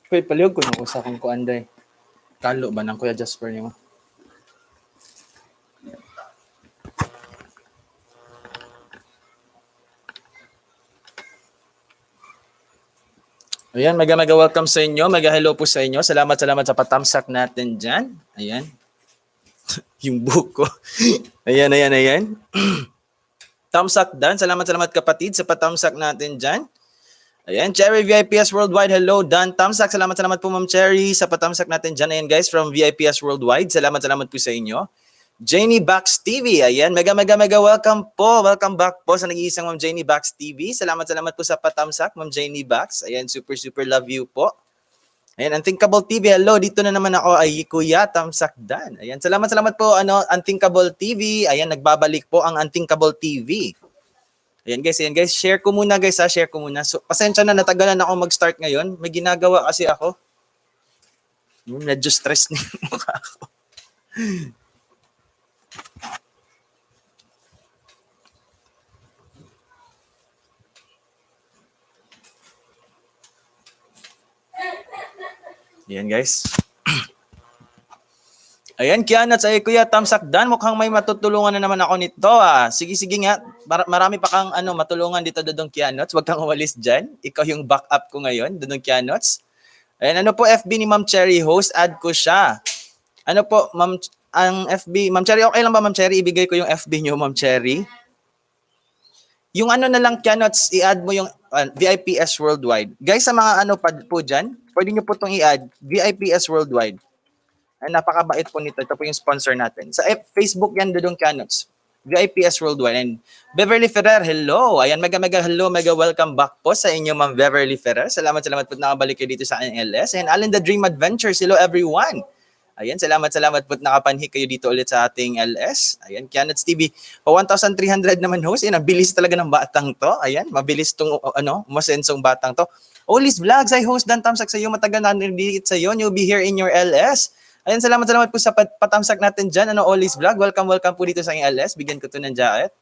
Pwede palihog ko nung usa kong kuanday. Kalo ba ng Kuya Jasper niyo? Ayan, mega welcome sa inyo. Mega hello po sa inyo. Salamat sa patamsak natin dyan. Ayan. Yung buko. Ayan. Tamsak dan. Salamat kapatid sa patamsak natin dyan. Ayan, Cherry VIPS Worldwide. Hello, Dan Tamsak. Salamat po, Ma'am Cherry, sa patamsak natin dyan. Ayan, guys, from VIPS Worldwide. Salamat po sa inyo. Janie Bax TV. Ayan, mega welcome po. Welcome back po sa nag-iisang Ma'am Janie Bax TV. Salamat po sa patamsak, Ma'am Janie Bax. Ayan, super love you po. Ayan, Unthinkable TV. Hello, dito na naman ako ay Kuya Tamsak Dan. Ayan, salamat po, Unthinkable TV. Ayan, nagbabalik po ang Unthinkable TV. Ayan guys, share ko muna guys ha, share ko muna. So, pasensya na, natagalan ako mag-start ngayon. May ginagawa kasi ako. Medyo stress na yung mukha ko. Ayan guys. Ayan, Kianats, ay Kuya Tamsak Dan, mukhang may matutulungan na naman ako nito ah. Sige nga, marami pa kang matulungan dito, Dodong Kianats. Huwag kang umalis dyan. Ikaw yung backup ko ngayon, Dodong Kianats. Ayan, ano po FB ni Ma'am Cherry, host, add ko siya. Ano po, Ma'am, ang FB, Ma'am Cherry, okay lang ba Ma'am Cherry? Ibigay ko yung FB nyo, Ma'am Cherry. Yung na lang, Kianats, i-add mo yung VIPS Worldwide. Guys, sa mga po dyan, pwede nyo po itong i-add, VIPS Worldwide. Ay, napakabait po nito. Ito po yung sponsor natin. Sa Facebook yan, Dodong Kianots. VIPS Worldwide. And Beverly Ferrer, hello. Ayan, mega hello, mega welcome back po sa inyo, Ma'am Beverly Ferrer. Salamat po nakabalik kayo dito sa LS. And Alan the Dream Adventures, hello everyone. Ayan, salamat po nakapanhi kayo dito ulit sa ating LS. Ayan, Kianots TV. 1,300 naman host. Ayan, ang bilis talaga ng batang to. Ayan, mabilis tong, masensong batang to. Olis Vlogs, I host Dan Tamsak sa iyo. Matagal na nandito sa iyo. You'll be here in your LS. Ayan, salamat po sa patamsak natin dyan. Olis Vlog, welcome po dito sa aking LS. Bigyan ko to ng jacket.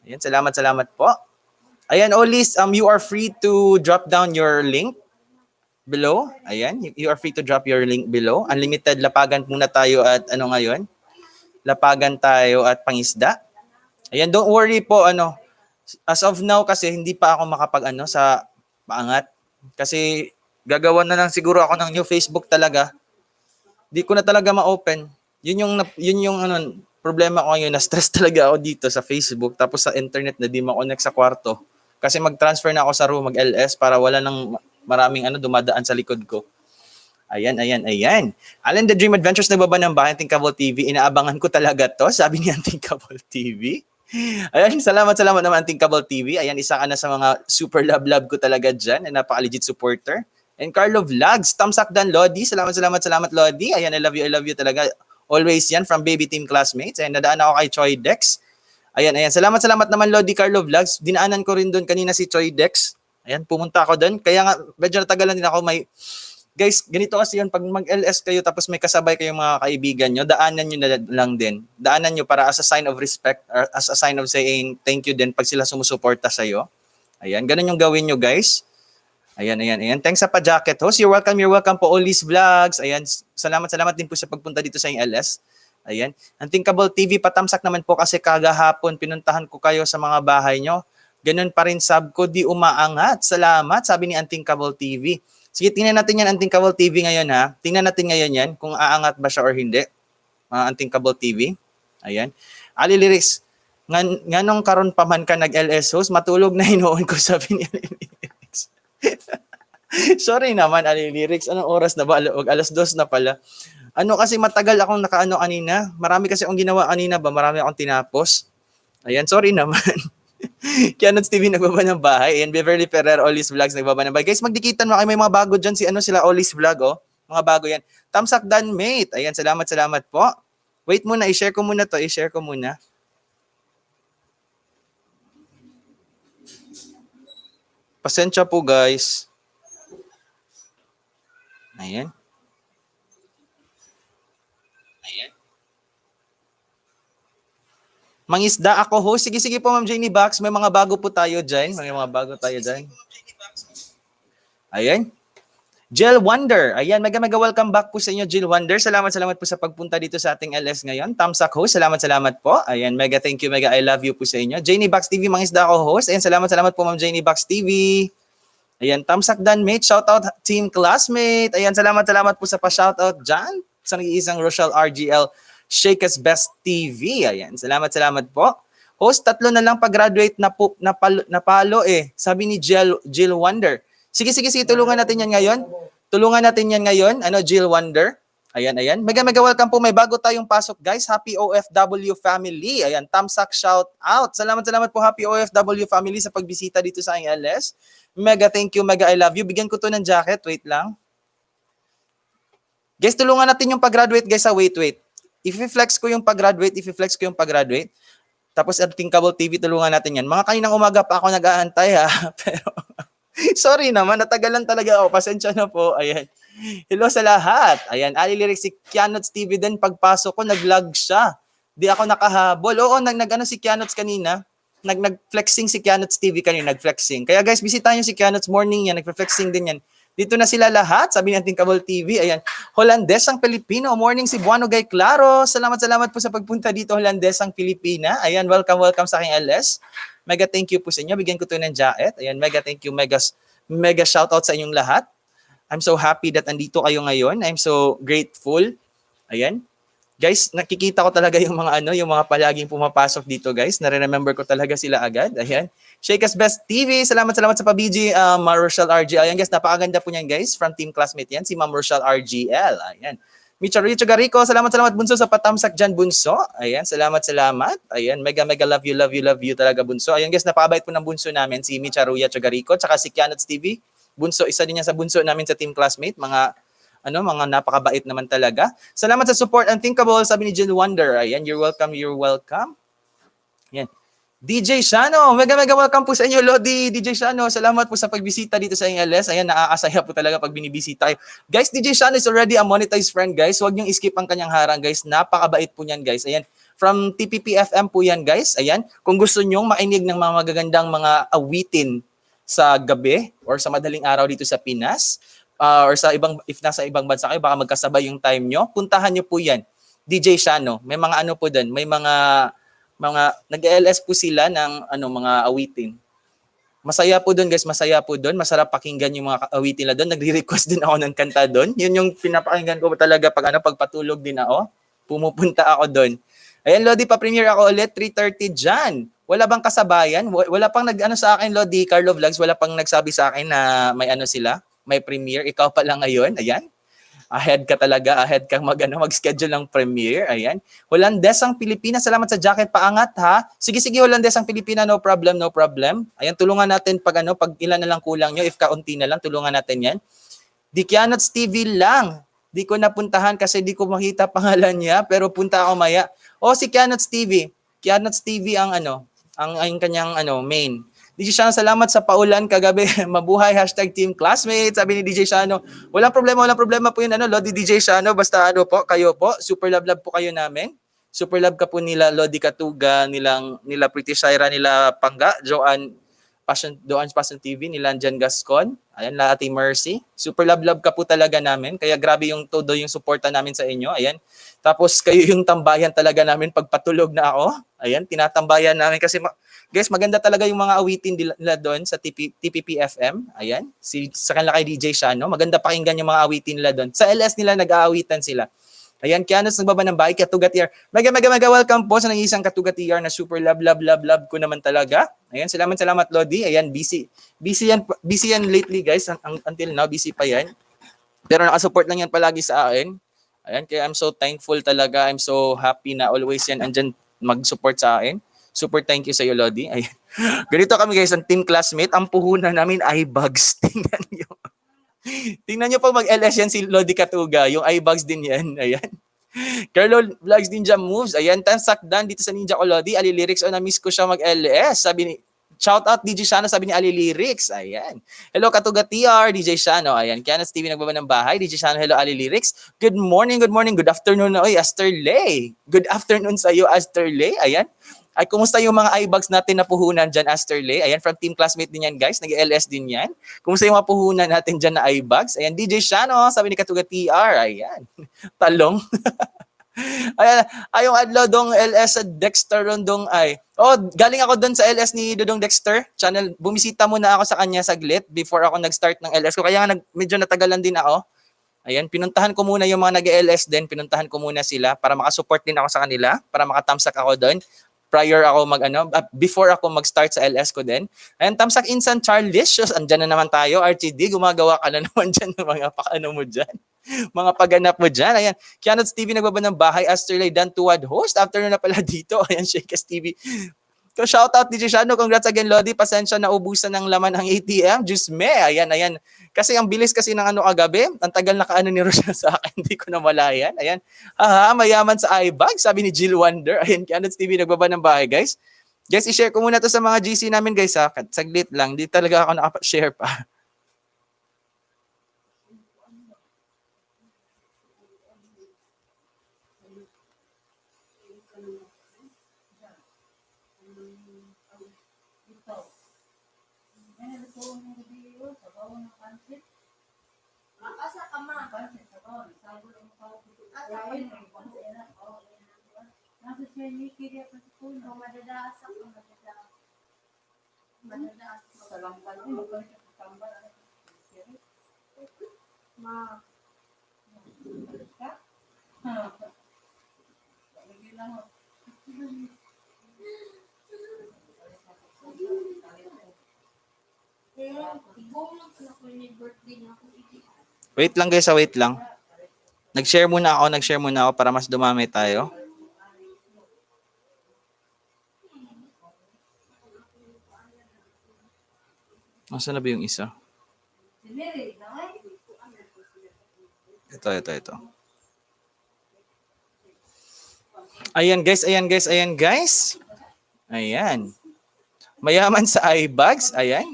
Ayan, salamat po. Ayan, Olis, you are free to drop down your link below. Ayan, you are free to drop your link below. Unlimited lapagan muna tayo at ngayon? Lapagan tayo at pangisda. Ayan, don't worry po, as of now kasi hindi pa ako makapag sa paangat. Kasi gagawa na lang siguro ako ng new Facebook talaga. Di ko na talaga ma-open. Yun yung problema ko ngayon, na-stress talaga ako dito sa Facebook tapos sa internet na di ma-connect sa kwarto. Kasi mag-transfer na ako sa room, mag-LS para wala nang maraming dumadaan sa likod ko. Ayan. Alan the Dream Adventures, nagbaba ng bahay, Unthinkable TV. Inaabangan ko talaga to, sabi ni Unthinkable TV. Ayan, salamat naman Unthinkable TV. Ayan, isa ka na sa mga super love ko talaga dyan, na napaka-legit supporter. And Carlo Vlogs, Tamsak Dan Lodi. Salamat Lodi. Ayan, I love you talaga. Always yan from Baby Team Classmates. Ayan, nadaan ako kay Choi Dex. Ayan. Salamat naman Lodi, Carlo Vlogs. Dinaanan ko rin doon kanina si Choi Dex. Ayan, pumunta ako doon. Kaya nga, medyo natagalan din ako. Guys, ganito kasi yun. Pag mag-LS kayo tapos may kasabay kayong mga kaibigan nyo, daanan nyo na lang din. Daanan nyo para as a sign of respect or as a sign of saying thank you din pag sila sumusuporta sa'yo. Ayan, ganun yung gawin nyo, guys. Ayan. Thanks sa pa-jacket host. You're welcome po, Olis Vlogs. Ayan, salamat din po sa pagpunta dito sa LS. Ayan, Unthinkable TV, patamsak naman po kasi kagahapon pinuntahan ko kayo sa mga bahay nyo. Ganun pa rin sub ko, di umaangat. Salamat, sabi ni Unthinkable TV. Sige, tingnan natin yan, Unthinkable TV ngayon ha. Tingnan natin ngayon yan, kung aangat ba siya or hindi. Unthinkable TV. Ayan. Ali Lyrics, nganong karon pa man ka nag-LS host, matulog na hinuon ko, sabi ni Ali Lyrics. Sorry naman, Ali Lyrics. Anong oras na ba? Alas 2 na pala. Kasi matagal akong kanina. Marami kasi akong ginawa kanina ba? Marami akong tinapos. Ayan, sorry naman. Kianots TV nagbaba ng bahay. Ayan, Beverly Ferrer, Olis Vlogs nagbaba ng bahay. Guys, magdikitan mo kayo. May mga bago dyan. Sila Olis Vlog, oh. Mga bago yan. Tamsak Dan Mate. Ayan, salamat po. Wait muna, i-share ko muna to. Pasensya po, guys. Ayan. Mangisda ako host. Sige po, Ma'am Jenny Box. May mga bago po tayo dyan. Ayan. Jill Wonder. Ayan, mega mega welcome back po sa inyo, Jill Wonder. Salamat po sa pagpunta dito sa ating LS ngayon. Tamsak host, salamat po. Ayan, mega thank you, mega I love you po sa inyo. Janie Box TV, mangisda ako host. Ayan, salamat po Ma'am Janie Box TV. Ayan, Tamsak Dan mate, shoutout team classmate. Ayan, salamat po sa pa-shoutout dyan. Sa nag-iisang Rochelle RGL Shakers Best TV. Ayan, salamat po. Host, 3 na lang pag-graduate na palo eh. Sabi ni Jill Wonder. Sige, tulungan natin yan ngayon. Ano, Jill Wonder. Ayan. Mega welcome po. May bago tayong pasok, guys. Happy OFW family. Ayan, Tamsak shout out. Salamat po Happy OFW family sa pagbisita dito sa aking LS. Mega thank you, mega I love you. Bigyan ko to ng jacket. Wait lang. Guys, tulungan natin yung pag-graduate, guys. Wait. If-flex ko yung pag-graduate. Tapos at Thinkable TV, tulungan natin yan. Mga kaninang umaga pa ako nag-aantay ha. Pero sorry naman, natagalan talaga ako. Pasensya na po. Ayan. Hello sa lahat. Ayan, Ali Lyrics, si Kianots TV din. Pagpasok ko, nag-lag siya. Di ako nakahabol. Oo, nag-ano si Kianots kanina. Nag-flexing si Kianots TV kanina, nag-flexing. Kaya guys, bisitahin nyo si Kianots morning yan. Nag-flexing din yan. Dito na sila lahat, sabi ng Thinkable TV. Ayan, Holandesang Pilipino. Morning si Buano Gay Claro. Salamat po sa pagpunta dito, Holandesang Pilipina. Ayan, welcome sa aking LS. Mega thank you po sa inyo. Bigyan ko to ng jacket. Ayan, mega thank you, mega shoutout sa inyong lahat. I'm so happy that andito kayo ngayon. I'm so grateful. Ayan. Guys, nakikita ko talaga yung mga palaging pumapasok dito, guys. Nare-remember ko talaga sila agad. Ayan. Shakers Best TV. Salamat sa pa-BG, Rochelle RGL. Ayan, guys, napakaganda po niyan, guys. From Team Classmate yan, si Ma'am Rochelle RGL. Ayan. Micharu Chagarico, salamat Bunso sa patamsak dyan, Bunso. Ayan, salamat. Ayan, mega love you talaga, Bunso. Ayan, guys, napakabait po ng Bunso namin, si Micharu Chagarico, tsaka si Kianots TV. Bunso, isa din yan sa Bunso namin sa Team Classmate. Mga napakabait naman talaga. Salamat sa support and Thinkable, sabi ni Jill Wonder. Ayan, you're welcome. Ayan. DJ Shano, mega welcome po sa inyo, Lodi. DJ Shano, salamat po sa pagbisita dito sa LS. Ayan, nakakasaya po talaga pag binibisita kayo. Guys, DJ Shano is already a monetized friend, guys. Huwag niyong skip ang kanyang harang, guys. Napakabait po niyan, guys. Ayan, from TPP-FM po yan, guys. Ayan, kung gusto niyong mainig ng mga magagandang mga awitin sa gabi or sa madaling araw dito sa Pinas, or sa if nasa ibang bansa kayo, baka magkasabay yung time nyo, puntahan nyo po yan. DJ Shano, may mga po doon, may mga nag-LS po sila ng mga awitin. Masaya po doon, guys, masarap pakinggan yung mga awitin nila doon. Nagre-request din ako ng kanta doon. Yun yung pinapakinggan ko talaga pag patulog din ako. Pumupunta ako doon. Ayan, Lodi, pa-premiere ako ulit 3:30 dyan. Wala bang kasabayan? Wala pang sa akin, Lodi, Carlo Vlogs, wala pang nagsabi sa akin na may sila, may premiere. Ikaw pa lang ngayon. Ayan. Ahead kang mag-schedule ng premiere. Ayan. Holandesang Pilipina, salamat sa jacket, paangat ha. Sige, Holandesang Pilipina, no problem. Ayan, tulungan natin pag ilan na lang kulang nyo, if kaunti na lang, tulungan natin yan. Di Kianots TV lang. Di ko napuntahan kasi di ko makita pangalan niya, pero punta ako maya. Si Kianots TV. Kianots TV ang kanyang main. DJ Shano, salamat sa paulan kagabi. Mabuhay, #Team Classmates. Sabi ni DJ Shano, walang problema po yun, Lodi DJ Shano. Basta kayo po, super love po kayo namin. Super love ka po nila Lodi Katuga, nila Pretty Shaira, nila Pangga, Doan's Passion TV, nila Jan Gascon, ayan, la Ate Mercy. Super love ka po talaga namin. Kaya grabe yung todo yung suporta namin sa inyo. Ayan. Tapos kayo yung tambayan talaga namin pag patulog na ako. Ayan, tinatambayan namin kasi guys, maganda talaga yung mga awitin nila doon sa TPP-FM. Ayan, sa kanila kay DJ Shano. Maganda pakinggan yung mga awitin nila doon. Sa LS nila nag-aawitan sila. Ayan, Kianos nagbaba ng bahay, Katugatiar. Mega welcome po sa isang Katugatiar na super love ko naman talaga. Ayan, salamat Lodi. Ayan, busy yan lately, guys. Until now, busy pa yan. Pero nakasupport lang yan palagi sa akin. Ayan, kaya I'm so thankful talaga. I'm so happy na always yan andyan mag-support sa akin. Super thank you sa iyo, Lodi. Ayan. Ganito kami, guys, ang Team Classmate. Ang puhunan namin ay bugs. Tingnan nyo po mag-LS yan si Lodi Katuga. Yung iBugs din yan. Ayan. Carlo Vlogs Ninja Moves. Ayan, Tamsak Dan dito sa Ninja ko, Lodi. Ali Lyrics, na-miss ko siya mag-LS. Sabi ni Shout out DJ Shano, sabi ni Ali Lyrics. Ayan. Hello Katuga TR, DJ Shano. Ayan. Kianos TV nagbaba ng bahay. DJ Shano, hello Ali Lyrics. Good morning, good morning, good afternoon. Oy, Asterley. Good afternoon sa iyo, Asterley. Ayan. Ay, kumusta yung mga iBags natin na puhunan dyan, Asterley? Ayan, from team classmate din yan, guys. Nag-LS din yan. Kumusta yung mga puhunan natin dyan na iBags? Ayan, DJ Shano, sabi ni Katuga TR. Ayan. Talong. Ayan, yung adlaw dong LS sa Dexter Rondong ay. Oh, galing ako doon sa LS ni Dodong Dexter channel. Bumisita muna ako sa kanya saglit before ako nag-start ng LS ko. Kaya nga medyo natagalan din ako. Ayan, pinuntahan ko muna yung mga nag-LS din. Pinuntahan ko muna sila para makasupport din ako sa kanila, para makatamsak ako doon. Prior ako before ako mag-start sa LS ko din. Ayan, Tamsak Insan Charlicious, andyan na naman tayo. RTD, gumagawa ka na naman dyan ng mga paano mo dyan. Mga paganap mo dyan. Ayan, Kianots TV nagbaba ng bahay. Asterley Dan Tuwad host. Afternoon na pala dito. Ayan, Shakers TV. So, shout out DJ Shano. Congrats again, Lodi. Pasensya na ubusan ng laman ang ATM. Diyos me. Ayan, ayan. Kasi ang bilis kasi ng kagabi. Ang tagal na kaano ni Rochelle sa akin. Hindi ko na malayan. Ayan. Aha, mayaman sa iBag. Sabi ni Jill Wonder. Ayan, Kianots TV nagbaba ng bahay, guys. Guys, i-share ko muna to sa mga GC namin, guys, ha. Saglit lang. Hindi talaga ako nakapa-share pa. Wait lang guys, wait lang. Nag-share muna ako para mas dumami tayo. Nasaan na ba yung isa? Ito. Ayan guys. Ayan. Mayaman sa iBags. Ayan.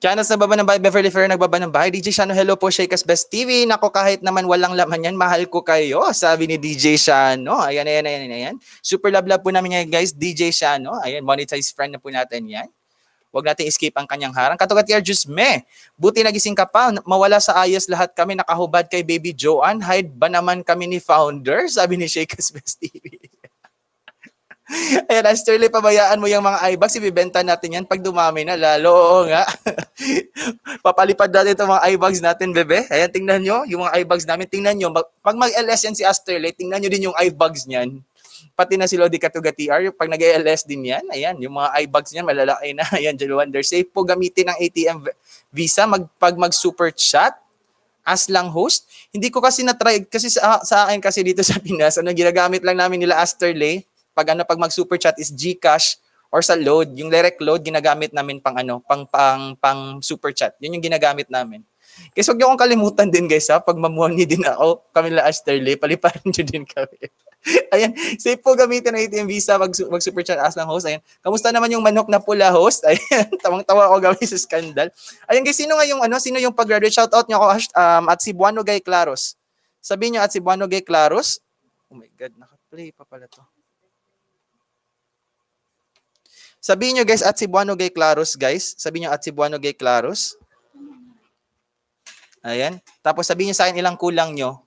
Kianos nagbaba ng bahay, Beverly Ferrer nagbaba ng bahay. DJ Shano, hello po, Shakers Best TV. Nako, kahit naman walang laman yan, mahal ko kayo. Sabi ni DJ Shano. Ayan. Super love po namin yan, guys. DJ Shano. Ayan, monetized friend na po natin yan. Huwag natin escape ang kanyang harang. Katugat Tiar Diyos me. Buti nagising ka pa. Mawala sa ayos lahat kami. Nakahubad kay Baby Joanne. Hide ba naman kami ni Founder? Sabi ni Shakers Best TV. Ayan, Asterley, pabayaan mo yung mga iBags. Ibibenta natin yan pag dumami na. Lalo, oo nga. Papalipad natin itong mga iBags natin, bebe. Ayan, tingnan nyo. Yung mga iBags namin, tingnan nyo. Pag mag-LS yan si Asterley, tingnan nyo din yung iBags niyan. Pati na si Lodi Katuga TR, pag nag-LS din yan, ayan, yung mga iBags niyan, malalaki na. Ayan, Jill Wonder. Safe po gamitin ng ATM Visa pag mag-super chat. As lang host. Hindi ko kasi na-try, kasi sa akin kasi dito sa Pinas, ginagamit lang namin nila Asterley. Pag mag-super chat is GCash or sa load, yung direct load ginagamit namin pang super chat. Yun yung ginagamit namin. Kasi huwag niyo akong kalimutan din guys ha, pag mamuha din ako, kami la Asterley, paliparan niyo din kami. Ayan, safe po gamitin ang ATM Visa mag super chat as lang host. Ayan, kamusta naman yung manok na pula host? Ayan, tawang-tawa ako gamit sa scandal. Ayan guys, sino yung pag-graduate? Shout out niyo ako at si Buano Gay Claros. Sabihin niyo at si Buano Gay Claros. Oh my God, naka-play pa pala to. Sabihin nyo guys, at Cebuano Gay Claros guys. Sabihin nyo at Cebuano Gay Claros. Ayan. Tapos sabihin nyo sa akin ilang kulang nyo.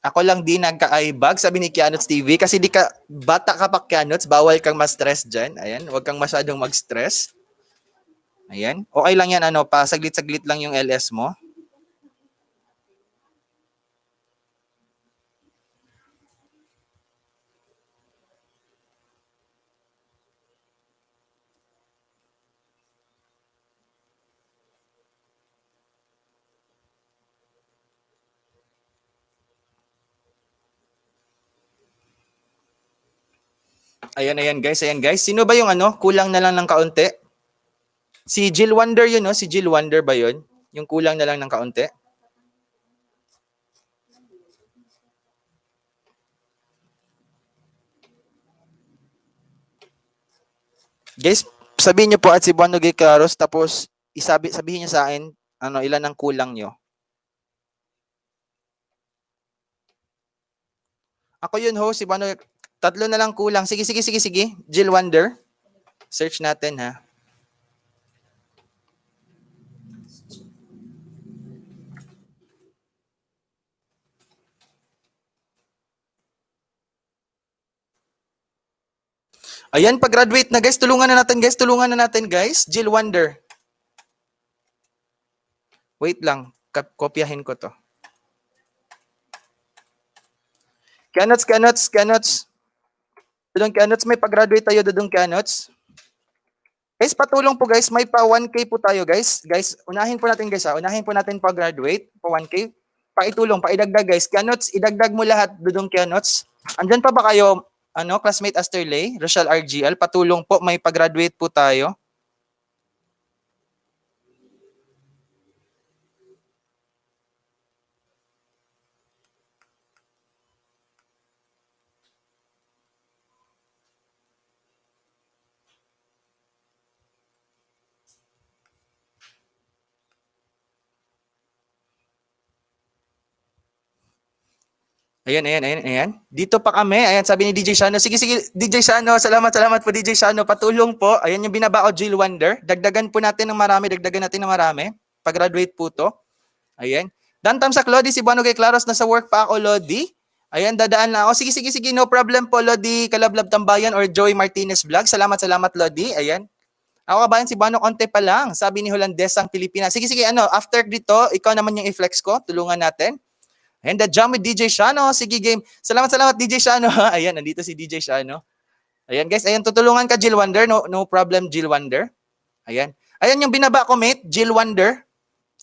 Ako lang din nagka-iBag, sabi ni Kianots TV. Kasi bata ka pa Kianots, bawal kang ma-stress dyan. Ayan, huwag kang masyadong mag-stress. Ayan. Okay lang yan, saglit-saglit lang yung LS mo. Ayan guys. Sino ba yung kulang na lang ng kaunti? Si Jill Wonder yun, no? Si Jill Wonder ba yun? Yung kulang na lang ng kaunti? Guys, sabihin niyo po at si Buano Gay Claros, tapos sabihin niyo sa akin, ilan ang kulang niyo. Ako yun, host, si Buano. Tatlo na lang kulang. Sige. Jill Wonder. Search natin, ha. Ayan, pag-graduate na guys. Tulungan na natin guys. Jill Wonder. Wait lang. Kopyahin ko to. Kanots. Dudong Kanots, may pag-graduate tayo, Dudong Kanots. Guys, patulong po guys. May pa 1K po tayo guys. Guys, unahin po natin guys, ha. Unahin po natin pag-graduate. Pa 1K. Paitulong, paidagdag guys. Kanots, idagdag mo lahat, Dudong Kanots. Andyan pa ba kayo, classmate Asterley, Rochelle RGL? Patulong po, may pag-graduate po tayo. Ayan. Dito pa kami. Ayan, sabi ni DJ Shano. Sige, DJ Shano. Salamat po, DJ Shano. Patulong po. Ayan yung binaba ko, Jill Wonder. Dagdagan po natin ng marami. Pag-graduate po to. Ayan. Dan Tamsak, Lodi, si Buano Gay Claros. Nasa work pa ako, Lodi. Ayan, dadaan na ako. Sige. No problem po, Lodi. Kalablab Tambayan or Joey Martinez Vlog. Salamat, Lodi. Ayan. Ako kabayan, si Buano konti pa lang. Sabi ni Holandesang Pilipinas. Sige, after dito, ikaw naman yung i-flex ko. Tulungan natin. And the jam with DJ Shano. Sige, game. Salamat, DJ Shano. Ayan, nandito si DJ Shano. Ayan, guys. Ayan, tutulungan ka, Jill Wonder. No problem, Jill Wonder. Ayan. Ayan yung binaba ko, mate. Jill Wonder.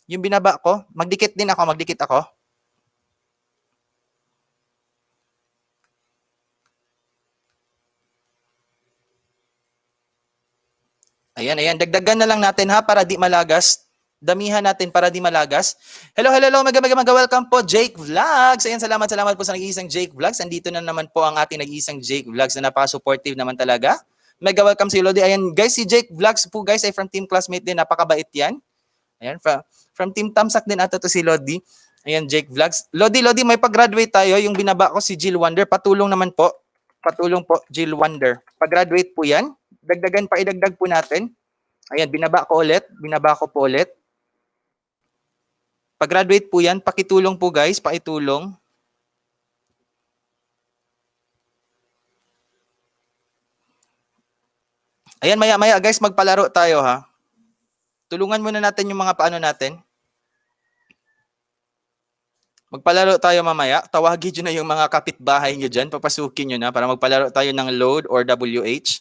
Yung binaba ko. Magdikit ako. Ayan. Dagdagan na lang natin, ha, para di malagas. Damihan natin para di malagas. Hello. Welcome po, Jake Vlogs. Ayan, salamat po sa nag-iisang Jake Vlogs. Andito na naman po ang ating nag-iisang Jake Vlogs na napaka-supportive naman talaga. Mega welcome si Lodi. Ayan, guys, si Jake Vlogs po, guys, ay from Team Classmate din. Napakabait yan. Ayan, from Team Tamsak din ata to si Lodi. Ayan, Jake Vlogs. Lodi, may pag-graduate tayo. Yung binaba ko si Jill Wonder. Patulong po, Jill Wonder. Pag-graduate po yan. Idagdag po natin. Ayan, binaba ko po ulit. Pag-graduate po yan, pakitulong po guys, pakitulong. Ayan, maya guys, magpalaro tayo, ha. Tulungan muna natin yung mga paano natin. Magpalaro tayo mamaya. Tawagin nyo na yung mga kapitbahay nyo dyan. Papasukin nyo na para magpalaro tayo ng load or WH.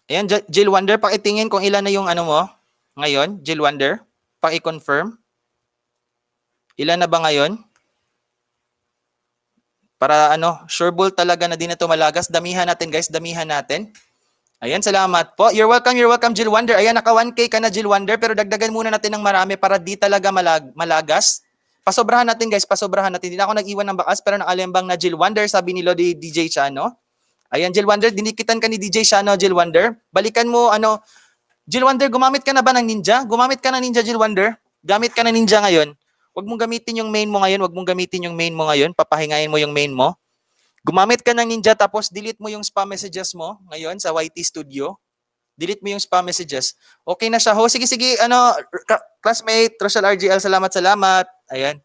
Ayan, Jill Wonder, pakitingin kung ilan na yung mo ngayon. Jill Wonder, paki-confirm. Ilan na ba ngayon? Para sure ball talaga na din na malagas. Damihan natin guys, Ayan, salamat po. You're welcome, Jill Wonder. Ayan, naka 1K ka na, Jill Wonder, pero dagdagan muna natin ng marami para di talaga malagas. Pasobrahan natin guys, Hindi na ako nag-iwan ng bakas, pero nakalembang na Jill Wonder, sabi ni Lodi DJ Chano. Ayan, Jill Wonder, dinikitan ka ni DJ Shano, Jill Wonder. Balikan mo, Jill Wonder, gumamit ka na ba ng Ninja? Jill Wonder? Gamit ka na Ninja ngayon? Huwag mong gamitin yung main mo ngayon. Papahingayin mo yung main mo. Gumamit ka ng Ninja, tapos delete mo yung spam messages mo ngayon sa YT Studio. Delete mo yung spam messages. Okay na siya. Sige, classmate, Rochelle RGL, salamat. Ayan.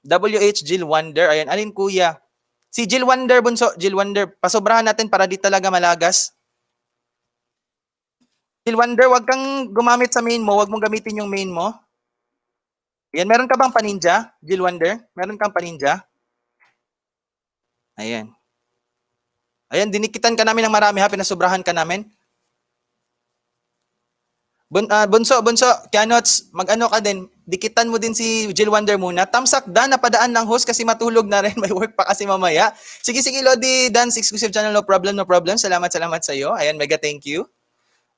WH Jill Wonder. Ayan, alin kuya? Si Jill Wonder, bunso. Jill Wonder, pasobrahan natin para di talaga malagas. Jill Wonder, wag kang gumamit sa main mo. Wag mong gamitin yung main mo. Ayan, meron ka bang paninja? Jill Wonder, meron kang paninja? Ayan. Ayan, dinikitan ka namin ng marami, ha? Pinasobrahan ka namin. Bunso, Kianots, mag-ano ka din. Dikitan mo din si Jill Wonder muna. Tamsak Dan, napadaan lang host kasi matulog na rin. May work pa kasi mamaya. Sige, Lodi, Dance Exclusive Channel, no problem. Salamat sa iyo. Ayan, mega thank you.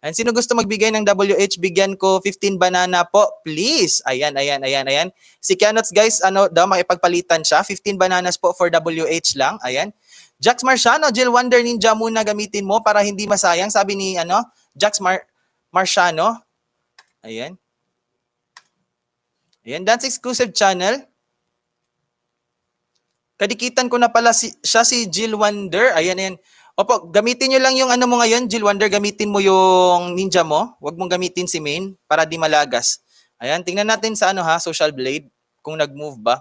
And sino gusto magbigay ng WH, bigyan ko 15 banana po, please. Ayan. Si Kianots guys, ano daw, makipagpalitan siya. 15 bananas po for WH lang. Ayan. Jax Marciano, Jill Wonder Ninja muna gamitin mo para hindi masayang. Sabi ni Jax Marciano. Ayan. Ayan, Dance Exclusive Channel. Kadikitan ko na pala siya si Jill Wonder. Ayan. Opo, gamitin nyo lang yung ano mo ngayon, Jill Wonder, gamitin mo yung ninja mo. Huwag mong gamitin si main para di malagas. Ayan, tingnan natin sa Social Blade, kung nag-move ba.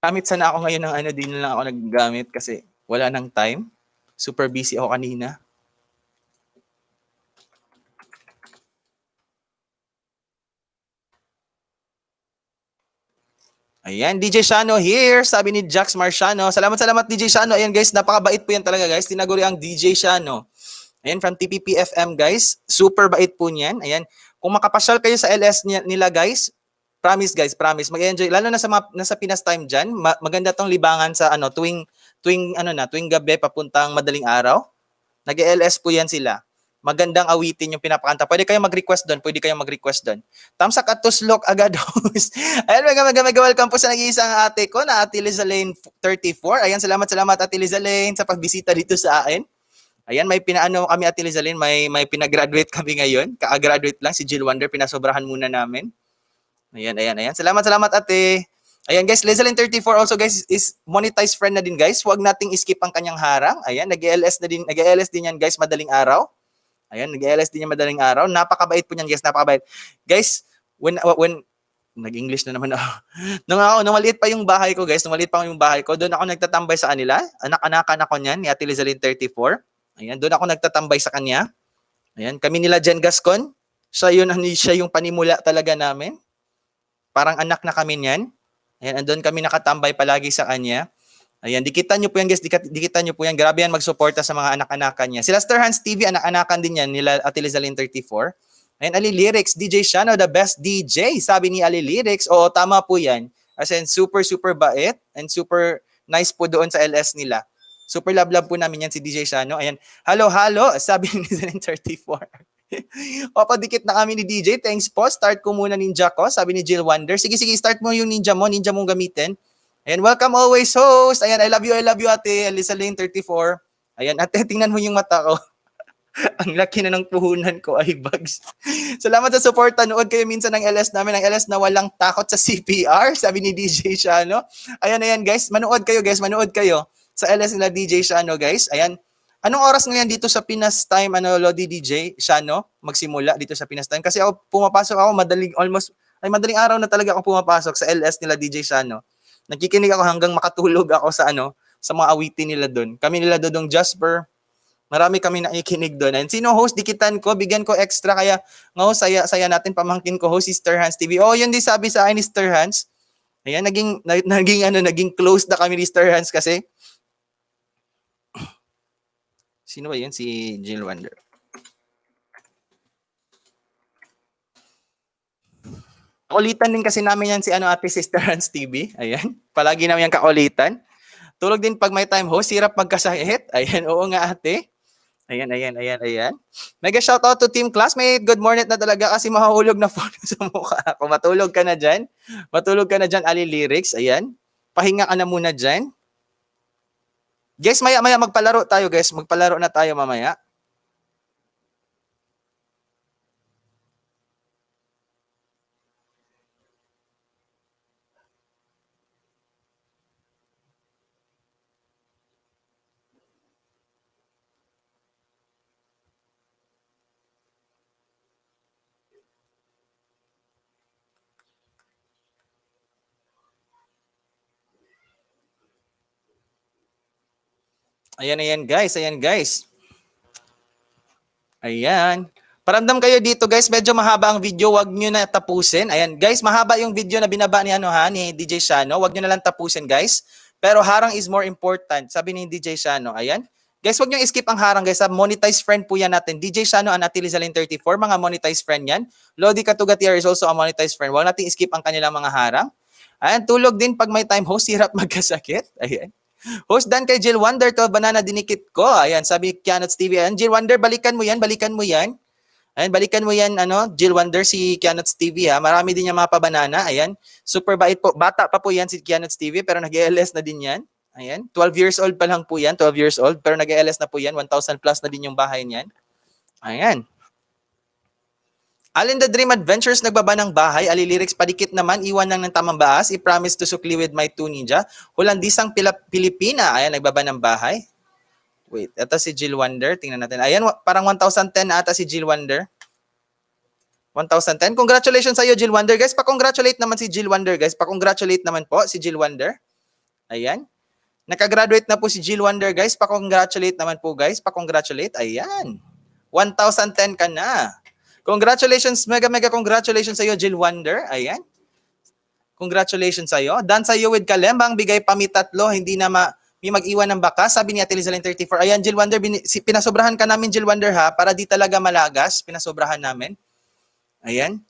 Gamit sana ako ngayon ng di na lang ako naggamit kasi wala nang time. Super busy ako kanina. Ayan, DJ Shano here, sabi ni Jax Marciano. Salamat DJ Shano. Ayan guys, napakabait po yan talaga guys. Tinaguri ang DJ Shano. Ayan, from TPPFM guys. Super bait po niyan. Ayan, kung makapasyal kayo sa LS nila guys, promise guys, promise. Mag-enjoy. Lalo na sa nasa Pinas time dyan. Maganda tong libangan sa tuwing gabi papuntang madaling araw. Nag-LS po yan sila. Magandang awitin yung pinapakanta. Pwede kayong mag-request doon. Tamsak at tuslok agad. Ayan, welcome po sa nag-iisang ate ko na Ate Liza Lane 34. Ayan, salamat Ate Liza Lane sa pagbisita dito sa akin. Ayan, may pinaano kami Ate Liza Lane, may pinagraduate kami ngayon. Ka-graduate lang si Jill Wonder, pinasobrahan muna namin. Ayan. Salamat ate. Ayan guys, Liza Lane 34 also guys is monetized friend na din guys. Huwag nating skip ang kanyang harang. Ayan, nag-LS din yan guys madaling araw. Ayan, nag-LS din yan madaling araw. Napakabait po niyan guys, napakabait. Guys, when nag-English na naman ako. Nung maliit pa yung bahay ko guys, doon ako nagtatambay sa kanila. Anak-anakan ako niyan, ni Ate Liza Lane 34. Ayan, doon ako nagtatambay sa kanya. Ayan, kami nila Jen Gascon. Siya yung panimula talaga namin. Parang anak na kami niyan. Ayan, andun kami nakatambay palagi sa kanya. Ayan, dikitan nyo po yan guys, dikitan nyo po yan. Grabe yan magsuporta sa mga anak-anakan niya. Sila Star Hans TV, anak-anakan din yan, nila Ate Liza Lane 34. Ayan, Ali Lyrics, DJ Shano, the best DJ. Sabi ni Ali Lyrics, oo, tama po yan. As in, super bait and super nice po doon sa LS nila. Super love po namin yan si DJ Shano. Ayan, halo, sabi ni Liza Lane 34. Opo, dikit na kami ni DJ. Thanks po. Start ko muna ninja ko. Sabi ni Jill Wonder. Sige, start mo yung ninja mong gamitin. Ayan, welcome always host. Ayan, I love you ate. Liza Lane 34. Ayan, ate, tingnan mo yung mata ko. Ang laki na ng puhunan ko ay bags. Salamat sa support. Nood kayo minsan ng LS namin. Ang LS na walang takot sa CPR. Sabi ni DJ Shano. Ayan guys. Manood kayo. Sa LS nila DJ Shano guys. Ayan. Anong oras ngayon dito sa Pinas time, Lodi DJ Shano, magsimula dito sa Pinas time? Kasi pumapasok ako madaling araw na talaga ako pumapasok sa LS nila DJ Shano. Nakikinig ako hanggang makatulog ako sa sa mga awitin nila doon. Kami nila Dodong Jasper, marami kami nakikinig doon. And sino host, dikitan ko, bigyan ko extra, kaya saya natin, pamangkin ko host si Star Hans TV. Oh, yun din sabi sa akin ni Star Hans. Ayan, naging close na kami ni Star Hans kasi. Sino ba yun? Si Jill Wonder. Kaulitan din kasi namin yan si Ate Sister Hans TV. Ayan. Palagi namin yan kaulitan. Tulog din pag may time host. Hirap magkasahit. Ayan. Oo nga ate. Ayan. Mega shoutout to team classmate. Good morning na talaga kasi mahulog na phone sa mukha ako. Matulog ka na dyan, Ali Lyrics. Ayan. Pahinga ka na muna dyan. Guys, maya magpalaro tayo guys. Magpalaro na tayo mamaya. Ayan guys. Ayan. Paramdam kayo dito guys, medyo mahaba ang video, wag nyo na tapusin. Ayan guys, mahaba yung video na binaba ni ni DJ Shano, wag nyo na lang tapusin guys. Pero harang is more important, sabi ni DJ Shano. Ayan. Guys, wag nyo skip ang harang guys. Monetized friend po yan natin. DJ Shano and Ate Liza Lane 34, mga monetized friend yan. Lodi Katugatier is also a monetized friend. Wag natin skip ang kanilang mga harang. Ayan, tulog din pag may time host, hirap magkasakit. Ayan. Host Dan kay Jill Wonder, 12 banana dinikit ko. Ayan, sabi ni Kianots TV. Ayan, Jill Wonder, balikan mo yan, balikan mo yan. Ayan, balikan mo yan, Jill Wonder, si Kianots TV, ha. Marami din yung mga pabanana. Ayan, super bait po. Bata pa po yan si Kianots TV, pero nag-ELS na din yan. Ayan, 12 years old pa lang po yan, 12 years old, pero nag-ELS na po yan, 1,000 plus na din yung bahay niyan. Ayan. Alin the Dream Adventures, nagbaba ng bahay. Ali Lyrics, padikit naman, iwan lang ng tamang baas. I-promise to sukli with my two ninja. Holandisang Pilipina. Ayan, nagbaba ng bahay. Wait, ito si Jill Wonder. Tingnan natin. Ayan, parang 1,010 na ata si Jill Wonder. 1,010. Congratulations sa iyo, Jill Wonder. Guys, pa-congratulate naman si Jill Wonder, guys. Pa-congratulate naman po si Jill Wonder. Ayan. Nakagraduate na po si Jill Wonder, guys. Pa-congratulate naman po, guys. Pa-congratulate. Ayan. 1,010 ka na. Congratulations, mega congratulations sa iyo, Jill Wonder. Ayan. Congratulations sa iyo. Done sa iyo with Kalembang, bigay pa mi tatlo, hindi na may mag-iwan ng bakas. Sabi ni Ate Lizalyn 34. Ayan, Jill Wonder, pinasobrahan ka namin, Jill Wonder, ha, para di talaga malagas. Pinasobrahan namin. Ayan.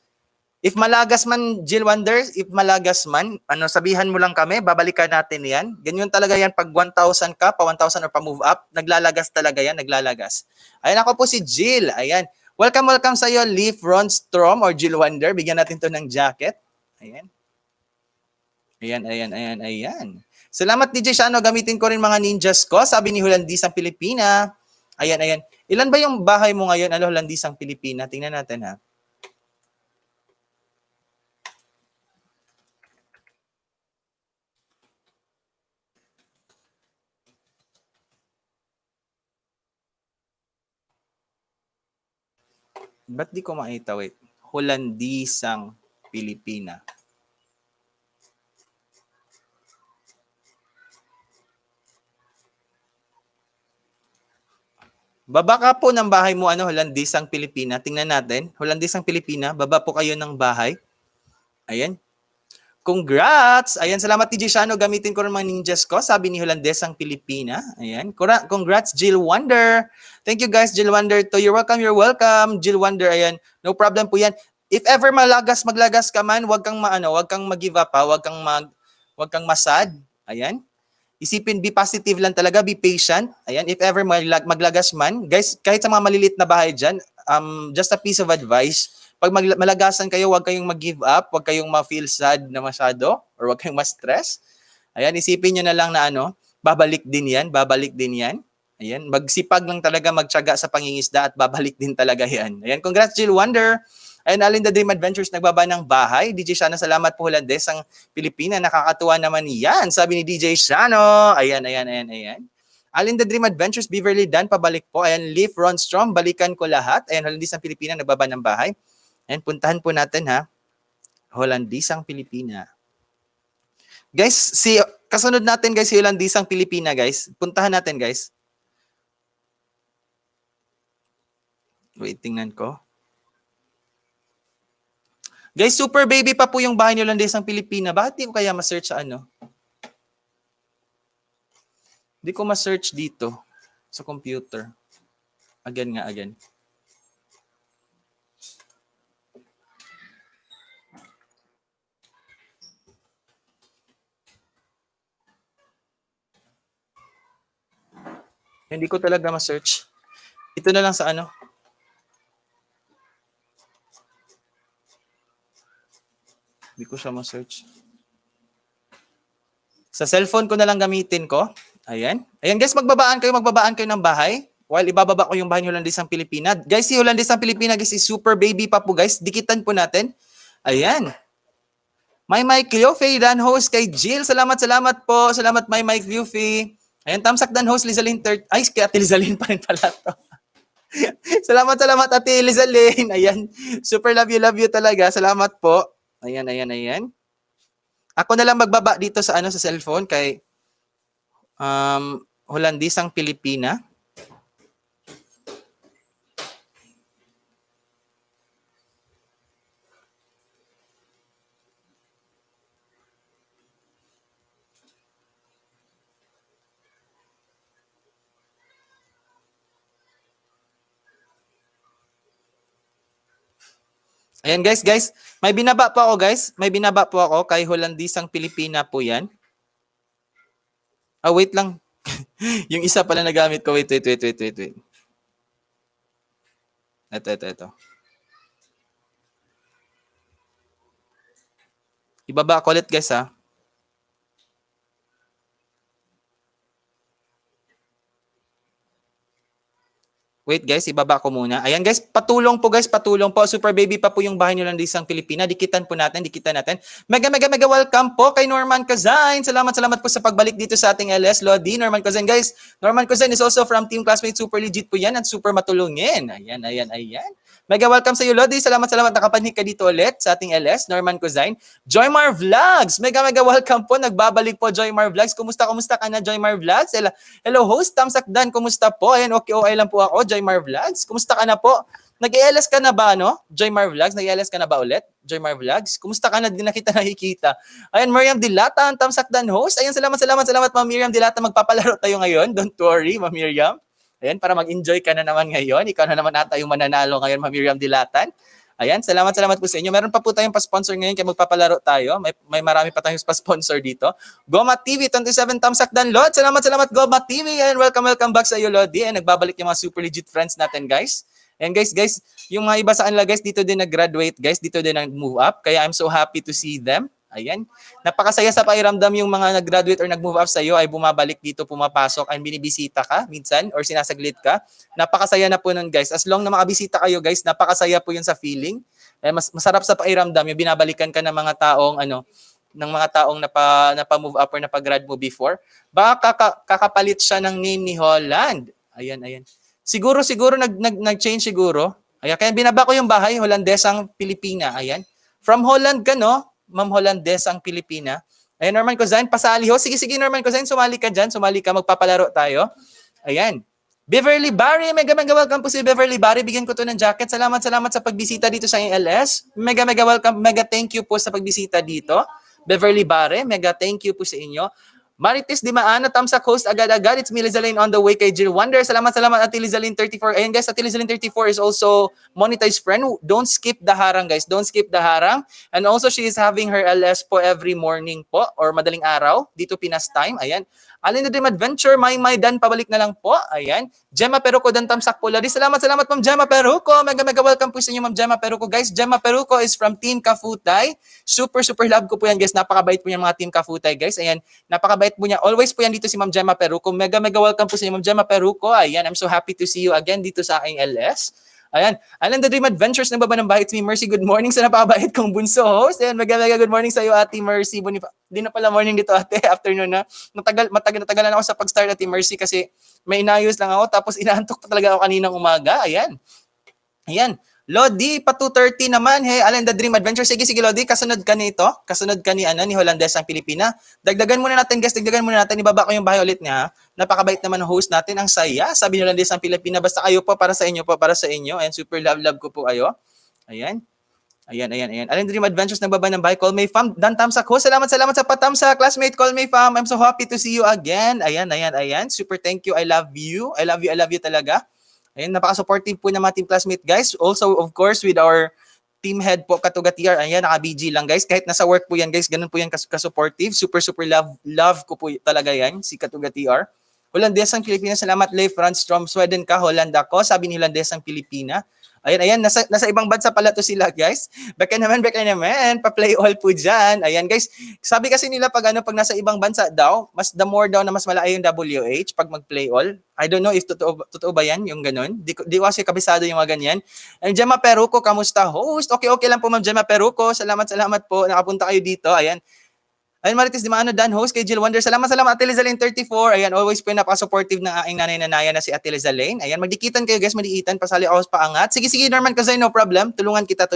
If malagas man, Jill Wonder, if malagas man, sabihan mo lang kami, babalikan natin yan. Ganyan talaga yan pag 1,000 ka, pa 1,000 or pa move up, naglalagas talaga yan, naglalagas. Ayan, ako po si Jill. Ayan. Welcome sa iyo, Leaf Ronstrom or Jill Wonder. Bigyan natin to ng jacket. Ayan. Ayan. Salamat, DJ Shano. Gamitin ko rin mga ninjas ko. Sabi ni Holandisang Pilipina. Ayan. Ilan ba yung bahay mo ngayon, Holandisang Pilipina? Tingnan natin, ha. Ba't di ko makita? Wait. Holandisang Pilipina. Baba ka po ng bahay mo, Holandisang Pilipina. Tingnan natin. Holandisang Pilipina, baba po kayo ng bahay. Ayan. Congrats! Ayan, salamat DJ Shano. Gamitin ko rin mga ninjas ko. Sabi ni Holandesang Pilipina. Ayan. Congrats, Jill Wonder. Thank you guys, Jill Wonder. You're welcome. Jill Wonder, ayan. No problem po yan. If ever maglagas ka man, wag kang mag-give up, ha. Wag kang masad. Ayan. Isipin, be positive lang talaga, be patient. Ayan, if ever maglagas man, guys, kahit sa mga malilit na bahay dyan, just a piece of advice, pag malagasan kayo, huwag kayong mag-give up, huwag kayong ma-feel sad na masyado, or huwag kayong ma-stress. Ayan, isipin nyo na lang na babalik din yan. Ayan, magsipag lang talaga, magtiyaga sa pangingisda at babalik din talaga yan. Ayan, congrats Jill Wonder. Ayan, Alin the Dream Adventures, nagbaba ng bahay. DJ Shano, salamat po Holandes, ang Pilipina. Nakakatuwa naman yan. Sabi ni DJ Shano. Ayan. Alin the Dream Adventures, Beverly Dan, pabalik po. Ayan, Leaf Ronstrom, balikan ko lahat. Ayan, Holandes ang Pilipina, nagbaba ng bahay. Ayan, puntahan po natin, ha. Holandisang Pilipina. Guys, kasunod natin, guys, si Holandisang Pilipina, guys. Puntahan natin, guys. Wait, tingnan ko. Guys, super baby pa po yung bahay ni Holandesang Pilipina. Bakit di ko kaya ma-search sa Di ko ma-search dito sa computer. Again. Hindi ko talaga ma-search. Ito na lang sa Hindi ko siya ma-search. Sa cellphone ko na lang gamitin ko. Ayan. Ayan guys, magbabaan kayo ng bahay. While ibababa ko yung bahay ni Holandesang Pilipina. Guys, si Holandesang Pilipina, guys, is super baby pa po, guys. Dikitan po natin. Ayan. Mike Liofe, Dan host kay Jill. Salamat po. Salamat, Mike Liofe. Ayan, tamsak Dan host, Lizalyn Ay, kay Ate Lizalyn pa rin pala to. salamat, Ate Lizalyn. Ayan. Super love you talaga. Salamat po. Ayan. Ako na lang magbaba dito sa sa cellphone kay Holandesang Pilipina. Ayan guys, may binaba po ako kay Holandesang Pilipina po yan. Wait lang. Yung isa pala na gamit ko. Wait. Ito. Ibaba ko ulit guys ha. Wait guys, ibaba ko muna. Ayan guys, patulong po guys, patulong po. Super baby pa po yung bahay nyo lang di isang Pilipina. Dikitan natin. Mega welcome po kay Norman Kazain. Salamat po sa pagbalik dito sa ating LS Lodi. Norman Kazain guys. Norman Kazain is also from Team Classmates. Super legit po yan at super matulungin. Ayan. Mega welcome sa iyo Lodi. Salamat nakapanig ka dito ulit sa ating LS Norman Kazain. Joymar Vlogs. Mega welcome po. Nagbabalik po Joymar Vlogs. Kumusta ka na Joymar Vlogs? Hello host, Tamsakdan. Kumusta po? Ayan, okay lang po ako. Joymar Vlogs. Kumusta ka na po? Nag-ELS ka na ba, no? Joymar Vlogs, nag-ELS ka na ba ulit? Joymar Vlogs. Kumusta ka na? Di na kita nakikita. Ayan, Miriam Dilata, ang Tamsakdan host. Ayan, salamat, Ma'am Miriam Dilata. Magpapalaro tayo ngayon. Don't worry, Ma'am Miriam. Ayan, para mag-enjoy ka na naman ngayon. Ikaw na naman ata yung mananalo ngayon, Ma'am Miriam Dilatan. Ayan, salamat po sa inyo. Meron pa po tayong pa-sponsor ngayon kaya magpapalaro tayo. May marami pa tayong pa-sponsor dito. Goma TV, 27 Tamsakdan, Lod. Salamat, Goma TV. And welcome back sa iyo, Lodi. And nagbabalik yung mga super legit friends natin, guys. And guys, yung mga iba sa kanila, guys, dito din nag-graduate, guys. Dito din nag-move up. Kaya I'm so happy to see them. Ayan. Napakasaya sa pakiramdam yung mga nag-graduate or nag-move up sa iyo ay bumabalik dito, pumapasok, and binibisita ka minsan or sinasaglit ka. Napakasaya na po nun guys. As long na makabisita kayo guys, napakasaya po yun sa feeling. Masarap sa pakiramdam yung binabalikan ka ng mga taong napa-move up or napa-grad mo before. Baka kakapalit siya ng name ni Holland. Ayan. Siguro nag-change siguro. Ayan, kaya binaba ko yung bahay, Hollandesang Pilipina. Ayan. From Holland ka, no? Ma'am Hollandesang Pilipina. Ayan, Norman Cozain, pasali ho. Sige, Norman Cozain, sumali ka dyan. Magpapalaro tayo. Ayan. Beverly Barry, mega welcome po si Beverly Barry. Bigyan ko to ng jacket. Salamat sa pagbisita dito sa LS. Mega welcome, mega thank you po sa pagbisita dito. Beverly Barry, mega thank you po sa inyo. Marites Di Maana, Tamsak host agad-agad. It's me, Lizaline, on the way kay Jill Wonder. Salamat at Lizaline 34. Ayan guys, at Lizaline 34 is also monetized friend. Don't skip the harang guys. Don't skip the harang. And also she is having her LS po every morning po or madaling araw dito Pinas time. Ayan. Alin na Dream Adventure, may Dan, pabalik na lang po. Ayan. Gemma Peruco, Dan Tamsak po. Salamat Ma'am Gemma Peruco. Mega welcome po sa inyo Ma'am Gemma Peruco. Guys, Gemma Peruco is from Team Kafutay. Super love ko po yan guys. Napakabait po yan mga Team Kafutay guys. Ayan. Napakabait po niya. Always po yan dito si Ma'am Gemma Peruco. Mega welcome po sa inyo Ma'am Gemma Peruco. Ayan. I'm so happy to see you again dito sa aking LS. Ayan. Alan the Dream Adventures, nagbaba ng bahay. It's me, Mercy. Good morning sa napakabait kong bunso host. Ayan, mega good morning sa iyo, Ate Mercy. Di na pala morning dito, ate. Afternoon na. Natagalan ako sa pag-start, Ate Mercy, kasi may inayos lang ako. Tapos inaantok pa talaga ako kaninang umaga. Ayan. Lodi, pa 2:30 naman. Hey, Alan the Dream Adventure. Sige, Lodi, kasunod ka nito. Kasunod ka ni Hollandesang Pilipina. Dagdagan muna natin, guys. Ibaba ko yung bahay ulit niya. Napakabait naman ng host natin. Ang saya. Sabi ni Hollandesang Pilipina. Basta kayo po, para sa inyo. And super love ko po kayo. Ayan. Alan the Dream Adventures, nagbaba ng bahay. Call me fam. Dan Tamsak ho. Salamat sa patamsa. Classmate, call me fam. I'm so happy to see you again. Ayan. Super thank you. I love you talaga. Ayan, napaka-supportive po ng mga team classmate guys. Also, of course, with our team head po, Katuga TR. Ayan, naka-BG lang guys. Kahit nasa work po yan guys, ganun po yan ka-supportive. Super love ko po talaga yan, si Katuga TR. Hollandesang Pilipina, salamat Leif Franz from Sweden ka, Holland ako. Sabi ni Hollandesang Pilipina. Ayan, nasa ibang bansa pala to sila guys. Baka naman, pa-play all po dyan. Ayan guys, sabi kasi nila pag nasa ibang bansa daw, the more daw na mas malayo yung WH pag mag-play all. I don't know if totoo ba yan, yung ganun. Di ko kasi kabisado yung mga ganyan. And Gemma Peruco, kamusta host? Okay lang po Ma'am Gemma Peruco. Salamat po, nakapunta kayo dito. Ayan. Ayan, Marites Di Maana, Dan, host kay Jill Wonder. Salamat, Ate Lizaline 34. Ayan, always po napaka-supportive ng aking nanay na si Ate Lizaline. Ayan, magdikitan kayo guys, pasali ako sa paangat. Sige, Norman Kazay, no problem. Tulungan kita.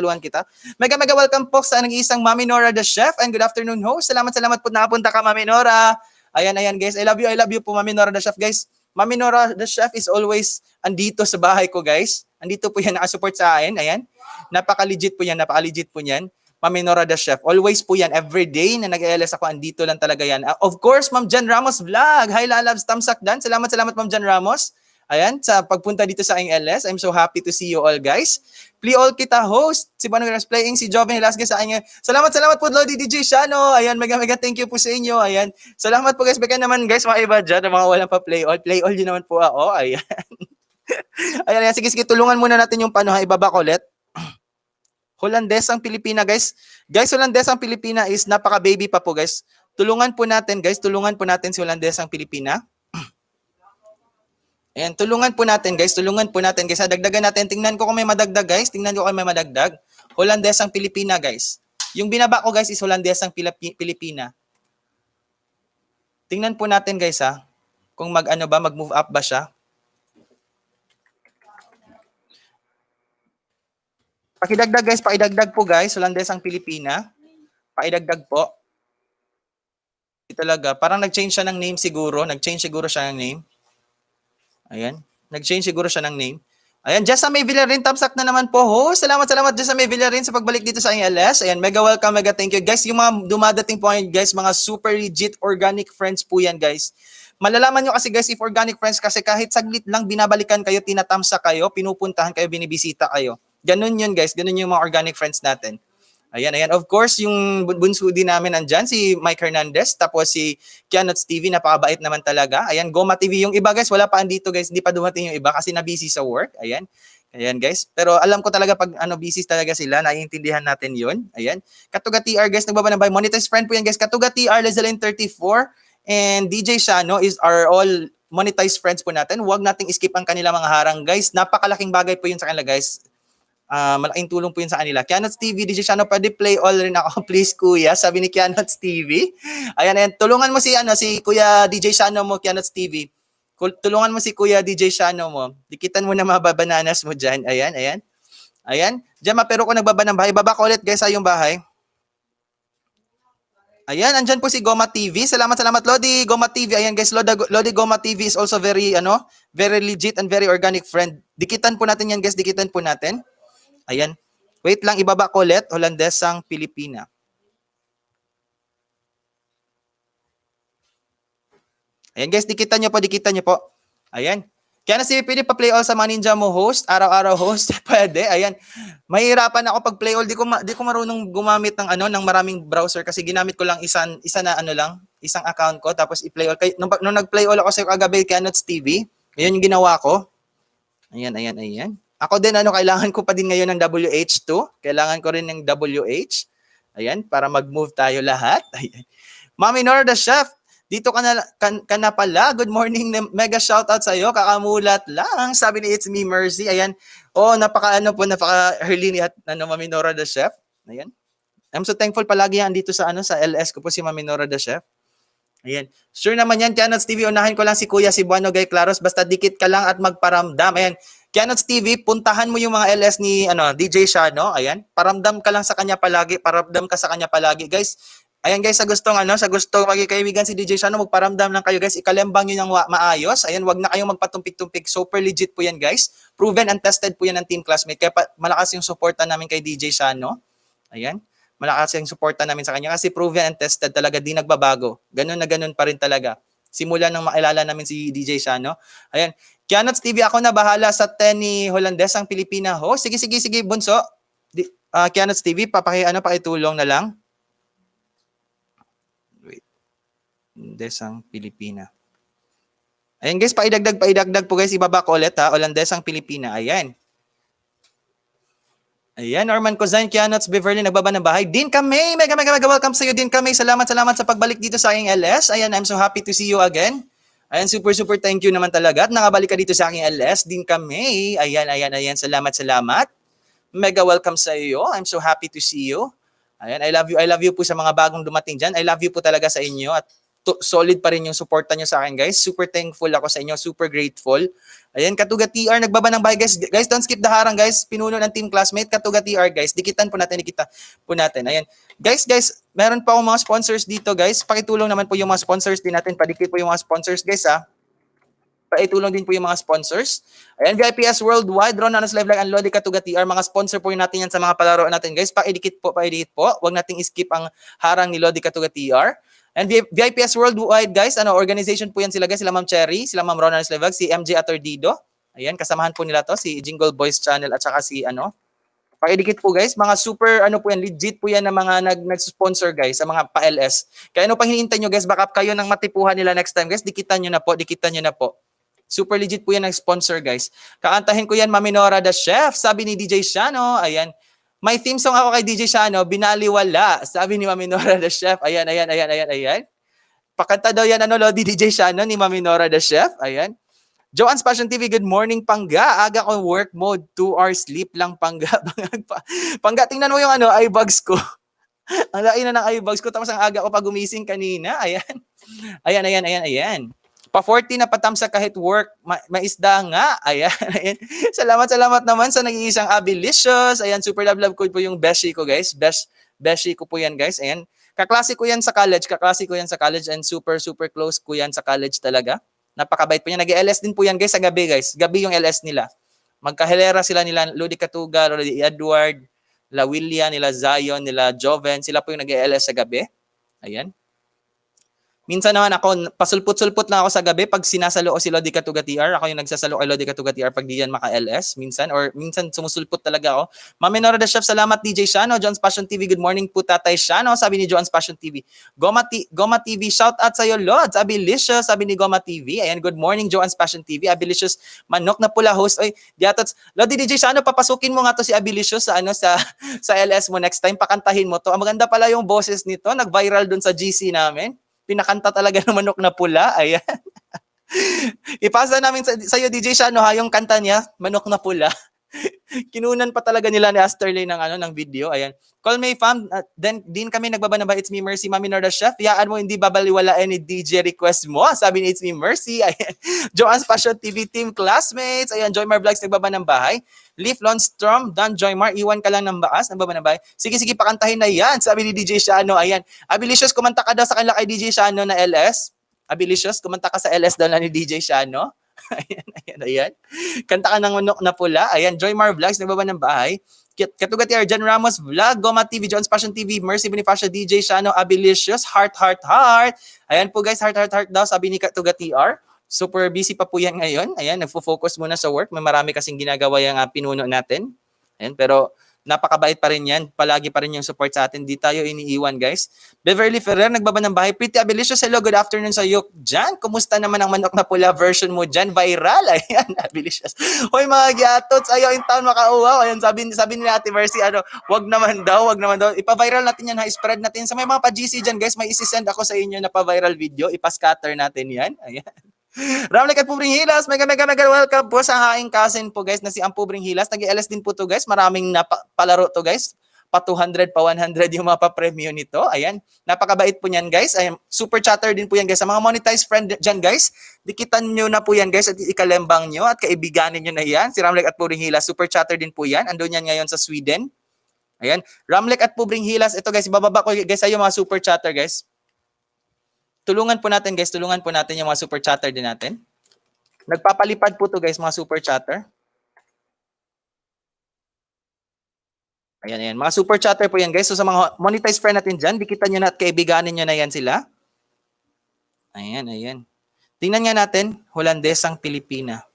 Mega welcome po sa nag-iisang Mami Nora the Chef. And good afternoon, host. Salamat po nakapunta ka, Mami Nora. Ayan guys, I love you po, Mami Nora the Chef, guys. Mami Nora the Chef is always andito sa bahay ko, guys. Andito po yan, nakasupport sa akin. Ayan, napaka-legit po yan. Mami Nora the Chef. Always po yan. Every day na nag-LS ako, andito lang talaga yan. Of course, Ma'am Jan Ramos Vlog. Hi, Lalabs, Tamsak Dan. Salamat, Ma'am Jan Ramos. Ayan, sa pagpunta dito sa aking LS. I'm so happy to see you all, guys. Play all kita host. Si Banong Ras playing, si Joven Velasquez sa aking. Salamat po, Lodi DJ Shano. Ayan, mega thank you po sa inyo. Ayan. Salamat po, guys. Baka naman, guys, mga iba dyan, mga walang pa play all. Play all din naman po ako. Ayan. Ayan, sige, tulungan muna natin yung paano, ibaba ko ulit. Holandesang Pilipina, guys. Guys, Holandesang Pilipina is napaka-baby pa po, guys. Tulungan po natin, guys. Tulungan po natin si Holandesang Pilipina. Ayan, tulungan po natin, guys. Tulungan po natin, guys. Dagdagan natin. Tingnan ko kung may madagdag, guys. Tingnan ko kung may madagdag. Holandesang Pilipina, guys. Yung binaba ko, guys, is Holandesang Pilipina. Tingnan po natin, guys, ha. Kung mag-move up ba siya. Pakidagdag, guys. Pakidagdag po, guys. Holandesang Pilipina. Pakidagdag po. Ito talaga. Parang nag-change siya ng name siguro. Nag-change siguro siya ng name. Ayan. Nag-change siguro siya ng name. Ayan. Jessa May Villarin. Tamsak na naman po. Salamat Jessa May Villarin sa pagbalik dito sa aking LS. Ayan. Mega welcome. Mega thank you. Guys, yung mga dumadating po ngayon, guys, mga super legit organic friends po yan, guys. Malalaman nyo kasi, guys, if organic friends, kasi kahit saglit lang binabalikan kayo, tinatamsak kayo, pinupuntahan kayo, binibisita kayo. Ganun yun, guys. Ganun yung mga organic friends natin. Ayan. Of course, yung bunso din namin nandyan, si Mike Hernandez, tapos si Kianots TV, napakabait naman talaga. Ayan, Goma TV. Yung iba, guys, wala pa andito, guys. Hindi pa dumating yung iba kasi na-busy sa work. Ayan, guys. Pero alam ko talaga pag busy talaga sila, naiintindihan natin yun. Ayan. Katuga TR, guys, nagbabanabay. Monetized friend po yan, guys. Katuga TR, Lezaline 34, and DJ Shano are all monetized friends po natin. Huwag nating skip ang kanila mga harang, guys. Napakalaking bagay po yun sa kanila, guys. Malaking tulong po yun sa kanila. Kianots TV, DJ Shano, pwede play all rin ako, please, kuya. Sabi ni Kianots TV. Ayan. Tulungan mo si kuya DJ Shano mo, Kianots TV. Tulungan mo si kuya DJ Shano mo. Dikitan mo na mga bananas mo dyan. Ayan. Diyan, pero kung nagbaba ng bahay, baba ko ulit, guys, sa yung bahay. Ayan, andyan po si Goma TV. Salamat, Lodi Goma TV. Ayan, guys, Lodi Goma TV is also very legit and very organic friend. Dikitan po natin yan, guys. Dikitan po natin. Ayan. Wait lang, ibaba ko ulit. Holandesang Pilipina. Ayan, guys, dikitan nyo po. Ayan. Kaya na si pwede pa play all sa mga ninja mo host, araw-araw host, pwede. Ayan. Mahirapan ako pag play all. Di ko marunong gumamit ng maraming browser kasi ginamit ko lang isang account ko tapos i-play all. Nung nag-play all ako sa kagabi kay Anots TV, ayun yung ginawa ko. Ayan. Ako din, kailangan ko pa din ngayon ng WH2. Kailangan ko rin ng WH. Ayan, para mag-move tayo lahat. Ayan. Mami Nora the Chef, dito ka na pala. Good morning, mega shoutout sa iyo. Kakamulat lang, sabi ni It's Me Mercy. Ayan. Napaka-early ni Mami Nora the Chef. Ayan. I'm so thankful palagi yan dito sa LS ko po si Mami Nora the Chef. Ayan. Sure naman yan, Kianots TV. Unahin ko lang si Kuya, si Buano Gay Claros. Basta dikit ka lang at magparamdam. Ayan. Kianots TV, puntahan mo yung mga LS ni DJ Shano. Ayan. Paramdam ka lang sa kanya palagi. Paramdam ka sa kanya palagi, guys. Ayan, guys, sa gustong magkikaibigan si DJ Shano, magparamdam lang kayo, guys. Ikalembang yun ng maayos. Ayan, wag na kayong magpatumpik-tumpik. Super legit po yan, guys. Proven and tested po yan ng Team Classmate. Kaya malakas yung suporta namin kay DJ Shano. Ayan. Malakas yung suporta namin sa kanya kasi proven and tested talaga, di nagbabago. Ganun na ganun pa rin talaga. Simula nang makilala namin si DJ Shano. Ayan. Kianots TV, ako na bahala sa 10 ni Holandesang Pilipina ho. Sige, bunso. Kianots TV, pakitulong na lang. Wait. Holandesang Pilipina. Ayan, guys, paidagdag po, guys. Ibaba ko ulit, ha. Holandesang Pilipina. Ayan. Norman Cozain, Kianots, Beverly, nagbaba ng bahay. Din kami, mega welcome sa iyo, Din kami. Salamat sa pagbalik dito sa aking LS. Ayan, I'm so happy to see you again. Ayan, super thank you naman talaga. At nakabalik ka dito sa aking LS. Din kami. Ayan. Salamat. Mega welcome sa iyo. I'm so happy to see you. Ayan, I love you po sa mga bagong dumating dyan. I love you po talaga sa inyo. At solid pa rin yung suporta nyo sa akin, guys. Super thankful ako sa inyo. Super grateful. Ayan, Katuga TR, nagbaba ng bahay, guys. Guys, don't skip the harang, guys. Pinuno ng Team Classmate. Katuga TR, guys. Dikitan po natin. Ayan. Guys, meron pa akong mga sponsors dito, guys. Pakitulong naman po yung mga sponsors din natin. Padikit po yung mga sponsors, guys, ha. Paitulong din po yung mga sponsors. Ayan, VIPS Worldwide, Ron Nanos Live Like, and Lodi Katuga TR. Mga sponsor po natin yan sa mga palaro natin, guys. Paidikit po. Huwag nating skip ang harang ni Lodi Katuga TR. And VIPS Worldwide, guys, organization po yan sila, guys. Sila Ma'am Cherry, sila Ma'am Rona Slevag, si MJ Atordido. Ayan, kasamahan po nila to, si Jingle Boys Channel at saka si pakidikit po guys, mga super po yan, legit po yan na mga nag-sponsor guys sa mga pa-LS. Kaya ano pang hinihintay nyo guys, baka kayo nang matipuhan nila next time guys, dikitan nyo na po. Super legit po yan ng sponsor guys. Kakantahin ko yan, Mami Nora the Chef, sabi ni DJ Shano, ayan. May theme song ako kay DJ Shano, Binaliwala, sabi ni Mami Nora the Chef, ayan. Pakanta daw yan, Lodi DJ Shano ni Mami Nora the Chef, ayan. Joanne's Passion TV, good morning, Pangga. Aga ko work mode, 2 hours sleep lang, Pangga. Pangga, tingnan mo yung eyebags ko. Ang lain na ng eyebags ko, tapos ang aga ko pa gumising kanina. Ayan. Pa-40 na patamsa kahit work, maisda nga. Ayan. Salamat naman sa nag-iisang Abilicious. Ayan, super love ko po yung beshi ko, guys. Beshi ko po yan, guys. Ayan. Kaklase ko yan sa college and super close ko yan sa college talaga. Napakabait po niya. Nag-LS din po yan guys sa gabi guys. Gabi yung LS nila. Magkahilera sila nila Lodi Katuga, Lodi Edward, nila William, nila Zion, nila Joven. Sila po yung nag-LS sa gabi. Ayan. Minsan naman ako, pasulput-sulput lang ako sa gabi pag sinasalo ko si Lodi Katuga TR. Ako yung nagsasalo kay Lodi Katuga TR pag di yan maka-LS. Minsan sumusulput talaga ako. Mami Nora the Chef, salamat DJ Shano. John's Passion TV, good morning po Tatay Shano. Sabi ni John's Passion TV. Goma TV, shout out sa'yo Lods. Abilicious, sabi ni Goma TV. Ayan, good morning John's Passion TV. Abilicious, manok na pula host. Oy, diatots. Lodi DJ Shano, papasukin mo nga to si Abilicious sa sa LS mo next time. Pakantahin mo to. Ang maganda pala yung boses nito. Nag-viral dun sa GC namin. Pinakanta talaga ng manok na pula. Ayan. Ipasa namin sa iyo DJ Shano yung kanta niya, Manok na Pula. Kinunan pa talaga nila ni Asterley ng video. Ayan. Call me fam, then din kami nagbabanaba, it's me Mercy, Mami Nora Chef. Yaan mo hindi babaliwalain ni DJ request mo. Sabi ni it's me Mercy. Ayan. Joanne's Passion TV team classmates. Ayan, Joymar Vlogs nagbaba ng bahay. Leaf Lonstorm, Dan Joymar, iwan ka lang ng baas, nagbaba ng bahay. Sige, pakantahin na yan. Sabi ni DJ Shano. Ayan. Abilicious, kumanta ka daw sa kanila kay DJ Shano na LS. Abilicious, kumanta ka sa LS daw na ni DJ Shano. Ayan. Kanta ka ng Manok na Pula. Ayan, Joymar Vlogs, nagbaba ng bahay. Katugat TR, John Ramos Vlog, Goma TV, John's Passion TV, Mercy Bonifacio, DJ Shano, Abilicious, heart. Ayan po guys, heart daw, sabi ni Katugat TR. Super busy pa po yan ngayon. Ayan, nagfo-focus muna sa work. May marami kasing ginagawa yung pinuno natin. Ayan, pero napakabait pa rin yan. Palagi pa rin yung support sa atin. Di tayo iniiwan, guys. Beverly Ferrer, nagbaba ng bahay. Pretty Abilicious, hello, good afternoon sa iyo dyan. Kumusta naman ang Manok na Pula version mo dyan? Viral. Ayan, Abilicious. Hoy, mga gyatots, ayaw in town makauwaw. Ayan, sabi ni Ate Mercy, wag naman daw. Ipa-viral natin yan, spread natin. Sa may mga pa-GC dyan, guys, may isi-send ako sa inyo na pa-viral video. Ipa-scatter natin yan. Ayan. Ramlek at Pubring Hilas, mega welcome po sa aking cousin po guys na si Pubring Hilas. Nag-LS din po to guys, maraming palaro to guys. Pa 200, pa 100 yung mga pa-premyo nito. Ayan, napakabait po niyan guys. Ayan, super chatter din po yan guys. Sa mga monetized friend dyan guys, dikitan nyo na po yan guys at ikalembang nyo at kaibiganin nyo na yan. Si Ramlek at Pubring Hilas, super chatter din po yan. Andun yan ngayon sa Sweden. Ayan, Ramlek at Pubring Hilas. Ito guys, ibababa ko guys sa iyo mga super chatter guys. Tulungan po natin guys, yung mga super chatter din natin. Nagpapalipad po to guys, mga super chatter. Ayan. Mga super chatter po yan guys. So sa mga monetized friend natin dyan, dikitan nyo na at kaibiganin nyo na yan sila. Ayan. Tingnan nga natin, Holandesang Pilipina.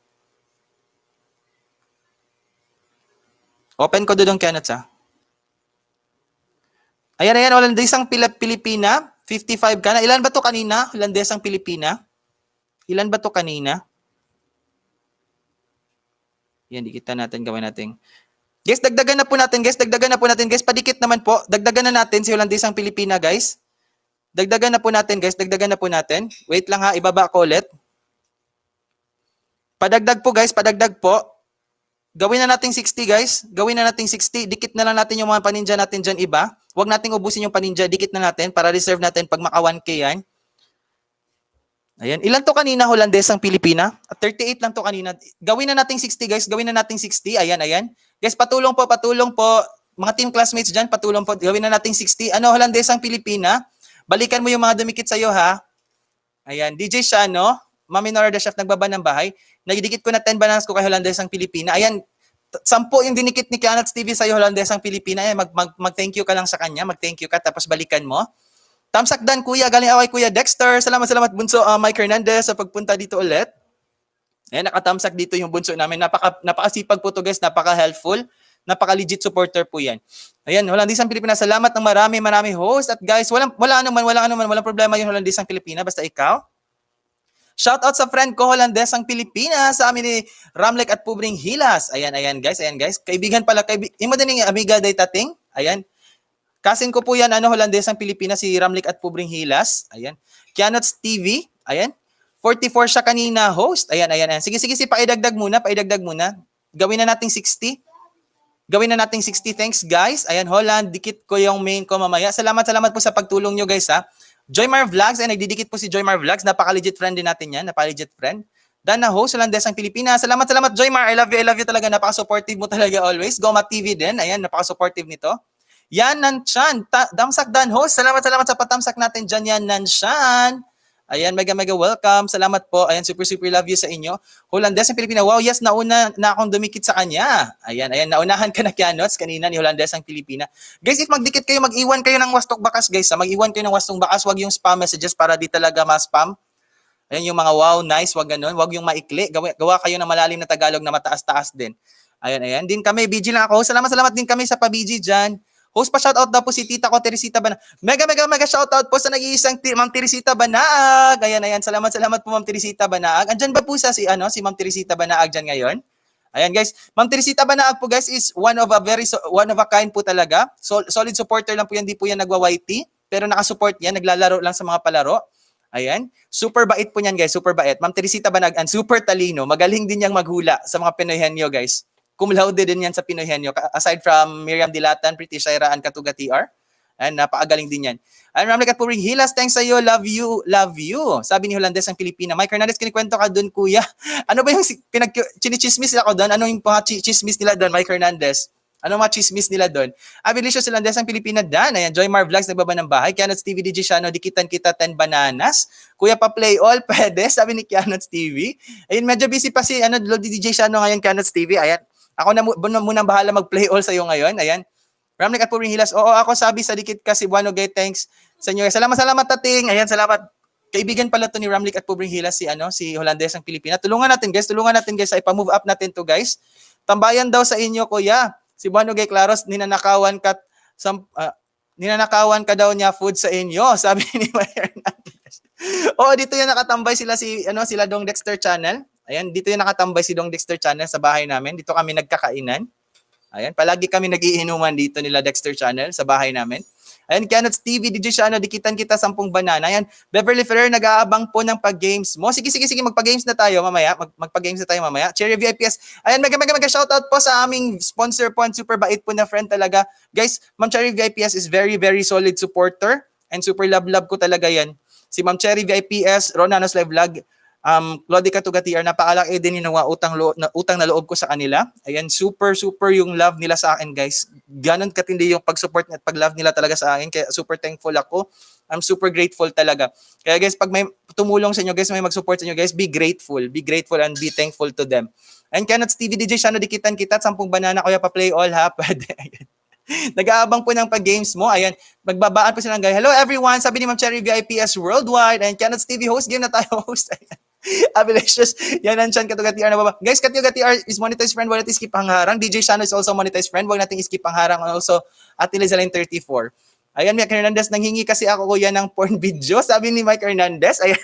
Open ko dudong Kenneth ha. Ayan, Holandesang Pilipina. 55 ka na. Ilan ba to kanina? Holandesang Pilipina. Ilan ba to kanina? Yan, dikita natin, gawin natin. Guys, dagdagan na po natin, guys. Padikit naman po. Dagdagan na natin si Holandesang Pilipina, guys. Dagdagan na po natin, guys. Wait lang ha, ibaba ko ulit. Padagdag po, guys. Gawin na natin 60, guys. Dikit na lang natin yung mga paninja natin dyan iba. Huwag nating ubusin yung paninja. Dikit na natin para reserve natin pag maka 1K yan. Ayan. Ilan to kanina, Holandesang Pilipina? 38 lang to kanina. Gawin na natin 60, guys. Ayan. Guys, patulong po. Mga team classmates dyan, patulong po. Gawin na natin 60. Holandesang Pilipina? Balikan mo yung mga dumikit sa'yo, ha? Ayan. DJ Shano, Mami Nora the Chef, nagbaba ng bahay. Nagdikit ko na 10 bananas ko kay Holandesang Pilipina. Ayan, 10 yung dinikit ni Kianats TV sa Holandesang Pilipina. Ayan, mag-thank you ka lang sa kanya. Mag-thank you ka, tapos balikan mo. Tamsakdan kuya, galing ako kay Kuya Dexter. Salamat bunso Mike Hernandez sa pagpunta dito ulit. Ayan, nakatamsak dito yung bunso namin. Napakasipag po to guys, napaka-helpful. Napaka-legit supporter po yan. Ayan, Holandisang Pilipina. Salamat ng marami host. At guys, walang problema yung Holandisang Pilipina. Basta ikaw. Shoutout sa friend ko, Holandesang Pilipina, sa amin ni Ramlek at Pubring Hilas. Ayan guys. Kaibigan pala, imo din yung amiga day tating. Ayan. Kasin ko po yan, Holandesang Pilipina, si Ramlik at Pubring Hilas. Ayan. Kianots TV. Ayan. 44 siya kanina, host. Ayan. Sige, paidagdag muna. Gawin na nating 60. Thanks, guys. Ayan, Holland, dikit ko yung main ko mamaya. Salamat po sa pagtulong nyo, guys, ha. Joymar Vlogs, nagdidikit po si Joymar Vlogs. Napaka-legit friend din natin yan. Napaka-legit friend. Dana host, Holandesang Pilipinas. Salamat, Joymar. I love you talaga. Napaka-supportive mo talaga always. Goma TV din. Ayan, napaka-supportive nito. Yan Nanshan, Damsak Dan host. Salamat sa patamsak natin dyan, Yan Nanshan. Ayan, mega welcome. Salamat po. Ayan, super love you sa inyo. Holandesang Pilipina. Wow, yes, nauna na akong dumikit sa kanya. Ayan, naunahan ka na Kianots kanina ni Holandesang Pilipina. Guys, if magdikit kayo, mag-iwan kayo ng wastong bakas, guys. Mag-iwan kayo ng wastong bakas. Wag yung spam messages para di talaga ma-spam. Ayan yung mga wow, nice, wag ganun. Wag yung maikli. Gawa kayo ng malalim na Tagalog na mataas-taas din. Ayan. Din kami, BG lang ako. Salamat din kami sa pa-BG dyan. Host pa shoutout daw po si Tita ko, Teresita Banaag. Mega shoutout po sa nag-iisang Ma'am Teresita Banaag. Ayan. Salamat po Ma'am Teresita Banaag. Andyan ba po si Ma'am Teresita Banaag dyan ngayon? Ayan guys, Ma'am Teresita Banaag po guys is one of a kind po talaga. Solid supporter lang po yan, di po yan nagwa-YT. Pero nakasupport yan, naglalaro lang sa mga palaro. Ayan, super bait po niyan guys, super bait. Ma'am Teresita Banaag, and super talino. Magaling din niyang maghula sa mga Pinoy henyo guys. Cum laude din yan sa Pinoy henyo. Aside from Miriam Dilatan, Pretty Shaira, and Katuga TR. Ayan, napakagaling din yan. Ayan, Ramlik at Puring Hilas, thanks sa iyo, love you. Sabi ni Holandesang Pilipina. Mike Hernandez, kinikwento ka dun, kuya. Ano ba yung chinichismis ako doon? Ano yung mga chismis nila doon, Mike Hernandez? Ano mga chismis nila doon? Abilisyo Holandesang Pilipina, Dan. Ayan, Joymar Vlogs, nagbaba ng bahay. Kianots TV, DJ Shano, dikitan kita 10 bananas. Kuya pa play all, pwede, sabi ni Kianots TV. Ayun, medyo busy pa si DJ Shano ngayon, Kianots TV. Ayan, ako na muna bahala mag-play all sa'yo ngayon. Ayan. Ramlik at Puring Hilas. Oo, ako sabi sa dikit kasi Buano Gay. Thanks sa inyo. Salamat tating. Ayan, salamat. Kaibigan pala to ni Ramlik at Puring Hilas si Holandesang Pilipina. Tulungan natin guys sa ipa-move up natin to guys. Tambayan daw sa inyo kuya. Si Buano Gay Claros ninanakawan ka daw niya food sa inyo. Sabi ni Mayor Hernandez. Oo, dito yan nakatambay sila Dong Dexter Channel. Ayan, dito yung nakatambay si Dong Dexter Channel sa bahay namin. Dito kami nagkakainan. Ayan, palagi kami nagiinuman dito nila Dexter Channel sa bahay namin. Ayan, Kianots TV, DJ Shano, dikitan kita 10 banana. Ayan, Beverly Ferrer, nag-aabang po ng pag-games mo. Sige, magpa-games na tayo mamaya. Magpa-games na tayo mamaya. Cherry VIPS. Ayan, mega shoutout po sa aming sponsor po and super bait po na friend talaga. Guys, Ma'am Cherry VIPS is very solid supporter and super love ko talaga yan. Si Ma'am Cherry VIPS, Ronanos Live Vlog, Claudia Katuga TR, napakalaki din yung utang na loob ko sa kanila. Ayan, super yung love nila sa akin, guys. Ganon katindi yung pag-support at pag-love nila talaga sa akin. Kaya super thankful ako. I'm super grateful talaga. Kaya guys, pag may tumulong sa inyo, guys, may mag-support sa inyo, guys, be grateful and be thankful to them. And Kianots TV, DJ Shano, dikitan kita, 10 banana, kuya pa play all ha. Pwede. Nag-aabang po ng pag-games mo. Ayan, magbabaan po silang guys. Hello everyone, sabi ni Ma'am Cherry VIPS Worldwide. And Kianots TV host, game na tayo host. Abilicious. Yan Nanshan, Katuga TR na baba. Guys, Katuga TR is monetized friend. Wag natin skip ang harang. DJ Shano is also monetized friend. Wag natin skip ang harang. Also, Ate Lizaline 34. Ayan, Mike Hernandez, nanghingi kasi ako kuya ng porn video. Sabi ni Mike Hernandez. Ayan,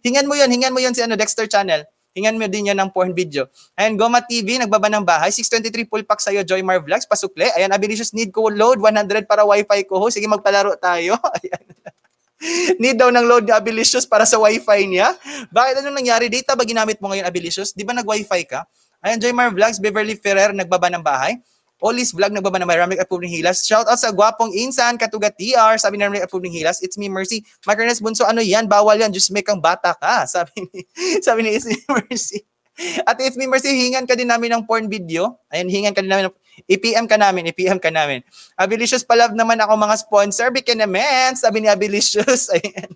hingan mo yun si Dexter Channel. Hingan mo din yan ng porn video. Ayan, Goma TV, nagbaba ng bahay. 623 full pack sa'yo, Joymar Vlogs, pasukle. Ayan, Abilicious, need ko load 100 para wifi ko. Sige, magpalaro tayo. Ayan. Need daw ng load ni Abilicious para sa wifi niya. Bakit anong nangyari? Data ba ginamit mo ngayon, Abilicious? Di ba nag-wifi ka? Ayan, Joymar Vlogs, Beverly Ferrer, nagbaba ng bahay. Olis Vlog, nagbaba ng bahay. Ramlik at Pubring Hilas. Shout out sa gwapong Insan, Katuga TR. Sabi ni Ramlik at Pubring Hilas, it's me, Mercy. Makarnes Bunso, ano yan? Bawal yan. Just make kang bata ka. Sabi ni It's me, Mercy. At It's me, Mercy, hingan ka din namin ng porn video. Ayan, hingan ka din namin ng i-PM ka namin. Abilicious, palove naman ako mga sponsor. Bikin naman, sabi ni Abilicious. Ayan.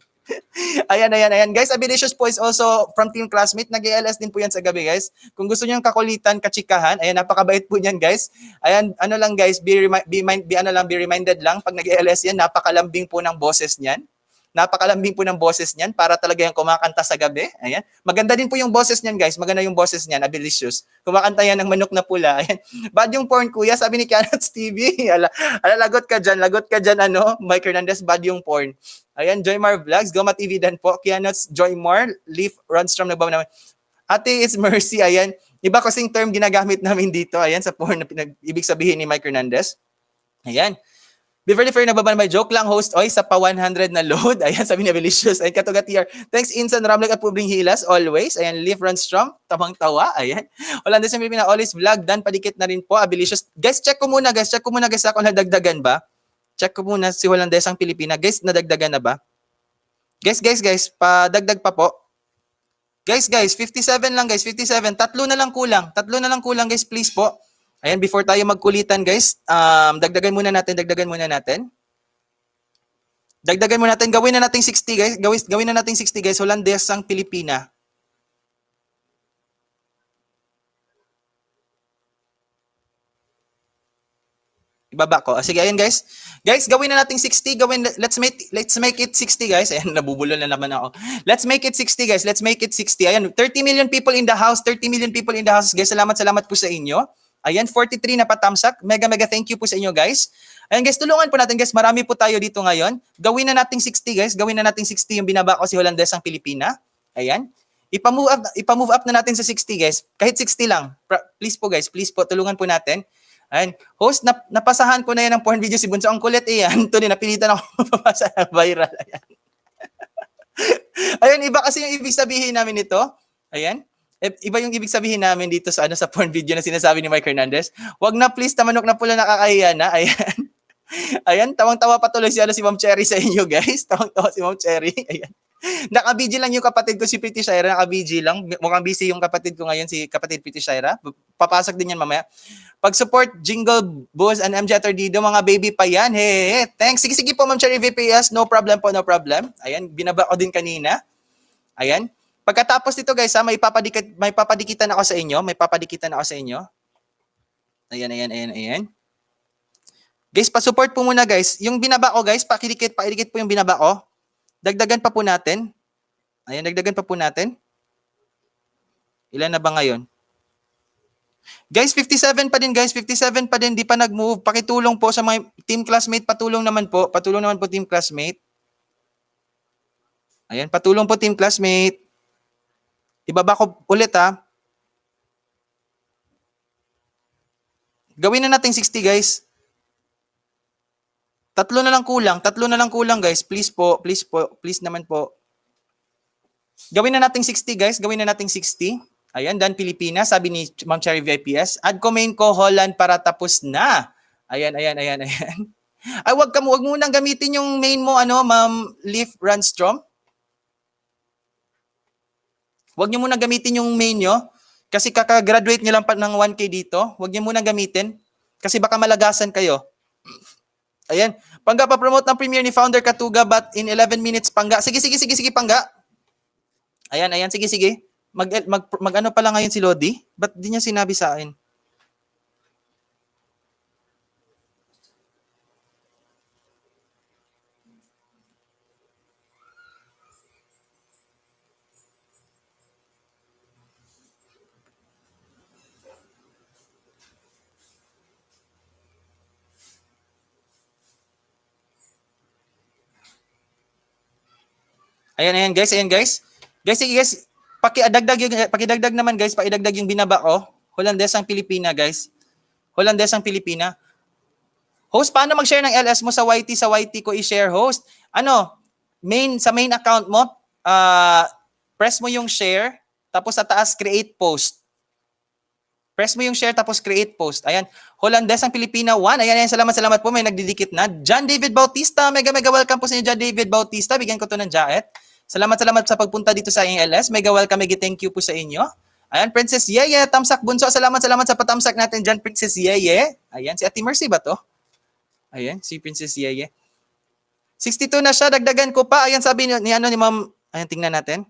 Guys, Abilicious po is also from Team Classmate. Nag-ALS din po yan sa gabi, guys. Kung gusto niyo kakulitan, kachikahan, ayan, napakabait po niyan, guys. Ayan, ano lang, guys, be reminded lang, pag nag-ALS yan, napakalambing po ng boses niyan. Napakalambing po ng boses niyan para talaga yung kumakanta sa gabi. Ayan. Maganda din po yung boses niyan, guys. Maganda yung boses niyan, Abilicious. Kumakanta yan ng manok na pula. Ayan. Bad yung porn, kuya, sabi ni Kianots TV. Lagot ka dyan, Mike Hernandez, bad yung porn. Ayan, Joymar Vlogs, Goma TV din po. Kianots, Joymar, Leaf, Runstrom, nagbaba naman. Ate, it's Mercy, ayan. Iba kasing term ginagamit namin dito, ayan, sa porn na ibig sabihin ni Mike Hernandez. Ayan. Beverly Fair, nagbaba naman, joke lang, host, oy, sa pa 100 na load. Ayan, sabi ni Belicious. Ayan, Katuga TR. Thanks, Insan, Ramlag at Pubring Hilas, always. Ayan, Leaf Runstrom, tamang-tawa. Ayan. Hollandes yung Pilipina, always vlog. Dan, padikit na rin po, Abilicious. Guys, check ko muna, guys, ako nadagdagan ba? Check ko muna si Hollandesang Pilipina. Guys, nadagdagan na ba? Guys, padagdag pa po. Guys, 57 lang, guys, 57. Tatlo na lang kulang, guys, please po. Ayan, before tayo magkulitan, guys, dagdagan muna natin. Gawin na natin 60, guys. Gawin na natin 60, guys. Hollandesang Pilipina. Ibaba ko. Sige, ayan, guys. Guys, gawin na natin 60. Let's make it 60, guys. Ayan, nabubulol na naman ako. Let's make it 60, guys. Ayan, 30 million people in the house. Guys, salamat po sa inyo. Ayan, 43 na patamsak. Mega thank you po sa inyo, guys. Ayan, guys, tulungan po natin, guys. Marami po tayo dito ngayon. Gawin na natin 60, guys. Yung binaba ko si Hollandesang Pilipina. Ayan. Ipa-move up na natin sa 60, guys. Kahit 60 lang. Please po, guys. Please po, tulungan po natin. Ayan. Host, napasahan ko na yan ng porn video si Bunso. Ang kulit yan. Ito din, napilitan ako mapapasa ng viral. Ayan. Ayan, iba kasi yung ibig sabihin namin nito. Ayan. Iba yung ibig sabihin namin dito sa sa porn video na sinasabi ni Mike Hernandez. Wag na please, tamanok na pula, nakakahiya na. Ayan. Ayan, tawang-tawa patuloy si Ma'am Cherry sa inyo, guys. Tawang-tawa si Ma'am Cherry. Ayan. Naka-BG lang yung kapatid ko si Pretty Shaira, naka-BG lang. Mukhang busy yung kapatid ko ngayon, si kapatid Pretty Shaira. Papasok din yan mamaya. Pag-support Jingle Buzz and MJ Atardido, mga baby pa yan. Hey, thanks. Sige po, Ma'am Cherry VPS. No problem po, no problem. Ayan, binaba ko din kanina. Ayan. Pagkatapos nito, guys, may papadikitan ako sa inyo. Ayan. Guys, pa-support po muna, guys. Yung binaba ko, guys, pakidikit po yung binaba ko. Dagdagan pa po natin. Ayan, dagdagan pa po natin. Ilan na ba ngayon? Guys, 57 pa din, guys. 57 pa din, di pa nag-move. Pakitulong po sa mga team classmate. Patulong naman po team classmate. Ayan, patulong po team classmate. Ibaba ko ulit, ha. Gawin na natin 60, guys. Tatlo na lang kulang, guys. Please naman po. Gawin na natin 60, guys. Ayan, Dan Pilipinas, sabi ni Ma'am Cherry VIPS. Add ko main ko, Holland para tapos na. Ayan. Ay, wag mo nang gamitin yung main mo, Ma'am Leaf Runstrom. Wag niyo muna gamitin yung main nyo. Kasi kakagraduate nyo lang pa ng 1K dito. Wag niyo muna gamitin. Kasi baka malagasan kayo. Ayan. Pangga, pa-promote ng premiere ni Founder Katuga but in 11 minutes, Pangga. Sige, Pangga. Ayan. Sige. Mag-ano pala ngayon si Lodi? Ba't di niya sinabi sa akin? Ayan, guys. Guys, sige, guys. Pakidagdag naman, guys. Pakidagdag yung binaba ko. Hollandesang Pilipina, guys. Host, paano mag-share ng LS mo sa YT? Sa YT ko i-share, host. Sa main account mo, press mo yung share, tapos sa taas, create post. Press mo yung share, tapos create post. Ayan. Hollandesang Pilipina 1. Ayan. Salamat po. May nagdidikit na. John David Bautista. Mega welcome po sa inyo, John David Bautista. Bigyan ko to ng jaet. Salamat sa pagpunta dito sa LS. Mega welcome. Mega thank you po sa inyo. Ayan, Princess Yeye, Tamsak Bunso. Salamat sa patamsak natin dyan, Princess Yeye. Ayan, si Ate Mercy ba to? Ayan, si Princess Yeye. 62 na siya, dagdagan ko pa. Ayan, sabi ni Ma'am. Ayan, tingnan natin.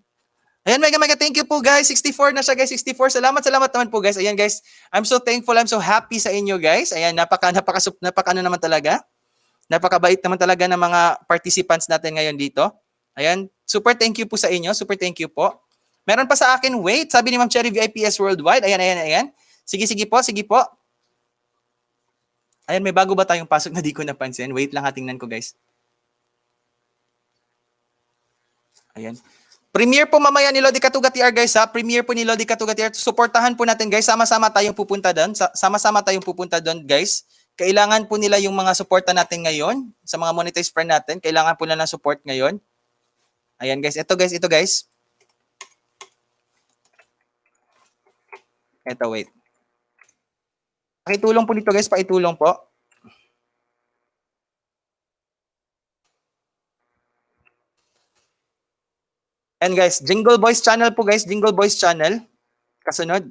Ayan, mega thank you po, guys. 64 na siya, guys. 64. Salamat naman po, guys. Ayan, guys. I'm so thankful. I'm so happy sa inyo, guys. Ayan, napaka naman talaga. Napakabait naman talaga ng mga participants natin ngayon dito. Ayan, super thank you po sa inyo. Super thank you po. Meron pa sa akin, wait, sabi ni Ma'am Cherry VIPS Worldwide. Ayan, ayan, ayan. Sige, sige po, sige po. Ayan, may bago ba tayong pasok na di ko napansin? Wait lang ha, tingnan ko guys. Ayan. Premiere po mamaya ni Lodi Katuga TR guys ha. Premiere po ni Lodi Katuga TR. Suportahan po natin guys. Sama-sama tayong pupunta doon. Sama-sama tayong pupunta doon guys. Kailangan po nila yung mga suporta natin ngayon. Sa mga monetized friend natin. Kailangan po nila ng support ngayon. Ayan guys. Ito guys. Ito guys. Ito wait. Pakitulong po dito guys. Pakitulong po. And guys, Jingle Boys channel po guys, Jingle Boys channel. Kasunod.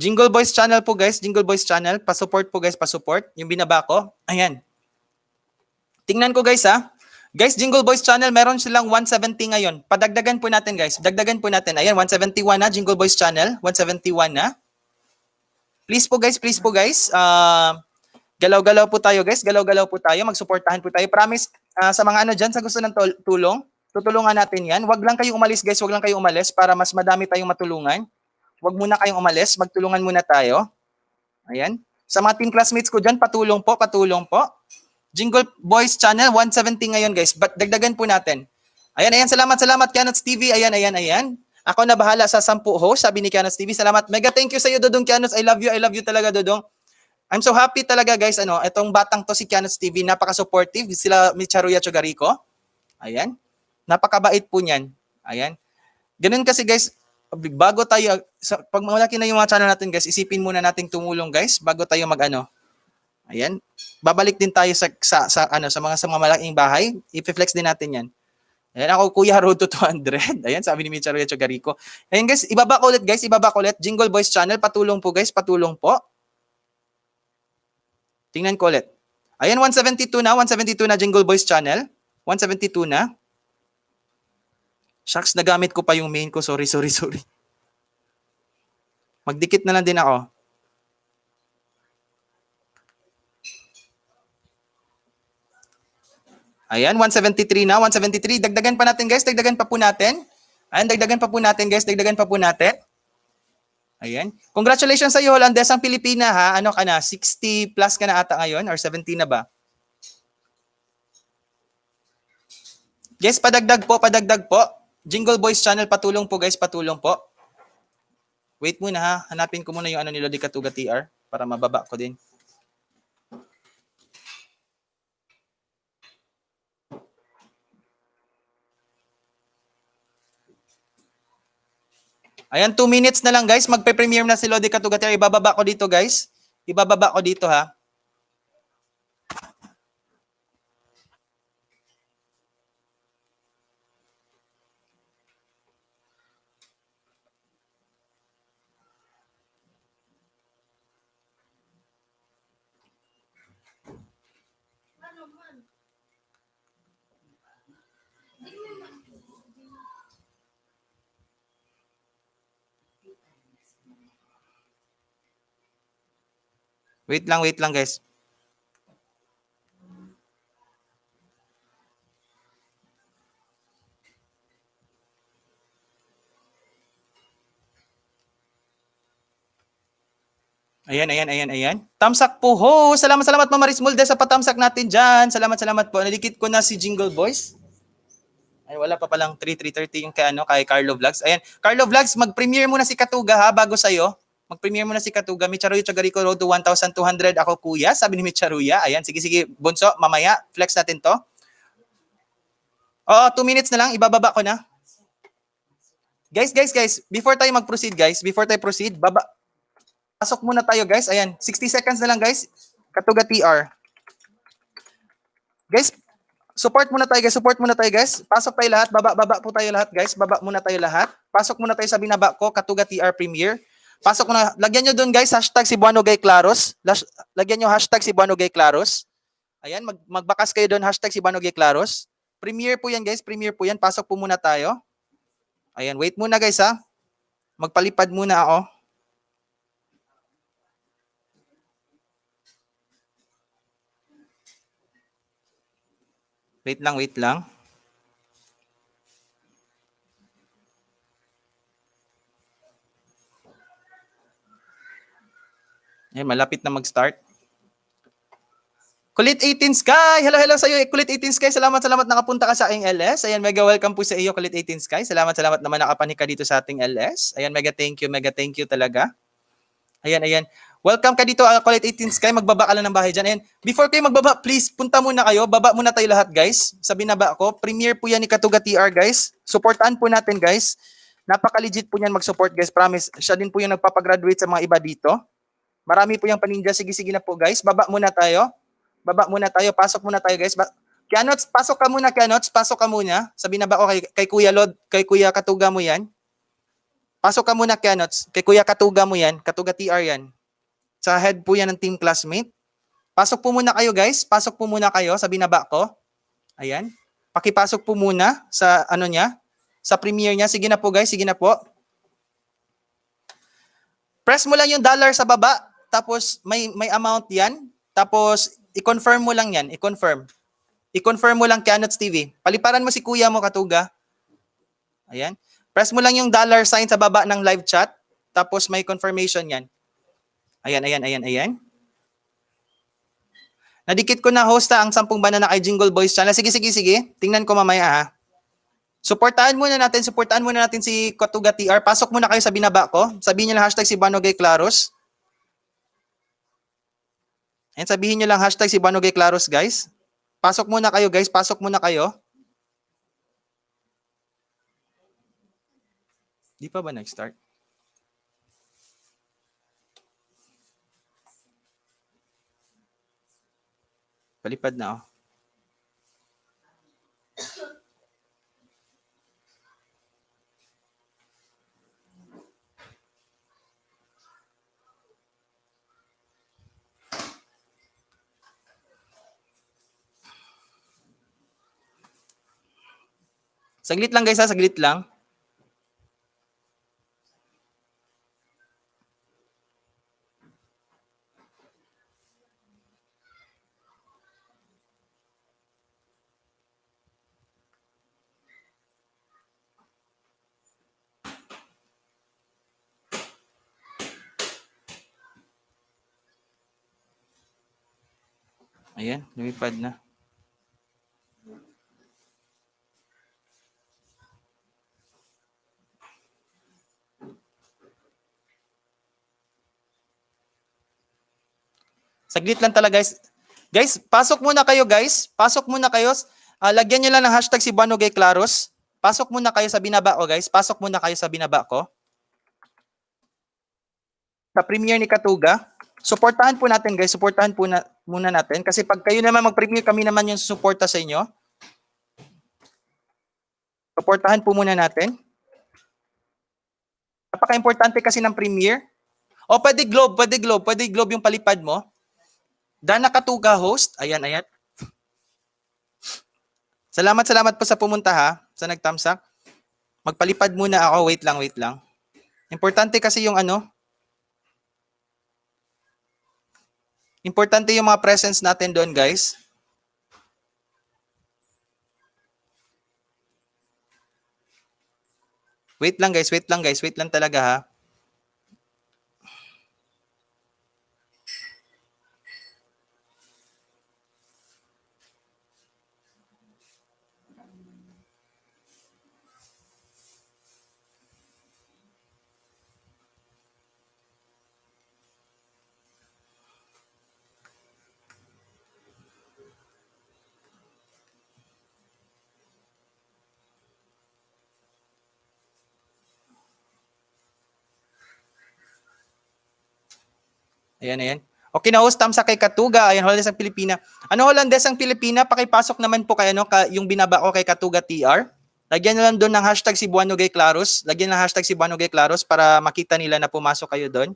Jingle Boys channel po guys, Jingle Boys channel. Pa-support po guys, pa-support. Yung binaba ko. Ayan. Tingnan ko guys ha. Guys, Jingle Boys channel, meron silang 170 ngayon. Padagdagan po natin guys. Dagdagan po natin. Ayan, 171 na, Jingle Boys channel. 171 na. Please po guys, please po guys. Galaw-galaw po tayo guys. Galaw-galaw po tayo. Magsuportahan po tayo. Promise sa mga ano dyan, sa gusto ng tulong, tutulungan natin yan. Wag lang kayong umalis guys. Wag lang kayong umalis para mas madami tayong matulungan. Wag muna kayong umalis. Magtulungan muna tayo. Ayan. Sa mga team classmates ko dyan, patulong po, patulong po. Jingle Boys channel, 170 ngayon guys. But dagdagan po natin. Ayan, ayan. Salamat, salamat Kianots TV. Ayan, ayan, ayan. Ako na bahala sa 10 host, sabi ni Kianots TV. Salamat. Mega thank you sa iyo, Dodong Kianots. I love you talaga, Dodong. I'm so happy talaga guys. Itong batang to si Kianots TV, napaka-supportive. Sila Micharuya Chogarico. Ayan. Napakabait po niyan. Ayan. Ganun kasi guys, bago tayo, pag malaki na yung mga channel natin guys, isipin muna nating tumulong guys, bago tayo mag-ano. Ayan. Babalik din tayo sa mga malaking bahay. I-flex din natin 'yan. Ayan ako Kuya Road to 200. Ayan sabi ni Micharuya Chogarico. Ayan guys, ibaba ko ulit guys, ibaba ko ulit. Jingle Boys channel, patulong po guys, patulong po. Tingnan ko ulit. Ayan 172 na Jingle Boys channel. 172 na. Shucks, nagamit ko pa yung main ko. Sorry. Magdikit na lang din ako. Ayan, 173 na. 173. Dagdagan pa natin, guys. Dagdagan pa po natin. Ayan, dagdagan pa po natin, guys. Dagdagan pa po natin. Ayan. Congratulations sa iyo, Holandesang Pilipina, ha? Ano ka na? 60 plus ka na ata ngayon? Or 70 na ba? Guys, padagdag po, padagdag po. Jingle Boys channel, patulong po, guys. Patulong po. Wait muna, ha? Hanapin ko muna yung ano ni Lodi Katuga TR para mababa ko din. Ayan, 2 minutes na lang guys. Magpe-premiere na si Lodi Katuga TR. Ibababa ko dito guys. Ibababa ko dito ha. Wait lang guys. Ayan. Tamsak po ho. Salamat Ma'am Maris Mulde sa patamsak natin dyan. Salamat po. Nalikit ko na si Jingle Boys. Ay, wala pa palang 3:30 yung kay Carlo Vlogs. Ayan. Carlo Vlogs, mag-premiere muna si Katuga ha, bago sa'yo. Mag-premiere muna si Katuga. Micharuya Chogarico Road to 1,200. Ako kuya, sabi ni Micharuya. Ayan, sige. Bunso, mamaya, flex natin to. Oo, 2 minutes na lang. Ibababa ko na. Guys. Before tayo mag-proceed, guys. Before tayo proceed, pasok muna tayo, guys. Ayan, 60 seconds na lang, guys. Katuga TR. Guys, support muna tayo, guys. Pasok tayo lahat. Baba po tayo lahat, guys. Baba muna tayo lahat. Pasok muna tayo sa binaba ko, Katuga TR Premiere. Pasok na. Lagyan nyo doon guys, hashtag Cebuano Gay Claros. Lagyan nyo hashtag Cebuano Gay Claros. Ayan, magbakas kayo doon, hashtag Cebuano Gay Claros. Premiere po yan guys, premiere po yan. Pasok po muna tayo. Ayan, wait muna guys ha. Magpalipad muna ako. Wait lang, wait lang. Ayan, malapit na mag-start. Kulit 18 Sky! Hello, hello sa iyo. Kulit 18 Sky, salamat nakapunta ka sa aking LS. Ayan, mega welcome po sa iyo, Kulit 18 Sky. Salamat naman nakapanik ka dito sa ating LS. Ayan, mega thank you talaga. Ayan. Welcome ka dito, Kulit 18 Sky. Magbaba ka lang ng bahay dyan. Ayan, before kayo magbaba, please, punta muna kayo. Baba muna tayo lahat, guys. Sa binaba ko. Premiere po yan ni Katuga TR, guys. Supportan po natin, guys. Napaka-legit po niyan mag-support, guys. Promise. Siya din po yung nagpapagraduate sa mga iba dito. Marami po yung paninja. Sige na po, guys. Baba muna tayo. Pasok muna tayo, guys. Kianots, pasok ka muna, Kianots. Pasok ka muna. Sabi na ba ko kay Kuya Lod, kay Kuya Katuga mo yan. Pasok ka muna, Kianots. Kay Kuya Katuga mo yan. Katuga TR yan. Sa head po yan ng team classmate. Pasok po muna kayo, guys. Pasok po muna kayo sa binaba ko. Ayan. Pakipasok po muna sa ano niya. Sa premiere niya. Sige na po, guys. Sige na po. Press mo lang yung dollar sa baba. Tapos may amount yan. Tapos i-confirm mo lang yan. I-confirm mo lang Kianots TV. Paliparan mo si kuya mo, Katuga. Ayan. Press mo lang yung dollar sign sa baba ng live chat. Tapos may confirmation yan. Ayan. Nadikit ko na host ang 10 banana kay Jingle Boys channel. Sige. Tingnan ko mamaya ha. Supportahan muna natin si Katuga TR. Pasok muna kayo sa binaba ko. Sabihin nyo lang hashtag Cebuano Gay Claros. And sabihin nyo lang hashtag Cebuano Gay Claros, guys. Pasok muna kayo, guys. Di pa ba nag-start? Palipad na oh. Saglit lang guys ha, saglit lang. Ayan, lumipad na. Saglit lang talaga guys. Guys, pasok muna kayo guys. Lagyan nyo lang ng hashtag Cebuano Gay Claros. Pasok muna kayo sa binaba ko guys. Sa premiere ni Katuga. Suportahan po natin guys. Muna natin. Kasi pag kayo naman mag-premiere, kami naman yung susuporta sa inyo. Suportahan po muna natin. Napaka-importante kasi ng premiere. O pwede globe yung palipad mo. Dana Katuga host. Ayan. Salamat po sa pumunta ha. Sa nagtamsak. Magpalipad muna ako. Wait lang. Importante kasi yung ano. Importante yung mga presence natin doon guys. Wait lang talaga ha. Ayan. Okay na host, tamsa kay Katuga. Ayan, Holandes ang Pilipina. Ano Holandes ang Pilipina? Pakipasok naman po kayo yung binaba ko kay Katuga TR. Lagyan nyo lang doon ng hashtag Cebuano Gay Claros. Lagyan ng hashtag Cebuano Gay Claros para makita nila na pumasok kayo doon.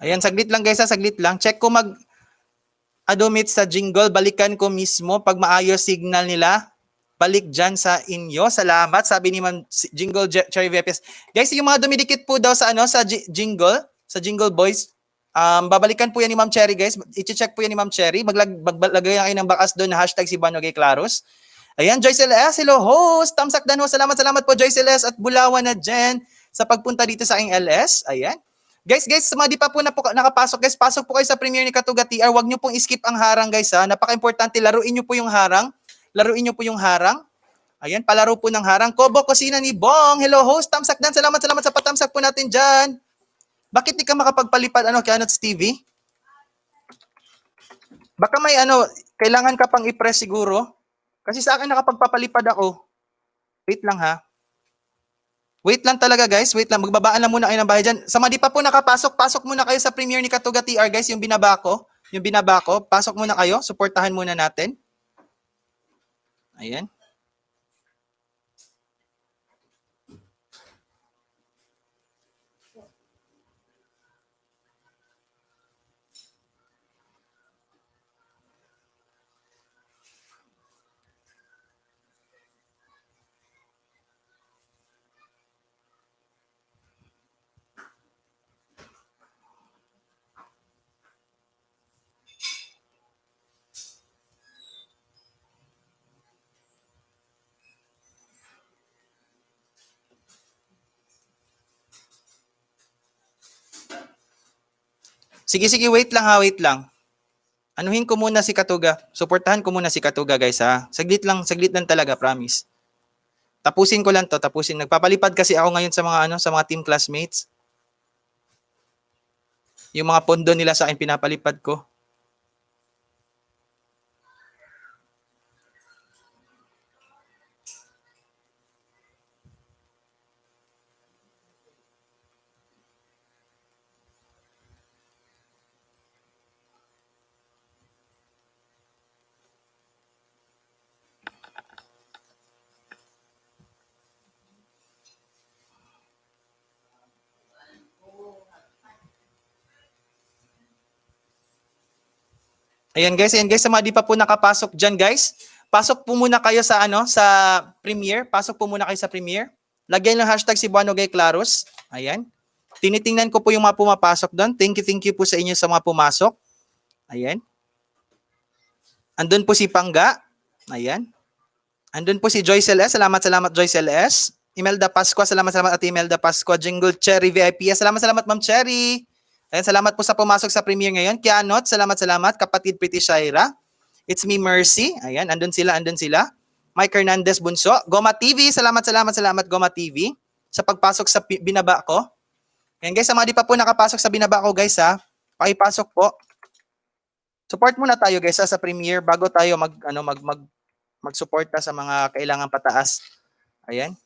Ayan, saglit lang guys, saglit lang. Check ko adumit sa jingle, balikan ko mismo pag maayos signal nila. Balik dyan sa inyo. Salamat, sabi ni Ma'am Jingle Cherry VPS. Guys, yung mga dumidikit po daw sa Jingle Boys, babalikan po yan ni Ma'am Cherry guys. I-check po yan ni Ma'am Cherry. Maglagay kayo ng bakas doon na hashtag Cebuano Gay Claros. Ayan, Joyce LS, hello host. Tamsak Danho, salamat po Joyce LS at Bulawan na Jen sa pagpunta dito sa aking LS. Ayan. Guys, sa mga di pa po nakapasok, guys, pasok po kayo sa premiere ni Katuga TR. Huwag nyo pong skip ang harang, guys, ha. Napaka-importante, laruin nyo po yung harang. Laruin nyo po yung harang. Ayan, palaro po ng harang. Kobo, kusina ni Bong. Hello, host. Tamsak Dan. Salamat sa patamsak po natin dyan. Bakit di ka makapagpalipad, Kianots TV? Baka may, kailangan ka pang i-press siguro. Kasi sa akin nakapagpapalipad ako. Wait lang, ha. Wait lang talaga guys, wait lang. Magbabaan lang muna kayo ng bahay dyan. Sa mga di pa po nakapasok, pasok muna kayo sa premiere ni Katuga TR guys, yung binaba ko. Pasok muna kayo, suportahan muna natin. Ayan. Sige, wait lang ha, wait lang. Anuhin ko muna si Katuga. Suportahan ko muna si Katuga guys ha. Saglit lang talaga, promise. Tapusin ko lang to, Nagpapalipad kasi ako ngayon sa mga team classmates. Yung mga pondo nila sa akin pinapalipad ko. Ayan guys, sa mga di pa po nakapasok dyan guys, pasok po muna kayo sa sa Premiere. Lagyan ng hashtag Cebuano Gay Claros. Ayan. Tinitingnan ko po yung mga pumapasok doon. Thank you po sa inyo sa mga pumasok. Ayan. Andun po si Pangga. Ayan. Andun po si Joyce LS. Salamat Joyce LS. Imelda Pasqua. Salamat at Imelda Pasqua. Jingle Cherry VIP. Salamat Ma'am Cherry. Ayan, salamat po sa pumasok sa premiere ngayon. Kianot, salamat. Kapatid Pretty Shaira. It's me, Mercy. Ayan, andun sila. Mike Hernandez Bunso. Goma TV, salamat Goma TV. Sa pagpasok sa binaba ko. Ayan guys, sa mga di pa po nakapasok sa binaba ko guys ha. Pakipasok po. Support muna tayo guys sa premiere bago tayo magsuporta sa mga kailangan pataas. Ayan.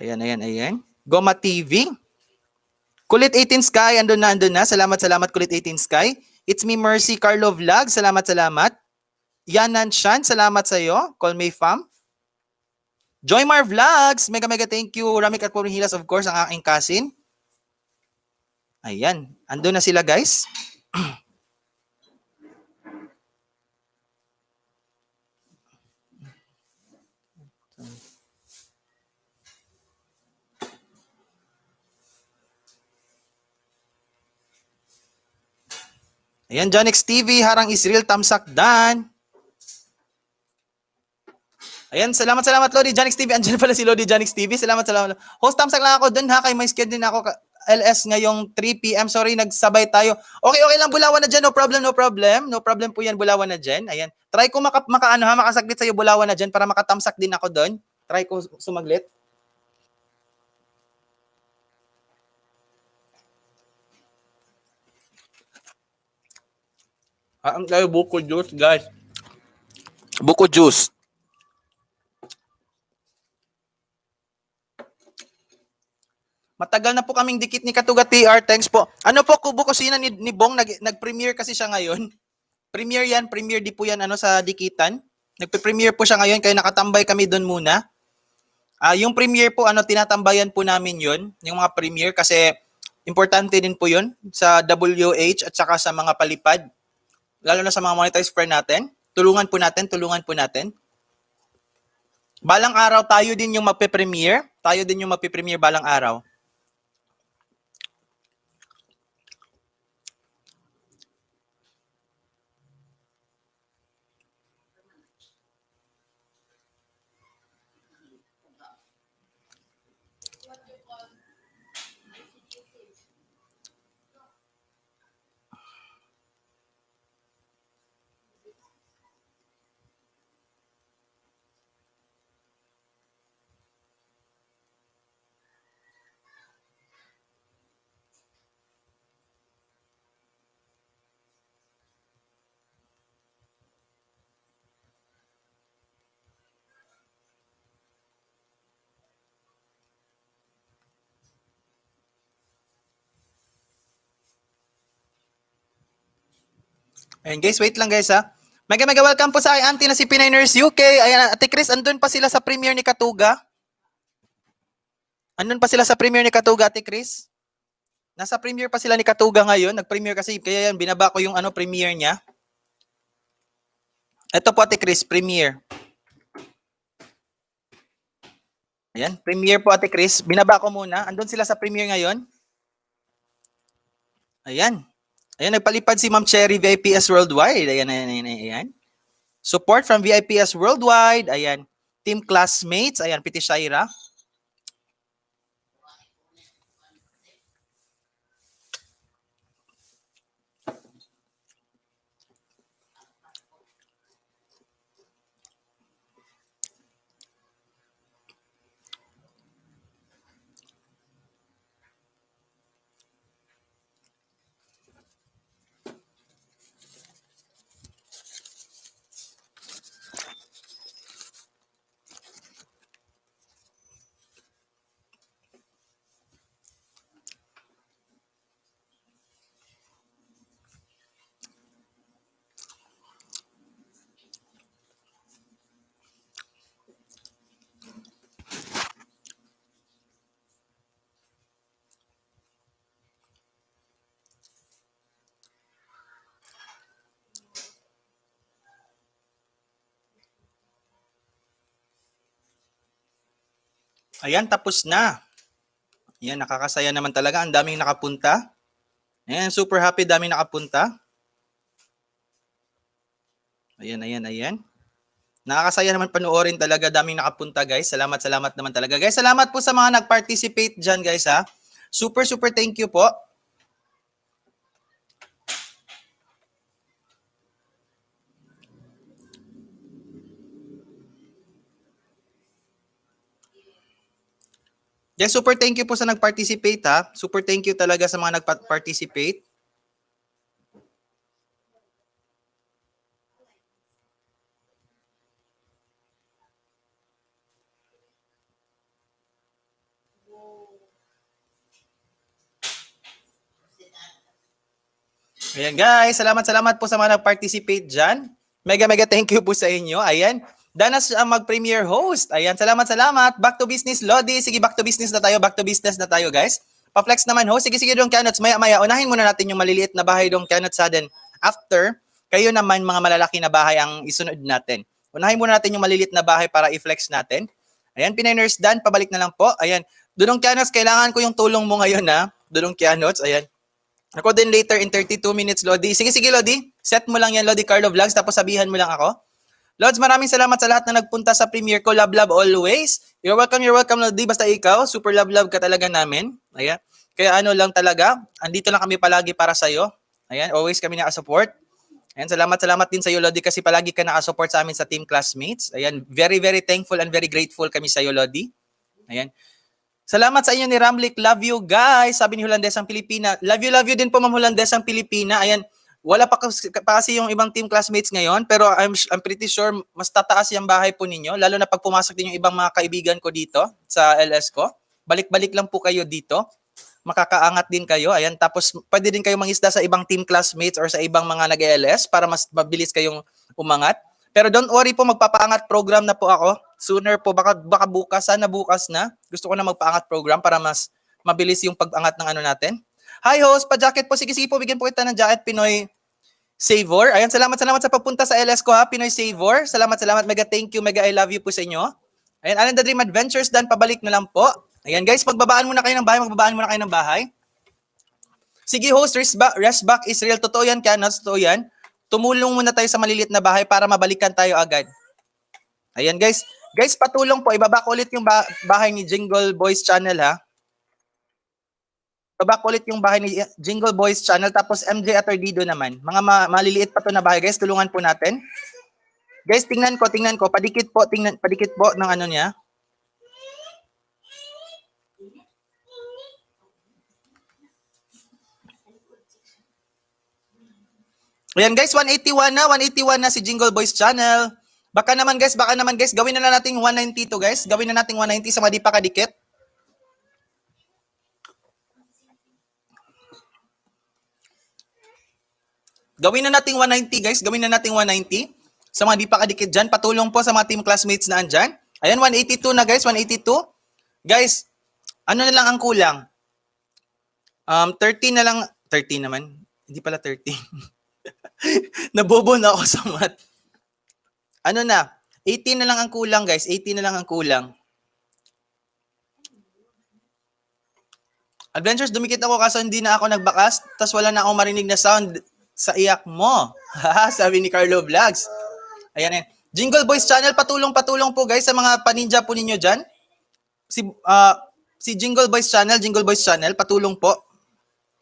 Ayan. Goma TV. Kulit 18 Sky, andun na. Salamat Kulit 18 Sky. It's me, Mercy Carlo Vlog. Salamat. Yanan Shan, salamat sa iyo. Call me fam. Joymar Vlogs, mega thank you. Ramik at Poring Hilas, of course, ang aking cousin. Ayan, andun na sila guys. Ayan, John X TV, Harang Israel, Tamsak Dan. Ayan, salamat Lodi Janix TV. Andiyan pala si Lodi Janix TV. Salamat. Host tamsak lang ako doon ha, kay may schedule din ako LS ngayong 3 PM. Sorry, nagsabay tayo. Okay lang, Bulawan na dyan. No problem. No problem po yan, Bulawan na dyan. Ayan. Try ko makasaglit sa'yo, Bulawan na dyan para makatamsak din ako doon. Try ko sumaglit. Ang tayo buko juice, guys. Buko juice. Matagal na po kaming dikit ni Katuga TR. Thanks po. Ano po, Kubo Kusina ni Bong, nag-premiere kasi siya ngayon. Premiere di po yan sa dikitan. Nagpe-premiere po siya ngayon, kaya nakatambay kami doon muna. Yung premiere po, tinatambayan po namin yun, yung mga premiere, kasi importante din po yun sa WH at saka sa mga palipad. Lalo na sa mga monetized friend natin. Tulungan po natin. Balang araw, tayo din yung magpe-premiere. Balang araw. Ayan guys, wait lang guys ha. Mega welcome po sa aking auntie na si Pinay Nurse UK. Ayan, Ate Chris, andun pa sila sa premiere ni Katuga. Ate Chris. Nasa premiere pa sila ni Katuga ngayon. Nag-premiere kasi, kaya yan, binaba ko yung premiere niya. Ito po Ate Chris, premiere. Ayan, premiere po Ate Chris. Binaba ko muna. Andun sila sa premiere ngayon. Ayan. Ayan, nagpalipad si Ma'am Cherry, VIPS Worldwide. Ayan. Support from VIPS Worldwide. Ayan. Team Classmates. Ayan, Piti Shaira. Ayan, tapos na. Ayan, nakakasaya naman talaga. Ang daming nakapunta. Ayan, super happy, daming nakapunta. Ayan. Nakakasaya naman panoorin talaga, daming nakapunta guys. Salamat naman talaga. Guys, salamat po sa mga nag-participate dyan guys ha. Super thank you po. Yes, super thank you po sa nag-participate ha. Super thank you talaga sa mga nag-participate. Ayan guys, salamat po sa mga nag-participate dyan. Mega thank you po sa inyo. Ayan. Danas ang mag-premiere host. Ayan, salamat. Back to business, Lodi. Sige, back to business na tayo guys. Pa-flex naman host. Sige dong Kanots. Maya. Unahin muna natin yung maliliit na bahay dong Kanots sa din. After, kayo naman mga malalaki na bahay ang isunod natin. Unahin muna natin yung maliliit na bahay para i-flex natin. Ayan, Pinay Nurse Dan, pabalik na lang po. Ayan, Dudong Kanots, kailangan ko yung tulong mo ngayon ha. Dudong Kanots, ayan. Ako din later in 32 minutes, Lodi. Sige, Lodi. Set mo lang yan, Lodi Carlo Vlogs, tapos sabihan mo lang ako. Lods, maraming salamat sa lahat na nagpunta sa premiere ko. Love, love always. You're welcome, Lodi. Basta ikaw, super love, love ka talaga namin. Ayan. Kaya ano lang talaga, andito lang kami palagi para sa'yo. Ayan, always kami nakasupport. Ayan, salamat din sa iyo, Lodi, kasi palagi ka nakasupport sa amin sa Team Classmates. Ayan, very, very thankful and very grateful kami sa iyo, Lodi. Ayan. Salamat sa inyo ni Ramlik. Love you, guys. Sabi ni Holandesang Pilipina. Love you din po, Ma'am Holandesang Pilipina. Ayan, wala pa kasi yung ibang Team Classmates ngayon, pero I'm pretty sure mas tataas yung bahay po ninyo, lalo na pag pumasok din yung ibang mga kaibigan ko dito sa LS ko. Balik-balik lang po kayo dito. Makakaangat din kayo. Ayan, tapos pwede din kayo mangisda sa ibang Team Classmates or sa ibang mga nag-LS para mas mabilis kayong umangat. Pero don't worry po, magpapaangat program na po ako. Sooner po, baka bukas, sana bukas na. Gusto ko na magpaangat program para mas mabilis yung pag-angat ng ano natin. Hi host, pa-jacket po. Sige po, bigyan po kita ng jacket, Pinoy Savor. Ayan, salamat sa pagpunta sa LS ko ha, Pinoy Savor. Salamat. Mega thank you, mega I love you po sa inyo. Ayan, Alan the Dream Adventures, Dan, pabalik na lang po. Ayan guys, magbabaan muna kayo ng bahay, Sige host, rest back Israel. Totoo yan, Canuts, totoo yan. Tumulong muna tayo sa maliliit na bahay para mabalikan tayo agad. Ayan guys. Guys, patulong po. Ibaba ko ulit yung bahay ni Jingle Boys Channel ha. Ibaba ko ulit yung bahay ni Jingle Boys Channel. Tapos MJ Atordido naman. Mga maliliit pa to na bahay guys. Tulungan po natin. Guys, tingnan ko. Padikit po ng ano niya. Ayan guys, 181 na si Jingle Boys Channel. Baka naman guys, gawin na natin 190 to guys. Gawin na natin 190 sa madi pa kadikit. Gawin na natin 190 guys, Sa mga di pa kadikit dyan, patulong po sa mga team classmates na andyan. Ayan, 182 na guys, 182. Guys, ano na lang ang kulang? 13 na lang, 13 naman. Hindi pala 13. Nabobo na ako sa math. Ano na? 18 na lang ang kulang, guys. 18 na lang ang kulang. Adventures, dumikit ako kaso hindi na ako nagbakas. Tapos wala na akong marinig na sound sa iyak mo. Sabi ni Carlo Vlogs. Ayan. Jingle Boys Channel, patulong po guys sa mga paninja po ninyo dyan. Si Jingle Boys Channel, patulong po.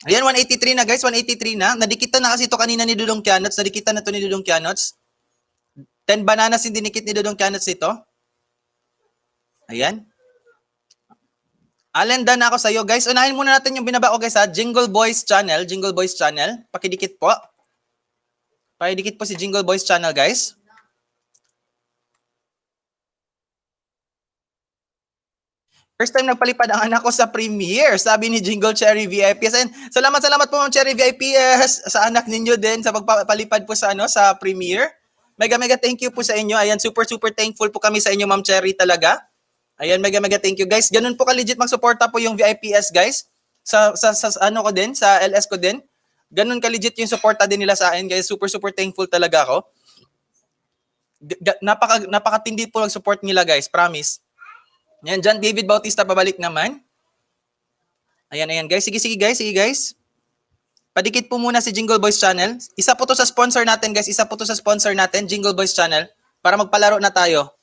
Ayan, 183 na guys, 183 na. Nadikitan na kasi ito kanina ni Dudong Kianots. Nadikitan na ito ni Dudong Kianots. 10 bananas yung dinikit ni Dudong Kianots ito. Ayan. Alenda na ako sa iyo guys. Unahin muna natin yung binaba ko guys ha. Jingle Boys Channel. Pakidikit po. Pakidikit po si Jingle Boys Channel guys. First time nagpalipad ang anak ko sa premiere, sabi ni Jingle Cherry VIPS. And salamat po Ma'am Cherry VIPS sa anak ninyo din sa pagpalipad po sa sa premiere. Mega thank you po sa inyo. Ayan, super thankful po kami sa inyo Ma'am Cherry talaga. Ayan, mega thank you guys. Ganun po ka-legit magsuporta po yung VIPS guys. Sa ano ko din, sa LS ko din. Ganun ka-legit yung suporta din nila sa akin guys. Super thankful talaga ako. Napakatindi po ang support nila guys, promise. Yan, John David Bautista pabalik naman. Ayan guys. Sige guys. Padikit po muna si Jingle Boys Channel. Isa po to sa sponsor natin guys. Jingle Boys Channel. Para magpalaro na tayo.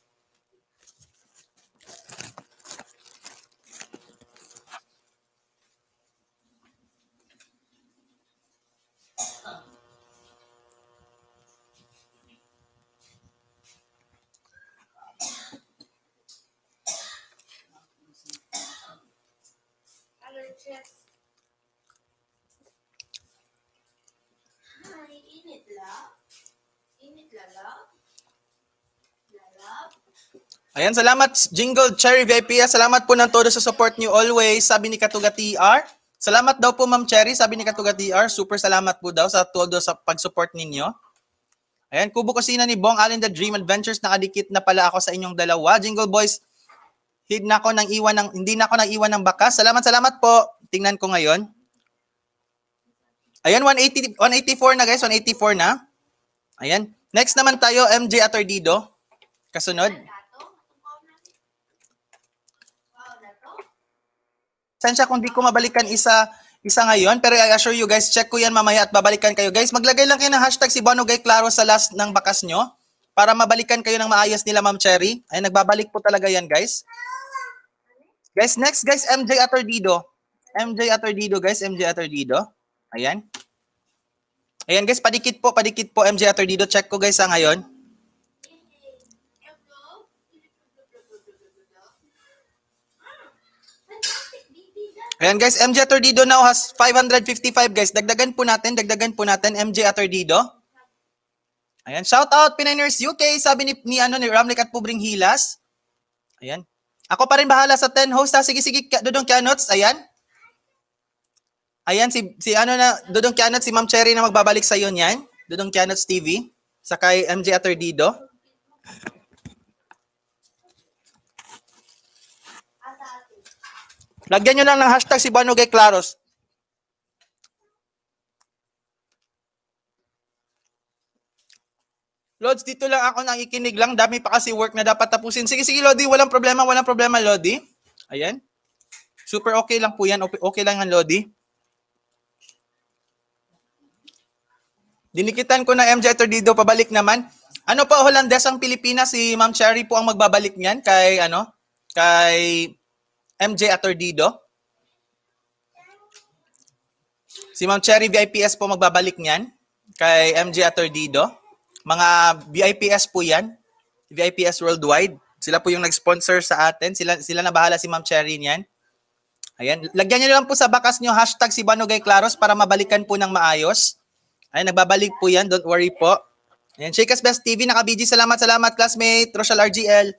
Ayan, salamat Jingle Cherry VIP. Salamat po ng todo sa support niyo always, sabi ni Katuga TR. Salamat daw po Ma'am Cherry, sabi ni Katuga TR. Super salamat po daw sa todo sa pag-support ninyo. Ayan, Kubo Kusina ni Bong Allen the Dream Adventures, nakadikit na pala ako sa inyong dalawa. Jingle Boys, hindi na ako nang iwan ng bakas. Salamat po. Tingnan ko ngayon. Ayan, 184 na guys, 184 na. Ayan. Next naman tayo, MJ Atordido. Kasunod. Sensya kung di ko mabalikan isa ngayon, pero I assure you guys, check ko yan mamaya at babalikan kayo. Guys, maglagay lang kayo ng hashtag si Bono Gay Claro sa last ng bakas nyo para mabalikan kayo ng maayos nila, Ma'am Cherry. Ay, nagbabalik po talaga yan, guys. Guys, next, guys, MJ Atordido. MJ Atordido, guys, MJ Atordido. Ayan. Ayan, guys, padikit po, MJ Atordido. Check ko, guys, ngayon. Ayan, guys, MJ Atordido now has 555, guys. Dagdagan po natin, MJ Atordido. Ayan, shout out Pinainers UK, sabi ni Ramlik at Pubring Hilas. Ayan. Ako pa rin bahala sa 10 host. Sige, Dudong Kianots, ayan. Ayan, Dudong Kianots, si Ma'am Cherry na magbabalik sa iyo niyan. Dudong Kianots TV, sa kay MJ Atordido. Lagyan nyo lang ng hashtag si Banogay Claros. Lods, dito lang ako nakikinig lang. Dami pa kasi work na dapat tapusin. Sige, Lodi. Walang problema, Lodi. Ayan. Super okay lang po yan. Okay lang yan, Lodi. Dinikitan ko na MJ Atordido, pabalik naman. Ano po, Hollandes ang Pilipinas, si Ma'am Cherry po ang magbabalik niyan kay MJ Atordido. Si Ma'am Cherry VIPS po magbabalik niyan kay MJ Atordido. Mga VIPS po yan. VIPS Worldwide. Sila po yung nag-sponsor sa atin. Sila na bahala si Ma'am Cherry niyan. Ayan. Lagyan nyo lang po sa bakas nyo hashtag si Banogay Claros para mabalikan po ng maayos. Ayan, nagbabalik po yan. Don't worry po. Ayan, Shakers Best TV, naka-BG. Salamat, classmate. Rochelle RGL.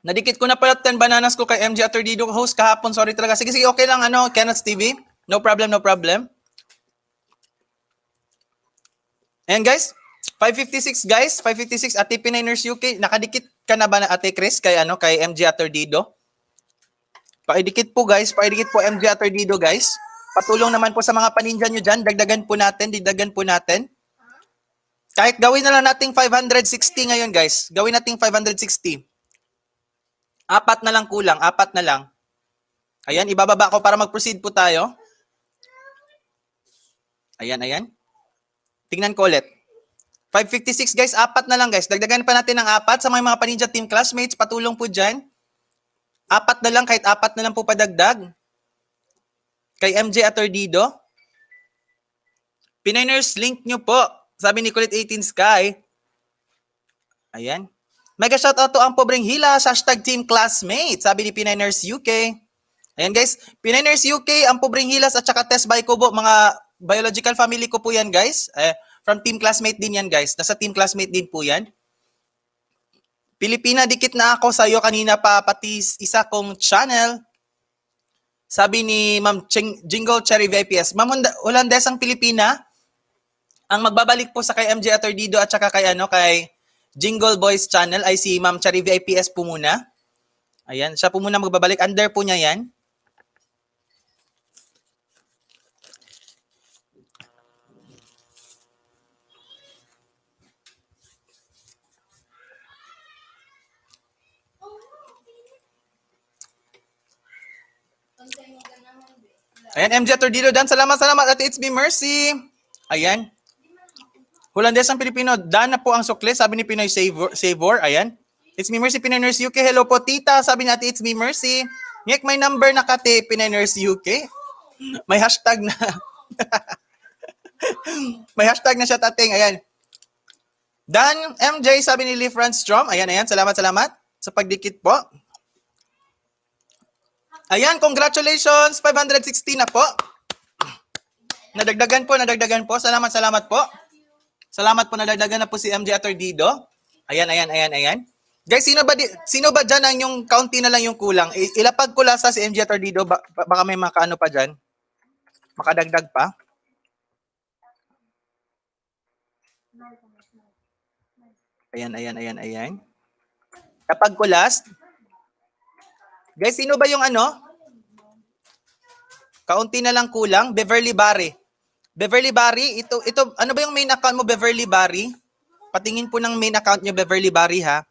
Nadikit ko na pala 10 bananas ko kay MJ Atordido host kahapon. Sorry talaga. Sige, okay lang, Kenneth TV. No problem. Ayan, guys. 556, guys. 556, Ate Pinainers UK. Nakadikit ka na ba na Ate Chris kay MJ Atordido? Paidikit po, guys. MJ Atordido, guys. Patulong naman po sa mga paninja nyo dyan. Dagdagan po natin. Kahit gawin na lang nating 560 ngayon, guys. Gawin nating 560. 4 na lang kulang. 4 na lang. Ayan, ibababa ko para mag-proceed po tayo. Ayan. Tingnan ko ulit. 556, guys. 4 na lang, guys. Dagdagan pa natin ng 4 sa mga paninja team classmates. Patulong po dyan. 4 na lang, kahit 4 na lang po padagdag. Kay MJ Atordido. Pinainers, link nyo po. Sabi ni Kulit 18 Sky. Ayan. Mega shoutout to ang Pobreng Hilas, hashtag team classmate, sabi ni Pinainers UK. Ayan, guys, Pinainers UK, ang Pobreng Hilas at saka Test by Kubo, mga biological family ko po yan, guys. From team classmate din yan, guys. Nasa team classmate din po yan. Pilipina, dikit na ako sa'yo kanina pa, pati isa kong channel. Sabi ni Ma'am Jingle Cherry VIPS. Ma'am Hollandes ang Pilipina, ang magbabalik po sa kay MJ Atordido at saka kay Jingle Boys channel ay si Ma'am Cherry VIPS po muna. Ayan, siya po muna magbabalik. Under po niya yan. Ayan, MJ Atordido dan. Salamat at It's Me Mercy. Ayan. Hollandes ang Pilipino, dana po ang sukle, sabi ni Pinoy Savor. Ayan. It's Me Mercy, Pinainers UK. Hello po, tita. Sabi natin, It's Me Mercy. Ngek, may number na kati, Pinainers UK. May hashtag na. May hashtag na siya, tating. Ayan. Dan MJ, sabi ni Lee Franstrom. Ayan. Salamat sa pagdikit po. Ayan, congratulations. 560 na po. Nadagdagan po. Salamat po. Salamat po, nadagdagan na po si MJ Atordido. Ayan. Guys, sino ba dyan ang yung county na lang yung kulang? Ilapag ko lasa si MJ Atordido, baka may makaano pa dyan. Makadagdag pa. Ayan. Kapag ko last. Guys, sino ba yung kaunti na lang kulang? Beverly Barry, ito, ano ba yung main account mo, Beverly Barry? Patingin po ng main account nyo, Beverly Barry, ha?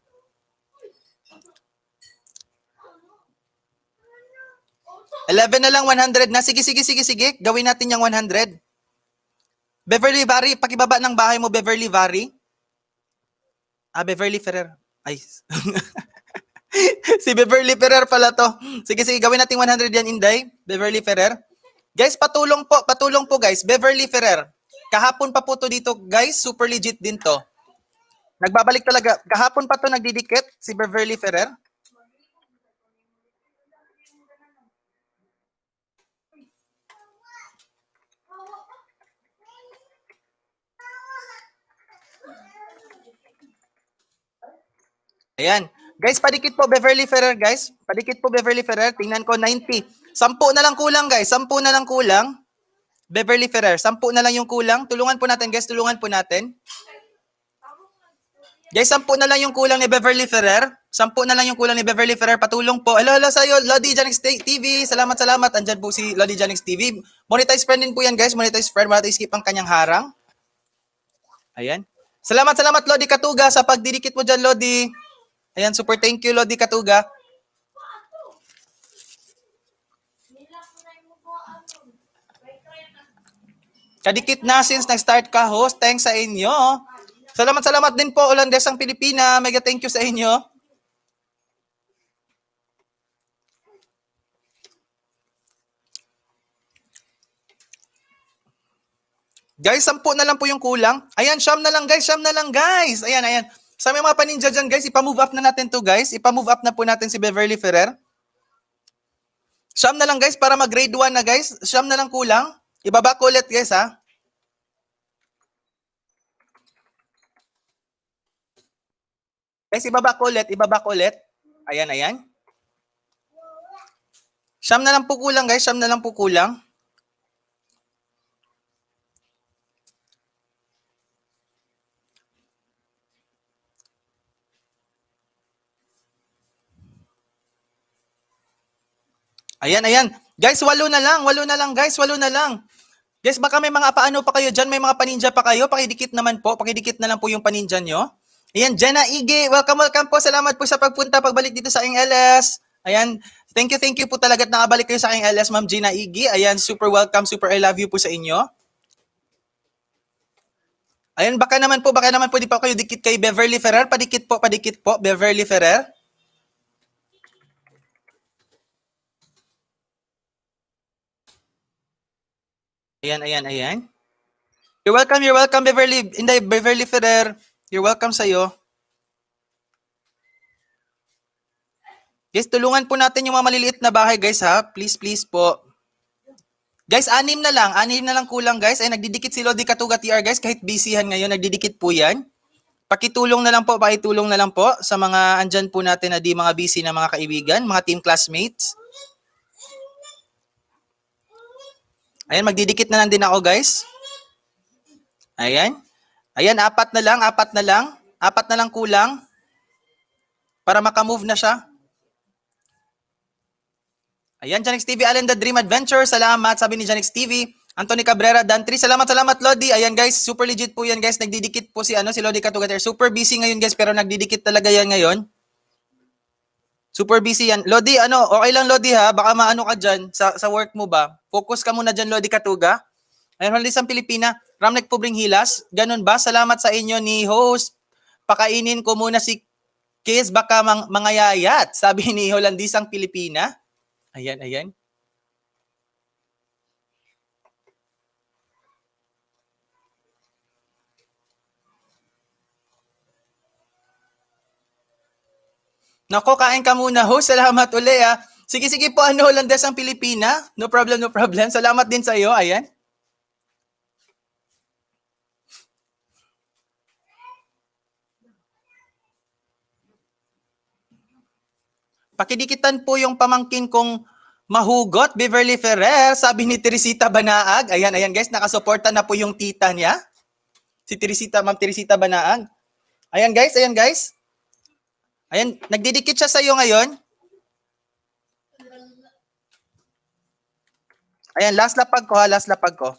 11 na lang, 100 na. Sige, sige, sige, sige. Gawin natin yung 100. Beverly Vary, pakibaba ng bahay mo, Beverly Vary. Beverly Ferrer. Ay. Si Beverly Ferrer pala to. Sige, sige, gawin natin 100 yan, Inday. Beverly Ferrer. Guys, patulong po guys. Beverly Ferrer. Kahapon pa po to dito, guys. Super legit din to. Nagbabalik talaga. Kahapon pa to nagdidikit si Beverly Ferrer. Ayan. Guys, padikit po Beverly Ferrer, guys. Padikit po Beverly Ferrer. Tingnan ko, 90. 10 na lang kulang, guys. 10 na lang kulang. Beverly Ferrer, 10 na lang yung kulang. Tulungan po natin, guys. Tulungan po natin. Guys, 10 na lang yung kulang ni Beverly Ferrer. 10 na lang yung kulang ni Beverly Ferrer. Patulong po. Hello, hello sa'yo, Lodi Janix TV. Salamat, salamat. Andyan po si Lodi Janix TV. Monetize friend din po yan, guys. Monetize friend. Wala tayo skip ang kanyang harang. Ayan. Salamat, salamat, Lodi Katuga, sa pagdidikit mo dyan, Lodi. Ayan, super thank you, Lodi Katuga. Kadikit na since nag-start ka, host. Thanks sa inyo. Salamat, salamat din po, Olandesang Pilipina. Mega thank you sa inyo. Guys, 10 na lang po yung kulang. Ayan, siyam na lang, guys. Siyam na lang, guys. Ayan, ayan. Sa may mga paninja dyan, guys, ipa-move up na natin to, guys. Ipa-move up na po natin si Beverly Ferrer. Siyam na lang, guys, para mag-grade 1 na, guys. Siyam na lang kulang. Ibaba ko ulit, guys, ha. Guys, ibaba ko ulit. Ibaba ko ulit. Ayan, ayan. Siyam na lang po kulang, guys. Siyam na lang po kulang. Ayan, ayan. Guys, 8 na lang. 8 na lang, guys. 8 na lang. Guys, baka may mga paano pa kayo dyan. May mga paninja pa kayo. Pakidikit naman po. Pakidikit na lang po yung paninja nyo. Ayan, Jenna Ige. Welcome, welcome po. Salamat po sa pagpunta, pagbalik dito sa aking LS. Ayan. Thank you po talaga at nakabalik kayo sa aking LS, Ma'am Jenna Ige. Ayan, super welcome, super I love you po sa inyo. Ayan, baka naman po, di pa kayo dikit kay Beverly Ferrer. Padikit po, Beverly Ferrer. Ayan, ayan, ayan. You're welcome, Beverly. Inday, Beverly Ferrer. You're welcome sa'yo. Guys, tulungan po natin yung mga maliliit na bahay, guys, ha? Please, please po. Guys, 6 na lang kulang, guys. Ay, nagdidikit si Lodi Katuga TR, guys. Kahit busyhan ngayon, nagdidikit po yan. Pakitulong na lang po sa mga andyan po natin na di mga busy na mga kaibigan, mga team classmates. Ayan, magdidikit na lang din ako, guys. Ayan. Ayan, 4 na lang. 4 na lang kulang. Para makamove na siya. Ayan, Janix TV, Allen the Dream Adventure. Salamat, sabi ni Janix TV. Anthony Cabrera, Dan3. Salamat, Lodi. Ayan, guys, super legit po yan, guys. Nagdidikit po si Lodi Katugater. Super busy ngayon, guys, pero nagdidikit talaga yan ngayon. Super busy yan. Lodi, okay lang, Lodi, ha? Baka maano ka dyan sa work mo ba? Focus ka muna dyan, Lodi Katuga. Ayan, Halisang Pilipina. Ramnek po bring hilas. Ganun ba? Salamat sa inyo ni host. Pakainin ko muna si Kiz, baka mangayayat. Sabi ni Holandisang Pilipina. Ayan, ayan. Nako, kain ka muna, host. Salamat uli, ha. Sige, sige po, Holandes ang Pilipina. No problem, no problem. Salamat din sa iyo, ayan. Pakidikitan po yung pamangkin kong mahugot, Beverly Ferrer, sabi ni Teresita Banaag. Ayan, ayan guys, nakasuporta na po yung tita niya. Si Teresita, Ma'am Teresita Banaag. Ayan guys, ayan guys. Ayan, nagdidikit siya sa iyo ngayon. Ayan, last lapag ko ha, last lapag ko.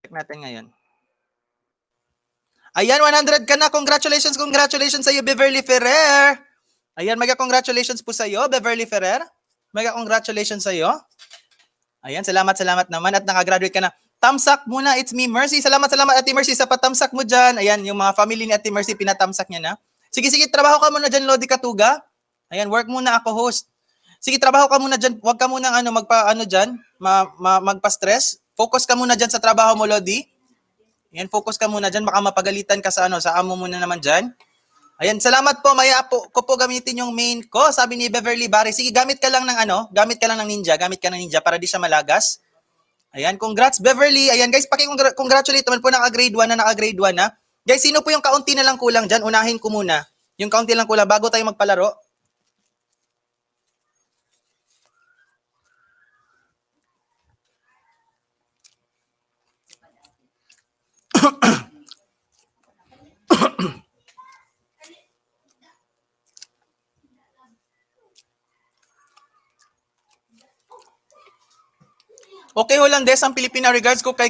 Check natin ngayon. Ayan, 100 ka na. Congratulations, congratulations sa iyo, Beverly Ferrer. Ayan, mega congratulations po sa iyo, Beverly Ferrer. Mega congratulations sa iyo. Ayan, salamat naman at nakagraduate ka na. Tamsak muna, it's me, Mercy. Salamat Ate Mercy sa patamsak mo dyan. Ayan, yung mga family ni Ate Mercy, pinatamsak niya na. Sige, trabaho ka muna dyan, Lodi Katuga. Ayan, work muna ako, host. Sige, trabaho ka muna dyan. Huwag ka muna magpa-stress. Focus ka muna dyan sa trabaho mo, Lodi. Ayan, focus ka muna dyan. Baka mapagalitan ka sa amo muna naman dyan. Ayan, salamat po. Maya po ko po gamitin yung main ko. Sabi ni Beverly Barry, sige, gamit ka lang ng Ninja. Gamit ka ng Ninja para di siya malagas. Ayan, congrats Beverly. Ayan guys, paki-congratulate naman po naka-grade 1 na. Guys, sino po yung kaunti na lang kulang dyan? Unahin ko muna. Yung kaunti lang kulang bago tayo magpalaro. Okay, Holandes, ang Pilipina. Regards ko kay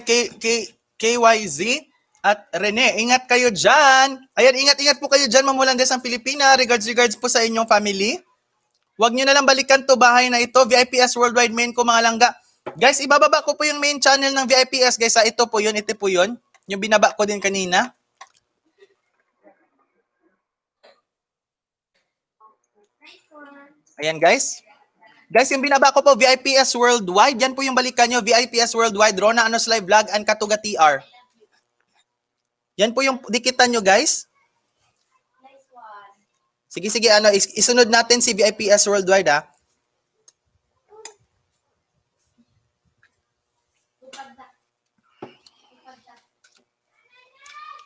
KYZ at Rene. Ingat kayo dyan. Ayan, ingat po kayo dyan, Ma'am Holandes, ang Pilipina. Regards po sa inyong family. Huwag nyo na lang balikan to bahay na ito. VIPS Worldwide main ko, mga langga. Guys, ibababa ko po yung main channel ng VIPS, guys. Ito po yun. Yung binaba ko din kanina. Ayan, guys. Guys, yung binaba ko po, VIPS Worldwide. Yan po yung balikan nyo, VIPS Worldwide, Rona Anos Live Vlog, and Katuga TR. Yan po yung dikitan nyo, guys. Sige, isunod natin si VIPS Worldwide, ha.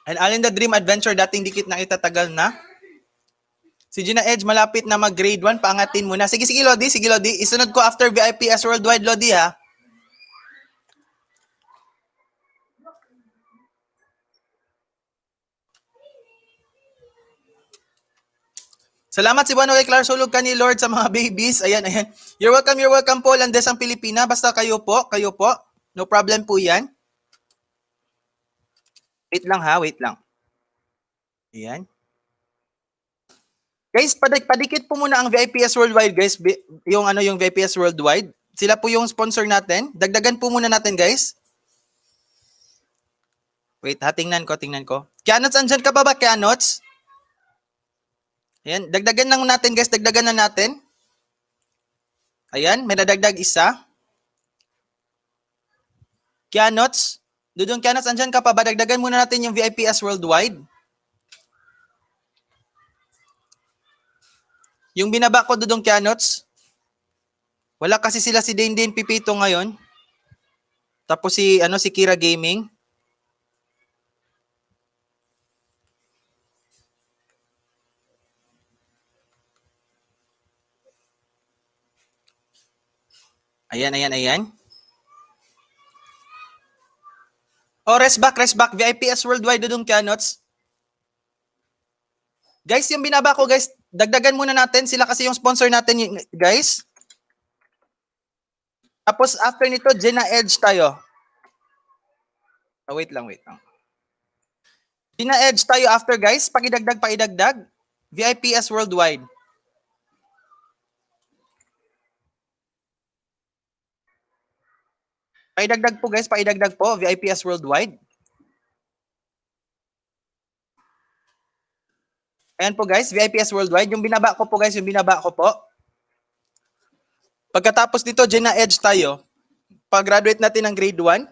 And Alin the Dream Adventure, dating dikit na itatagal na. Si Gina Edge, malapit na mag-grade 1, paangatin muna. Sige, Lodi. Isunod ko after VIPS Worldwide, Lodi, ha. Salamat si Buano kay Clark Sulog ka ni Lord sa mga babies. Ayan. You're welcome po, Landes ang Pilipina. Basta kayo po. No problem po yan. Wait lang. Ayan. Guys, padikit po muna ang VIPS Worldwide, guys. Yung VIPS Worldwide. Sila po yung sponsor natin. Dagdagan po muna natin, guys. Wait, tingnan ko. Kianots, andyan ka ba, Kianots? Ayan, dagdagan lang natin, guys. Dagdagan na natin. Ayan, may nadagdag isa. Kianots, Dudong Kianots, andyan ka pa ba? Dagdagan muna natin yung VIPS Worldwide. Yung binaba ko, Dudong Kianots, wala kasi sila si Dane Pipito ngayon. Tapos si Kira Gaming. Ayan. Oh, rest back. VIPS Worldwide, Dudong Kianots. Guys, yung binaba ko, guys, dagdagan muna natin. Sila kasi yung sponsor natin, guys. Tapos, after nito, Gina Edge tayo. Wait lang. Gina Edge tayo after, guys. Paidagdag. VIPS Worldwide. Paidagdag po, VIPS Worldwide. Ayan po, guys, VIPS Worldwide. Yung binaba ko po. Pagkatapos nito, Gina Edge tayo. Pag-graduate natin ng grade 1.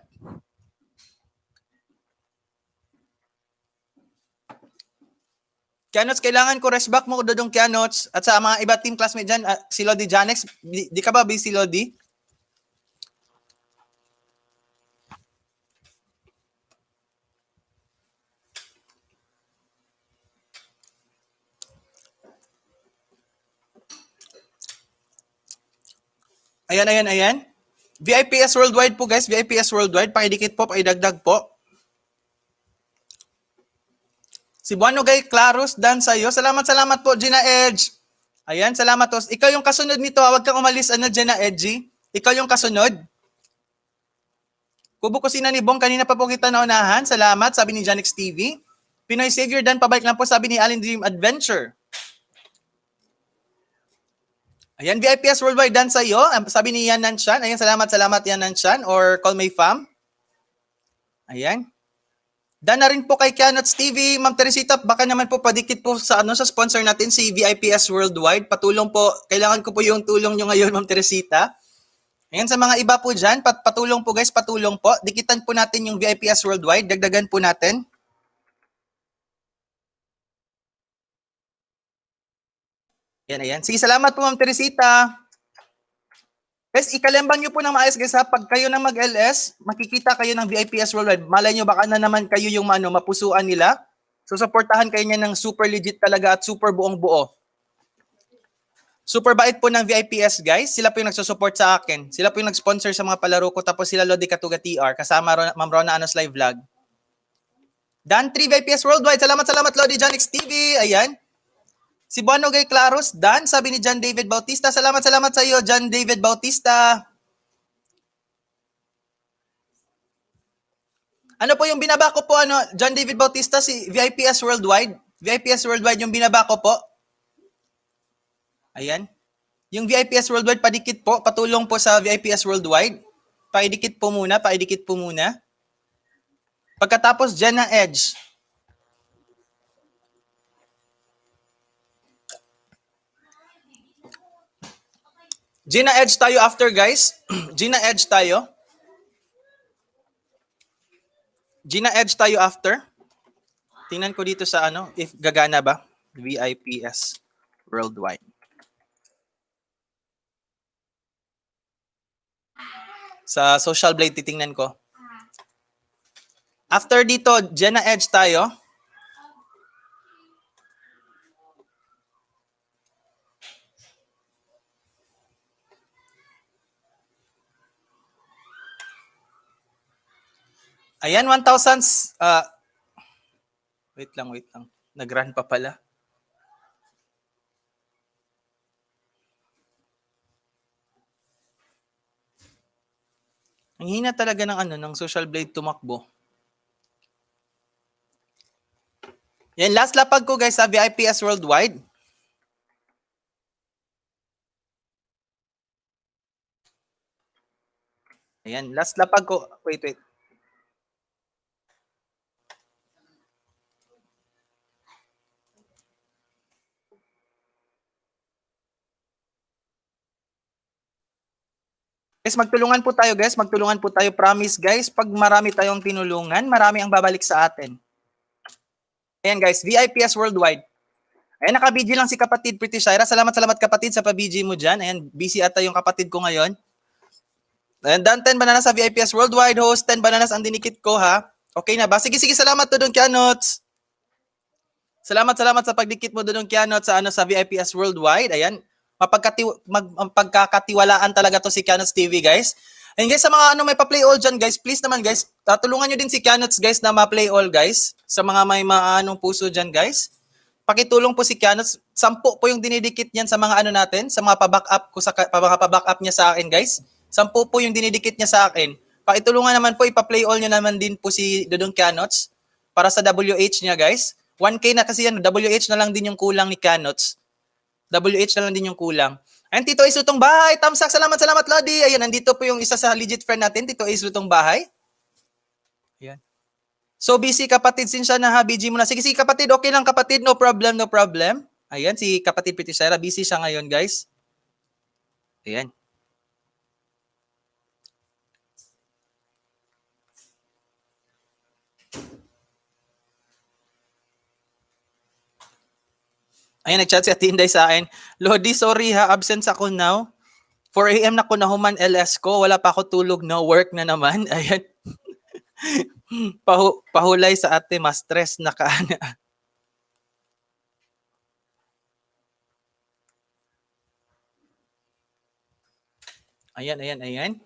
Kianots, kailangan ko rest back mo, Dodong Kianots. At sa mga iba team classmate dyan, si Lodi Janex, di ka ba busy, Lodi? Ayan. VIPS Worldwide po, guys. VIPS Worldwide. Pakidikit po, pakidagdag po. Si Buano Gay Clarus, dan sa'yo. Salamat po, Gina Edge. Ayan, salamat po. Ikaw yung kasunod nito. Huwag kang umalis, Gina Edge. Ikaw yung kasunod. Kubo Kusina ni Bong, kanina pa po kita naunahan. Salamat, sabi ni Janix TV. Pinoy Savior, dan pabalik lang po, sabi ni Alin Dream Adventure. Ayan, VIPS Worldwide done sa iyo. Sabi ni Yan Nanshan. Ayan, salamat Yan Nanshan or Call Me Fam. Ayan. Done na rin po kay Kianots TV. Ma'am Teresita, baka naman po padikit po sa sa sponsor natin si VIPS Worldwide. Patulong po. Kailangan ko po yung tulong nyo ngayon, Ma'am Teresita. Ayan, sa mga iba po dyan, patulong po guys, patulong po. Dikitan po natin yung VIPS Worldwide. Dagdagan po natin. Ayan. Sige, salamat po Ma'am Teresita. Guys, ikalembang nyo po ng maayos guys ha. Pag kayo nang mag-LS, makikita kayo ng VIPS Worldwide. Malay nyo, baka na naman kayo yung mapusuan nila. So, supportahan kayo niya ng super legit talaga at super buong buo. Super bait po ng VIPS guys. Sila po yung nagsusupport sa akin. Sila po yung nag-sponsor sa mga palaro ko. Tapos sila Lodi Katuga TR. Kasama Ma'am Rona Anos Live Vlog. Dan 3 VIPS Worldwide. Salamat Lodi Janix TV. Ayan. Si Buano Gay Claros, Dan, sabi ni John David Bautista. Salamat sa iyo, John David Bautista. Ano po yung binaba ko po, John David Bautista, si VIPS Worldwide. VIPS Worldwide yung binaba ko po. Ayan. Yung VIPS Worldwide, padikit po. Patulong po sa VIPS Worldwide. Paidikit po muna. Pagkatapos, dyan na Edge. Gina Edge tayo after guys. Gina Edge tayo after. Tingnan ko dito sa if gagana ba. VIPS Worldwide. Sa Social Blade titingnan ko. After dito, Gina Edge tayo. Ayan, 1,000. Wait lang. Nag-run pa pala. Ang hina talaga ng Social Blade tumakbo. Yan, last lapag ko guys sa VIPS Worldwide. Ayan, last lapag ko. Wait. Guys, magtulungan po tayo guys. Promise guys, pag marami tayong tinulungan, marami ang babalik sa atin. Ayan guys, VIPS Worldwide. Ayan, naka-BG lang si kapatid Pretty Shaira. Salamat kapatid sa pa-BG mo dyan. Ayan, busy ata yung kapatid ko ngayon. Ayan, Dan 10 Bananas sa VIPS Worldwide. Host 10 Bananas ang dinikit ko ha. Okay na ba? Sige, salamat to doon Kianots. Salamat sa pagdikit mo doon Kianots sa VIPS Worldwide. Ayan. Mapagkakatiwalaan talaga to si Kianots TV guys. And guys, sa mga may pa-play all dyan guys, please naman guys, tulungan nyo din si Kianots guys na ma-play all guys. Sa mga may puso dyan guys. Pakitulong po si Kianots. 10 po yung dinidikit niyan sa mga natin, sa mga pa-back up ko sa mga pa-back up niya sa akin guys. 10 po yung dinidikit niya sa akin. Pakitulungan naman po, ipa-play all nyo naman din po si Dodong Kianots para sa WH niya guys. 1K na kasi yan, WH na lang din yung kulang ni Kianots. WH na lang din yung kulang. Ayan, Tito Ace Lutong Bahay. Tamsak, salamat Lodi. Ayan, nandito po yung isa sa legit friend natin, Tito Ace Lutong Bahay. Ayan. So busy kapatid, sinsya na ha, BG mo na. Sige kapatid, okay lang kapatid, no problem. Ayan, si kapatid Pretty Shaira, busy siya ngayon guys. Ayan. Ayan, nag-chat si Atinday sa akin. Lodi, sorry ha, absent ako now. 4 AM na ko na human LS ko. Wala pa ako tulog, no work na naman. Ayan. Pahulay sa ate, mas stress na kaana. Ayan.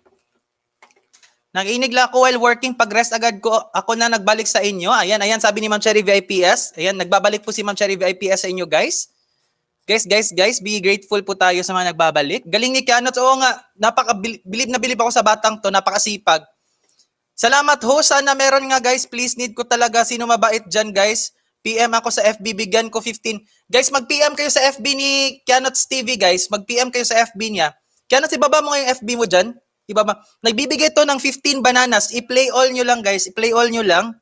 Nag-inig lang ako while working. Pag-rest agad ko, ako na nagbalik sa inyo. Ayan, sabi ni Ma'am Cherry VIPS. Ayan, nagbabalik po si Ma'am Cherry VIPS sa inyo, guys. Guys, be grateful po tayo sa mga nagbabalik. Galing ni Kianots. Oo nga, bilib ako sa batang to, napakasipag. Salamat ho, sana meron nga guys, please need ko talaga, sino mabait dyan guys. PM ako sa FB, bigyan ko 15. Guys, mag-PM kayo sa FB ni Kianots TV, guys. Mag-PM kayo sa FB niya. Kianots, ibaba mo nga yung FB mo dyan. Ibaba. Nagbibigay to ng 15 bananas. I-play all nyo lang, guys. I-play all nyo lang.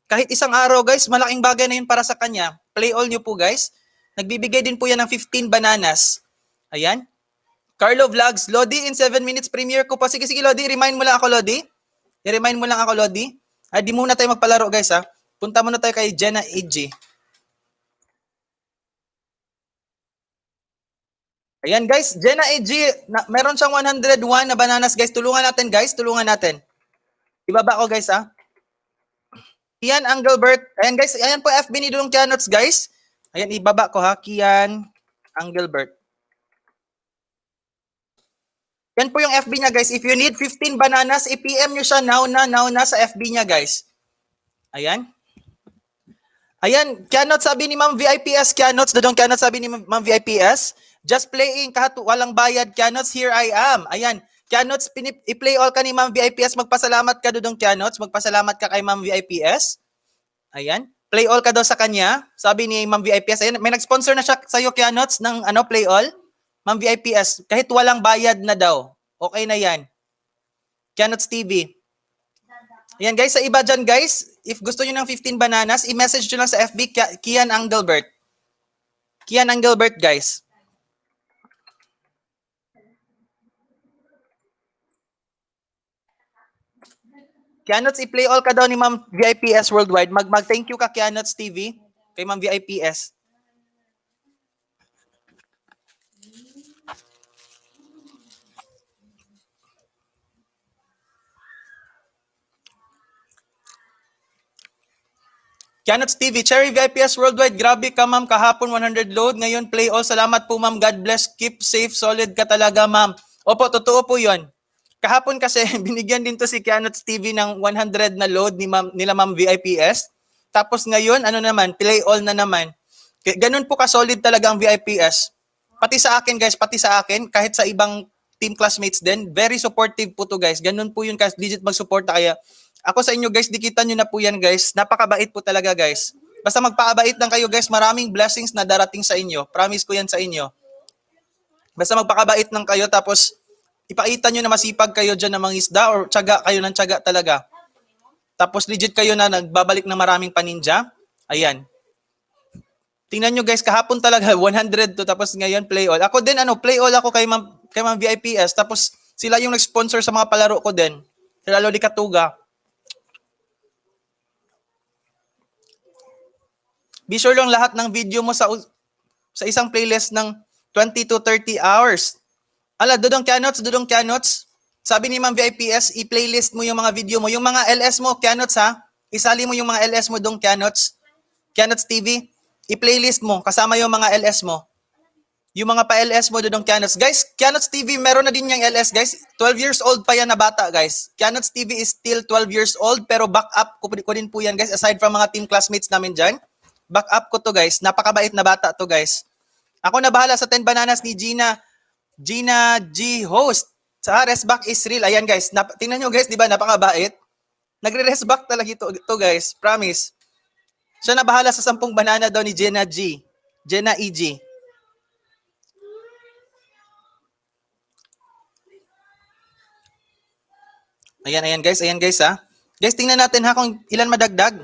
Kahit isang araw, guys, malaking bagay na yun para sa kanya. Play all nyo po, guys. Nagbibigay din po yan ng 15 bananas. Ayan. Carlo Vlogs. Lodi, in 7 minutes premiere ko pa. Sige, Lodi. Remind mo lang ako, Lodi. I-remind mo lang ako, Lodi. Ay, di muna tayo magpalaro, guys, ha. Punta muna tayo kay Jenna AG. Ayan, guys. Jenna AG, meron siyang 101 na bananas, guys. Tulungan natin, guys. Tulungan natin. Ibaba ko, guys, ha. Kian Angelbert. Ayan, guys. Ayan po FB ni Dudong Kianots, guys. Ayan, ibaba ko, ha. Kian Angelbert. Yan po yung FB niya, guys. If you need 15 bananas, i-PM nyo siya now na sa FB niya, guys. Ayan. Ayan, Kianots, sabi ni Ma'am VIPS, Kianots, Dudong Kianots, sabi ni Ma'am VIPS, just playing, kahit walang bayad, Kianots, here I am. Ayan, Kianots, i-play all ka ni Ma'am VIPS, magpasalamat ka, Dudong Kianots, magpasalamat ka kay Ma'am VIPS. Ayan, play all ka daw sa kanya, sabi ni Ma'am VIPS. Ayan, may nag-sponsor na siya sa'yo, Kianots, ng play all. Ma'am VIPS, kahit walang bayad na daw, okay na yan. Kianots TV. Ayan guys, sa iba dyan guys, if gusto nyo ng 15 bananas, i-message nyo lang sa FB Kian Angelbert. Kian Angelbert guys. Kianots, i-play all ka daw ni Ma'am VIPS Worldwide. Mag-thank you ka Kianots TV kay Ma'am VIPS. Kianots TV, Cherry VIPS Worldwide, grabe ka ma'am, kahapon 100 load, ngayon play all, salamat po ma'am, God bless, keep safe, solid ka talaga ma'am. Opo, totoo po yun. Kahapon kasi, binigyan din to si Kianots TV ng 100 na load nila ma'am VIPS. Tapos ngayon, ano naman, play all na naman. Ganun po ka-solid talaga ang VIPS. Pati sa akin guys, pati sa akin, kahit sa ibang team classmates din, very supportive po to guys. Ganun po yun guys, legit mag-suporta kaya. Ako sa inyo guys, dikitan nyo na po yan guys. Napakabait po talaga guys. Basta magpakabait lang kayo guys, maraming blessings na darating sa inyo. Promise ko yan sa inyo. Basta magpakabait lang kayo tapos ipakita nyo na masipag kayo dyan ng mga isda or tiyaga kayo ng tiyaga talaga. Tapos legit kayo na nagbabalik ng maraming paninja. Ayan. Tingnan nyo guys, kahapon talaga 100 to tapos ngayon play all. Ako din play all ako kay Ma'am VIPS tapos sila yung nag-sponsor sa mga palaro ko din. Sila Lodi Katuga. Be sure lang lahat ng video mo sa isang playlist ng 20 to 30 hours. Ala, Dudong Kianots. Sabi ni Ma'am VIPS, i-playlist mo yung mga video mo. Yung mga LS mo, Kianots ha. Isali mo yung mga LS mo, Dong Kianots. Kianots TV, i-playlist mo. Kasama yung mga LS mo. Yung mga pa-LS mo, Dudong Kianots. Guys, Kianots TV, meron na din yung LS, guys. 12 years old pa yan na bata, guys. Kianots TV is still 12 years old, pero back up ko din po yan, guys. Aside from mga team classmates namin dyan. Back up ko to guys. Napakabait na bata to guys. Ako na bahala sa 10 bananas ni Gina G host. Sa rest back is real. Ayan guys. Tingnan nyo guys, di ba? Napakabait. Nagre-rest back talaga ito guys. Promise. Siya na bahala sa 10 banana daw ni Jenna G. Jenna EG. Ayan guys. Ayan guys ha. Guys, tingnan natin ha kung ilan madagdag.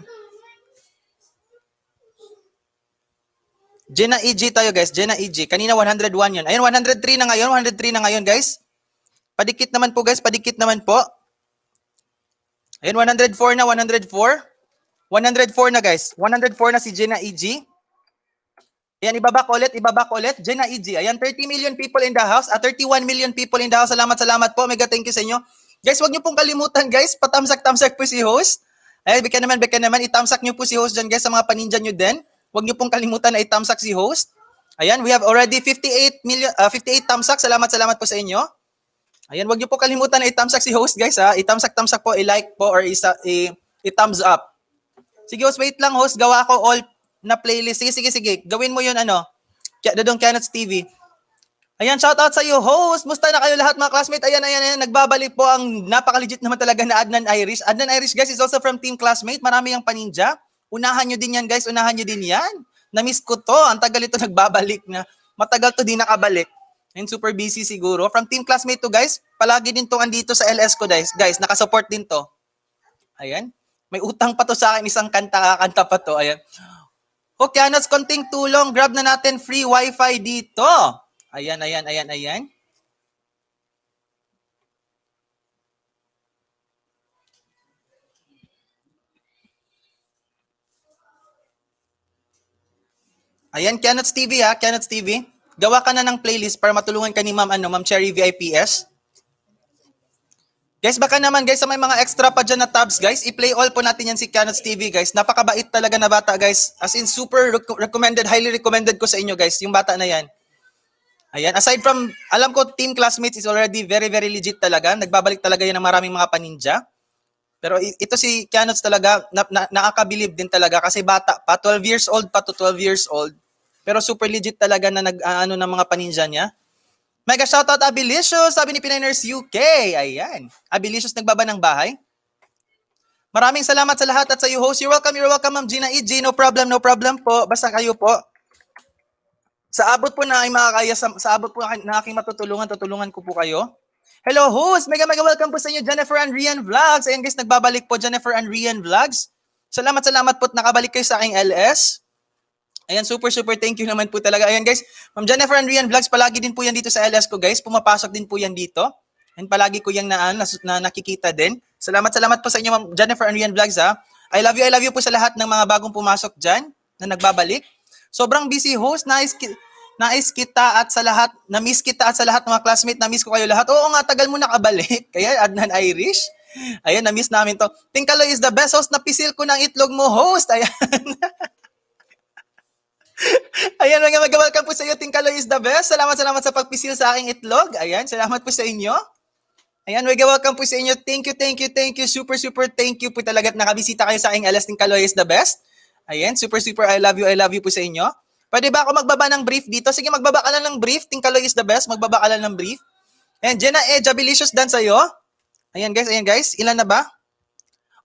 Jenna EG tayo guys, Jenna EG. Kanina 101 yun. Ayun, 103 na ngayon guys. Padikit naman po guys, padikit naman po. Ayun, 104 na, 104. 104 na guys. 104 na si Jenna EG. Ayan, ibabak ulit. Jenna EG. Ayan, 30 million people in the house. 31 million people in the house. Salamat po. Mega thank you sa inyo. Guys, wag niyo pong kalimutan guys. Patamsak-tamsak po si host. Ayan, beka naman. Itamsak niyo po si host dyan guys sa mga paninja niyo din. Huwag niyo pong kalimutan na itamsak si host. Ayan, we have already 58 tamsak. Salamat po sa inyo. Ayan, huwag niyo po kalimutan na itamsak si host, guys, ha. Itamsak po, i-like po, or i-thumbs up. Sige, host, wait lang, host. Gawa ko all na playlist. Sige. Gawin mo yun, Dudong Kianots TV. Ayan, shout out sa iyo, host. Musta na kayo lahat, mga classmates? Ayan. Nagbabalik po ang napaka-legit naman talaga na Adnan Irish. Adnan Irish, guys, is also from Team Classmate. Marami yung paninja. Unahan nyo din yan, guys. Unahan nyo din yan. Na-miss ko to. Ang tagal ito nagbabalik na. Matagal to di nakabalik. And super busy siguro. From team classmate to, guys. Palagi din to andito sa LS ko, guys. Guys, nakasupport din to. Ayan. May utang pa to sa akin. Isang kanta pa to. Ayan. Okay, Kianots, konting tulong. Grab na natin free wifi dito. Ayan. Ayan, Kianots TV ha. Kianots TV. Gawa ka na ng playlist para matulungan ka ni Ma'am Cherry VIPS. Guys, baka naman guys, sa may mga extra pa dyan na tabs guys, i-play all po natin yan si Kianots TV guys. Napakabait talaga na bata guys. As in super recommended, highly recommended ko sa inyo guys, yung bata na yan. Ayan, aside from, alam ko team classmates is already very legit talaga. Nagbabalik talaga yan ng maraming mga paninja. Pero ito si Kianots talaga, nakakabilib din talaga kasi bata pa, 12 years old pa to 12 years old. Pero super legit talaga na nag-ano ng mga paninja niya. Mega shoutout Abilicious, sabi ni Pinainers UK. Ayan. Abilicious nagbaba ng bahay. Maraming salamat sa lahat at sa you host. You're welcome Ma'am Gina E.G. No problem po. Basta kayo po. Sa abot po na ay makakaya, sa abot po na aking tutulungan ko po kayo. Hello host, mega welcome po sa inyo Jennifer and Rian Vlogs. Ayan guys, nagbabalik po Jennifer and Rian Vlogs. Salamat po at nakabalik kayo sa aking LS. Ayan, super thank you naman po talaga. Ayan guys, Ma'am Jennifer and Rian Vlogs, palagi din po yan dito sa LS ko guys. Pumapasok din po yan dito. And palagi ko yung na nakikita din. Salamat po sa inyo Ma'am Jennifer and Rian Vlogs ha. I love you po sa lahat ng mga bagong pumasok dyan na nagbabalik. Sobrang busy host, nais kita at sa lahat, na-miss kita at sa lahat ng mga classmate, na-miss ko kayo lahat. Oo nga, tagal mo nakabalik. Kaya Adnan Irish. Ayan, na-miss namin to. Tingkaloy is the best host, napisil ko ng itlog mo host. Ayan. Ayan, welcome po sa iyo. Tingkaloy is the best. Salamat sa pagpisil sa aking itlog. Ayan, salamat po sa inyo. Ayan, welcome po sa inyo. Thank you. Super thank you po talaga at nakabisita kayo sa aking LS. Tingkaloy is the best. Ayan, super I love you po sa inyo. Pwede ba ako magbaba ng brief dito? Sige, magbaba ka lang ng brief. Tingkaloy is the best. Magbaba ka lang ng brief. Ayan, Jenna Edge, Abilicious dan sa'yo. Ayan guys. Ilan na ba?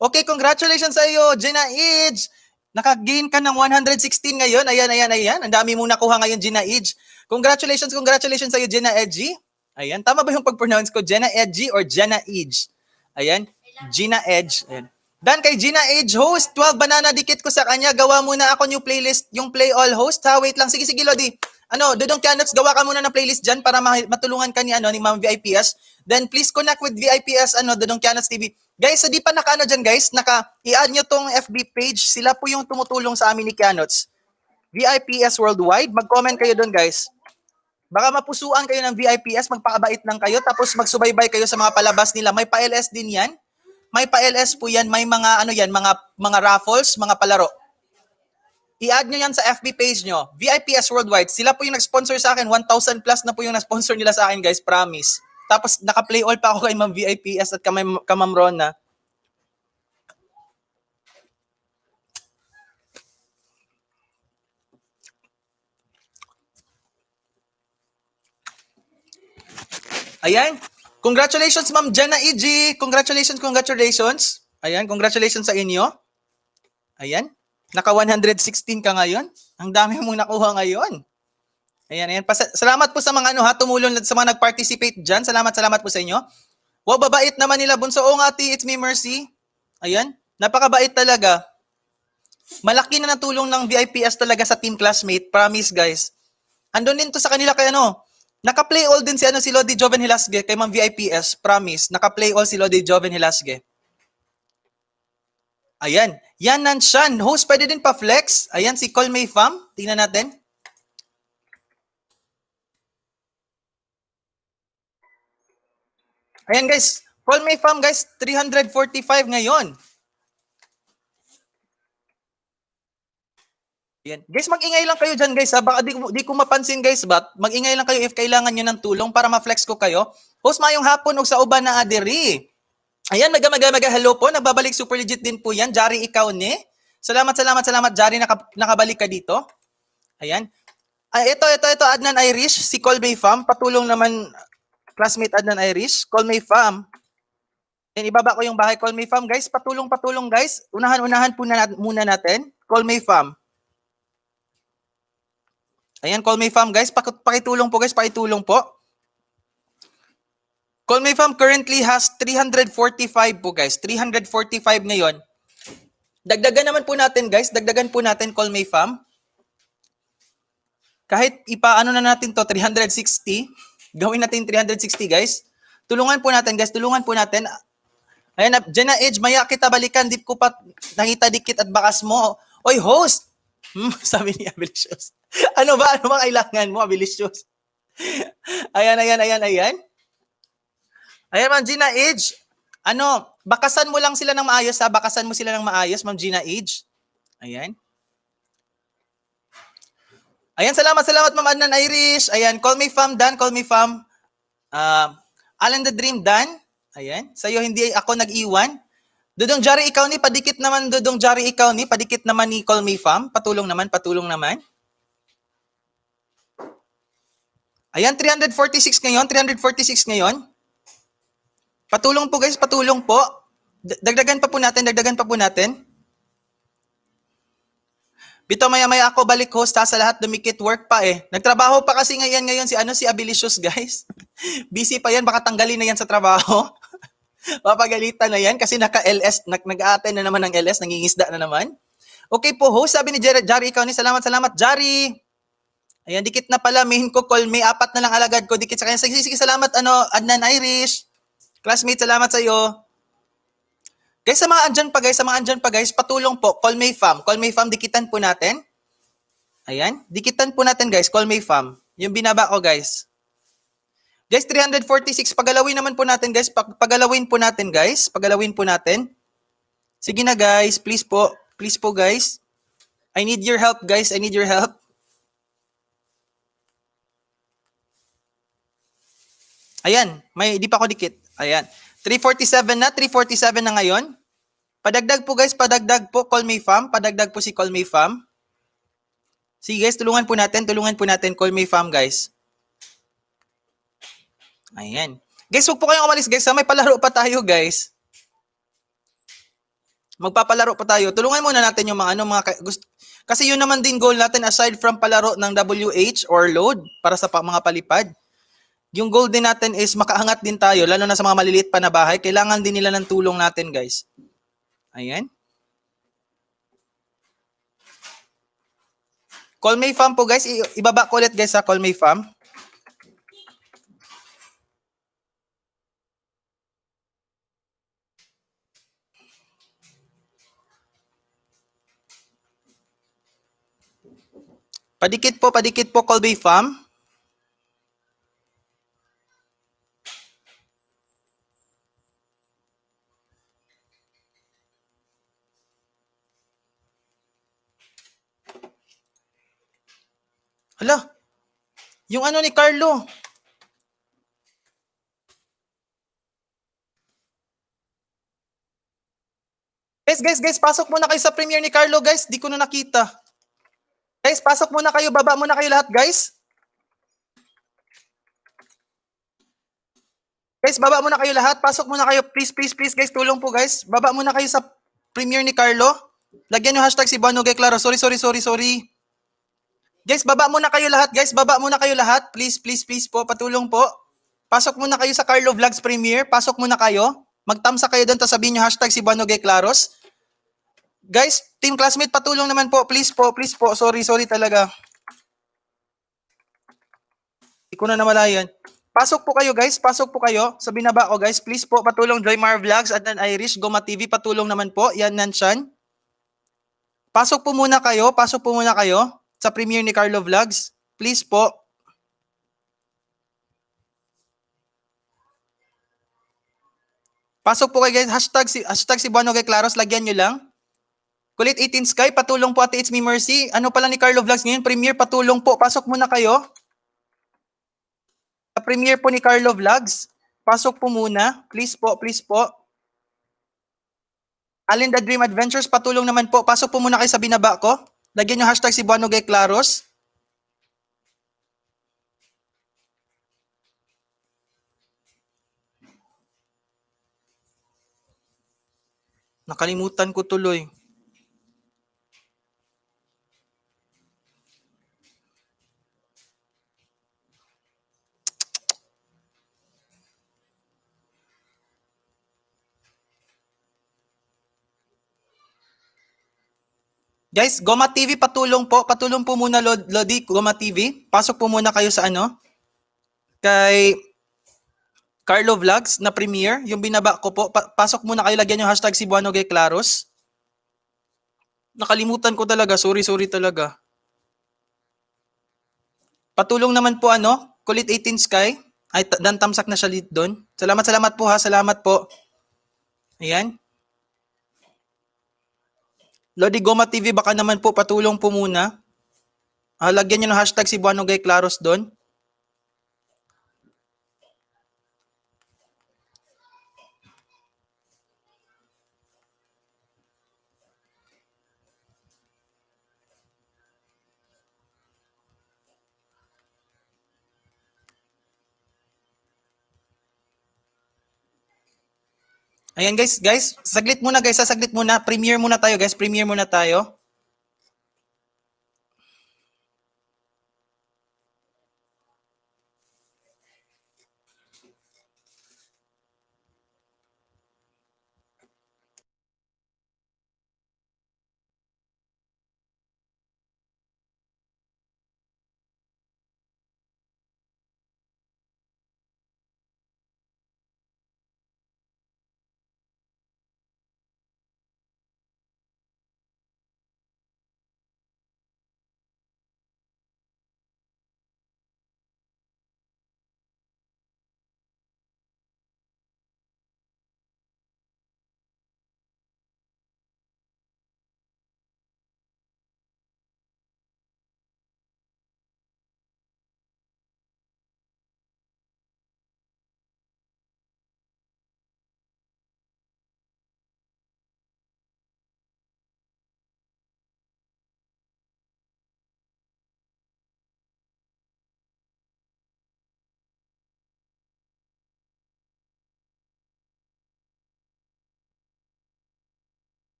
Okay, congratulations sa iyo, Jenna Edge. Naka-gain ka ng 116 ngayon. Ayan. Ang dami mong nakuha ngayon, Jenna Edge. Congratulations sa iyo, Jenna Edge. Ayan, tama ba yung pag-pronounce ko? Jenna Edge or Jenna Edge? Ayan, Jenna Edge. Ayan. Dan kay Gina Age host, 12 banana dikit ko sa kanya. Gawa muna ako new playlist, yung play all host. Ha, wait lang. Sige Lodi. Dodong Kianots, gawa ka muna ng playlist diyan para matulungan ka ni Ma'am VIPS. Then please connect with VIPS Dodong Kianots TV. Guys, di pa diyan guys, i-add nyo tong FB page. Sila po yung tumutulong sa amin ni Kianots. VIPS Worldwide, mag-comment kayo doon guys. Baka mapusuan kayo ng VIPS, magpakabait lang kayo tapos magsubaybay kayo sa mga palabas nila. May pa-LS din 'yan. May pa-LS po yan, may mga mga raffles, mga palaro. I-add nyo yan sa FB page nyo, VIPS Worldwide. Sila po yung nag-sponsor sa akin, 1,000 plus na po yung nag-sponsor nila sa akin guys, promise. Tapos naka-play all pa ako kay Ma'am VIPS at ka Ma'am Rona. Ayan. Congratulations, Ma'am Jenna E.G. Congratulations. Ayan, congratulations sa inyo. Ayan. Naka 116 ka ngayon. Ang dami mong nakuha ngayon. Ayan. Salamat po sa mga tumulong sa mga nag-participate dyan. Salamat po sa inyo. Wow, babait naman nila, Bunso. Oo nga, it's me, Mercy. Ayan. Napakabait talaga. Malaki na natulong ng VIPS talaga sa team classmate. Promise, guys. Andun din to sa kanila kay naka-play all din si Lodi Joven Hilasge kay Ma'am VIPS. Promise, naka-play all si Lodi Joven Hilasge. Ayan. Yan Nanshan. Host, pwede din pa-flex. Ayan, si Call May Fam. Tingnan natin. Ayan guys. Call May Fam guys. 345 ngayon. Yan. Guys, mag-ingay lang kayo dyan guys. Baka di ko mapansin guys. Mag-ingay lang kayo if kailangan nyo ng tulong para ma-flex ko kayo. Host, mayong hapon o sa uban na adiri. Ayan, maga hello po. Nagbabalik super legit din po yan. Jari, ikaw ni. Salamat Jari, nakabalik ka dito. Ayan. Ito, Adnan Irish. Si Colby Fam. Patulong naman classmate Adnan Irish. Colby Fam. Yan, ibaba ko yung bahay Colby Fam guys. Patulong guys. Unahan po muna natin. Call May Fam. Ayan, Call May Fam guys. Pakitulong po guys, pakitulong po. Call May Fam currently has 345 po guys. 345 ngayon. Dagdagan naman po natin guys. Dagdagan po natin Call May Fam. Kahit ipaano na natin to 360. Gawin natin 360 guys. Tulungan po natin guys. Tulungan po natin. Ayan, Jenna Edge, maya kita balikan. Di ko pa nakita dikit at bakas mo. Oy, host! Sabi ni Abilicious. Ano ba? Ano ba kailangan mo, Abilicious? Ayan. Ayan, Ma'am Gina Edge. Ano, bakasan mo lang sila ng maayos, ha? Bakasan mo sila ng maayos, Ma'am Gina Edge. Ayan. Ayan, salamat, Ma'am Adnan Irish. Ayan, Call Me Fam, Dan, Call Me Fam. Alan the Dream, Dan. Ayan, sa'yo hindi ako nag-iwan. Dudong Jari, ikaw ni, padikit naman, Dudong Jari, ikaw ni, padikit naman ni Call Me Fam. Patulong naman. Ayan, 346 ngayon. Patulong po guys, patulong po. Dagdagan pa po natin. Bito, maya-maya ako balik host ha, sa lahat dumikit work pa eh. Nagtrabaho pa kasi ngayon si Abilicious guys. Busy pa yan, baka tanggalin na yan sa trabaho. Papagalitan na yan kasi naka-LS, nag-a-attend na naman ng LS, nangingisda na naman. Okay po host, sabi ni Jari, ikaw ni, salamat Jari. Ayan, dikit na pala, main ko call me, 4 na lang alagad ko, dikit sa kanya. Sige, salamat Adnan Irish. Classmate, salamat sa iyo. Guys, sa mga andyan pa guys, patulong po, Call May Fam, dikitan po natin. Ayan, dikitan po natin guys, Call May Fam. Yung binaba ko guys. Guys, 346, pagalawin naman po natin guys, pagalawin po natin. Sige na guys, please po guys. I need your help guys, Ayan, di pa ako dikit. Ayan. 347 na ngayon. Padagdag po guys, Call Me Fam. Padagdag po si Call Me Fam. Sige guys, tulungan po natin, Call Me Fam guys. Ayan. Guys, huwag po kayong umalis guys, may palaro pa tayo guys. Magpapalaro pa tayo. Tulungan muna natin yung mga gusto. Kasi yun naman din goal natin aside from palaro ng WH or load para sa mga palipad. Yung goal din natin is makaangat din tayo, lalo na sa mga maliliit pa na bahay. Kailangan din nila ng tulong natin, guys. Ayan. Call May Fam po, guys. Ibaba ko ulit, guys, sa Call May Fam. Padikit po, Call May Fam. Hala, yung ni Carlo. Guys, pasok muna kayo sa premiere ni Carlo, guys. Di ko na nakita. Guys, pasok muna kayo, baba muna kayo lahat, guys. Guys, baba muna kayo lahat. Pasok muna kayo. Please, guys. Tulong po, guys. Baba muna kayo sa premiere ni Carlo. Lagyan yung hashtag si Banogay Claro. Sorry. Guys, baba muna kayo lahat. Please po. Patulong po. Pasok muna kayo sa Carlo Vlogs premiere. Pasok muna kayo. Magtamsa kayo doon. Tapos sabihin nyo hashtag si Banogay Claros. Guys, team classmate, patulong naman po. Please po. Sorry talaga. Hindi ko na namalayan. Pasok po kayo, guys. Sa binaba ko, guys. Please po, patulong Joymar Vlogs at Irish, Goma TV. Patulong naman po. Yan, Nanshan. Pasok po muna kayo sa premiere ni Carlo Vlogs. Please po. Pasok po kayo, guys. Hashtag si Banogay Claros. Lagyan nyo lang. Kulit 18 Sky, patulong po, Ate It's Me Mercy. Ano pala ni Carlo Vlogs ngayon? Premiere, patulong po. Pasok muna kayo. Sa premiere po ni Carlo Vlogs. Pasok po muna. Please po. Alin the Dream Adventures, patulong naman po. Pasok po muna kayo sa binaba ko. Lagyan nyo hashtag si Banogay Claros. Nakalimutan ko tuloy. Guys, Goma TV, patulong po. Patulong po muna, Lodi, Goma TV. Pasok po muna kayo sa ano, kay Carlo Vlogs na premiere. Yung binaba ko po. Pasok muna kayo, lagyan yung hashtag Cebuano Gay Claros. Nakalimutan ko talaga. Sorry, sorry talaga. Patulong naman po ano, Kulit 18 Sky. Ay, Dan Tamsak na siya doon. Salamat, salamat po ha. Salamat po. Ayan. Lodi Goma TV, baka naman po patulong po muna. Lagyan nyo ng hashtag Cebuano Gay Claros doon. Ayan guys, saglit muna guys, saglit muna. Premiere muna tayo guys, premiere muna tayo.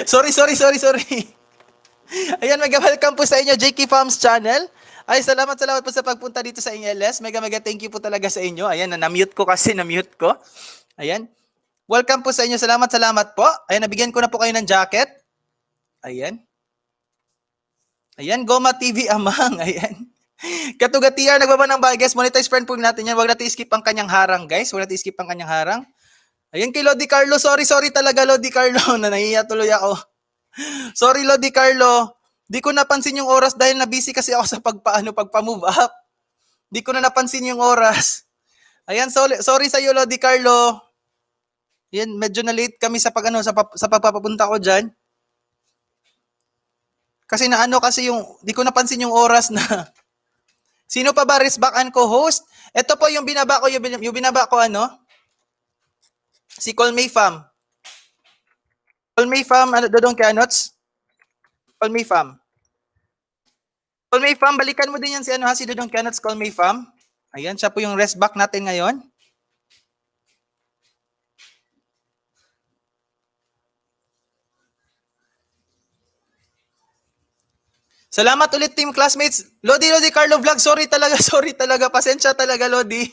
Sorry. Ayan, mega welcome po sa inyo, JK Farms Channel. Ay, salamat po sa pagpunta dito sa LS. Mega thank you po talaga sa inyo. Ayan, na-mute ko kasi, na-mute ko. Ayan. Welcome po sa inyo. Salamat po. Ayan, nabigyan ko na po kayo ng jacket. Ayan. Ayan, Goma TV Amang. Ayan. Katuga TR, nagbaba ng bagay, guys. Monetize friend po natin yan. Huwag natin skip ang kanyang harang, guys. Huwag natin skip ang kanyang harang. Ayan kay Lodi Carlo. Sorry talaga, Lodi Carlo. Nahihiya tuloy ako. Sorry, Lodi Carlo. Di ko napansin yung oras dahil na-busy kasi ako sa pagpa-move up. Di ko na napansin yung oras. Ayan, sorry sa iyo, Lodi Carlo. Yan, medyo na late kami sa sa pagpapapunta ko diyan. Kasi kasi di ko napansin yung oras na. Sino pa ba Risback and co-host? Ito po yung binaba ko, yung binaba ko si Colmay Fam. Colmay Fam, Dodong Canots? Colmay Fam. Colmay Fam, balikan mo din yan si Dodong Canots, Colmay Fam. Ayan, siya po yung Risback natin ngayon. Salamat ulit team classmates. Lodi Carlo Vlog, sorry talaga. Pasensya talaga, Lodi.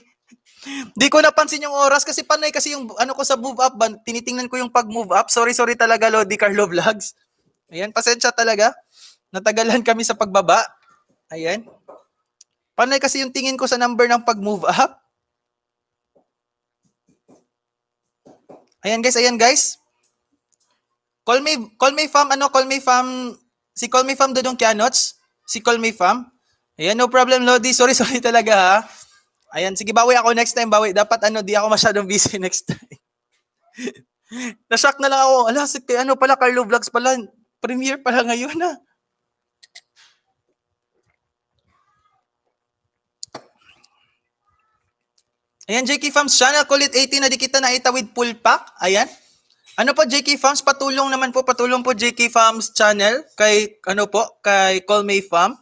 Di ko napansin yung oras kasi panay kasi yung ano ko sa move up ba, tinitingnan ko yung pag-move up. Sorry talaga Lodi Carlo Vlogs. Ayan, pasensya talaga. Natagalan kami sa pagbaba. Ayan. Panay kasi yung tingin ko sa number ng pag-move up. Ayan guys. Call me fam, si Call me fam Dodong Kianots. Si Call me fam. Ayan, no problem Lodi. Sorry talaga ha. Ayan, sige bawi ako next time, bawi. Dapat di ako masyadong busy next time. Na-shock na lang ako. Ala, pala, Carlo Vlogs pala. Premiere pala ngayon na. Ayan, JK Farms channel, kulit 18 na di kita nakita with full pack. Ayan. Ano po, JK Farms, patulong po JK Farms channel kay, kay Call May Farm.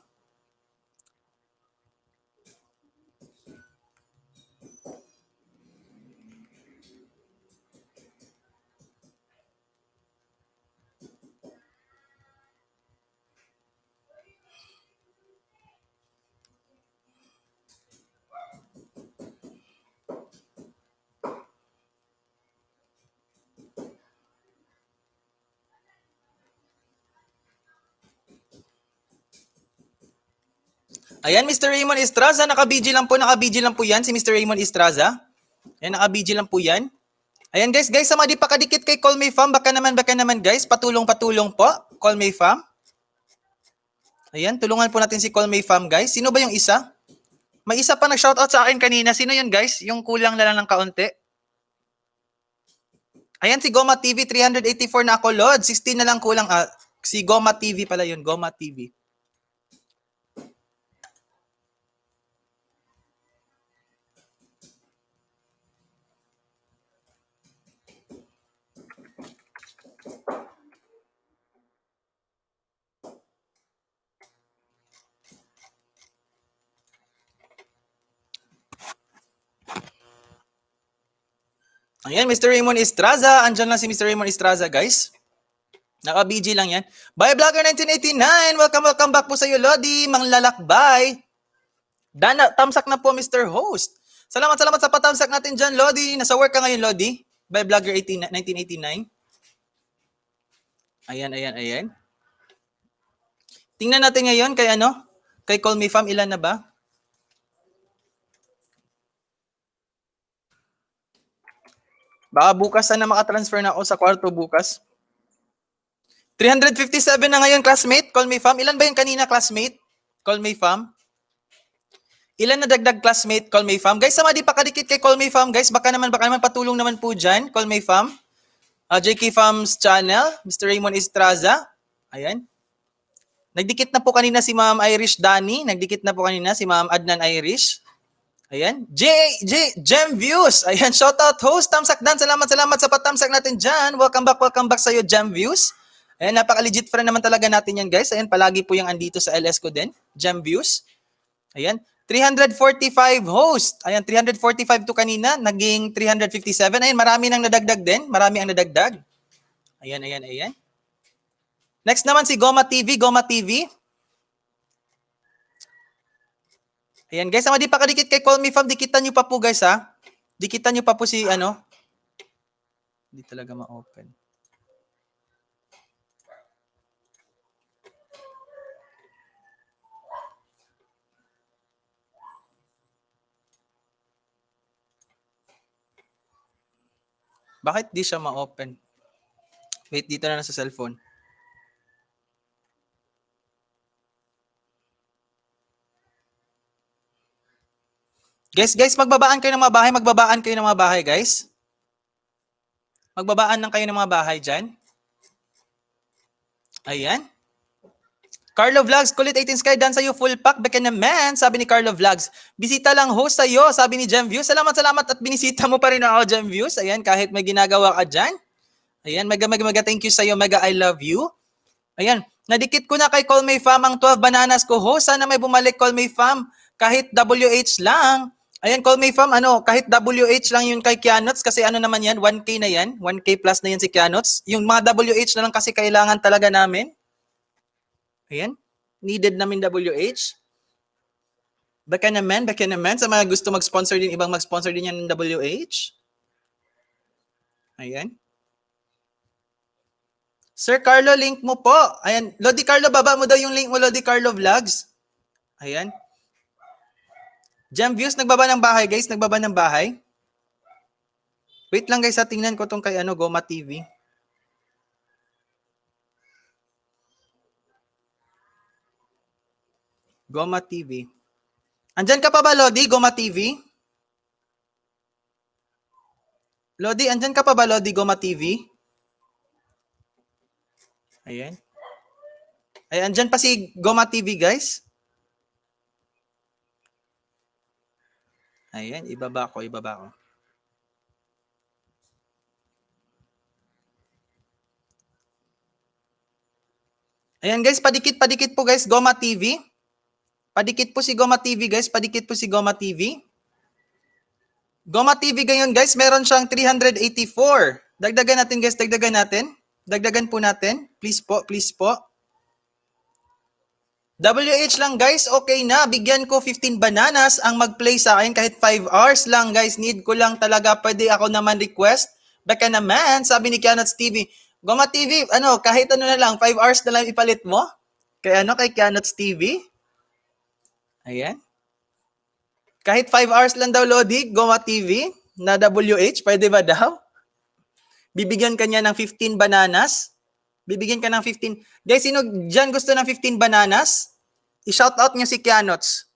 Ayan, Mr. Raymond Estraza, naka-BG lang po yan, si Mr. Raymond Estraza. Ayan, naka-BG lang po yan. Ayan guys, sa mga di pa kadikit kay Call Me Fam, baka naman guys, patulong po, Call Me Fam. Ayan, tulungan po natin si Call Me Fam guys. Sino ba yung isa? May isa pa nag-shoutout sa akin kanina. Sino yun guys? Yung kulang na lang ng kaunti. Ayan, si Goma TV, 384 na ako, Lord. 16 na lang kulang. Si Goma TV pala yun, Goma TV. Ayan, Mr. Raymond Estraza. Andyan lang si Mr. Raymond Estraza, guys. Naka-BG lang yan. Bye, Vlogger 1989. Welcome back po sa iyo, Lodi. Manglalakbay. Tamsak na po, Mr. Host. Salamat sa patamsak natin dyan, Lodi. Nasa work ka ngayon, Lodi. Bye, Vlogger 1989. Ayan. Tingnan natin ngayon kay Call Me Fam, ilan na ba? Baka bukas na makatransfer na ako sa kwarto bukas. 357 na ngayon, classmate. Call Me Fam. Ilan ba yung kanina, classmate? Call Me Fam. Ilan na dagdag, classmate? Call Me Fam. Guys, sa mga di pa kadikit kay Call Me Fam, guys, baka naman patulong naman po dyan. Call Me Fam. JK Fam's channel. Mr. Raymond Estraza. Ayan. Nagdikit na po kanina si Ma'am Irish Dani. Nagdikit na po kanina si Ma'am Adnan Irish. Ayan. Gem Views. Ayan, shoutout host. Tamsak Dan. Salamat sa patamsak natin dyan. Welcome back sa iyo, Gem Views. Ayan, napaka-legit friend naman talaga natin yan, guys. Ayan, palagi po yung andito sa LS ko din. Gem Views. Ayan. 345 host. Ayan, 345 to kanina. Naging 357. Ayan, marami nang nadagdag din. Marami ang nadagdag. Ayan. Next naman si Goma TV. Ayan guys, di pa kadikit kay Call Me Fam, dikitan nyo pa po guys ha. Dikitan nyo pa po si Hindi talaga ma-open. Bakit di siya ma-open? Wait, dito na sa cellphone. Guys, magbabaan kayo ng mga bahay, guys. Magbabaan lang kayo ng mga bahay dyan. Ayan. Carlo Vlogs, kulit 18 Sky, dan sa'yo, full pack, baka naman, sabi ni Carlo Vlogs. Bisita lang host sa'yo, sabi ni Gem Views. Salamat at binisita mo pa rin ako, Gem Views. Ayan, kahit may ginagawa ka dyan. Ayan, mega thank you sa'yo, mega I love you. Ayan, nadikit ko na kay Call Me Fam ang 12 bananas ko, host. Sana may bumalik, Call Me Fam, kahit WH lang. Ayan, Call Me Fam, kahit WH lang yun kay Kianots, kasi naman yan, 1K na yan, 1K plus na yan si Kianots. Yung mga WH na lang kasi kailangan talaga namin. Ayan, needed namin WH. Baka naman sa mga gusto mag-sponsor din, ibang mag-sponsor din yan ng WH. Ayan. Sir Carlo, link mo po. Ayan. Lodi Carlo, baba mo daw yung link mo, Lodi Carlo Vlogs. Ayan. Jam Views, nagbaba ng bahay, guys. Nagbaba ng bahay. Wait lang, guys. Tingnan ko tong kay Goma TV. Goma TV. Andyan ka pa ba, Lodi? Goma TV? Lodi, andyan ka pa ba, Lodi? Goma TV? Ayan. Ay, andyan pa si Goma TV, guys. Ayan, ibaba ko. Ayan, guys, padikit po, guys, Goma TV. Padikit po si Goma TV, guys. Padikit po si Goma TV. Goma TV ngayon, guys, meron siyang 384. Dagdagan natin, guys. Dagdagan po natin. Please po. WH lang, guys. Okay na. Bigyan ko 15 bananas ang mag-play sa akin kahit 5 hours lang, guys. Need ko lang talaga. Pwede ako naman request. Baka naman, sabi ni Kianots TV. Goma TV, kahit na lang, 5 hours na lang ipalit mo. Kay Kianots TV. Ayan. Kahit 5 hours lang daw, Lodi, Goma TV, na WH, pwede ba daw? Bibigyan ka niya ng 15 bananas. Bibigyan ka ng 15. Guys, sino dyan gusto ng 15 bananas? I-shoutout niya si Kianots.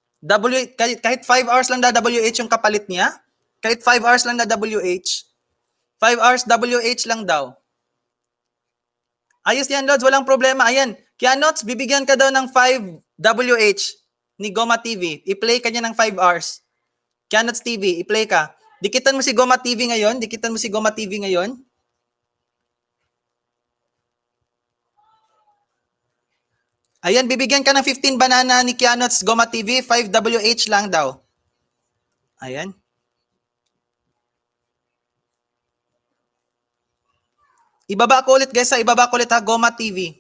Kahit 5 hours lang na WH yung kapalit niya. Kahit 5 hours lang na WH. 5 hours WH lang daw. Ayos yan, Lods. Walang problema. Ayan. Kianots, bibigyan ka daw ng 5 WH ni Goma TV. I-play ka niya ng 5 hours. Kianots TV, i-play ka. Dikitan mo si Goma TV ngayon. Ayan, bibigyan ka ng 15 banana ni Kianots Goma TV. 5 WH lang daw. Ayan. Ibaba ko ulit, guys. Ibaba ko ulit, ha, Goma TV.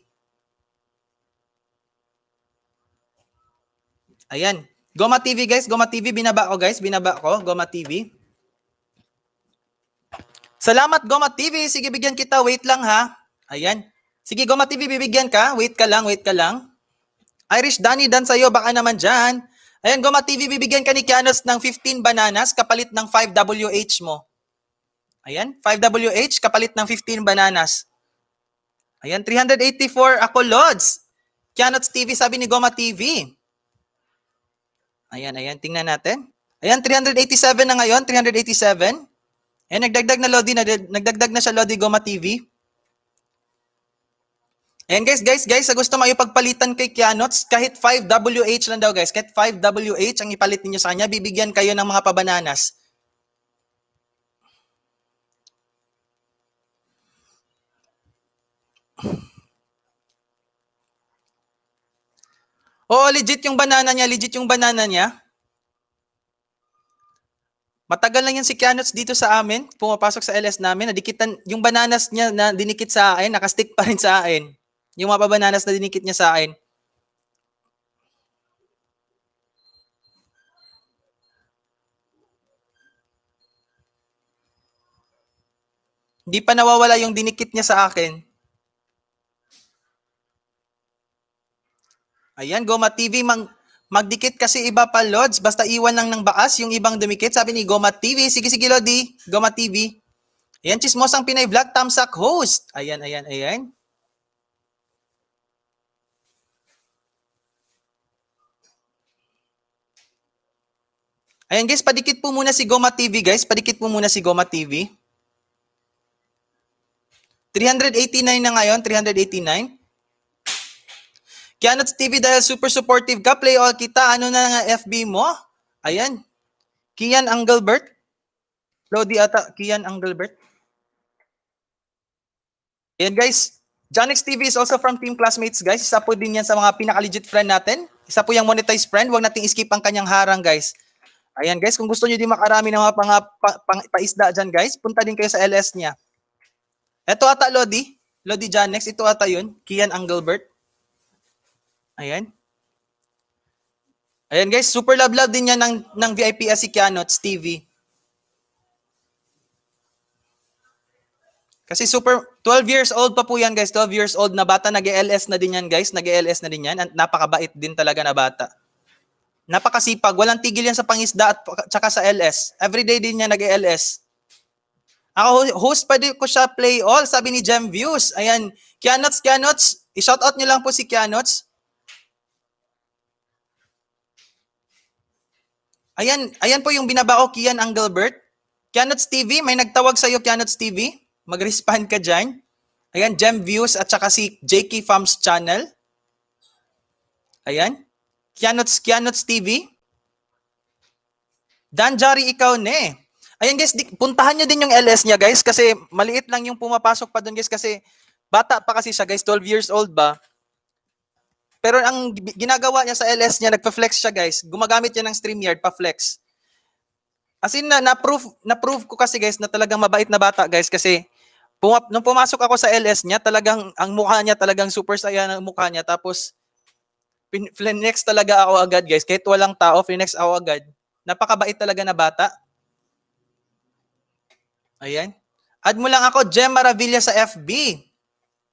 Ayan. Goma TV, guys. Goma TV, binaba ko, guys. Goma TV. Salamat, Goma TV. Sige, bigyan kita. Wait lang, ha. Ayan. Sige, Goma TV, bibigyan ka. Wait ka lang. Irish Danny, dan sa'yo. Baka naman dyan. Ayan, Goma TV, bibigyan ka ni Kianots ng 15 bananas kapalit ng 5 WH mo. Ayan, 5 WH kapalit ng 15 bananas. Ayan, 384 ako, Lods. Kianots TV, sabi ni Goma TV. Ayan, tingnan natin. Ayan, 387 na ngayon, 387. Ayan, nagdagdag na siya, Lodi, Goma TV. Ayan, guys, sa gusto mo ipagpalitan kay Kianots, kahit 5 WH lang daw, guys. Kahit 5 WH ang ipalit niyo sa kanya, bibigyan kayo ng mga pabananas. Oo, legit yung banana niya. Matagal lang yan si Kianots dito sa amin, pumapasok sa LS namin, nadikitan, yung bananas niya na dinikit sa akin, nakastick pa rin sa akin. Yung mga bananas na dinikit niya sa akin. Hindi pa nawawala yung dinikit niya sa akin. Ayan, Goma TV, magdikit kasi iba pa, Lods. Basta iwan lang ng baas yung ibang dumikit. Sabi ni Goma TV. Sige, Lodi. Goma TV. Ayan, Chismosang Pinay Vlog, Tamsak host. Ayan. Ayan, guys, padikit po muna si Goma TV, guys. 389 na ngayon, 389. Kianots TV, dahil super supportive ka, play all kita. Ano na nga FB mo? Ayan. Kian Angelbert. Lodi ata, Kian Angelbert. Ayan, guys. Jonix TV is also from Team Classmates, guys. Isa po din yan sa mga pinaka-legit friend natin. Isa po yung monetized friend. Huwag nating skip ang kanyang harang, guys. Ayan, guys. Kung gusto nyo din makarami ng mga paisda dyan, guys, punta din kayo sa LS niya. Ito ata, Lodi Jonix. Ito ata yun. Kian Angelbert. Ayan. Ayan guys, super love din yan ng VIP si Kianots TV. Kasi super, 12 years old pa po yan guys, 12 years old na bata, nag-ELS na din yan guys, nag-ELS na din yan, at napakabait din talaga na bata. Napakasipag, walang tigil yan sa pangisda at tsaka sa LS. Everyday din niya nag-ELS. Ako, host pa din ko siya play all, sabi ni Gem Views. Ayan, Kianots, i-shoutout niyo lang po si Kianots. Ayan po yung binaba ko, Kian Angelbert. Kianots TV, may nagtawag sa'yo, Kianots TV. Mag-respond ka dyan. Ayan, Gem Views at saka si JK Farms Channel. Ayan. Kianots TV. Dan Jari, ikaw ne. Ayan guys, puntahan nyo din yung LS niya guys kasi maliit lang yung pumapasok pa doon guys kasi bata pa kasi siya guys, 12 years old ba. Pero ang ginagawa niya sa LS niya, nagpa-flex siya guys. Gumagamit niya ng StreamYard pa-flex. As in, na-prove ko kasi guys na talagang mabait na bata guys kasi nung pumasok ako sa LS niya, talagang ang mukha niya talagang super saya ng mukha niya. Tapos, flex talaga ako agad guys. Kahit walang tao, flex ako agad. Napakabait talaga na bata. Ayan. Add mo lang ako, Gem Maravilla sa FB.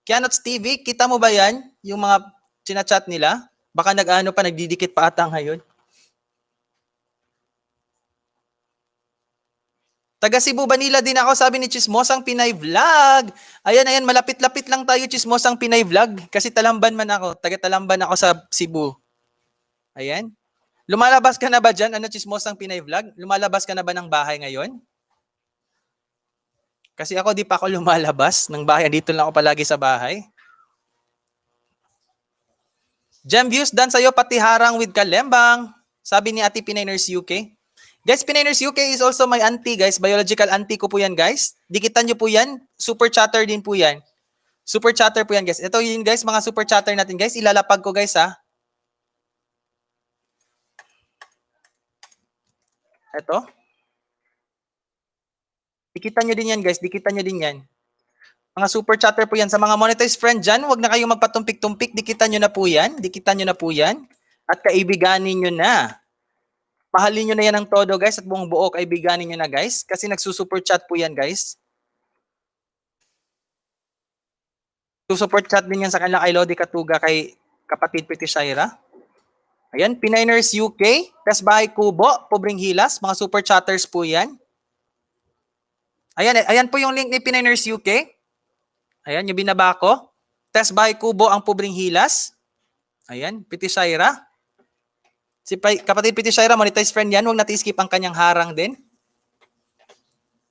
Kianots TV, kita mo ba yan? Yung mga sinachat nila? Baka nagdidikit pa ata ngayon. Taga Cebu, Manila din ako, sabi ni Chismosang Pinay Vlog. Ayan, malapit-lapit lang tayo, Chismosang Pinay Vlog. Kasi Talamban man ako, taga Talamban ako sa Cebu. Ayan. Lumalabas ka na ba dyan? Chismosang Pinay Vlog? Lumalabas ka na ba ng bahay ngayon? Kasi ako di pa ako lumalabas ng bahay. Dito lang ako palagi sa bahay. Gem Views, dan sa'yo pati harang with Kalembang. Sabi ni Ate Pinay Nurse UK. Guys, Pinay Nurse UK is also my auntie guys. Biological auntie ko po yan guys. Dikitan nyo po yan. Super chatter din po yan. Super chatter po yan guys. Ito yun guys, mga super chatter natin guys. Ilalapag ko guys ha. Ito. Dikitan nyo din yan guys. Dikitan nyo din yan. Mga super chatter po yan. Sa mga monetized friend dyan, huwag na kayong magpatumpik-tumpik. Dikitan nyo na po yan. Dikitan nyo na po yan. At kaibiganin nyo na. Pahalin nyo na yan ng todo guys. At buong buo kaibiganin nyo na guys. Kasi nagsusuper chat po yan guys. Susupport chat din yan sa kanila kay Lodi Katuga, kay kapatid Pretty Shaira. Ayan, Pinainers UK, Kasbahay Kubo, Pobreng Hilas, mga super chatters po yan. Ayan po yung link ni Pinainers UK. Ayan, yung binaba ko. Kasbahay Kubo ang Pobreng Hilas. Ayan, Pretty Shaira. Si kapatid Pretty Shaira, monetized friend yan, huwag natin skip ang kanyang harang din.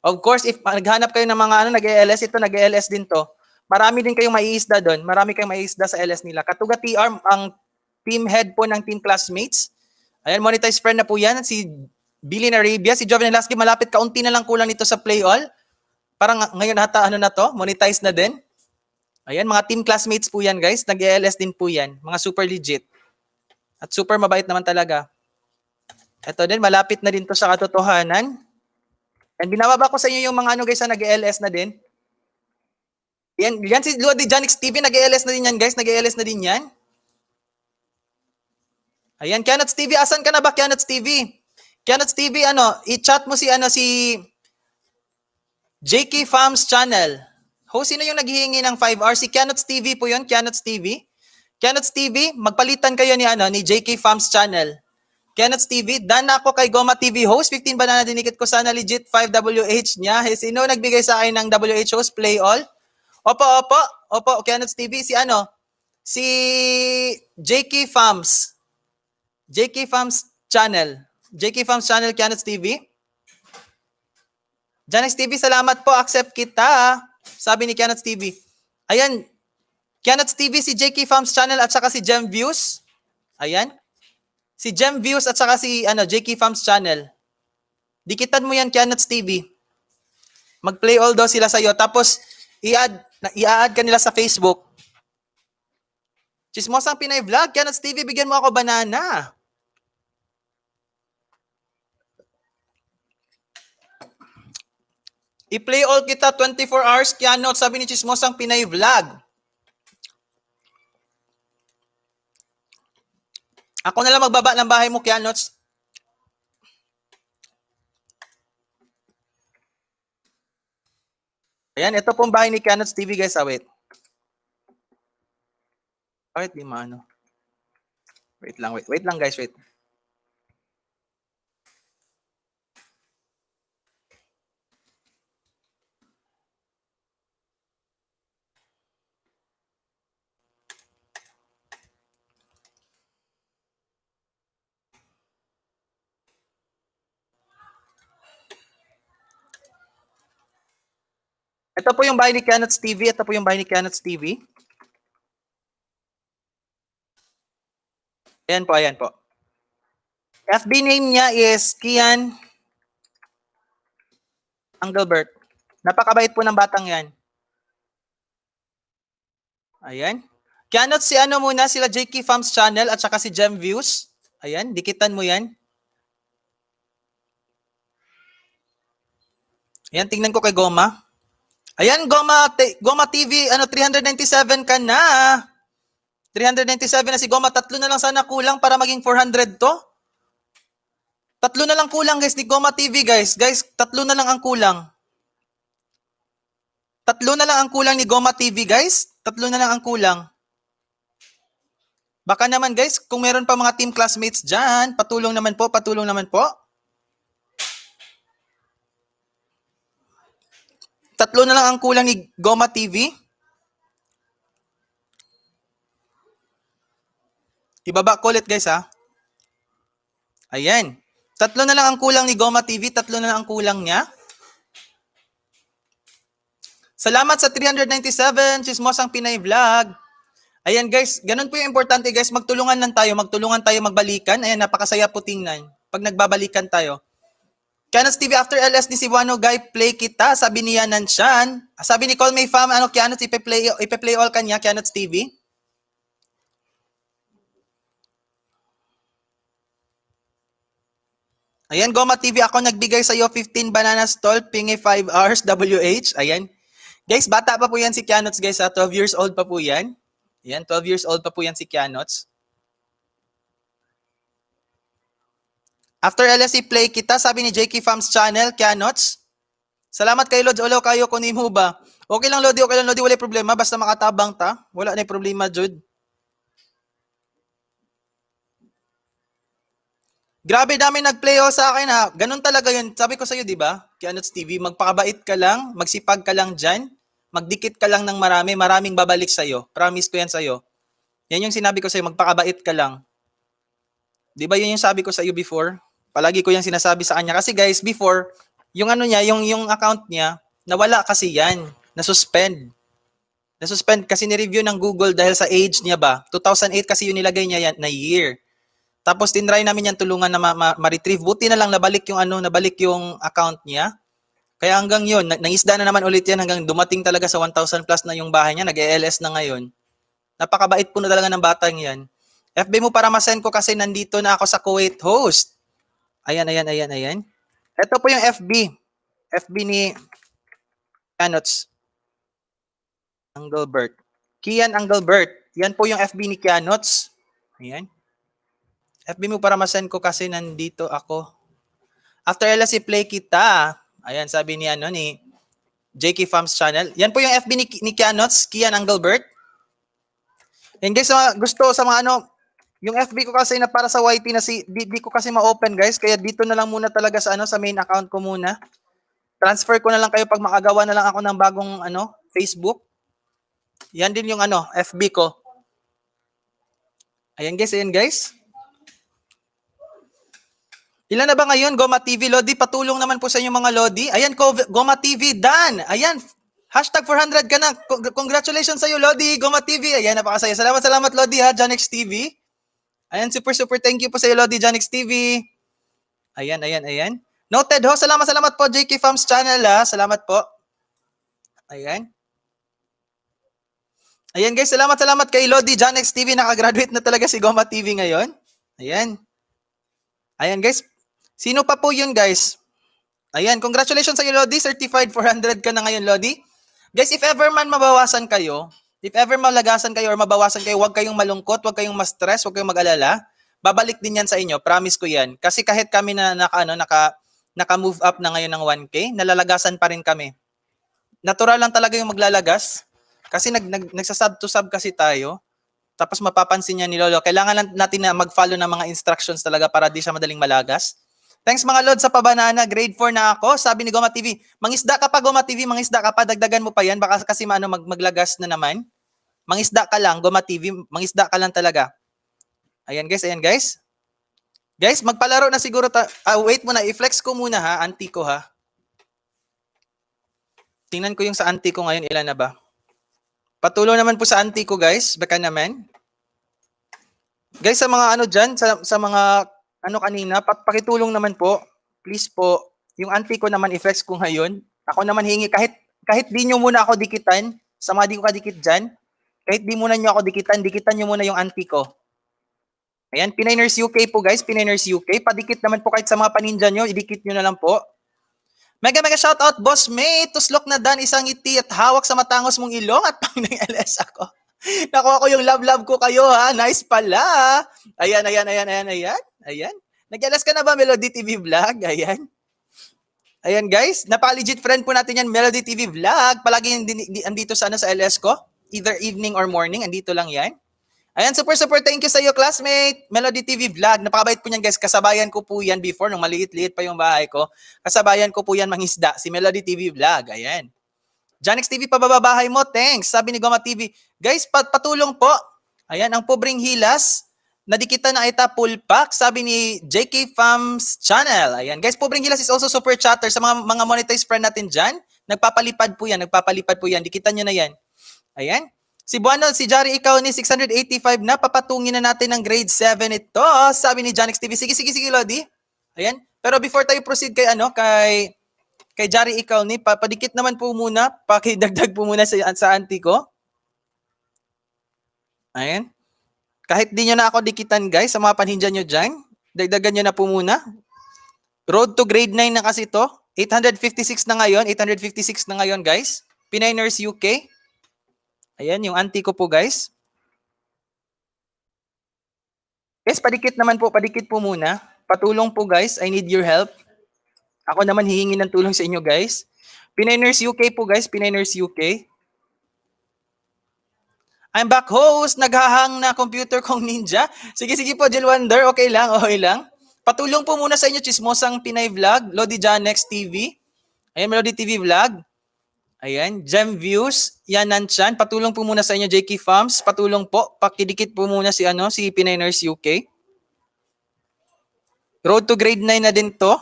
Of course, if naghanap kayo ng mga nag-ELS, ito nag-ELS din to. Marami din kayong maiisda doon. Marami kayong maiisda sa LS nila. Katuga TR, ang team head po ng Team Classmates. Ayan, monetized friend na po yan. Si Billy Arabia, si Joven Lasky, malapit kaunti na lang kulang nito sa play all. Parang ngayon hata na to, monetized na din. Ayan, mga Team Classmates po yan guys. Nag-ELS din po yan. Mga super legit. At super mabait naman talaga. Ito din, malapit na din to sa katotohanan. And binababa ko sa inyo yung mga guys na nag-ELS na din. Yan si Lodi Janix TV, nag-ELS na din yan guys, nag-ELS na din yan. Ayan, Kianots TV, asan ka na ba Kianots TV? Kianots TV, i-chat mo si JK Farms Channel. Sino yung naghihingi ng 5 hours? Si Kianots TV po yun, Kianots TV. Kianots TV, magpalitan kayo ni JK Farms Channel. Kianots TV, dan ako kay Goma TV host, 15 ba na dinikit ko sana legit 5 WH niya. Sino nagbigay sa akin ng WH host, play all? Opo, Kianots TV, si JK Farms. JK Farms Channel. JK Farms Channel, Kianots TV. Janix TV, salamat po, accept kita. Sabi ni Kianots TV. Ayan, Kianots TV, si JK Farms Channel at saka si Gem Views. Ayan. Si Gem Views at saka si JK Farms Channel. Dikitan mo yan, Kianots TV. Mag-play all daw sila sa'yo. Tapos, i-add ka nila sa Facebook. Chismosang Pinay Vlog, Kianots TV, bigyan mo ako banana. I-play all kita 24 hours, Kianots, sabi ni Chismosang Pinay Vlog. Ako na lang magbaba ng bahay mo, Kianots. Ayan, ito pong bahay ni Kianots TV, guys. Wait. Bakit di maano? Wait lang, wait. Wait lang, guys, wait. Ito po yung bahay ni Kianots TV. Ito po yung bahay ni Kianots TV. Ayan po, ayan po. FB name niya is Kian Engelbert. Napakabait po ng batang yan. Ayan. Kianots si ano muna, sila JK Farms Channel at saka si Gem Views. Ayan, dikitan mo yan. Ayan, tingnan ko kay Goma. Ayan, Goma TV, 397 ka na. 397 na si Goma. Tatlo na lang sana kulang para maging 400 to. Tatlo na lang kulang, guys, ni Goma TV, guys. Guys, tatlo na lang ang kulang. Tatlo na lang ang kulang ni Goma TV, guys. Tatlo na lang ang kulang. Baka naman, guys, kung meron pa mga team classmates dyan, patulong naman po, patulong naman po. Tatlo na lang ang kulang ni Goma TV. Ibaba ko ulit, guys, ha. Ayan. Tatlo na lang ang kulang ni Goma TV. Tatlo na lang ang kulang niya. Salamat sa 397, Chismosang Pinay Vlog. Ayan, guys. Ganun po yung importante, guys. Magtulungan lang tayo. Magtulungan tayo magbalikan. Ayan, napakasaya po tingnan. Pag nagbabalikan tayo. Kianots TV, after LS ni Cebuano Guy, play kita. Sabi ni Yanan Chan. Sabi ni Call May Fam, Kianots, ipe-play all kanya, Kianots TV. Ayan, Goma TV, ako nagbigay sa iyo 15 banana stall, pingi 5 hours, WH. Ayan. Guys, bata pa po yan si Kianots, guys. 12 years old pa po yan. Ayan, 12 years old pa po yan si Kianots. After LSE play kita, sabi ni JK Farms Channel, Kianots. Salamat kay Lods, olaw kayo kunin mo ba? Okay lang, Lodi, wala problema. Basta makatabang ta. Wala na problema, Jude. Grabe, dami nag-play sa akin, ha. Ganun talaga yun. Sabi ko sa'yo, di ba? Kianots TV, magpakabait ka lang, magsipag ka lang dyan, magdikit ka lang ng marami, maraming babalik sa'yo. Promise ko yan sa'yo. Yan yung sinabi ko sa'yo, magpakabait ka lang. Di ba yun yung sabi ko sa'yo before? Palagi ko yung sinasabi sa kanya. Kasi guys, before, yung ano niya, yung account niya, nawala kasi yan. Nasuspend. Nasuspend kasi ni-review ng Google dahil sa age niya ba. 2008 kasi yung nilagay niya yan na year. Tapos tinry namin yan tulungan na ma-retrieve. Buti na lang nabalik yung account niya. Kaya hanggang yun, nangisda na naman ulit yan hanggang dumating talaga sa 1,000 plus na yung bahay niya. Nag-ELS na ngayon. Napakabait po na talaga ng batang yan. FB mo para masend ko kasi nandito na ako sa Kuwait host. Ayan. Ito po yung FB. FB ni Kianots Engelbert. Kian Engelbert. Yan po yung FB ni Kianots. Ayan. FB mo para masend ko kasi nandito ako. After LSE play kita. Ayan, sabi ni JK Farms Channel. Yan po yung FB ni Kianots, Kian Engelbert. And guys, gusto sa mga yung FB ko kasi na para sa YT na di ko kasi ma-open, guys, kaya dito na lang muna talaga sa main account ko muna. Transfer ko na lang kayo pag makagawa na lang ako ng bagong Facebook. Yan din yung FB ko. Ayan guys. Ilan na ba ngayon, Goma TV, Lodi? Patulong naman po sa inyo mga Lodi. Ayan, Goma TV, Dan. Ayan, hashtag 400 ka na. Congratulations sa iyo, Lodi, Goma TV. Ayan, napakasaya. Salamat, Lodi, ha, Janix TV. Ayan, super thank you po sa iyo, Lodi, Janix TV. Ayan. Noted ho, salamat po, JK Farms Channel, ha. Salamat po. Ayan. Ayan guys, salamat kay Lodi, Janix TV. Nakagraduate na talaga si Goma TV ngayon. Ayan guys. Sino pa po yun, guys? Ayan, congratulations sa iyo, Lodi. Certified 400 ka na ngayon, Lodi. Guys, if ever man mabawasan kayo, if ever malagasan kayo or mabawasan kayo, huwag kayong malungkot, huwag kayong ma-stress, huwag kayong mag-alala. babalik din yan sa inyo. Promise ko yan. Kasi kahit kami na naka-move up na ngayon ng 1K, nalalagasan pa rin kami. Natural lang talaga yung maglalagas. Kasi nagsasub to sub kasi tayo. Tapos mapapansin niya ni Lolo, kailangan lang natin na mag-follow ng mga instructions talaga para di siya madaling malagas. Thanks mga Lord sa pabanana, grade 4 na ako. Sabi ni Goma TV, mangisda ka pa Goma TV, mangisda ka pa, dagdagan mo pa yan, baka kasi maglagas na naman. Mangisda ka lang, Goma TV, mangisda ka lang talaga. Ayan guys, ayan guys. Guys, magpalaro na siguro wait muna, i-flex ko muna ha, auntie ko ha. Tingnan ko yung sa auntie ko ngayon, ilan na ba? Patuloy naman po sa auntie ko guys, baka naman. Guys, sa mga ano dyan, sa mga ano kanina, pakitulong naman po. Please po, yung auntie ko naman i-flex ko ngayon. Ako naman hingi, kahit di nyo muna ako dikitan, sa mga di ko kadikit dyan, kahit di muna nyo ako dikitan nyo muna yung auntie ko. Ayan, Pinay Nurse UK po guys, Pinay Nurse UK. Padikit naman po kahit sa mga paninja nyo, idikit nyo na lang po. Mega shoutout, boss mate. Tuslok na dan, isang ngiti at hawak sa matangos mong ilong at pang LS ako. Nakuha ko yung love ko kayo ha. Nice pala. Ayan. Nag-LS ka na ba, Melody TV Vlog? Ayan. Ayan guys, napaka-legit friend po natin yan, Melody TV Vlog. Palagi andito sa LS ko. Either evening or morning, andito lang yan. Ayan, super thank you sa iyo, classmate. Melody TV Vlog. Napakabait po niyan, guys. Kasabayan ko po yan before, nung maliit-liit pa yung bahay ko. Kasabayan ko po yan mangisda, si Melody TV Vlog. Ayan. Janix TV, pababahay mo. Thanks. Sabi ni Goma TV. Guys, patulong po. Ayan, ang pobreng hilas. Nadikita na ita full pack. Sabi ni JK Farms Channel. Ayan. Guys, pobreng hilas is also super chatter. Sa mga monetized friend natin dyan, nagpapalipad po yan. Dikitan nyo na yan. Ayan. Si Buano, si Jari, ikaw ni 685 na, papatungin na natin ng grade 7 ito. Sabi ni Janix TV. Sige, Lodi. Ayan. Pero before tayo proceed kay Jari, ikaw ni, padikit naman po muna, pakidagdag po muna sa auntie ko. Ayan. Kahit di nyo na ako dikitan, guys, sa mga paninja nyo dyan, dagdagan nyo na po muna. Road to grade 9 na kasi to. 856 na ngayon, guys. Pinay Nurse UK. Ayan, yung auntie ko po, guys. Guys, padikit po muna. Patulong po, guys. I need your help. Ako naman hihingi ng tulong sa inyo, guys. Pinay Nurse UK po, guys. Pinay Nurse UK. I'm back, host. Naghahang na computer kong ninja. Sige po, Jill Wonder. Okay lang. Patulong po muna sa inyo, Chismosang Pinay Vlog. Lodi Janex TV. Ayan, Melody TV Vlog. Ayan, Gem Views, yan Nanchan. Patulong po muna sa inyo, JK Farms. Patulong po. Pakidikit po muna si Pinay Nurse UK. Road to grade 9 na din to.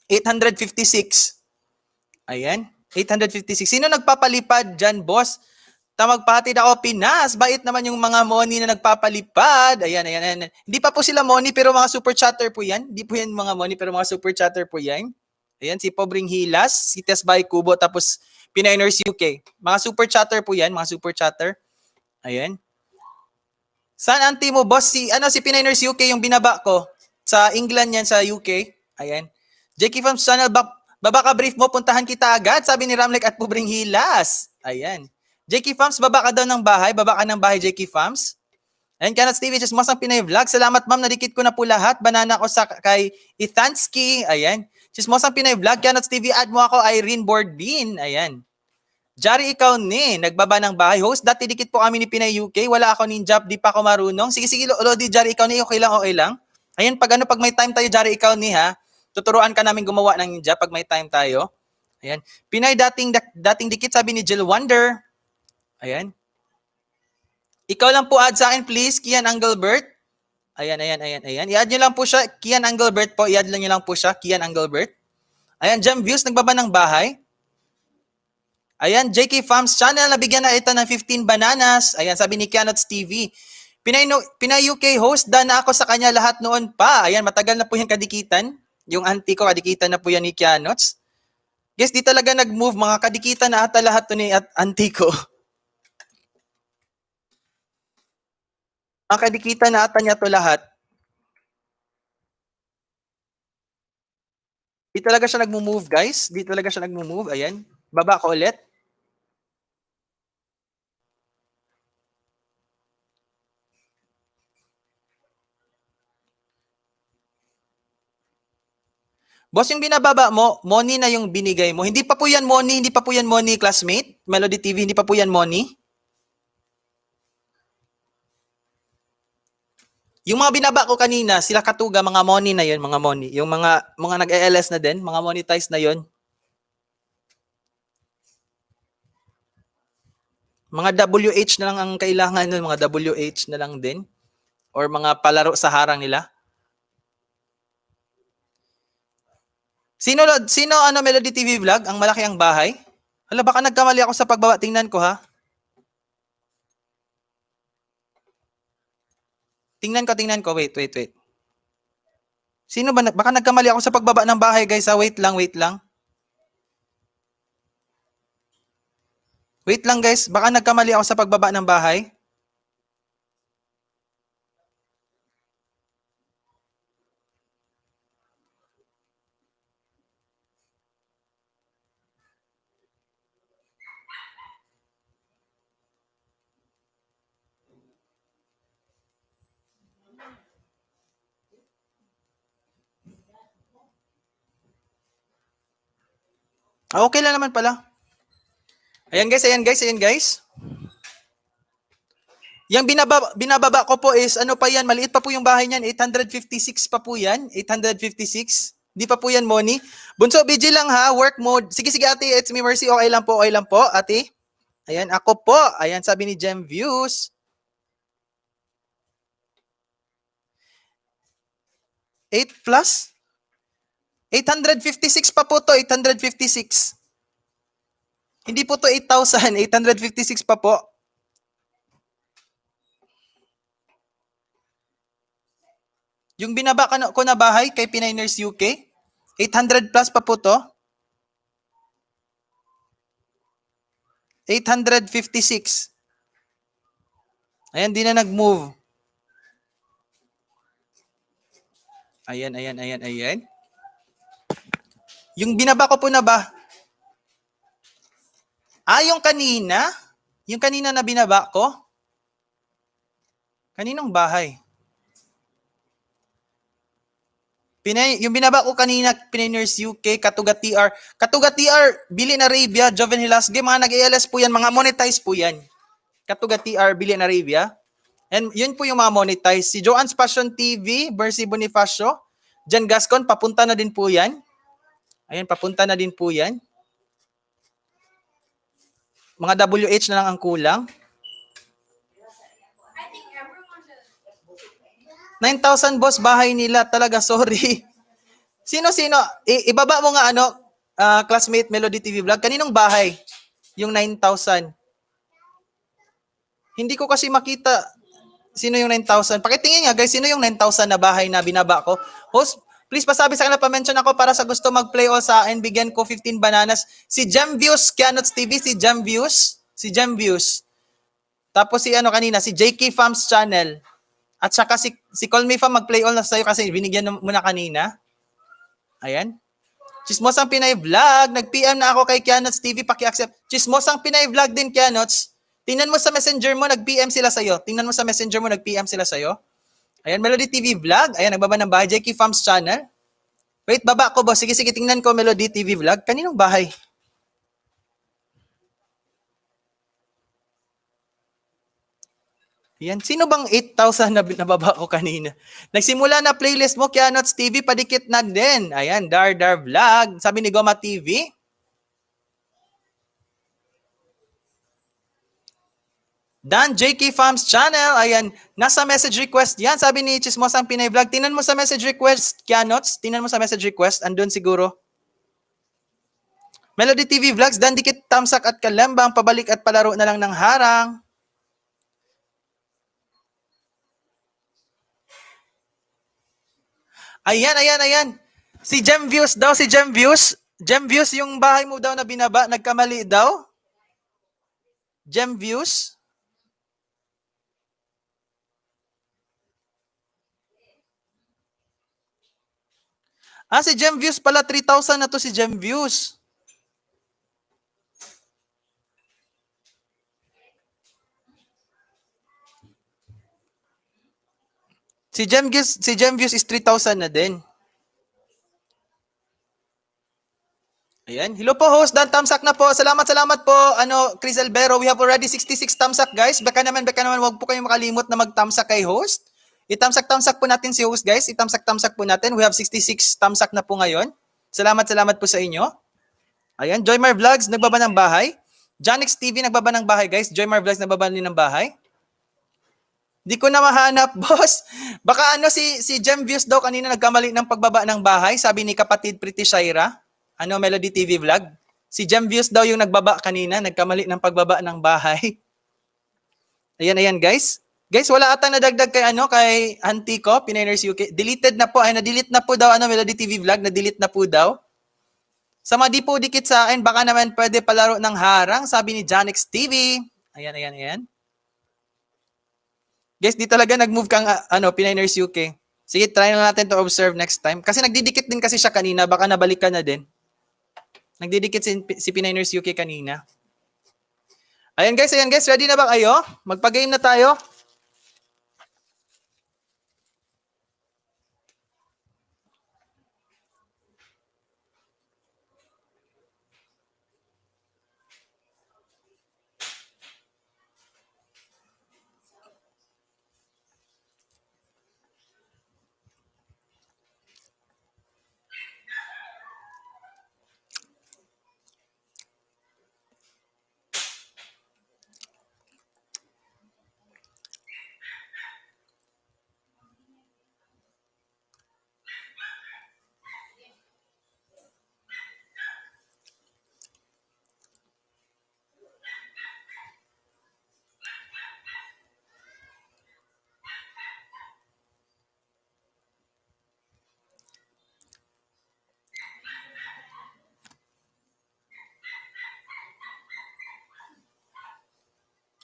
856. Ayan, 856. Sino nagpapalipad dyan, boss? Magpahatid ako, Pinas. Bait naman yung mga money na nagpapalipad. Ayan. Hindi pa po sila money, pero mga super chatter po yan. Hindi po yan mga money, pero mga super chatter po yan. Ayan, si Pobreng Hilas, si Tesbay Kubo, tapos Pinay Nurse UK. Mga super chatter po yan, mga super chatter. Ayan. Saan auntie mo, boss? Si Pinay Nurse UK yung binaba ko. Sa England yan, sa UK. Ayan. JK Farms Channel, baba ka brief mo, puntahan kita agad. Sabi ni Ramlek at Pobreng Hilas. Ayan. JK Farms, baba ka daw ng bahay. Baba ka ng bahay, JK Farms. Ayan, Kanat Stevie, just masang Pinay Vlog. Salamat, ma'am. Nadikit ko na po lahat. Banana ko kay Ithansky. Ayan. Chismosang Pinay Vlog, Kanat TV, add mo ako, Irene Boardbean. Ayan. Jari, ikaw ni, nagbaba ng bahay. Host, dati dikit po kami ni Pinay UK. Wala ako ninja, di pa ako marunong. Sige, Lodi, Jari, ikaw ni, okay lang. Ayan, pag may time tayo, Jari, ikaw ni ha. Tuturuan ka namin gumawa ng ninja pag may time tayo. Ayan. Pinay, dating dikit, sabi ni Jill Wonder. Ayan. Ikaw lang po add sa akin, please, Kian Engelbert. Ayan. I-add nyo lang po siya. Kian Engelbert po. I-add nyo lang po siya. Kian Engelbert. Ayan, Gem Views, nagbaba ng bahay. Ayan, JK Farms Channel, nabigyan na ito ng 15 bananas. Ayan, sabi ni Kianots TV. Pinay UK host, na ako sa kanya lahat noon pa. Ayan, matagal na po yung kadikitan. Yung auntie ko, kadikitan na po yan ni Kianots. Guys, di talaga nag-move. Mga kadikitan na ata lahat to ni auntie ko. Ang kadikitan na ata niya to lahat. Di talaga siya nag-move, guys. Di talaga siya nag-move. Ayan. Baba ko ulit. Boss, yung binababa mo, money na yung binigay mo. Hindi pa po yan money, hindi pa po yan money, classmate. Melody TV, hindi pa po yan money. Yung mga binaba ko kanina, sila Katuga, mga money na yun, mga money. Yung mga nag-ELS na din, mga monetized na yun. Mga WH na lang ang kailangan nun, mga WH na lang din. Or mga palaro sa harang nila. Sino ano Melody TV vlog? Ang malaki ang bahay? Hala, baka nagkamali ako sa pagbaba. Tingnan ko ha. Tingnan ko. Wait. Sino ba? Baka nagkamali ako sa pagbaba ng bahay, guys. Wait lang. Wait lang, guys. Baka nagkamali ako sa pagbaba ng bahay. Okay lang naman pala. Ayan guys. Yung binababa ko po is, ano pa yan, maliit pa po yung bahay niyan, 856 pa po yan, 856. Di pa po yan money. Bunso, BG lang ha, work mode. Sige ate, it's me Mercy, okay lang po ate. Ayan, ako po. Ayan, sabi ni Gem Views. 8 plus? 856 pa po to, 856. Hindi po to 8,000, 856 pa po. Yung binaba ko na bahay kay Pioneers UK, 800 plus pa po to. 856. Ayan, di na nag-move. Ayan. Yung binaba ko po na ba? Yung kanina? Yung kanina na binaba ko? Kaninong bahay? Yung binaba ko kanina, Pioneers UK, Katuga TR. Katuga TR, Billy Arabia, Joven Hilasge, mga nag-ALS po yan, mga monetize po yan. Katuga TR, Billy Arabia. And yun po yung mga monetize. Si Joanne's Passion TV, Bercy Bonifacio, Jan Gascon, papunta na din po yan. Ayan, papunta na din po yan. Mga WH na lang ang kulang. 9,000 boss, bahay nila. Talaga, sorry. Sino? Ibaba mo nga classmate Melody TV Vlog. Kaninong bahay? Yung 9,000. Hindi ko kasi makita sino yung 9,000. Pakitingin nga guys, sino yung 9,000 na bahay na binaba ko? Host, please pasabi sa kanila, pa-mention ako para sa gusto mag-play all sa akin. Bigyan ko 15 bananas. Si Jam Views, Kianots TV, si Jam Views. Tapos si kanina, si JK Farms Channel. At saka si Call Me Fam, mag-play all na sa'yo kasi binigyan mo na kanina. Ayan. Chismosang Pinay Vlog. Nag-PM na ako kay Kianots TV. Paki-accept. Chismosang Pinay Vlog din, Kianots. Tingnan mo sa messenger mo, nag-PM sila sa'yo. Ayan, Melody TV Vlog. Ayan, nagbaba ng bahay. JK Farms Channel. Wait, baba ko, boss. Sige, tingnan ko Melody TV Vlog. Kaninong bahay? Yan. Sino bang 8,000 na nababa ko kanina? Nagsimula na playlist mo, Kianots TV, padikit na din. Ayan, Dar Vlog. Sabi ni Goma TV. Dan JK Farms Channel. Ayan, nasa message request yan. Sabi ni Chismosang Pinay Vlog. Tingnan mo sa message request, Kianots. Tingnan mo sa message request. Andun siguro. Melody TV Vlogs. Dan dikit tamsak at kalembang. Pabalik at palaro na lang ng harang. Ayan. Si Gem Views daw, Gem Views, yung bahay mo daw na binaba, nagkamali daw. Gem Views. Si Gem Views pala, 3,000 na to si Gem Views. Si Gem Views is 3,000 na din. Ayan. Hello po, host Dan. Thumbs up na po. Salamat po. Chris Albero. We have already 66 thumbs up, guys. Baka naman, wag po kayong makalimot na mag-thumbs up kay host. I-thumbs up po natin si host, guys. I-thumbs up po natin. We have 66 thumbs up na po ngayon. Salamat po sa inyo. Ayan. Joymar Vlogs, nagbaba ng bahay. Janix TV, nagbaba ng bahay, guys. Joymar Vlogs, nagbaba din ng bahay. Di ko na mahanap, boss. Baka si Gem Views daw kanina nagkamali ng pagbaba ng bahay. Sabi ni kapatid Pretty Shaira. Melody TV Vlog. Si Gem Views daw yung nagbaba kanina. Nagkamali ng pagbaba ng bahay. Ayan, guys. Guys, wala ata nadagdag kay Auntie ko, Pinainers UK. Deleted na po. Na-delete na po daw Melody TV Vlog. Na-delete na po daw. Sa mga di po dikit sa akin, baka naman pwede palaro ng harang. Sabi ni Janix TV. Ayan. Guys, di talaga nag-move kang Pinainers UK. Sige, try na natin to observe next time. Kasi nagdidikit din kasi siya kanina. Baka nabalik ka na din. Nagdidikit si Pinainers UK kanina. Ayan guys. Ready na ba kayo? Magpa-game na tayo.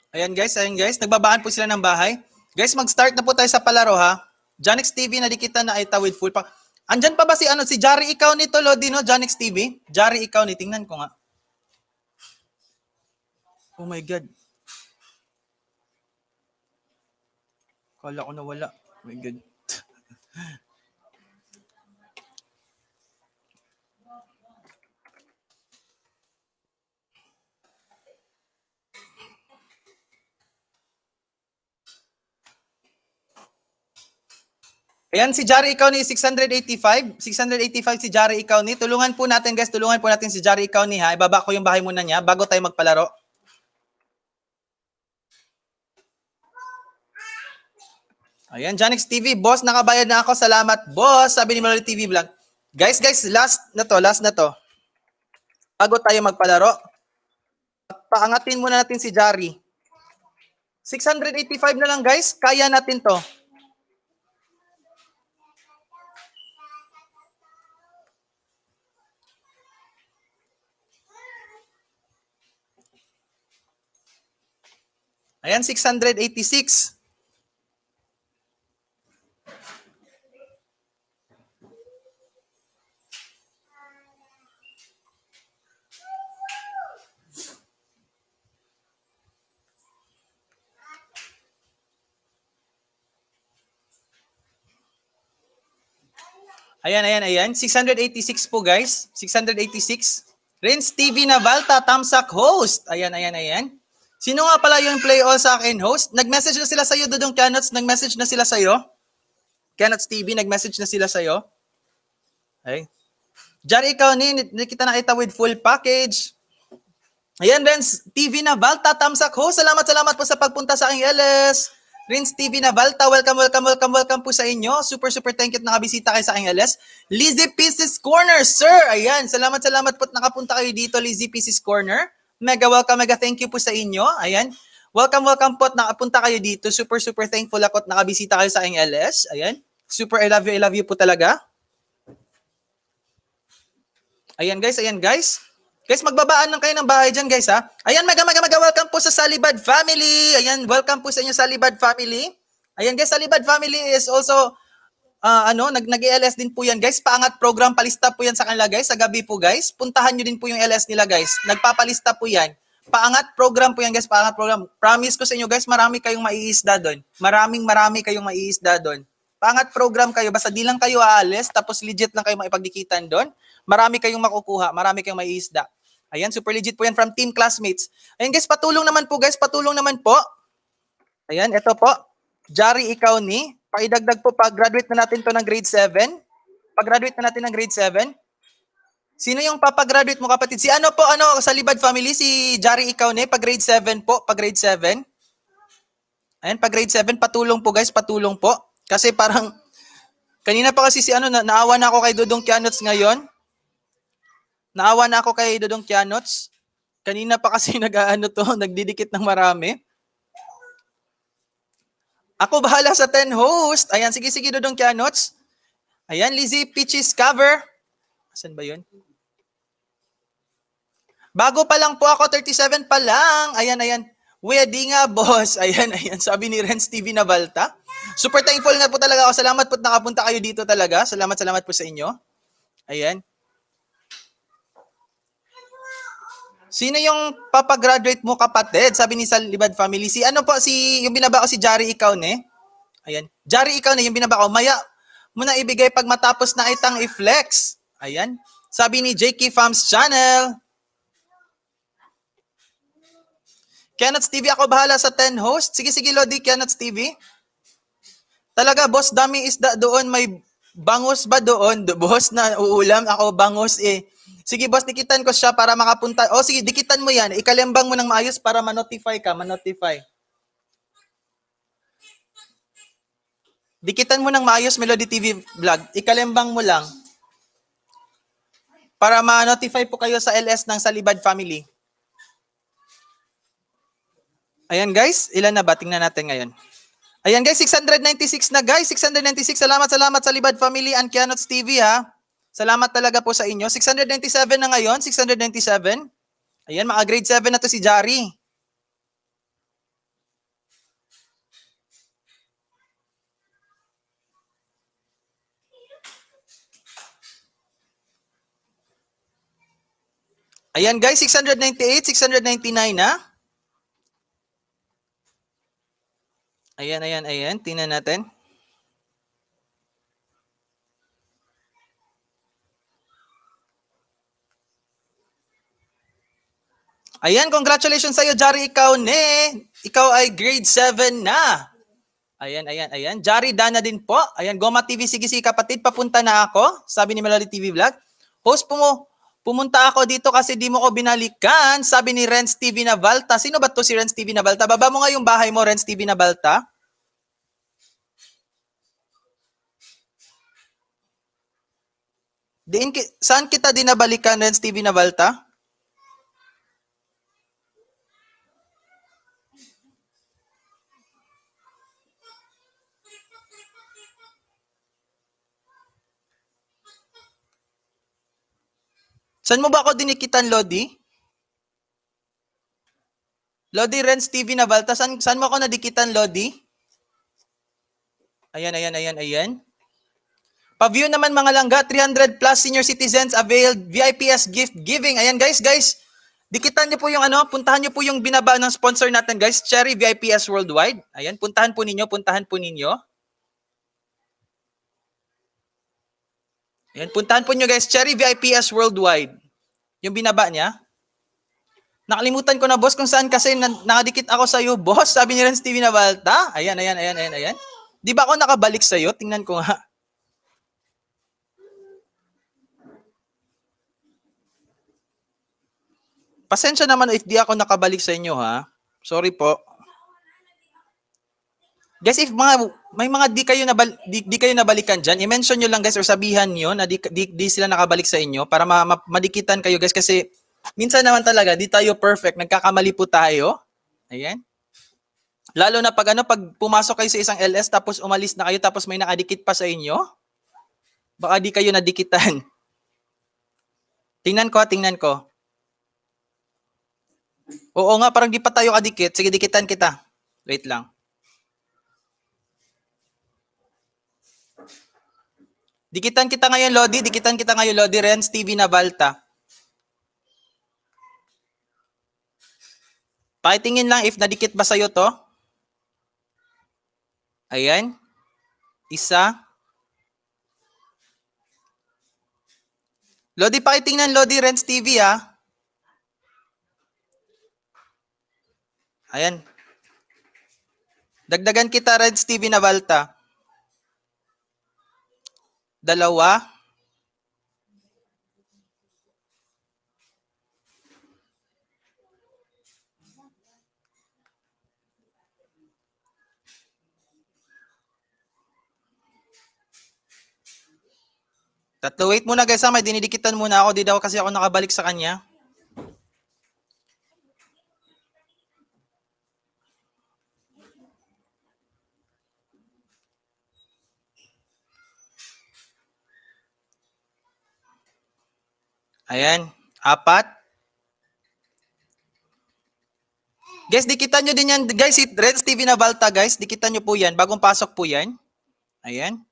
Ayan guys. Nagbabaan po sila ng bahay. Guys, mag-start na po tayo sa palaro ha. Janix TV, nadikita na Aita with full pack. Andyan pa ba si Jari ikaw nito, Lodi, no? Janix TV? Jari ikaw ni, tingnan ko nga. Oh my God. Kala ko nawala. Oh my God. Ayan, si Jari ikaw ni 685. 685 si Jari ikaw ni. Tulungan po natin guys. Si Jari ikaw ni ha. Ibaba ko yung bahay muna niya bago tayo magpalaro. Ayan, Janix TV. Boss, nakabayad na ako. Salamat, boss. Sabi ni Melody TV Vlog. Guys, last na to. Bago tayo magpalaro, paangatin muna natin si Jari. 685 na lang guys. Kaya natin to. Ayan, 686. Ayan. 686 po guys. 686. Renz TV Navalta, Tamsak host. Ayan. Sino nga pala yung play all sa akin host? Nag-message na sila sa'yo, Dudong Canots. Nag-message na sila sa'yo. Canots TV, nag-message na sila sa'yo. Okay. Jari, ikaw ni kita nakita with full package. Ayan, Renz TV Navalta, Tamsak host. Salamat po sa pagpunta sa aking LS. Renz TV Navalta, welcome po sa inyo. Super thank you at nakabisita kayo sa aking LS. Lizzie Pieces Corner, sir. Ayan, salamat po at nakapunta kayo dito, Lizzie Pieces Corner. Mega thank you po sa inyo. Ayan. Welcome po at nakapunta kayo dito. Super thankful ako at nakabisita kayo sa aking LS. Ayan. Super I love you po talaga. Ayan guys. Guys, magbabaan lang kayo ng bahay dyan guys ha. Ayan, mega welcome po sa Salibad family. Ayan, welcome po sa inyo Salibad family. Ayan guys, Salibad family is also nag-LS din po yan guys. Paangat program, palista po yan sa kanila guys. Sa gabi po guys. Puntahan nyo din po yung LS nila guys. Nagpapalista po yan. Paangat program po yan guys. Paangat program. Promise ko sa inyo guys, marami kayong maiisda doon. Marami kayong maiisda doon. Paangat program kayo. Basta di lang kayo aalis. Tapos legit lang kayo maipagdikitan doon. marami kayong makukuha, marami kayong maiisda. Ayan, super legit po yan from team classmates. Ayan guys, patulong naman po guys, patulong naman po. Ayan, ito po. Jari, ikaw ni. Paidagdag po, pag-graduate na natin to ng grade 7. Pag-graduate na natin ng grade 7. Sino yung papagraduate mo kapatid? Si ano po, sa Libad family, si Jari, ikaw ni. Pag-grade 7 po, pag-grade 7. Ayan, pag-grade 7, patulong po guys, patulong po. Kasi parang, kanina pa kasi si naawa na ako kay Dudong Kianots ngayon. Naawa na ako kay Dudong Kianots. Kanina pa kasi nagdidikit ng marami. Ako bahala sa 10 host. Ayan, sige, Dudong Kianots. Ayan, Lizzie Peaches cover. Asan ba yun? Bago pa lang po ako, 37 pa lang. Ayan. Wedi nga, boss. Ayan. Sabi ni Renz TV Navalta. Super thankful nga po talaga ako. Salamat po at nakapunta kayo dito talaga. Salamat po sa inyo. Ayan. Sino yung papagraduate mo kapatid? Sabi ni Salibad family. Yung binaba ko si Jari ikaw ne. Ayan. Jari ikaw ne, yung binaba ko. Maya mo na ibigay pag matapos na itang i-flex. Ayan. Sabi ni JK Farms Channel. Kianots TV, ako bahala sa 10 host. Sige, Lodi, Kianots TV. Talaga, boss, dami isda doon. May bangus ba doon? Boss, na uulam. Ako, bangus eh. Sige, boss, dikitan ko siya para makapunta. O, sige, dikitan mo yan. Ikalembang mo ng maayos para ma-notify ka. Dikitan mo ng maayos, Melody TV Vlog. Ikalembang mo lang. Para ma-notify po kayo sa LS ng Salibad Family. Ayan guys, ilan na ba? Tingnan natin ngayon. Ayan guys, 696 na guys. 696. Salamat sa Libad Family and Kianots TV ha. Salamat talaga po sa inyo. 697 na ngayon. 697. Ayan, mga grade 7 na to si Jari. Ayan guys, 698, 699 na. Ayan. Tingnan natin. Ayan, congratulations sa iyo, Jari, ikaw ne. Ikaw ay grade 7 na. Ayan. Jari, Dana din po. Ayan, Goma TV, sige kapatid, papunta na ako. Sabi ni Melody TV Vlog. Host po mo, pumunta ako dito kasi di mo ko binalikan. Sabi ni Renz TV Navalta. Sino ba to si Renz TV Navalta? Baba mo nga yung bahay mo, Renz TV Navalta. Saan kita dinabalikan, Renz TV Navalta? Saan mo ba ako dinikitan, Lodi? Lodi, Renz TV Navalta, saan mo ako nadikitan, Lodi? Ayan. Pa-view naman mga langga, 300 plus senior citizens availed VIPS gift giving. Ayan guys. Dikitan niyo po yung puntahan niyo po yung binaba ng sponsor natin guys, Cherry VIPS Worldwide. Ayan, puntahan po ninyo. Ayan, puntahan po niyo guys, Cherry VIPS Worldwide. Yung binaba niya. Nakalimutan ko na boss kung saan kasi nakadikit ako sa iyo, boss. Sabi ni Renz TV Navalta. Ayan. Di ba ako nakabalik sa iyo? Tingnan ko nga. Pasensya naman if di ako nakabalik sa inyo ha. Sorry po. Guys, if may mga di kayo nabalikan diyan, i-mention niyo lang guys or sabihan niyo na di sila nakabalik sa inyo para madikitan kayo guys kasi minsan naman talaga di tayo perfect, nagkakamali po tayo. Ayan. Lalo na pag pumasok kayo sa isang LS tapos umalis na kayo tapos may nakadikit pa sa inyo, baka di kayo nadikitan. Tingnan ko. Oo nga, parang di pa tayo kadikit. Sige, dikitan kita. Wait lang. Dikitan kita ngayon, Lodi. Renz TV Navalta. Pakitingin lang if nadikit ba sa'yo to. Ayan. Isa. Lodi, pakitingnan Lodi Renz TV ha. Ayan. Dagdagan kita Renz TV na Balta. 2. Tatlo, wait muna guys ha, may dinidikitan muna ako, di daw kasi ako nakabalik sa kanya. Ayan, 4. Guys, dikitan nyo din yan. Guys, si Renz TV na Balta guys, dikitan nyo po yan. Bagong pasok po yan. Ayan.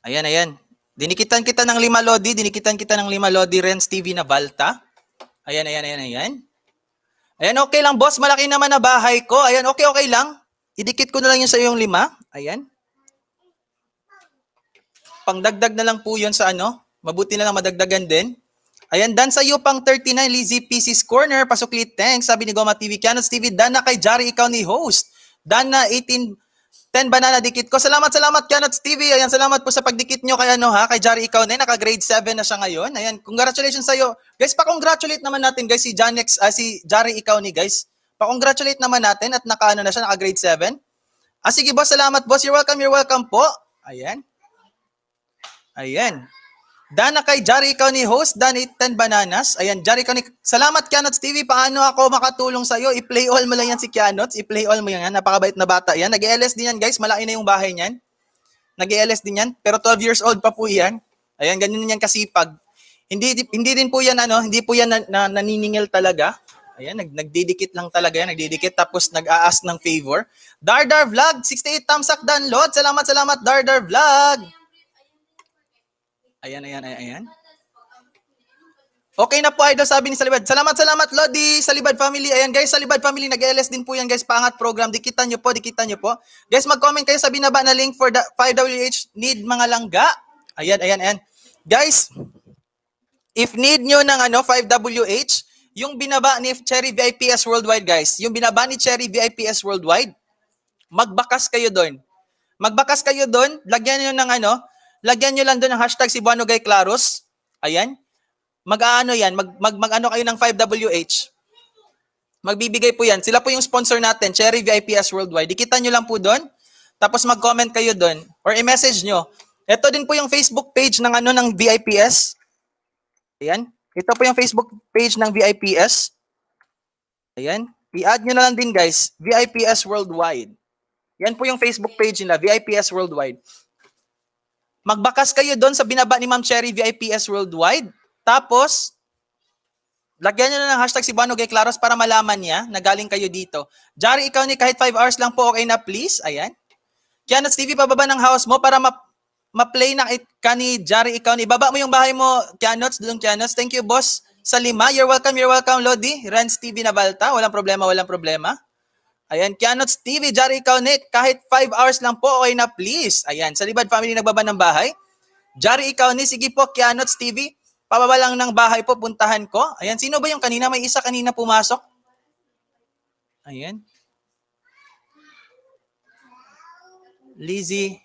Ayan, ayan. Dinikitan kita ng 5 Lodi. Dinikitan kita ng 5 Lodi Renz TV na Balta. Ayan, ayan, ayan, ayan. Ayan, okay lang boss. Malaki naman na bahay ko. Ayan, okay, okay lang. Idikit ko na lang yun sa yung 5. Ayan. Pangdagdag na lang po yun sa ano. Mabuti na lang madagdagan din. Ayan, dan sa iyo pang 39, Lizzie PC's Corner. Pasuklit, thanks. Sabi ni Goma TV, Kianos TV, Dana kay Jari, ikaw ni host. Dana 18, 10 banana dikit ko. Salamat, salamat Kianos TV. Ayan, salamat po sa pagdikit nyo kay ano ha, kay Jari ikaw na, naka grade 7 na siya ngayon. Ayan, congratulations sa iyo. Guys, pa-congratulate naman natin guys si Janex, si Jari ikaw ni guys. Pa-congratulate naman natin at naka ano na siya, naka grade 7. Sige boss, salamat boss. You're welcome po. Ayan. Ayan. Dana kay Jari ikaw ni host, Dan 10 bananas. Ayan, Jari ikaw ni... Salamat Kianots TV, paano ako makatulong sa iyo? I-play all mo lang yan si Kianots, i-play all mo yan. Napakabait na bata yan. Nag-ELS din yan guys, malaki na yung bahay niyan. Nag-ELS din yan, pero 12 years old pa po yan. Ayan, ganyan yan kasipag. Hindi din po yan ano, hindi po yan naniningil talaga. Ayan, nagdidikit lang talaga yan, nagdidikit tapos nag-a-ask ng favor. Dardar Vlog, 68 thumbs up download. Salamat, salamat Dardar Vlog. Ayan, ayan, ayan, ayan. Okay na po, idol, sabi ni Salibad. Salamat, salamat, Lodi, Salibad family. Ayan, guys, Salibad family, nag-LS din po yan, guys, pangat program. Dikitan nyo po, dikitan nyo po. Guys, mag-comment kayo sa binaba na link for the 5WH need mga langga. Ayan, ayan, ayan. Guys, if need nyo ng ano, 5WH, yung binaba ni Cherry VIPS Worldwide, guys, yung binaba ni Cherry VIPS Worldwide, magbakas kayo doon. Magbakas kayo doon, lagyan nyo ng ano, lagyan nyo lang doon ang hashtag si Buano Gay Claros. Ayan. Mag-ano yan, mag-ano kayo ng 5WH. Magbibigay po yan. Sila po yung sponsor natin, Cherry VIPS Worldwide. Dikitan nyo lang po doon. Tapos mag-comment kayo doon. Or i-message nyo. Ito din po yung Facebook page ng ano ng VIPS. Ayan. Ito po yung Facebook page ng VIPS. Ayan. I-add nyo na lang din guys, VIPS Worldwide. Yan po yung Facebook page nila, VIPS Worldwide. Magbakas kayo doon sa binaba ni Ma'am Cherry VIPS Worldwide. Tapos, lagyan nyo na ng hashtag si Buano Gay Claros para malaman niya na galing kayo dito. Jari, ikaw ni kahit 5 hours lang po, okay na please. Ayan. Kianots TV, pababa ng house mo para ma-play na ka ni Jari, ikaw ni. Baba mo yung bahay mo, Kianots, doon Kianots. Thank you, boss. Sa 5, you're welcome, Lodi. Renz TV na Balta, walang problema, walang problema. Ayan, Kianots TV, Jari ikaw ni, kahit 5 hours lang po, okay na please. Ayan, sa Libad family nagbaba ng bahay. Jari ikaw ni, sige po, Kianots TV, pababa lang ng bahay po, puntahan ko. Ayan, sino ba yung kanina? May isa kanina pumasok. Ayan. Lizzie.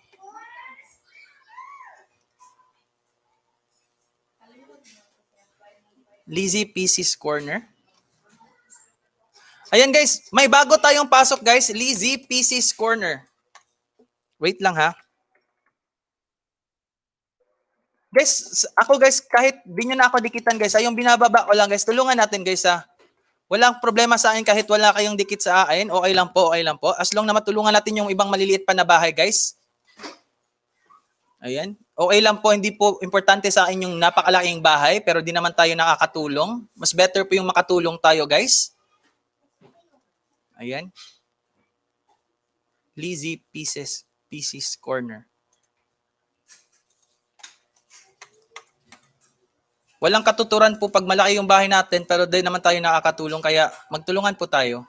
Lizzie PC's Corner. Ayan guys, may bago tayong pasok guys, Lizzie PC's Corner. Wait lang ha. Guys, ako guys, kahit di nyo na ako dikitan guys, yung binababa ko lang guys, tulungan natin guys ha. Walang problema sa akin kahit wala kayong dikit sa akin, okay lang po, okay lang po. As long na matulungan natin yung ibang maliliit pa na bahay guys. Ayan, okay lang po, hindi po importante sa akin yung napakalaking bahay, pero di naman tayo nakakatulong. Mas better po yung makatulong tayo guys. Ayan. Lizzie PC's Corner. Walang katuturan po pag malaki yung bahay natin, pero di naman tayo nakakatulong, kaya magtulungan po tayo.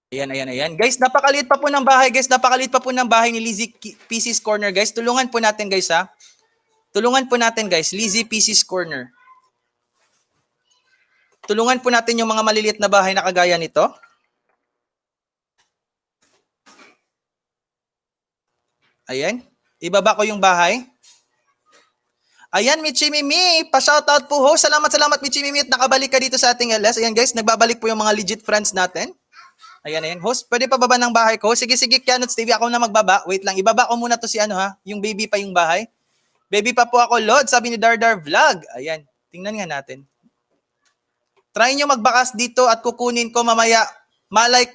Ayan, ayan, ayan. Guys, napakaliit pa po ng bahay, guys. Napakaliit pa po ng bahay ni Lizzie PC's Corner, guys. Tulungan po natin, guys, ha. Tulungan po natin, guys. Lizzie PC's Corner. Tulungan po natin yung mga maliliit na bahay na kagaya nito. Ayan. Ibaba ko yung bahay. Ayan, Michi Mimi, pa-shoutout po ho. Salamat, salamat Michi Mimi at nakabalik ka dito sa ating LS. Ayan guys, nagbabalik po yung mga legit friends natin. Ayan, ayan. Host, pwede pa baba ng bahay ko? Sige, sige, Kianots TV, ako na magbaba. Wait lang, ibaba ko muna to si ano ha, yung baby pa yung bahay. Baby pa po ako, Lord, sabi ni Dardar Vlog. Ayan, tingnan nga natin. Try nyo magbakas dito at kukunin ko mamaya. Malay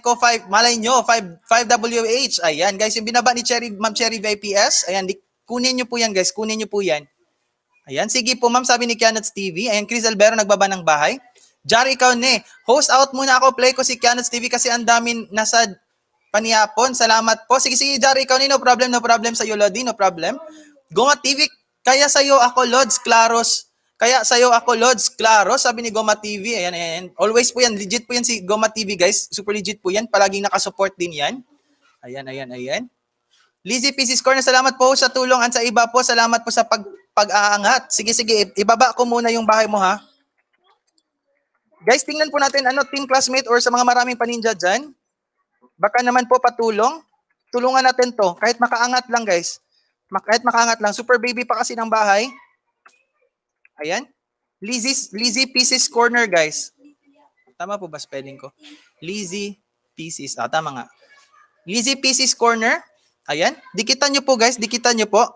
ko 5, malay nyo 5WH. Ayan, guys, yung binaba ni Cherry, Ma'am Cherry VIPS. Ayan, kunin nyo po yan, guys. Kunin nyo po yan. Ayan, sige po ma'am, sabi ni Kianots TV. Ayan, Chris Albero nagbaba ng bahay. Jari, ikaw ne. Host out muna ako. Play ko si Kianots TV kasi ang dami nasa paniyapon. Salamat po. Sige, sige, Jari, ikaw ne. No problem, no problem sa iyo, Lodi. No problem. Goma TV, kaya sa'yo ako, Lods Claros. Kaya sa'yo ako, Lods Claros. Sabi ni Goma TV. Ayan, ayan. Always po yan. Legit po yan si Goma TV, guys. Super legit po yan. Palaging nakasupport din yan. Ayan, ayan, ayan. Lizzie PC's Corner, salamat po sa tulong at sa iba po. Salamat po sa pag-aangat. Sige, sige, ibaba ko muna yung bahay mo ha. Guys, tingnan po natin ano, team classmate or sa mga maraming paninja dyan. Baka naman po patulong. Tulungan natin to. Kahit makaangat lang guys. Kahit makaangat lang. Super baby pa kasi ng bahay. Ayan. Lizzie PC's Corner guys. Tama po ba spelling ko? Lizzie PC's. Tama nga. Lizzie PC's Corner. Ayan. Dikitan nyo po guys. Dikitan nyo po.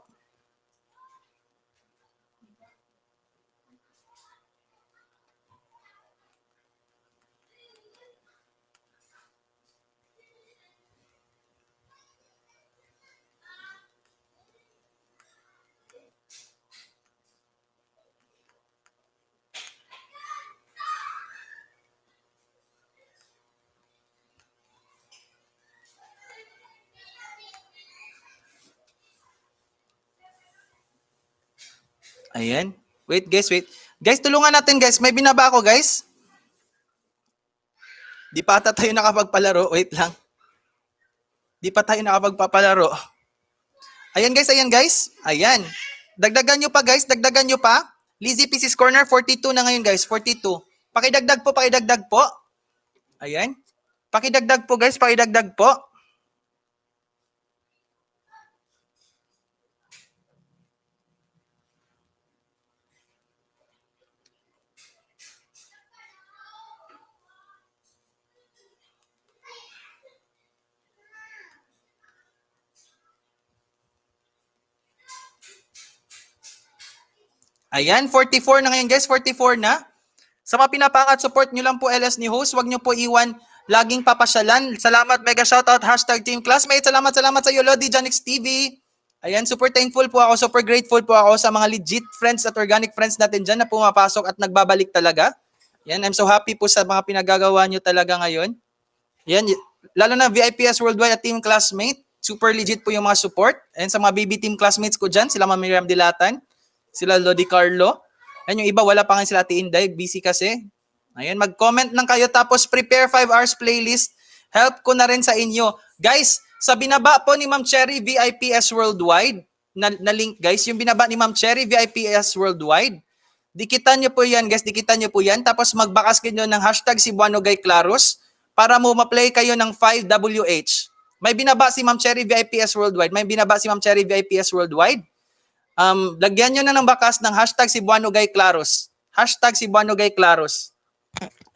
Ayan. Wait guys, wait. Guys, tulungan natin guys. May binaba ako guys. Di pa ata tayo nakapagpalaro. Wait lang. Di pa tayo nakapagpapalaro. Ayan guys, ayan guys. Ayan. Dagdagan nyo pa guys, dagdagan nyo pa. Lizzie PC's Corner, 42 na ngayon guys, 42. Pakidagdag po, pakidagdag po. Ayan. Pakidagdag po guys, pakidagdag po. Ayan, 44 na ngayon guys, 44 na. Sa mga pinapangat, support nyo lang po LS ni host. Huwag nyo po iwan laging papasyalan. Salamat, mega shoutout, hashtag team classmates. Salamat, salamat sa iyo, Lodi Janix TV. Ayan, super thankful po ako, super grateful po ako sa mga legit friends at organic friends natin dyan na pumapasok at nagbabalik talaga. Yan, I'm so happy po sa mga pinagagawa nyo talaga ngayon. Yan, lalo na VIPS Worldwide at team classmate. Super legit po yung mga support. And sa mga baby team classmates ko dyan, sila Ma'am Miriam Dilatan, sila Lodi Carlo. Yan, yung iba, wala pa nga sila Ate Inday, busy kasi. Ayan, mag-comment lang kayo tapos prepare 5 hours playlist. Help ko na rin sa inyo. Guys, sa binaba po ni Ma'am Cherry VIPS Worldwide, na link guys, yung binaba ni Ma'am Cherry VIPS Worldwide, dikitan nyo po yan guys, dikitan nyo po yan. Tapos magbakas kayo ng hashtag Cebuano Guy Claros para mo ma-play kayo ng 5WH. May binaba si Ma'am Cherry VIPS Worldwide. May binaba si Ma'am Cherry VIPS Worldwide. Lagyan nyo na ng bakas ng hashtag Cebuano Guy Claros. Hashtag Cebuano Guy Claros.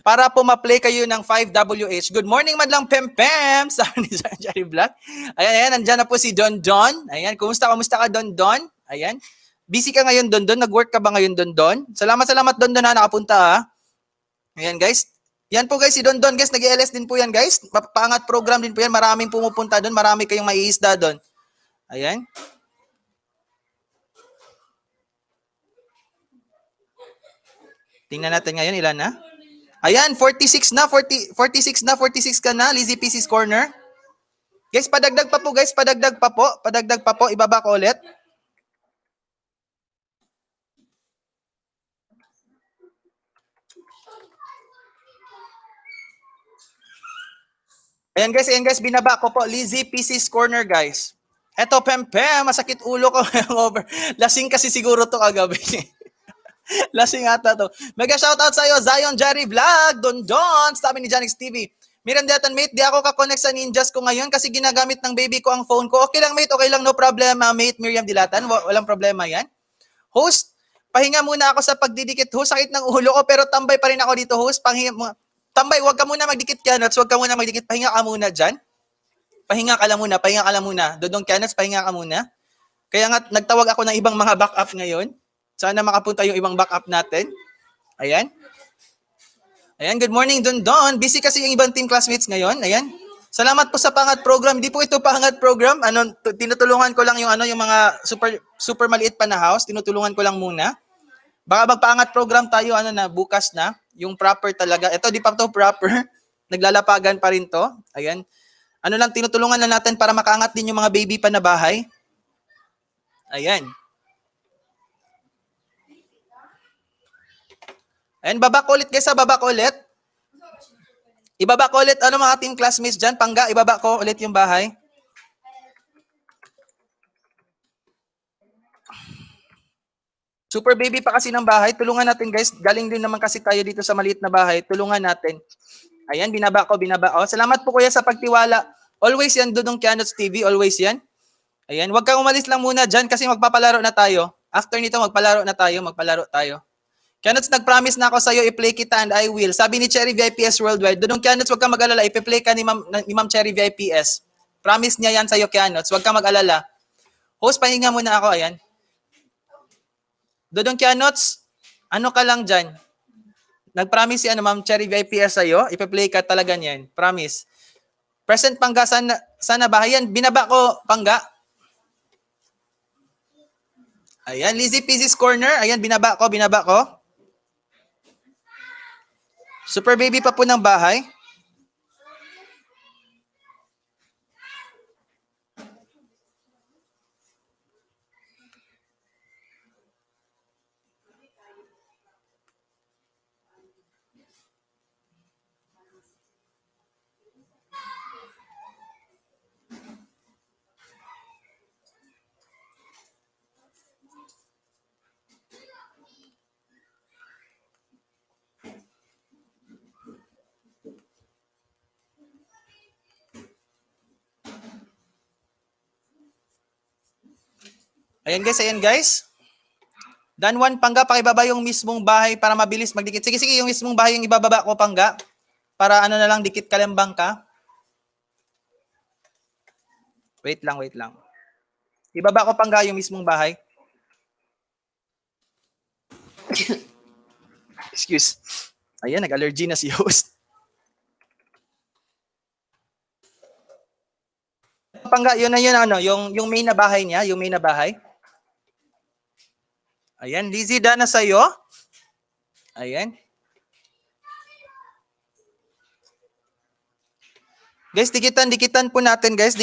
Para po ma-play kayo ng 5WH. Good morning, madlang Pem-Pem! Sabi ni Jerry Black. Ayan, ayan, nandyan na po si Don Don. Ayan, kumusta ka Don Don? Ayan. Busy ka ngayon, Don Don? Nag-work ka ba ngayon, Don Don? Salamat, Don Don ha, nakapunta ha. Ayan, guys. Yan po guys, si Don Don, guys, nag-LS din po yan, guys. Paangat program din po yan. Maraming pumupunta doon. Marami kayong maiisda doon. Ayan. Tingnan natin ngayon, ilan na? Ayan, 46 na, 46 na, 46 ka na, Lizzie PC's Corner. Guys, padagdag pa po guys, padagdag pa po, ibaba ko ulit. Ayan guys, binaba ko po. Lizzie PC's Corner, guys. Eto, Pempem, masakit ulo ko. Over. Lasing kasi siguro to kagabi. Lasing ata to. Mega shoutout sa iyo, Zion Jerry Vlog, Don Don, sabi ni Janix TV. Mirandatan mate, di ako kakonect sa ninjas ko ngayon kasi ginagamit ng baby ko ang phone ko. Okay lang mate, okay lang, no problema mate. Miriam Dilatan, walang problema yan. Host, pahinga muna ako sa pagdidikit. Host, sakit ng ulo ko pero tambay pa rin ako dito host. Tambay, wag ka muna magdikit Kianots, wag ka muna magdikit. Pahinga ka muna dyan. Pahinga ka lang muna. Dodong Kianots, pahinga ka muna. Kaya nga, nagtawag ako ng ibang mga backup ngayon. Sana makapunta yung ibang backup natin. Ayan. Ayan, good morning, Don Don. Busy kasi yung ibang team classmates ngayon. Ayan. Salamat po sa Pangat program. Hindi po ito Pangat program. Tinutulungan ko lang yung yung mga super maliit pa na house. Tinutulungan ko lang muna. Baka magpaangat program tayo bukas na. Yung proper talaga. Ito, di pa to proper. Naglalapagan pa rin to. Ayan. Tinutulungan na natin para makaangat din yung mga baby pa na bahay. Ayan. Ayan, baba ko ulit guys, baba ko ulit. Ibaba ko ulit, mga team classmates dyan. Pangga, ibaba ko ulit yung bahay. Super baby pa kasi ng bahay. Tulungan natin guys. Galing din naman kasi tayo dito sa maliit na bahay. Tulungan natin. Ayan, binaba ko. Salamat po kuya sa pagtiwala. Always yan, Dudong Kianots TV. Always yan. Ayan, wag kang umalis lang muna dyan kasi magpapalaro na tayo. After nito, magpalaro tayo. Kianots, nag-promise na ako sa'yo, i-play kita and I will. Sabi ni Cherry VIPS Worldwide, Dudong Kianots, wag kang mag-alala, i-play ka ni Ma'am Cherry VIPS. Promise niya yan sa'yo, Kianots, wag kang mag-alala. Host, pahinga muna ako, ayan. Dudong Kianots, ka lang dyan? Nag-promise si Ma'am Cherry VIPS sa'yo, i-play ka talaga niyan. Promise. Present Pangga, sana bahayan. Binaba ko, Pangga. Ayan, Lizzie Pieces Corner. Ayan, binaba ko. Super baby pa po ng bahay. Ayan guys. Dan Juan, Pangga, pakibaba yung mismong bahay para mabilis magdikit. Sige, yung mismong bahay yung ibababa ko, Pangga. Para na lang, dikit kalembang ka. Wait lang. Ibaba ko, Pangga, yung mismong bahay. Excuse. Ayan, nag-allergy na si host. Pangga, yun yung main na bahay niya, Ayan, Lizzie, dana sa'yo. Ayan. Guys, dikitan po natin, guys.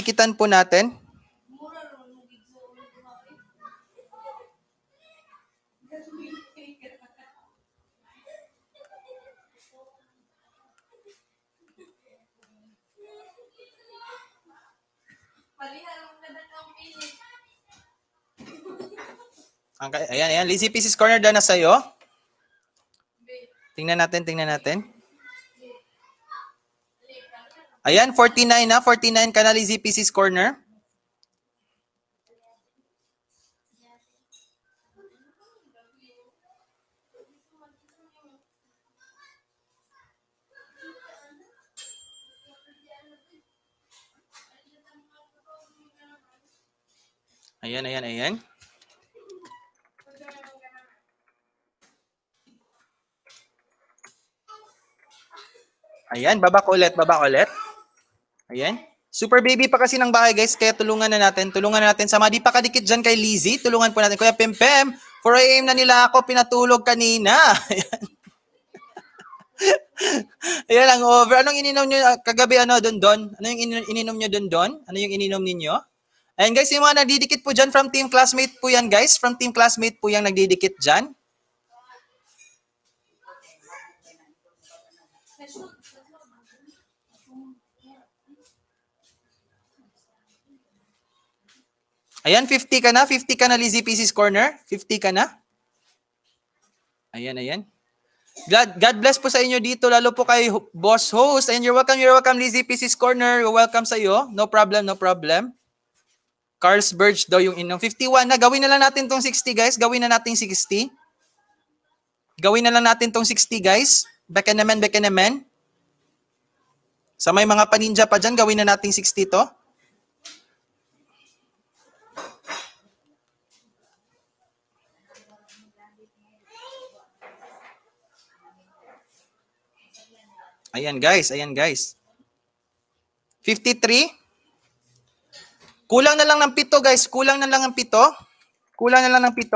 Ayan. Lizzie Pieces Corner, dana sa'yo. Tingnan natin. Ayan, 49 na. 49 ka na, Lizzie Pieces Corner. Ayan. Ayan, baba ko ulit. Ayan. Super baby pa kasi ng bahay, guys. Kaya tulungan na natin. Sa mga di pa kadikit dyan kay Lizzie, tulungan po natin. Kuya Pempem, 4 a.m. na nila ako pinatulog kanina. Ayan ang over. Anong ininom nyo kagabi, Don? Ano yung ininom nyo, Don? Ano yung ininom ninyo? Ayan, guys, yung mga nagdidikit po dyan from team classmate po yan, guys. From team classmate po yung nagdidikit dyan. Ayan, 50 ka na. 50 ka na, Lizzie Pieces Corner. 50 ka na. Ayan, ayan. God bless po sa inyo dito, lalo po kay Boss Host. And you're welcome, Lizzie Pieces Corner. You're welcome sa iyo. No problem, no problem. Carlsberg daw yung inom. 51 na. Gawin na lang natin tong 60, guys. Gawin na natin 60. Gawin na lang natin tong 60, guys. Beka naman. Sa may mga paninja pa dyan, gawin na natin 60 to. Ayan guys. 53. Kulang na lang ng 7 guys. Kulang na lang ng 7.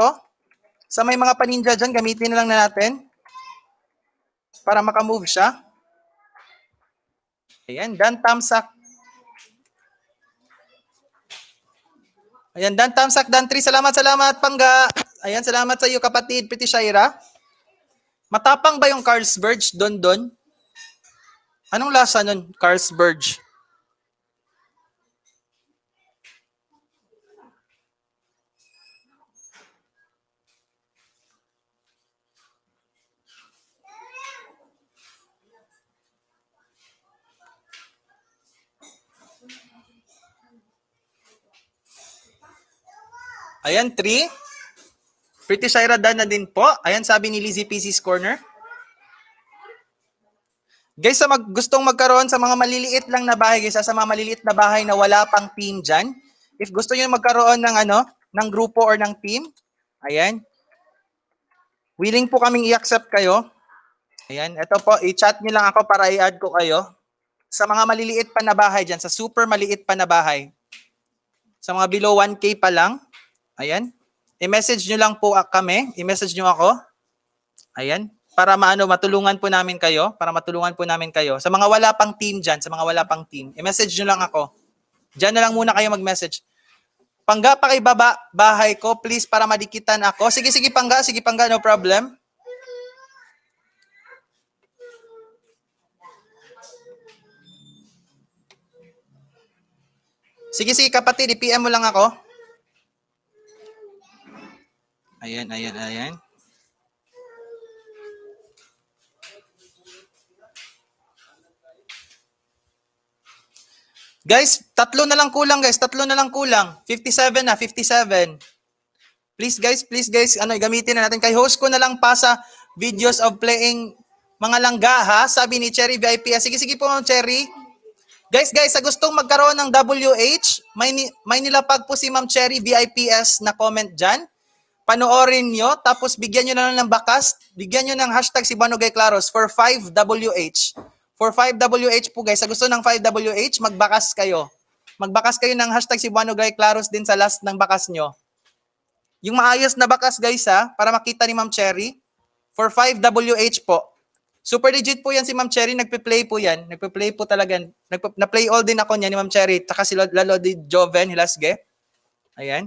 Sa may mga paninja dyan, gamitin na lang natin. Para makamove siya. Ayan, Dan Tamsak. Ayan, Dan Tamsak, Dan 3. Salamat, Pangga. Ayan, salamat sa iyo kapatid, Pretty Shaira. Matapang ba yung Carlsberg, Don? Anong lasa nun, Carlsberg? Ayan, 3. Pretty Shaira Dan na din po. Ayan, sabi ni Lizzie Pieces Corner. Guys, sa gustong magkaroon sa mga maliliit lang na bahay, guys, sa mga maliliit na bahay na wala pang team dyan, if gusto nyo magkaroon ng ng grupo or ng team, ayan, willing po kaming i-accept kayo. Ayan, ito po, i-chat nyo lang ako para i-add ko kayo. Sa mga maliliit pa na bahay dyan, sa super maliit pa na bahay, sa mga below 1K pa lang, ayan, i-message nyo lang po kami, i-message nyo ako, ayan, para matulungan po namin kayo, Sa mga wala pang team dyan, i-message nyo lang ako. Dyan na lang muna kayo mag-message. Pangga, pakibaba bahay ko, please, para madikitan ako. Sige, Pangga, no problem. Sige, kapatid, i-PM mo lang ako. Ayan. Guys, tatlo na lang kulang. 57 na, 57. Please guys, gamitin na natin. Kay host ko na lang pa sa videos of playing mga langga ha. Sabi ni Cherry VIPS. Sige po, Cherry. Guys, sa gustong magkaroon ng WH, may nilapag po si Ma'am Cherry VIPS na comment dyan. Panoorin nyo, tapos bigyan nyo na lang ng bakas. Bigyan nyo ng hashtag si Banogay Claros for 5WH. For 5WH po guys, sa gusto ng 5WH, magbakas kayo. Magbakas kayo ng hashtag si Banogay Claros din sa last ng bakas nyo. Yung maayos na bakas guys ha, para makita ni Ma'am Cherry. For 5WH po. Super legit po yan si Ma'am Cherry, nagpe-play po yan. Nagpe-play po talaga. Na-play all din ako niya ni Ma'am Cherry. Taka si Lodi Joven Hilasge. Ayan.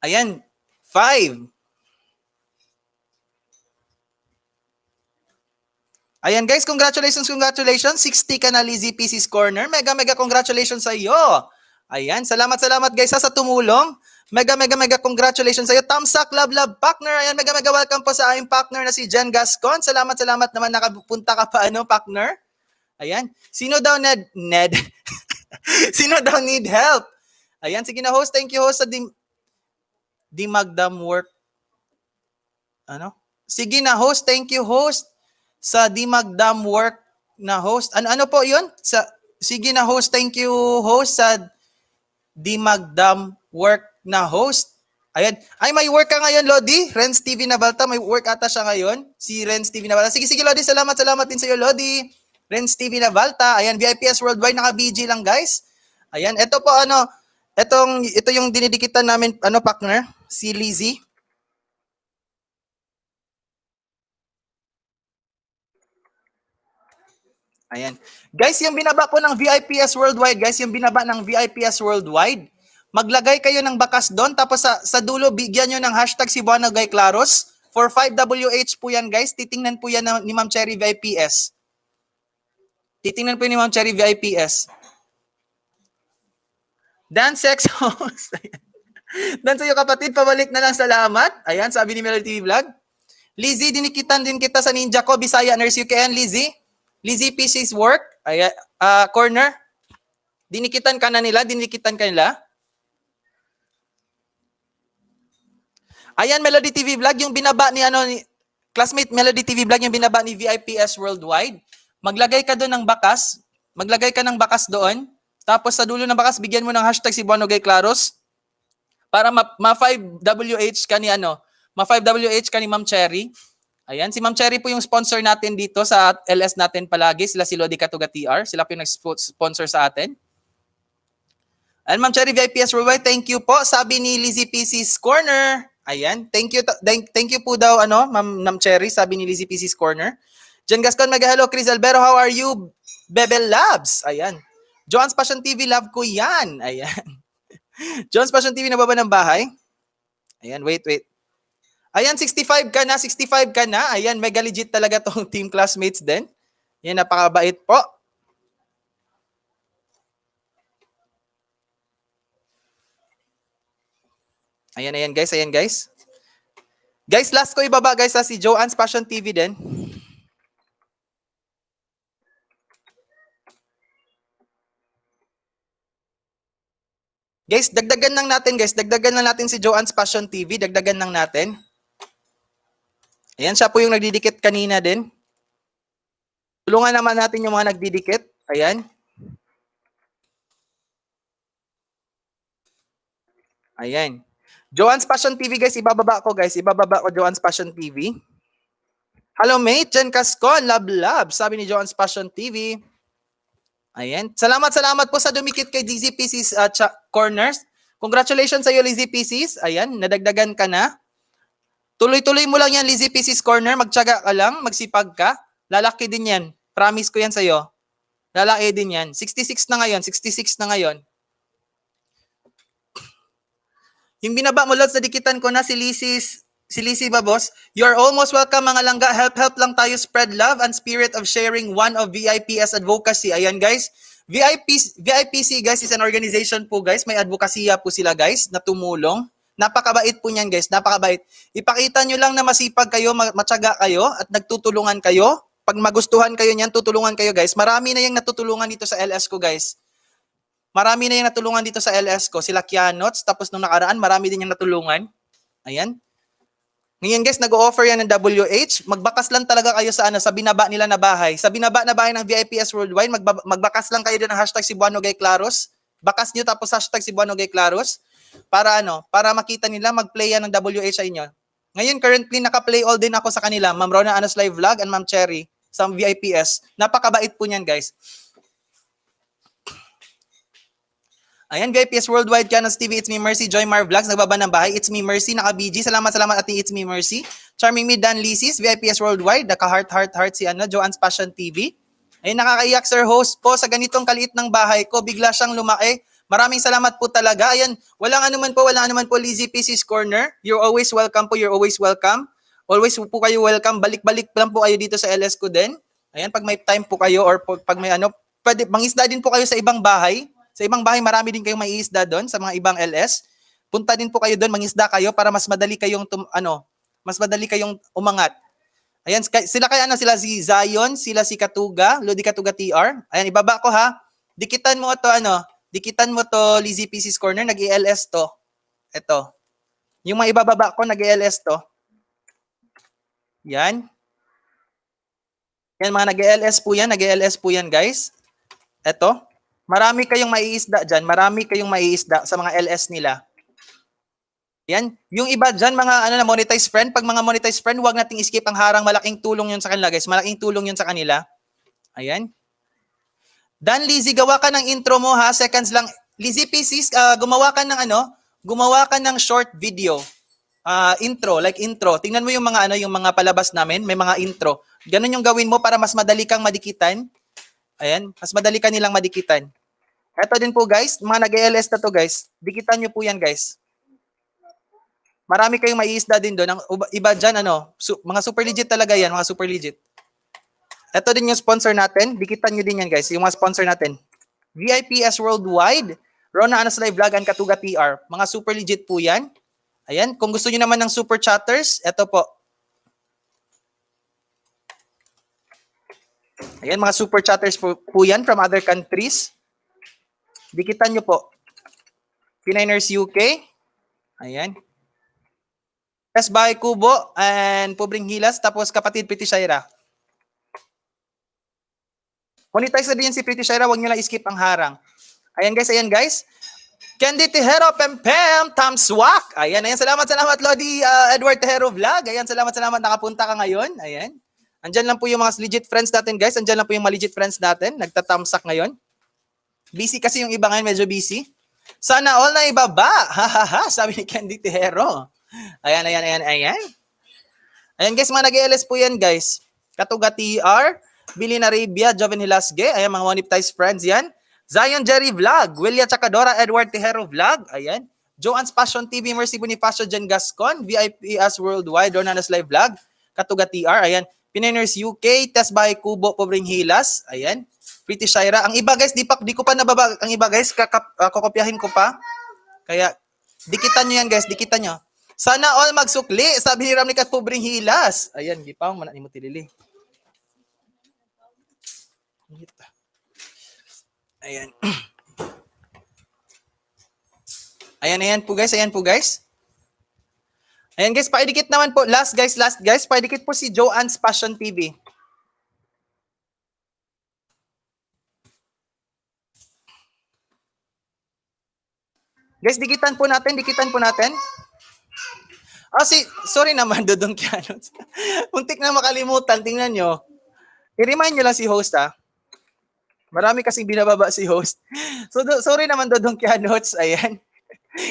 5. Ayan guys, congratulations. 60 ka na, Lizzie Pieces Corner. Mega congratulations sa iyo. Ayan, salamat guys sa tumulong. Mega congratulations sa iyo. Tamsak, love partner. Ayan, mega welcome po sa aming partner na si Jen Gascon. Salamat naman nakapunta ka pa partner. Ayan, sino daw Ned? Sino daw need help? Ayan, sige na host. Thank you host sa Dimagdam work. Sige na host, thank you host sa Dimagdam work na host. Ano po 'yun? Sige na host, thank you host sa Dimagdam work na host. Ayan. Ay, may work ka ngayon, Lodi. Renz TV Nabalta, may work ata siya ngayon. Si Renz TV Nabalta. Sige Lodi, salamat din sa iyo, Lodi. Renz TV Nabalta. Ayan, VIPS Worldwide, naka-BG lang, guys. Ayan, ito po ito yung dinidikitan namin partner, si Lizzie. Ayan. Guys, yung binaba po ng VIPS Worldwide, maglagay kayo ng bakas doon, tapos sa dulo, bigyan nyo ng hashtag si Banogay Claros. For 5WH po yan, guys. Titingnan po yan ni Ma'am Cherry VIPS. Dan Sex Host. Dan sa'yo kapatid, pabalik na lang, salamat. Ayan, sabi ni Melody TV Vlog. Lizzie, dinikitan din kita sa ninja ko, Bisaya Nurse UKN, Lizzie. Lizzie PC's work, ayan, corner. Dinikitan ka na nila, dinikitan ka nila. Ayan, Melody TV Vlog, yung binaba ni classmate Melody TV Vlog, yung binaba ni VIPS Worldwide. Maglagay ka doon ng bakas, maglagay ka ng bakas doon, tapos sa dulo ng bakas, bigyan mo ng hashtag si Buanogay Claros para ma-5WH ka ni ma-5WH ka ni Ma'am Cherry. Ayan, si Ma'am Cherry po yung sponsor natin dito sa LS natin palagi. Sila si Lodi Katuga TR. Sila po yung nag-sponsor sa atin. And Ma'am Cherry VIPS Worldwide, thank you po. Sabi ni Lizzie PC's Corner. Ayan, thank you po daw Ma'am Cherry, sabi ni Lizzie PC's Corner. Jen Gascon, hello. Chris Albero, how are you? Bebel Labs. Ayan. John's Passion TV, love ko yan. Ayan. John's Passion TV, nababa ng bahay. Ayan, wait. Ayan, 65 ka na. Ayan, mega legit talaga tong team classmates din. Ayan, napakabait po. Ayan guys. Guys, last ko ibaba guys si Joanne's Passion TV din. Guys, dagdagan lang natin si Joanne's Passion TV, dagdagan lang natin. Ayan, siya po yung nagdidikit kanina din. Tulungan naman natin yung mga nagdidikit. Ayan. Joanne's Passion TV guys, ibababa ko Joanne's Passion TV. Hello mate, Jen Cascon, love, sabi ni Joanne's Passion TV. Ayan. Salamat po sa dumikit kay Lizzie PC's corners. Congratulations sa iyo, Lizzie PC's. Ayan, nadagdagan ka na. Tuloy-tuloy mo lang yan, Lizzie PC's corner. Magtiyaga ka lang, magsipag ka. Lalaki din yan. Promise ko yan sa iyo. Lalaki din yan. 66 na ngayon. Yung binaba mo, Lods, nadikitan ko na si Lizzie Babos. You're almost welcome mga langga. Help lang tayo spread love and spirit of sharing one of VIPS advocacy. Ayan guys. VIPC guys is an organization po guys. May advokasya po sila guys na tumulong. Napakabait po niyan guys. Napakabait. Ipakita nyo lang na masipag kayo, matyaga kayo at nagtutulungan kayo. Pag magustuhan kayo niyan, tutulungan kayo guys. Marami na yung natutulungan dito sa LS ko guys. Marami na yung natulungan dito sa LS ko. Sila Kianots. Tapos nung nakaraan, marami din yung natulungan. Ayan. Ngayon guys, nag-o-offer yan ng WH. Magbakas lang talaga kayo sa sa binaba nila na bahay. Sa binaba na bahay ng VIPS Worldwide, magbakas lang kayo doon ng hashtag si Buanogay Claros. Bakas nyo tapos hashtag si Buanogay Claros. Para para makita nila, mag-play yan ng WH sa inyo. Ngayon, currently, naka-play all din ako sa kanila. Ma'am Rona Anos Live Vlog and Ma'am Cherry sa VIPS. Napakabait po niyan guys. Ayan, VIPS Worldwide, Canos TV, It's Me Mercy, Joy Mar Vlogs, nagbaba ng bahay, It's Me Mercy, naka-BG, salamat ating It's Me Mercy, Charming Me, Dan Lisis, VIPS Worldwide, naka-heart si Joanne's Passion TV. Ayun, nakakaiyak sir host po, sa ganitong kaliit ng bahay ko, bigla siyang lumaki. Maraming salamat po talaga. Ayan, walang anuman po, Lizzie PC's Corner. You're always welcome po, Always po kayo welcome, balik-balik lang po kayo dito sa LS ko din. Ayan, pag may time po kayo or pag may pwede, mangisda din po kayo sa ibang bahay. Sa ibang bahay, marami din kayong maiisda doon sa mga ibang LS. Punta din po kayo doon, mangisda kayo para mas madali kayong umangat. Ayan, sila si Zion, sila si Katuga, Lodi Katuga TR. Ayan, ibaba ko ha. Dikitan mo to Lizzie PC's Corner, nag-ELS to. Ito. Yung mga ibababa ko, nag-ELS to. Yan. Yan, mga nag-ELS po yan guys. Ito. Marami kayong maiisda dyan. Sa mga LS nila. Yan. Yung iba dyan, mga monetized friend. Pag mga monetized friend, huwag nating skip ang harang. Malaking tulong yun sa kanila, guys. Malaking tulong yun sa kanila. Ayan. Dan, Lizzie, gawa ka ng intro mo, ha? Seconds lang. Lizzie PCs, gumawa ka ng short video. Intro. Tingnan mo yung mga palabas namin. May mga intro. Ganun yung gawin mo para mas madali kang madikitan. Ayan, mas madali ka nilang madikitan. Ito din po guys, mga nag-ELS na to guys. Dikitan nyo po yan guys. Marami kayong maiisda din doon. Ang iba dyan, mga super legit talaga yan, mga super legit. Ito din yung sponsor natin. Dikitan nyo din yan guys, yung mga sponsor natin. VIPS Worldwide, Rona Anaslay Vlog and Katuga TR. Mga super legit po yan. Ayan, kung gusto niyo naman ng super chatters, eto po. Ayan, mga super chatters po yan from other countries. Dikitan nyo po. P9ers UK. Ayan. Best Bahay Kubo and Pobring Hilas. Tapos kapatid Pretty Shaira. Monetize na din si Pretty Shaira. Huwag nyo lang skip ang harang. Ayan guys, ayan guys. Candy Tejero, Pempem, Tamswak. Ayan, ayan. Salamat Lodi Edward Tejero Vlog. Ayan, salamat nakapunta ka ngayon. Ayan. Andyan lang po yung mga legit friends natin guys. Andyan lang po yung mga legit friends natin. Nagtatamsak ngayon. Busy kasi yung iba ngayon, medyo busy. Sana all na ibaba. Hahaha, sabi ni Candy Tejero. Ayan. Ayan guys, mga nag-LS po yan guys. Katuga TR, Bilin Arabia, Joven Hilasge. Ayan, mga monetized friends yan. Zion Jerry Vlog, Willia Chacadora, Edward Tejero Vlog. Ayan. Joanne's Passion TV, Mercy Bonifacio, Jen Gascon, VIP as Worldwide, Dornanas Live Vlog, Katuga TR. Ayan. P9ers UK, Test Bahay Kubo, Pobring Hilas. Ayan. Pretty Shaira. Ang iba guys, di ko pa nababa. Ang iba guys, kokopyahin ko pa. Kaya, dikitan nyo yan guys, dikitan nyo. Sana all magsukli, sabi ni Ramnik at Pobring Hilas. Ayan, gipang, manani mo tilili. Ayan. Ayan po guys, ayan guys, paidikit naman po, last guys, paidikit po si Joanne's Passion TV. Guys, dikitan po natin. Sorry naman, Dodong Kianos. Muntik na makalimutan, tingnan nyo. I-remind nyo lang si host ha. Marami kasing binababa si host. So, sorry naman, Dodong Kianos. Ayan.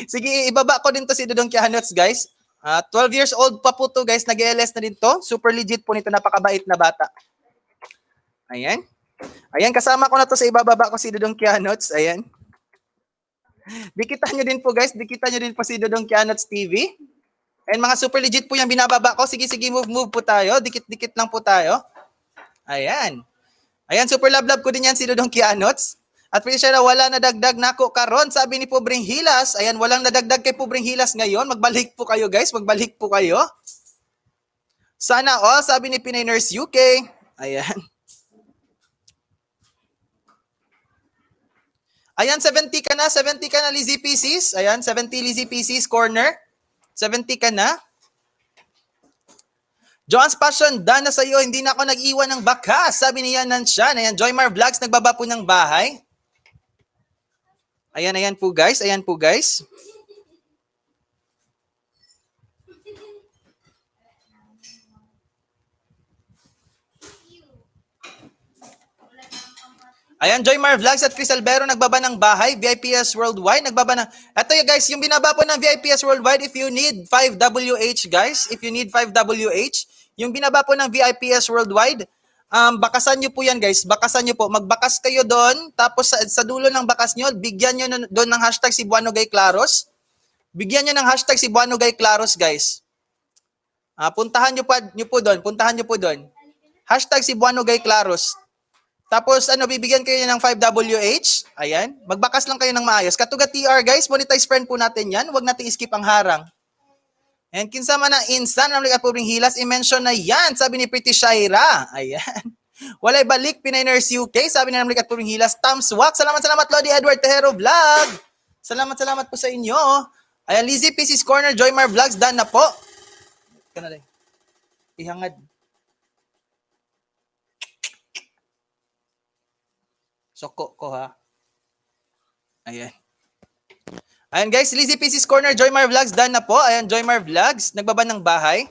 Sige, ibaba ko din to si Dodong Kianos, guys. 12 years old pa po to, guys. Nag-LS na din to. Super legit po nito, napakabait na bata. Ayan. Ayan, kasama ko na to sa ibababa ko si Dodong Kianos. Ayan. Dikitan nyo din po guys, dikitan nyo din po si Dodong Kianots TV. And mga super legit po yung binababa ko. Sige, move po tayo. Dikit lang po tayo. Ayan. Ayan, super love ko din yan si Dodong Kianots. At pretty sure na wala na dagdag nako karon, sabi ni Pobring Hilas. Ayan, walang nadagdag kay Pobring Hilas ngayon. Magbalik po kayo guys, magbalik po kayo. Sana all, sabi ni P9ers UK. Ayan. Ayan, 70 ka na Lizzy PCs. Ayan, 70 Lizzy PCs corner. 70 ka na. Joanne's Passion, done na sa'yo. Hindi na ako nag-iwan ng bakas. Sabi niya Nanshan. Ayan, Joymar Vlogs, nagbaba po ng bahay. Ayan po guys. Ayan, Joymar Vlogs at Chris Albero nagbaba ng bahay. VIPS Worldwide nagbaba ng... Ito guys, yung binaba po ng VIPS Worldwide, if you need 5WH guys, yung binaba po ng VIPS Worldwide, bakasan nyo po yan guys. Bakasan nyo po. Magbakas kayo doon. Tapos sa dulo ng bakas nyo, bigyan nyo doon ng hashtag si Buano Gay Claros. Bigyan nyo ng hashtag si Buano Gay Claros guys. Puntahan nyo po doon. Hashtag si Buano Gay Claros. Tapos, bibigyan kayo ng 5WH. Ayan. Magbakas lang kayo ng maayos. Katuga TR, guys. Monetize friend po natin yan. Huwag natin skip ang harang. And kinsa man ang instant, namlik at Pobring Hilas, i-mention na yan. Sabi ni Pretty Shaira. Ayan. Walay balik, P9ers UK. Sabi ni namlik at Pobring Hilas, Tamswak. Salamat, Lodi Edward Tejero Vlog. Salamat po sa inyo. Ayan, Lizzy PC's Corner, Joymar Vlogs, done na po. Ihangad. Soko ko ha. Ayan. Ayan guys, Lizzy PC's Corner, Joymar Vlogs, done na po. Ayan, Joymar Vlogs, nagbaba ng bahay.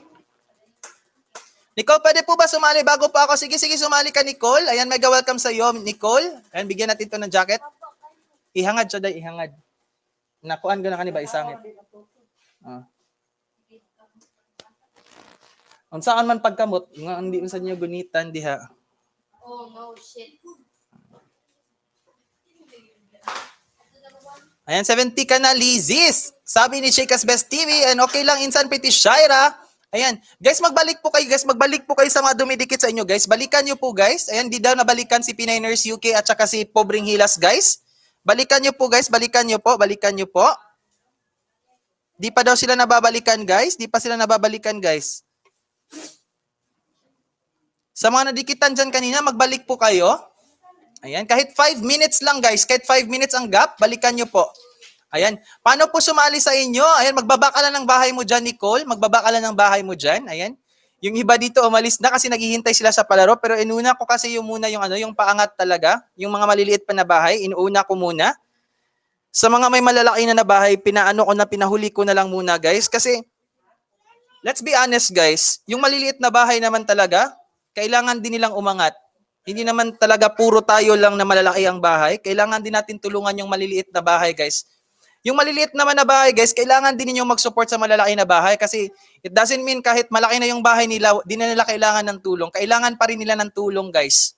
Nicole, pwede po ba sumali bago pa ako? Sige, sumali ka Nicole. Ayan, mega welcome sa iyo Nicole. Ayan, bigyan natin to ng jacket. Ihangad siya day, ihangad. Nakuan ko na kaniba isangit. Unsaan man pagkamot, nga hindi unsa niyo gunitan diha. Oh no, shit. Ayan, 70 ka na, Lizzys. Sabi ni Sheikas Best TV, and okay lang, insan Pretty Shaira. Ayan, guys, magbalik po kayo sa mga dumidikit sa inyo, guys. Balikan nyo po, guys. Ayan, di daw nabalikan si P9ers UK at saka si Pobring Hilas, guys. Balikan nyo po guys, balikan nyo po, balikan nyo po. Di pa daw sila nababalikan guys, di pa sila nababalikan guys. Sa mga nadikitan dyan kanina, magbalik po kayo. Ayan, kahit 5 minutes lang guys, kahit 5 minutes ang gap, balikan nyo po. Ayan, paano po sumali sa inyo? Ayan, magbaba ka lang ng bahay mo dyan, Nicole. Magbaba ka lang ng bahay mo dyan. Ayan. Yung iba dito umalis na kasi naghihintay sila sa palaro, pero inuna ko kasi yung muna yung yung paangat talaga, yung mga maliliit pa na bahay, inuuna ko muna. Sa mga may malalaki na bahay, pinahuli ko na lang muna guys kasi let's be honest guys, yung maliliit na bahay naman talaga, kailangan din nilang umangat. Hindi naman talaga puro tayo lang na malalaki ang bahay. Kailangan din natin tulungan yung maliliit na bahay, guys. Yung maliliit naman na bahay, guys, kailangan din niyo mag-support sa malalaki na bahay kasi it doesn't mean kahit malaki na yung bahay nila, di na nila kailangan ng tulong. Kailangan pa rin nila ng tulong, guys.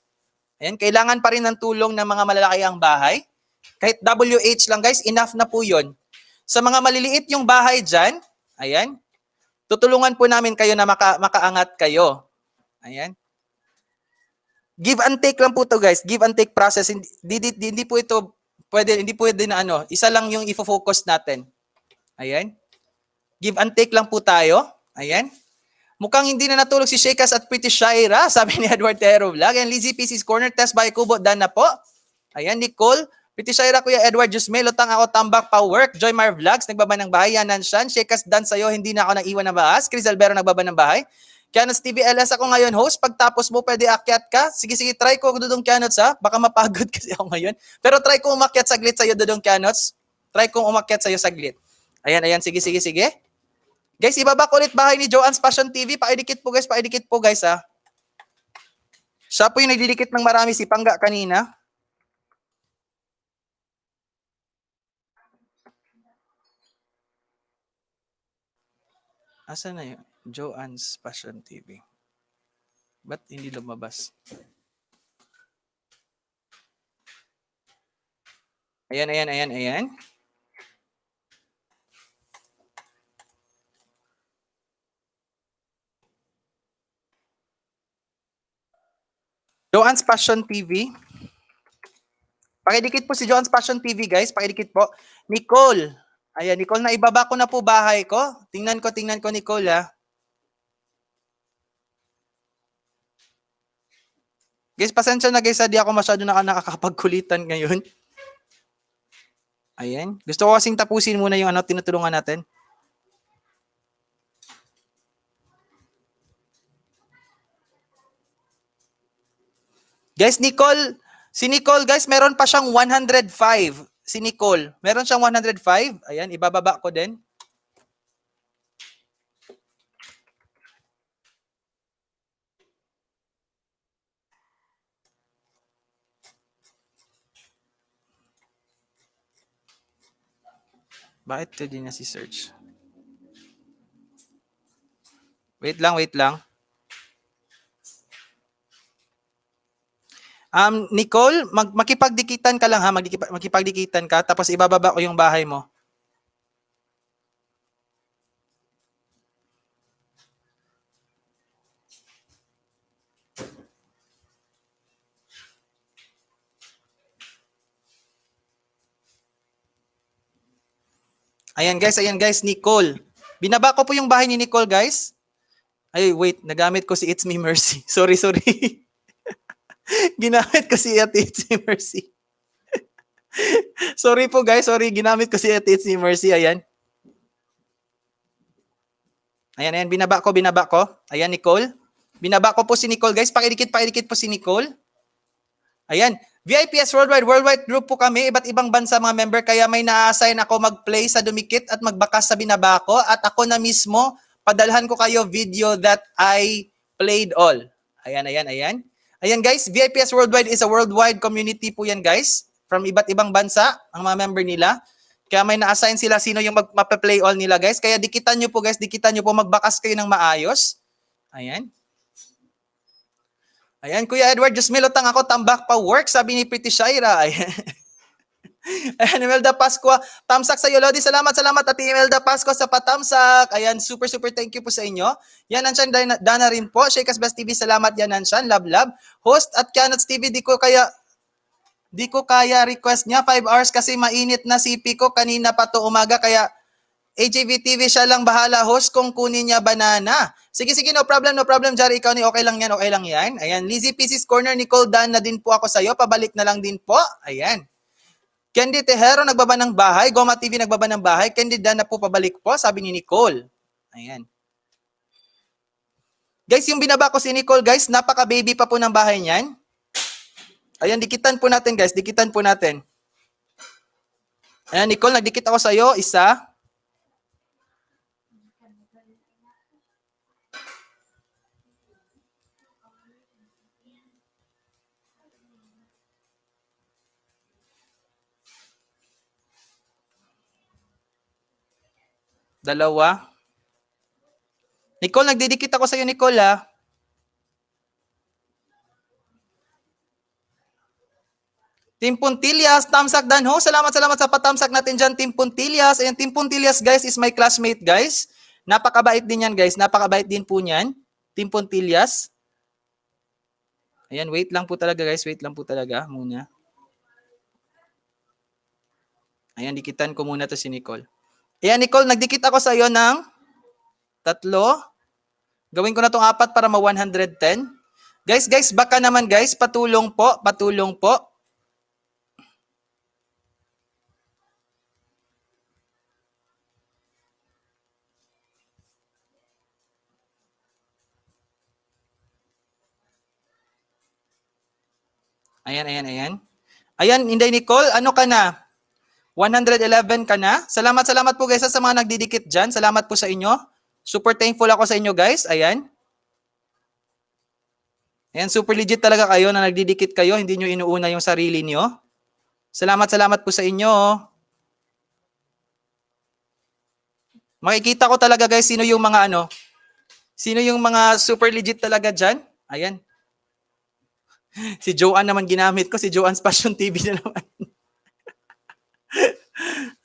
Ayan, kailangan pa rin ng tulong ng mga malalaki ang bahay. Kahit WH lang, guys, enough na po yun. Sa mga maliliit yung bahay dyan, ayan, tutulungan po namin kayo na makaangat kayo. Ayan. Give and take lang po to guys. Give and take process. Hindi po ito pwede, hindi pwede na isa lang yung ifo-focus natin. Ayan. Give and take lang po tayo. Ayan. Mukhang hindi na natulog si Shekas at Pretty Shaira, sabi ni Edward Tero Vlog. Ayan, Lizzie PC's Corner, test by Kubo, done na po. Ayan, Nicole, Pretty Shaira, Kuya Edward, Jusmel, Utang ako, tambak pa work. Joy Mar Vlogs, nagbaba ng bahay. Yanan Shan, Shekas, done sa'yo, hindi na ako naiwan ng baas. Chris Albero, nagbaba ng bahay. Kianos TV LS ako ngayon, host. Pagtapos mo, pwede akyat ka. Sige, try ko Dudong Kianots ha. Baka mapagod kasi ako ngayon. Pero try ko umakyat saglit sa'yo, Dudong Kianots. Try kong umakyat sa'yo saglit. Ayan. Sige. Guys, ibaba ko ulit bahay ni Joanne's Passion TV. Paidikit po guys ha. Siya po yung nagdidikit ng marami si Pangga kanina. Asa na yun? Joanne's Passion TV. Ba't hindi lumabas? Ayan. Joanne's Passion TV. Pakidikit po si Joanne's Passion TV, guys. Pakidikit po. Nicole. Ayan, Nicole, na ibaba ko na po bahay ko. Tingnan ko, Nicole, ha. Guys, pasensya na guys, di ako masyado nakakapagkulitan ngayon. Ayan. Gusto ko kasing tapusin muna yung tinutulungan natin. Guys, si Nicole, guys, meron pa siyang 105. Si Nicole, meron siyang 105. Ayan, ibababa ko din. Bakit ito din na si search? Wait lang. Nicole, makipagdikitan ka lang ha, makipagdikitan ka, tapos ibababa ko yung bahay mo. Ayan guys, Nicole. Binaba ko po yung bahay ni Nicole, guys. Ay, wait, nagamit ko si It's Me Mercy. Sorry. Ginamit ko si It's Me Mercy. Sorry po guys, ginamit ko si It's Me Mercy. Ayan, binaba ko. Ayan, Nicole. Binaba ko po si Nicole, guys. Pakidikit po si Nicole. Ayan, VIPS Worldwide group po kami, iba't ibang bansa mga member, kaya may na-assign ako mag-play sa dumikit at magbakas sa binaba ko, at ako na mismo, padalhan ko kayo video that I played all. Ayan. Ayan guys, VIPS Worldwide is a worldwide community po yan guys, from iba't ibang bansa, ang mga member nila. Kaya may na-assign sila sino yung mape-play all nila guys. Kaya dikitan nyo po guys, magbakas kayo ng maayos. Ayan, Kuya Edward, just milotang ako, tambak pa work, sabi ni Pretty Shaira. Ayan. Ayan, Imelda Pascua, tamsak sa iyo, Lodi. Salamat, Ate Imelda Pascua sa patamsak. Ayan, super thank you po sa inyo. Yan, Anshan, Dana rin po. Shekas Best TV, salamat yan, Anshan. Love. Host at Kianots TV, di ko kaya Di ko kaya request niya. 5 hours kasi mainit na CP ko. Kanina pa to umaga. Kaya AJV-TV siya lang bahala host kung kunin niya banana. Sige, sige, no problem, no problem. Jari, ikaw ni okay lang yan, okay lang yan. Ayan, Lizzie Pieces Corner, Nicole Dan na din po ako sa'yo. Pabalik na lang din po. Ayan. Candy Tejero, nagbaba ng bahay. Goma TV, nagbaba ng bahay. Candy Dan na po pabalik po, sabi ni Nicole. Ayan. Guys, yung binaba ko si Nicole, guys, napaka-baby pa po ng bahay niyan. Ayan, dikitan po natin, guys. Dikitan po natin. Ayan, Nicole, nagdikit ako sa'yo. Isa. Dalawa. Nicole, nagdidikit ako sa'yo, Nicole, ha? Team Puntillas, Tamsak Danho. Salamat sa patamsak natin dyan, Team Puntillas. Ayan, Team Puntillas, guys, is my classmate, guys. Napakabait din yan, guys. Napakabait din po niyan. Team Puntillas. Ayan, wait lang po talaga, guys. Wait lang po talaga muna. Ayan, dikitan ko muna to si Nicole. Ayan, Nicole, nagdikit ako sa iyo ng 3. Gawin ko na tong 4 para ma-110. Guys, baka naman, guys, patulong po, patulong po. Ayan. Ayan, Inday Nicole, ano ka na? 111 ka na? Salamat po, guys, sa mga nagdidikit dyan. Salamat po sa inyo. Super thankful ako sa inyo, guys. Ayan. Ayan, super legit talaga kayo na nagdidikit kayo. Hindi nyo inuuna yung sarili nyo. Salamat po sa inyo. Makikita ko talaga, guys, sino yung mga super legit talaga dyan. Ayan. Si Joanne naman ginamit ko. Si Joanne's Passion TV na naman.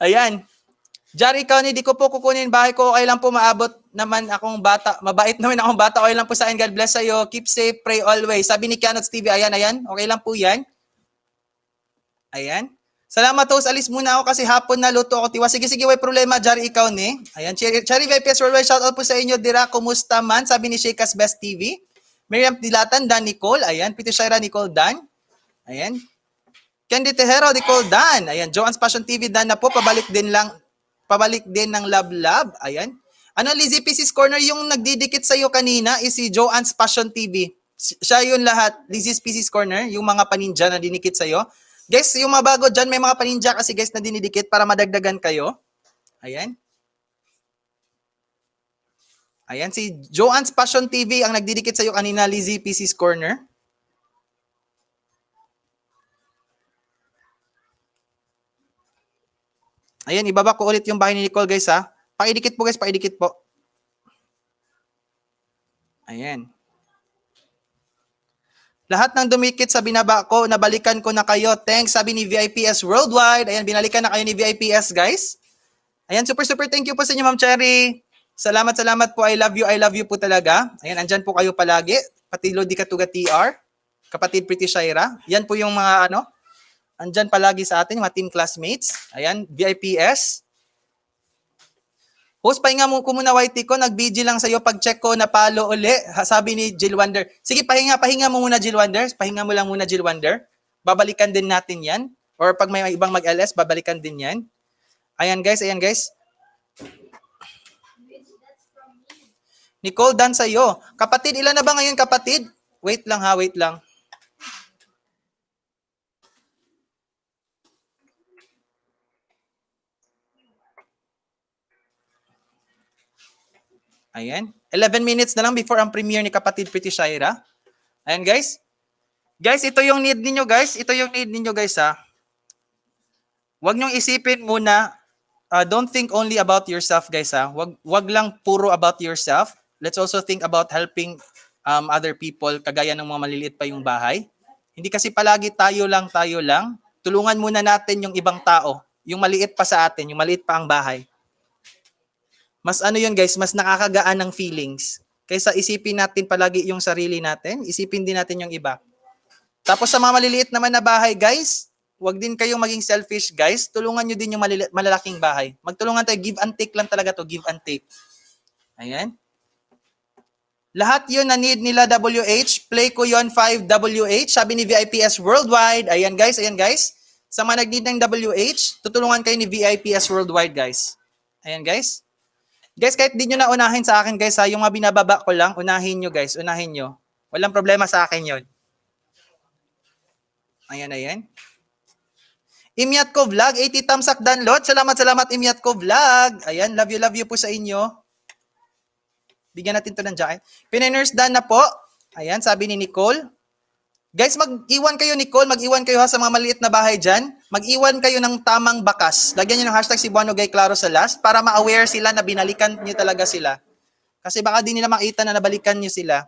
Ayan. Jari, ikaw ni, di ko po kukunin bahay ko. Okay lang po, maabot naman akong bata. Mabait naman akong bata. Okay lang po sa akin. God bless sa'yo. Keep safe, pray always. Sabi ni Kianots TV, ayan. Okay lang po yan. Ayan. Salamat, host. Alis muna ako kasi hapon na luto ako. Tiwa. Sige, may problema. Jari, ikaw ni. Ayan. Cherry VPS Worldwide. Shoutout po sa inyo, Dira. Kumusta man? Sabi ni Sheika's Best TV. Miriam Dilatan, Dan Nicole. Ayan. Pito Shaira, Nicole Dan. Ayan. Candy Tejero, Nicole Dan. Ayan. Joanne's Passion TV, Dan na po. Pabalik din ng Lab. Ayan. Ano, Lizzie Pieces Corner, yung nagdidikit sa'yo kanina is si Joanne's Passion TV. Siya yun lahat. Lizzie's Pieces Corner, yung mga paninja na dinikit sa'yo. Guys, yung mga bago dyan, may mga paninja kasi, guys, na dinidikit para madagdagan kayo. Ayan. Ayan, si Joanne's Passion TV ang nagdidikit sa'yo kanina, Lizzie Pieces Corner. Ayan, ibaba ko ulit yung bahay ni Nicole, guys, ha. Pakidikit po, guys, pakidikit po. Ayan. Lahat ng dumikit sa binaba ko, nabalikan ko na kayo. Thanks, sabi ni VIPS Worldwide. Ayan, binalikan na kayo ni VIPS, guys. Ayan, super thank you po sa inyo, Ma'am Cherry. Salamat po. I love you po talaga. Ayan, andyan po kayo palagi. Pati Lodi Katuga TR. Kapatid Pretty Shaira. Yan po yung mga andyan palagi sa atin, mga team classmates. Ayan, VIPS. Host, pahinga mo ko muna, Whitey ko. Nag-BG lang sa'yo. Pag-check ko, napalo uli. Sabi ni Jill Wonder. Sige, pahinga mo muna, Jill Wonder. Pahinga mo lang muna, Jill Wonder. Babalikan din natin yan. Or pag may ibang mag-LS, babalikan din yan. Ayan, guys. Nicole, Dan sa'yo. Kapatid, ilan na ba ngayon, kapatid? Wait lang. Ayan. 11 minutes na lang before ang premiere ni kapatid Pretty Shaira. Ayan, guys. Guys, ito yung need ninyo, guys. Ha. Huwag niyong isipin muna. Don't think only about yourself, guys, ha. Huwag lang puro about yourself. Let's also think about helping other people, kagaya ng mga maliliit pa yung bahay. Hindi kasi palagi tayo lang. Tulungan muna natin yung ibang tao. Yung maliit pa sa atin, yung maliit pa ang bahay. Mas yun, guys, mas nakakagaan ng feelings. Kaysa isipin natin palagi yung sarili natin, isipin din natin yung iba. Tapos sa mga maliliit naman na bahay, guys, Huwag din kayong maging selfish, guys. Tulungan nyo din yung malalaking bahay. Magtulungan tayo. Give and take lang talaga to. Give and take. Ayan. Lahat yun na need nila WH. Play ko yon 5 WH. Sabi ni VIPS Worldwide. Ayan, guys. Ayan, guys. Sa mga nag-need ng WH, tutulungan kayo ni VIPS Worldwide, guys. Ayan, guys. Guys, kahit di nyo na unahin sa akin, guys, ha, yung mga binababa ko lang, unahin nyo, guys. Unahin nyo. Walang problema sa akin yon. Ayan, ayan. Imyat ko vlog, 80 thumbs up download. Salamat, salamat Imyat ko vlog. Ayan, love you po sa inyo. Bigyan natin to ng jacket. Pinay-nurse done na po. Ayan, sabi ni Nicole. Guys, mag-iwan kayo, Nicole. Mag-iwan kayo ha sa mga maliit na bahay dyan. Mag-iwan kayo ng tamang bakas. Lagyan nyo ng hashtag Cebuano Gay Claro sa last para ma-aware sila na binalikan nyo talaga sila. Kasi baka di nila makita na nabalikan nyo sila.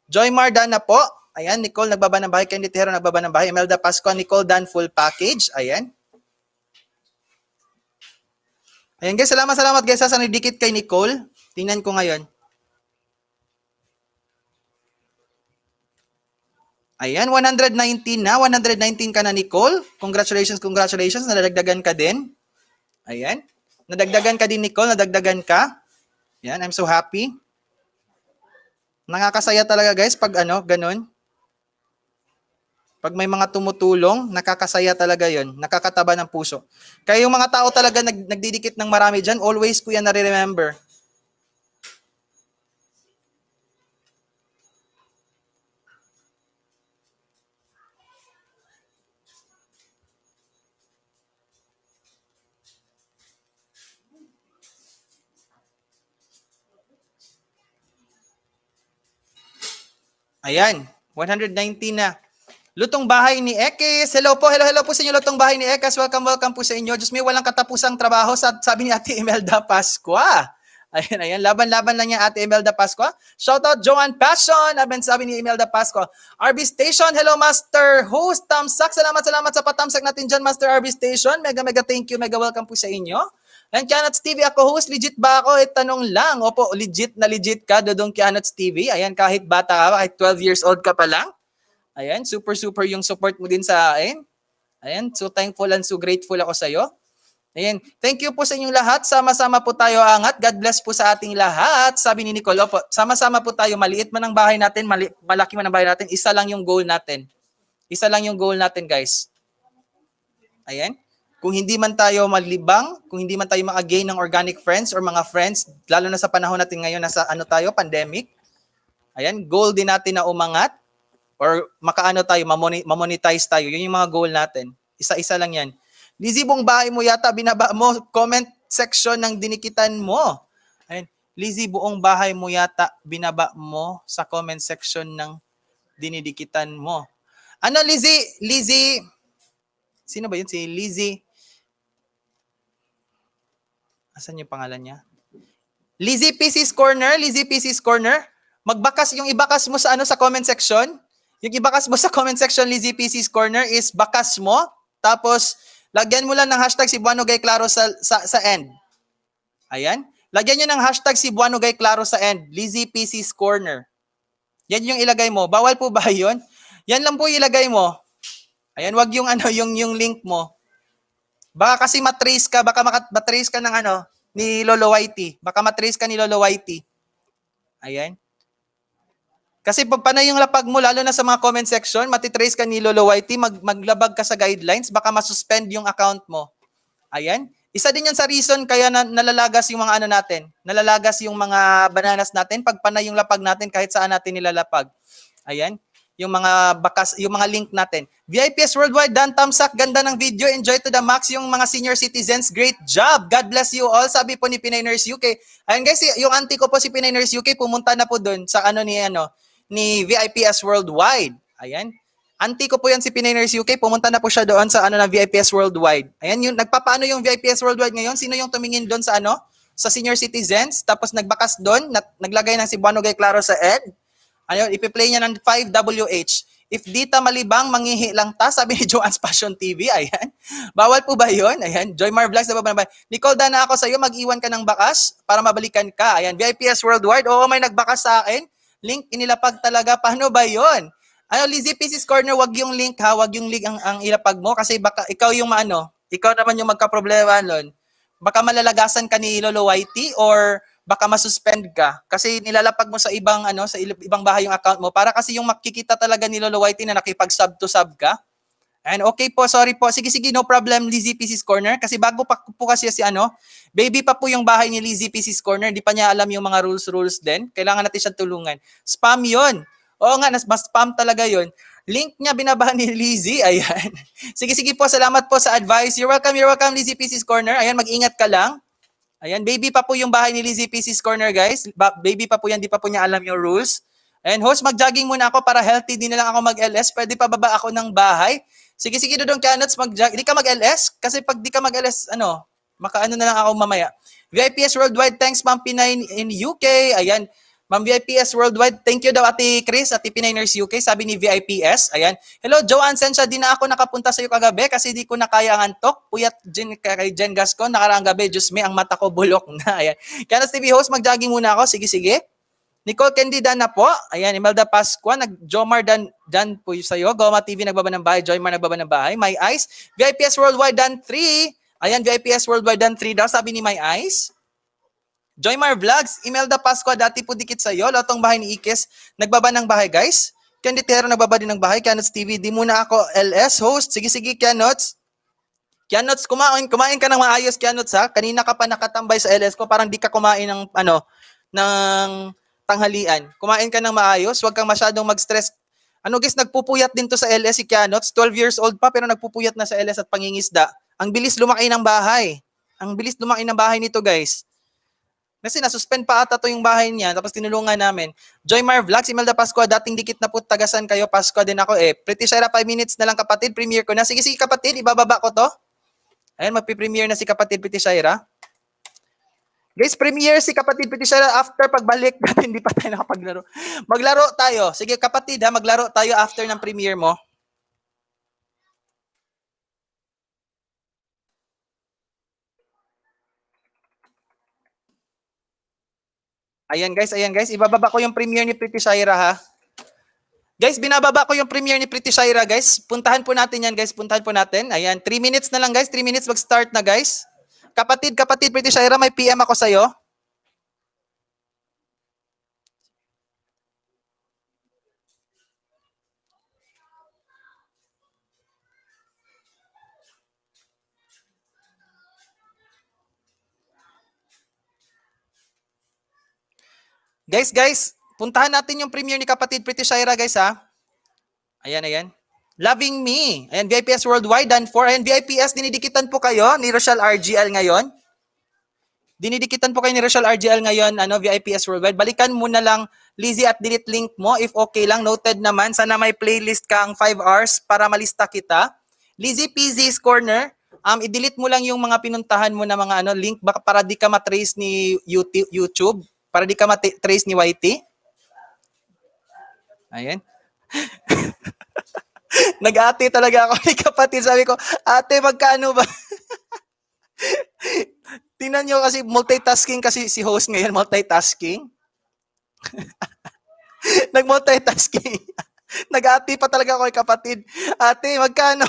Joymar done na po. Ayan, Nicole, nagbaba ng bahay. Candy Tejero, nagbaba ng bahay. Imelda Pascua, Nicole, done full package. Ayan. Ayan, guys. Salamat guys sa nidikit kay Nicole. Tingnan ko ngayon. Ayan, 119 na. 119 ka na, Nicole. Congratulations. Nadagdagan ka din. Ayan. Nadagdagan ka din, Nicole. Nadagdagan ka. Ayan, I'm so happy. Nakakasaya talaga, guys, pag ganun. Pag may mga tumutulong, nakakasaya talaga yon, nakakataba ng puso. Kaya yung mga tao talaga nagdidikit ng marami dyan, always ko yan nare-remember. Ayan, 119 na. Lutong bahay ni Ekes. Hello po po sa inyo, Lutong bahay ni Ekes. Welcome po sa inyo. Diyos may walang katapusang trabaho, sabi ni Ate Imelda Pascua. Ayan. Laban lang niya Ate Imelda Pascua. Shoutout Joanne Passion. Sabi ni Imelda Pascua. RB Station, hello Master Host. Tamsak, salamat sa patamsak natin dyan, Master RB Station. Mega thank you, mega welcome po sa inyo. And Kianots TV, ako host, legit ba ako? Tanong lang. Opo, legit ka, Dodong Kianots TV. Ayan, kahit bata ka, kahit 12 years old ka pa lang. Ayan, super yung support mo din sa akin. Ayan, so thankful and so grateful ako sa iyo. Ayan, thank you po sa inyong lahat. Sama-sama po tayo angat. God bless po sa ating lahat. Sabi ni Nicole, opo, sama-sama po tayo. Maliit man ang bahay natin, malaki man ang bahay natin, isa lang yung goal natin. Isa lang yung goal natin, guys. Ayan. Kung hindi man tayo malibang, kung hindi man tayo maka-gain ng organic friends or mga friends, lalo na sa panahon natin ngayon, nasa pandemic. Ayan, goal din natin na umangat. Or tayo, mamonetize tayo. Yun yung mga goal natin. Isa-isa lang yan. Lizzie, buong bahay mo yata, binaba mo, comment section ng dinikitan mo. Ayun. Lizzie, buong bahay mo yata, binaba mo sa comment section ng dinidikitan mo. Ano, Lizzie? Sino ba yun? Si Lizzie. Asan yung pangalan niya? Lizzie PC's Corner. Ibakas mo sa sa comment section. Yung ibakas mo sa comment section, Lizzie PC's Corner, is bakas mo. Tapos, lagyan mo lang ng hashtag Cebuano Gay Claro sa end. Ayan. Lagyan nyo ng hashtag Cebuano Gay Claro sa end. Lizzie PC's Corner. Yan yung ilagay mo. Bawal po ba yun? Yan lang po ilagay mo. Ayan, wag yung yung link mo. Baka kasi matrace ka, matrace ka ng ni Lolo Whitey. Baka matrace ka ni Lolo Whitey. Ayan. Kasi pag panay yung lapag mo, lalo na sa mga comment section, matitrace ka ni Lolo Whitey, maglabag ka sa guidelines, baka masuspend yung account mo. Ayan. Isa din yan sa reason kaya nalalagas yung mga natin. Nalalagas yung mga bananas natin, pag panay yung lapag natin kahit saan natin nilalapag. Ayan. Yung mga link natin. VIPS Worldwide, Dan Tamsak, ganda ng video, enjoy to the max. Yung mga senior citizens, great job. God bless you all. Sabi po ni Pinay Nurse UK. Ayan guys, yung auntie ko po si Pinay Nurse UK, pumunta na po doon sa ni VIPS Worldwide. Ayan. Auntie ko po yan si Pinay Nurse UK. Pumunta na po siya doon sa ng VIPS Worldwide. Ayan, yung nagpapaano yung VIPS Worldwide ngayon? Sino yung tumingin doon sa sa senior citizens? Tapos nagbakas doon, naglagay ng Cebuano Gay Claro sa ed. Ayun, ipi-play niya ng 5WH. If dita malibang, mangihi lang ta, sabi ni Joanne's Passion TV. Ayan. Bawal po ba yun? Ayan. Joymar Vlogs, Nicole, dana ako sa iyo, mag-iwan ka ng bakas para mabalikan ka. Ayan, VIPS Worldwide. Oo, may nagbakas sa akin. Link inilapag talaga. Paano ba yon? Ano, Lizzie Pieces Corner, wag yung link ha, wag yung link ang ilapag mo kasi baka ikaw yung maano, ikaw naman yung magka-problema nun. Baka malalagasan ka ni Lolo Whitey or baka masuspend ka kasi nilalapag mo sa ibang ano, sa ibang bahay yung account mo para kasi yung makikita talaga ni Lolo Whitey na nakipag-sub to sub ka. And okay po, sorry po. Sige, sige, no problem, Lizzie Pieces Corner. Kasi bago pa po kasi si ano, baby pa po yung bahay ni Lizzie Pieces Corner. Di pa niya alam yung mga rules din. Kailangan natin siya tulungan. Spam yon. Oo nga, mas spam talaga yon. Link niya binabahan ni Lizzie. Ayan. Sige, sige po. Salamat po sa advice. You're welcome, Lizzie Pieces Corner. Ayan, mag-ingat ka lang. Ayan, baby pa po yung bahay ni Lizzie Pieces Corner, guys. Baby pa po yan, di pa po niya alam yung rules. And host, mag-jogging muna ako para healthy. Di na lang ako mag-LS. Pwede pa baba ako ng bahay? Sige, sige, Dodong Canots, mag-jog. Di ka mag-LS? Kasi pag di ka mag-LS, ano, makaano na lang ako mamaya. VIPS Worldwide, thanks, Ma'am Pinay in UK. Ayan, Ma'am VIPS Worldwide, thank you daw, Ate Chris, Ate Pinay Nurse UK, sabi ni VIPS. Ayan, hello, Joanne Sensha, di na ako nakapunta sa iyo kagabi kasi di ko na kaya ang antok. Puyat kay Jen Gascon, nakaraang gabi, Diyos me, ang mata ko bulok na. Ayan, Canots TV host, mag-jogging muna ako. Sige, sige. Nicole Candida na po. Ayan, Imelda Pascua. Jomar Dan po yung sa'yo. Goma TV nagbaba ng bahay. Joymar nagbaba ng bahay. My Eyes. VIPS Worldwide Dan 3. Ayan, VIPS Worldwide Dan 3 daw. Sabi ni My Eyes. Joymar Vlogs. Imelda Pascua. Dati po dikit sa'yo. Lotong bahay ni Ikes. Nagbaba ng bahay, guys. Canditero nagbaba din ng bahay. Canots TV. Di muna ako LS host. Sige, sige, Canots. Canots, kumain ka ng maayos, Canots, ha? Kanina ka pa nakatambay sa LS ko. Parang di ka kumain ng, ng tanghalian. Kumain ka ng maayos, huwag kang masyadong mag-stress. Ano guys, nagpupuyat din to sa LS si Kianots, 12 years old pa pero nagpupuyat na sa LS at pangingisda. Ang bilis lumaki ng bahay. Ang bilis lumaki ng bahay nito guys. Kasi nasuspend pa ata to yung bahay niya tapos tinulungan namin. Joymar Vlogs, Imelda Pascua, dating dikit na po tagasan kayo, Pascua din ako eh. Pretty Shaira, 5 minutes na lang kapatid, premiere ko na. Sige, sige kapatid, ibababa ko to. Ayan, magpi-premiere na si kapatid Pretty Shaira. Guys, premiere si kapatid Pretty Shaira after pagbalik natin, hindi pa tayo nakapaglaro. Maglaro tayo. Sige kapatid ha, maglaro tayo after ng premiere mo. Ayan guys, ibababa ko yung premiere ni Pretty Shaira ha. Guys, binababa ko yung premiere ni Pretty Shaira guys. Puntahan po natin yan guys, puntahan po natin. Ayan, 3 minutes na lang guys, 3 minutes mag-start na guys. Kapatid Pretty Shaira, may PM ako sa'yo. Guys, puntahan natin yung premiere ni kapatid Pretty Shaira guys ha. Ayan. Loving Me. Ayan, VIPS Worldwide, done for. Ayan, VIPS, dinidikitan po kayo ni Rochelle RGL ngayon. Dinidikitan po kayo ni Rochelle RGL ngayon, VIPS Worldwide. Balikan mo na lang, Lizzie, at delete link mo. If okay lang, noted naman. Sana may playlist kang 5 hours para malista kita. Lizzie PZ's Corner, i-delete mo lang yung mga pinuntahan mo na mga link para di ka matrace ni YouTube, para di ka matrace ni YT. Ayan. Nag-ate talaga ako ni kapatid. Sabi ko, ate, magkano ba? Tingnan nyo kasi multitasking kasi si host ngayon, multitasking. Nag-multitasking. Nag-ate pa talaga ako kay kapatid. Ate, magkano?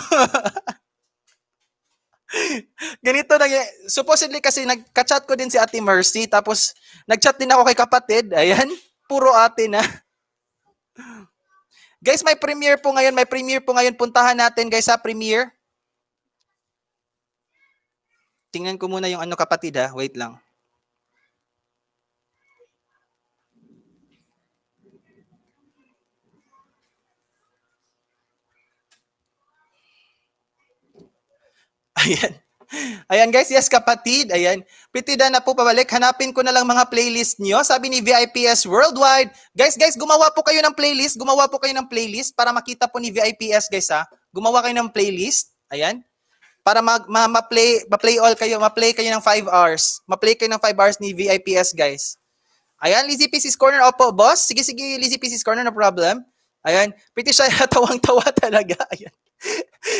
Ganito supposedly kasi nagka-chat ko din si Ate Mercy tapos nag-chat din ako kay kapatid. Ayan, puro ate na. Guys, may premiere po ngayon. Puntahan natin guys sa premiere. Tingnan ko muna yung kapatid ha. Wait lang. Ayan guys, yes kapatid. Ayan. Pretty na po pabalik. Hanapin ko na lang mga playlist nyo. Sabi ni VIPS Worldwide. Guys, gumawa po kayo ng playlist. Para makita po ni VIPS guys ha. Gumawa kayo ng playlist. Ayan. Para ma-play kayo ng 5 hours. Ma-play kayo ng 5 hours ni VIPS guys. Ayan, Lizzie Pieces Corner. Opo, boss. Sige, Lizzie Pieces Corner, no problem. Ayan, pretty siya, tawang-tawa talaga. Ayan.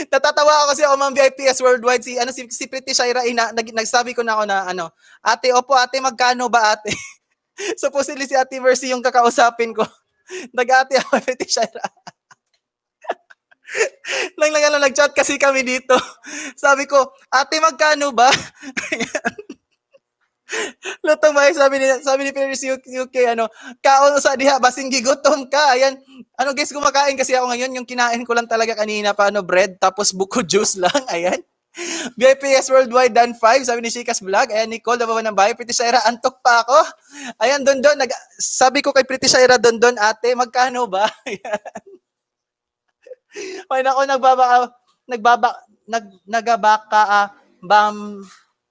Natatawa ako kasi ako mga VIPS Worldwide. Si Pretty Shaira, nagsabi ko na ako na, ate, ate, magkano ba ate? Supposedly si Ate Mercy yung kakausapin ko. Nag-ate ako, Pretty Shaira. Nag-chat kasi kami dito. Sabi ko, ate magkano ba? Lutong ba? Sabi ni Paris UK, ano, kaon sa diha, basing gigutom ka. Ayan, ano guys, kumakain kasi ako ngayon. Yung kinain ko lang talaga kanina, paano, bread, tapos buko juice lang. Ayan. VIPS Worldwide Dan 5, sabi ni Shikas Vlog. Ayan, Nicole, nabawa ng bahay. Pretty Shaira, antok pa ako. Ayan, Dondon, sabi ko kay Pretty Shaira, Dondon, ate, magkano ba? Ay, nako, nagabaka, bam,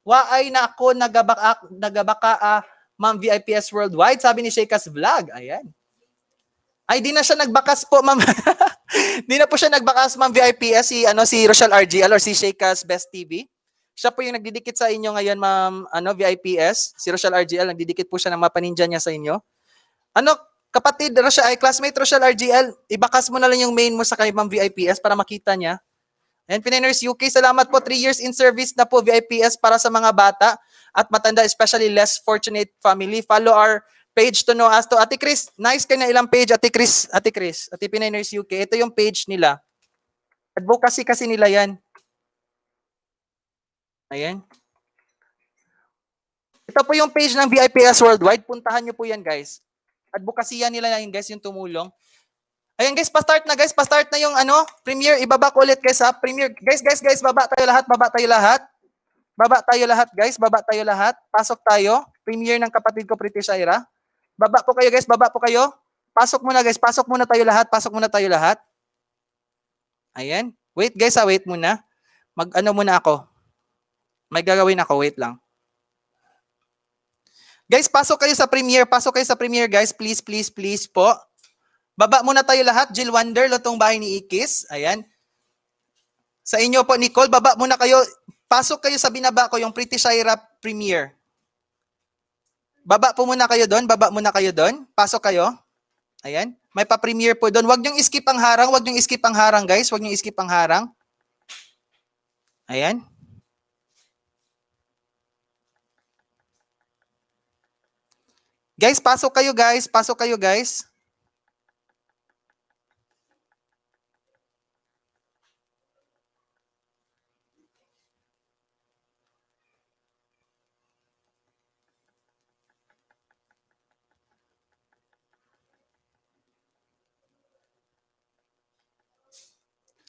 waay na ako, nagabaka, ma'am VIPS Worldwide, sabi ni Shikas Vlog. Ayan. Ay, di na siya nagbakas po, ma'am. Di na po siya nagbakas, ma'am VIPS, si Rochelle RGL or si Sheikas Best TV. Siya po yung nagdidikit sa inyo ngayon, ma'am, VIPS. Si Rochelle RGL, nagdidikit po siya ng mga paninja niya sa inyo. Ano, kapatid, Rochelle, classmate Rochelle RGL, ibakas mo na lang yung main mo sa kay ma'am VIPS para makita niya. And Pinay Nurse UK, salamat po. 3 years in service na po VIPS para sa mga bata at matanda, especially less fortunate family. Follow our page to know as to. Ate Chris, nice ka na ilang page, Ate Chris, Ate Pinay Nurse UK. Ito yung page nila. Advocacy kasi nila yan. Ayan. Ito po yung page ng VIPS Worldwide. Puntahan nyo po yan, guys. Advocacy yan nila yan, guys, yung tumulong. Ayan, guys, pa-start na, guys. Pa-start na yung premiere. Ibaba ko ulit, guys, ha. Premiere. Guys, baba tayo lahat. Baba tayo lahat. Baba tayo lahat, guys. Baba tayo lahat. Pasok tayo. Premiere ng kapatid ko, Pretty Shaira. Baba po kayo, guys. Baba po kayo. Pasok muna, guys. Pasok muna tayo lahat. Pasok muna tayo lahat. Ayan. Wait, guys, ha. Wait muna. Mag-ano muna ako. May gagawin ako. Wait lang. Guys, pasok kayo sa premiere. Pasok kayo sa premiere, guys. Please, please, please po. Baba muna tayo lahat. Jill Wonder, Lutong Bahay ni Ikis. Ayan. Sa inyo po, Nicole, baba muna kayo. Pasok kayo sa binaba ko, yung Pretty Shaira premiere. Baba po muna kayo doon. Baba muna kayo doon. Pasok kayo. Ayan. May pa-premiere po doon. Huwag niyong skip ang harang. Huwag niyong skip ang harang, guys. Huwag niyong skip ang harang. Ayan. Guys, pasok kayo, guys. Pasok kayo, guys.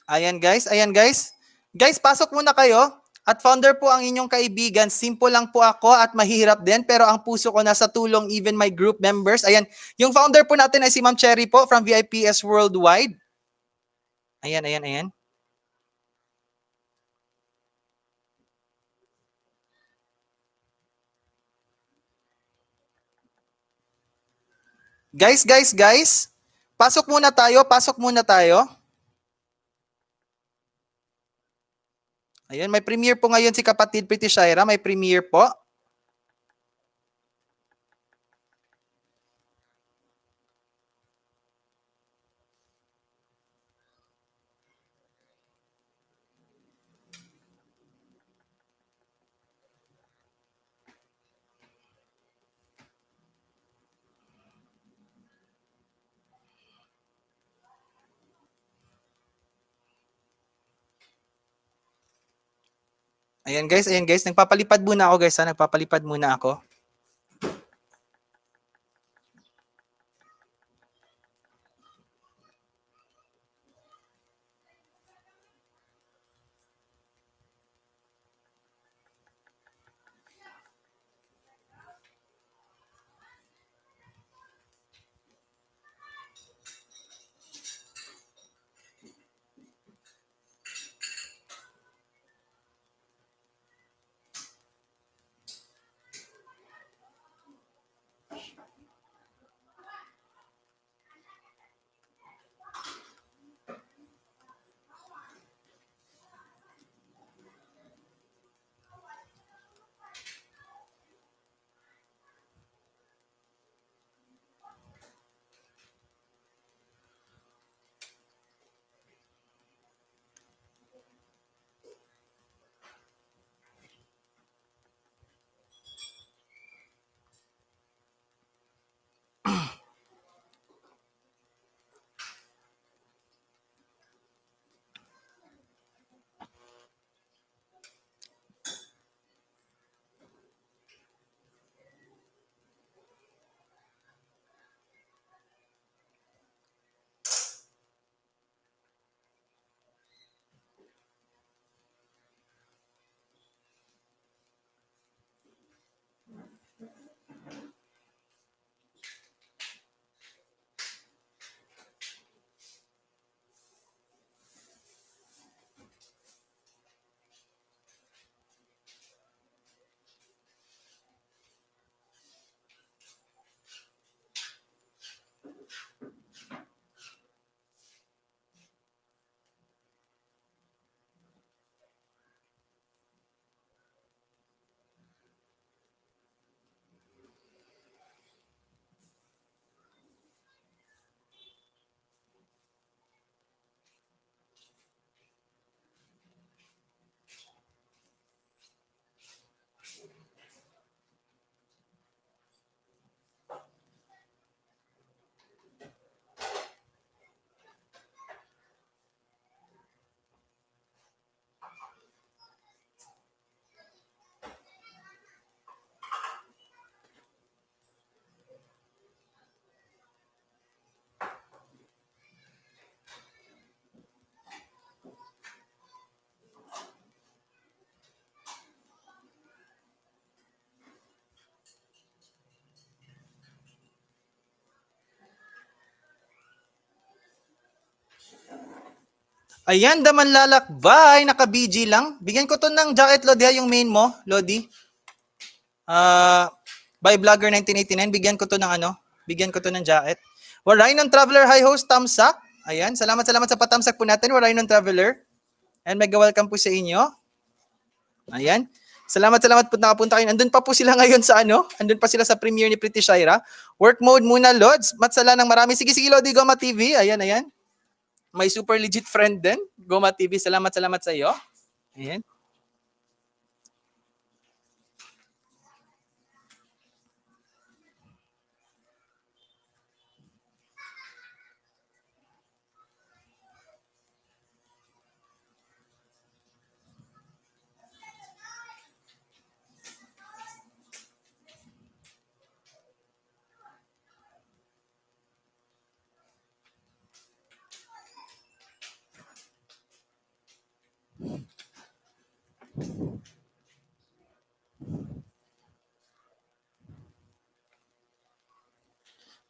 Ayan, guys. Ayan, guys. Guys, pasok muna kayo. At founder po ang inyong kaibigan. Simple lang po ako at mahirap din. Pero ang puso ko nasa tulong even my group members. Ayan. Yung founder po natin ay si Ma'am Cherry po from VIPS Worldwide. Ayan, ayan, ayan. Guys. Pasok muna tayo. Pasok muna tayo. Ayan, may premiere po ngayon si kapatid Pretty Shaira. May premiere po. Ayan guys. Nagpapalipad muna ako guys. Nagpapalipad muna ako. Ayan, daman lalakbay, naka-BG lang. Bigyan ko to ng jacket, Lodi, yung main mo, Lodi. By Vlogger 1989, bigyan ko to ng ano, bigyan ko to ng jacket. Warainon Traveler, hi host, Tamsak. Ayan, salamat sa patamsak po natin, Warainon Traveler. And mega welcome po sa inyo. Ayan. Salamat po nakapunta kayo. Andun pa po sila ngayon sa ano? Andun pa sila sa premiere ni Pretty Shaira. Work mode muna, Lods. Matsala ng marami. Sige, Lodi, Goma TV. Ayan. May super legit friend din. Goma TV, salamat sa iyo. Ayan.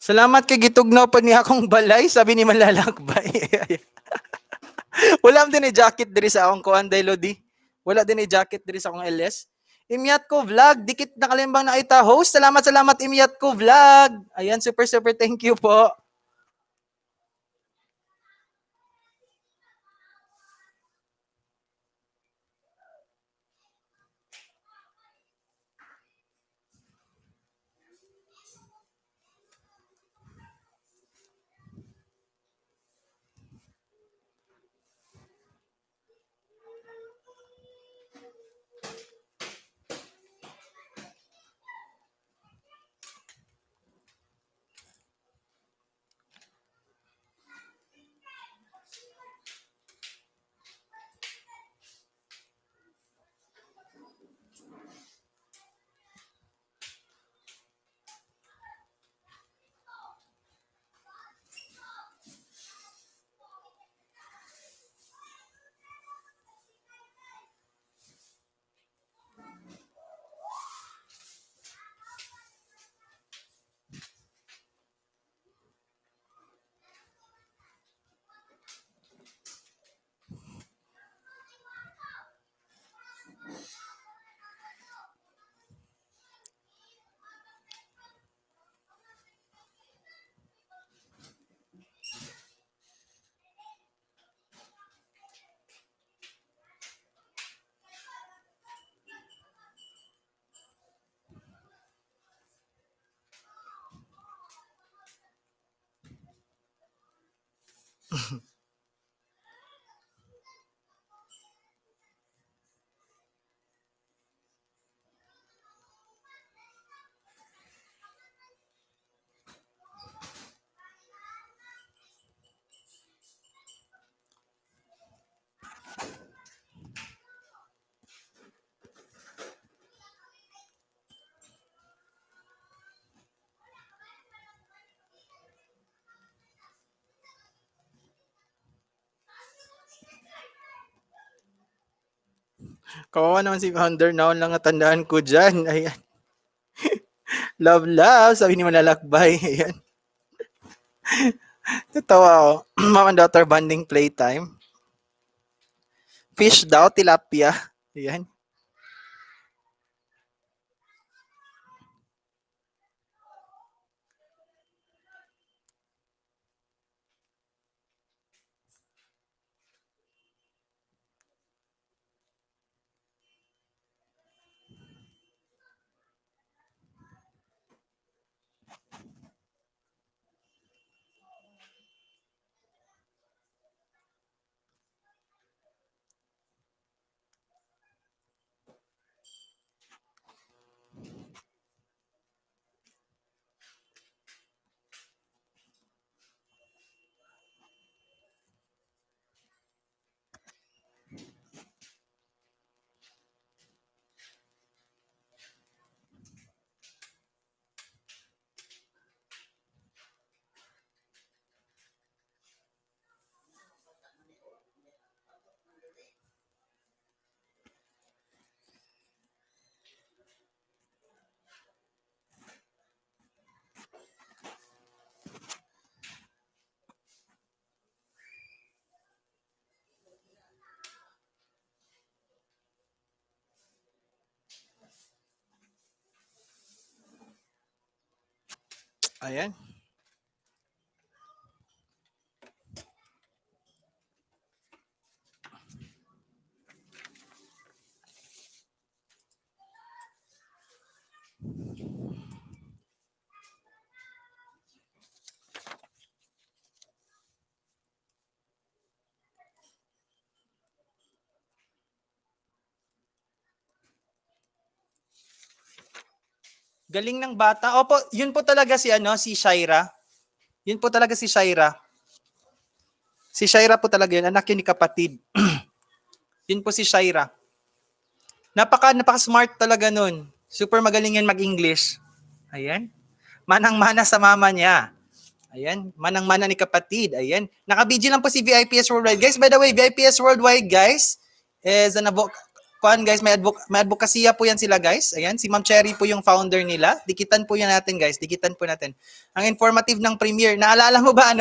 Salamat kay gitugnaw pa niya akong balay, sabi ni Malalakbay. Wala din ni jacket diri sa akong kuan day Lodi. Wala din ni jacket diri sa akong LS. Imyat ko vlog, dikit na kalimbang na ita host. Salamat Imyat ko vlog. Ayan, super thank you po. Kawawa naman si Founder, naon lang natandaan ko dyan. Ayan. Love, sabi ni Malalakbay. Ayan. Natawa ako. Mom and daughter bonding playtime. Fish daw, tilapia. Ayan. Ayan. Galing ng bata. Opo, yun po talaga si si Shaira. Yun po talaga si Shaira. Si Shaira po talaga yun, anak yun ni kapatid. Yun po si Shaira. Napaka-smart talaga nun. Super magaling yan mag-English. Ayan. Manang-mana sa mama niya. Ayan. Manang-mana ni kapatid. Ayan. Naka-BG lang po si VIPS Worldwide. Guys, by the way, VIPS Worldwide, guys, is an guys, may advokasya po yan sila, guys. Ayan. Si Ma'am Cherry po yung founder nila. Dikitan po yan natin, guys. Dikitan po natin. Ang informative ng premiere. Naalala mo ba,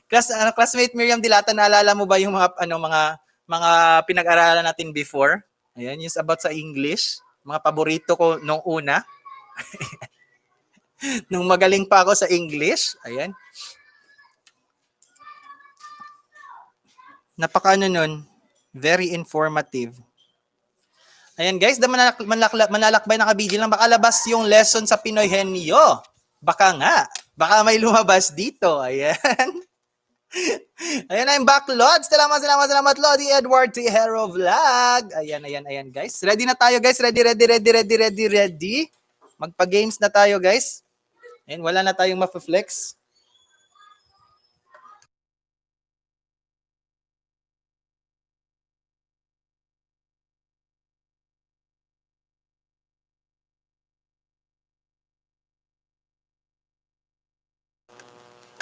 classmate Miriam Dilata, naalala mo ba yung mga pinag-aralan natin before? Ayan, yung about sa English. Mga paborito ko nung una. Nung magaling pa ako sa English. Ayan. Napakaano nun. Very informative. Ayan guys, manlalakbay na kabidyo lang. Baka labas yung lesson sa Pinoy Henyo. Baka nga. Baka may lumabas dito. Ayan. Ayan na yung backload. Salamat, Lodi Edward T. Hero Vlog. Ayan, guys. Ready na tayo, guys. Ready. Magpa-games na tayo, guys. Ayan, wala na tayong ma-flex.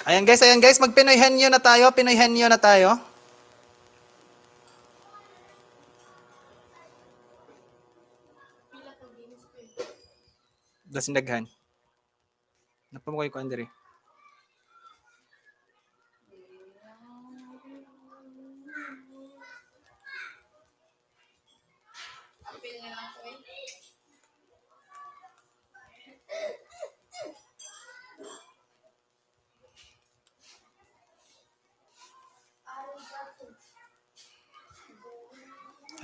Ayan guys, mag-Pinoy Henyo na tayo. Dasindaghan. Napamukoy ko, Andre.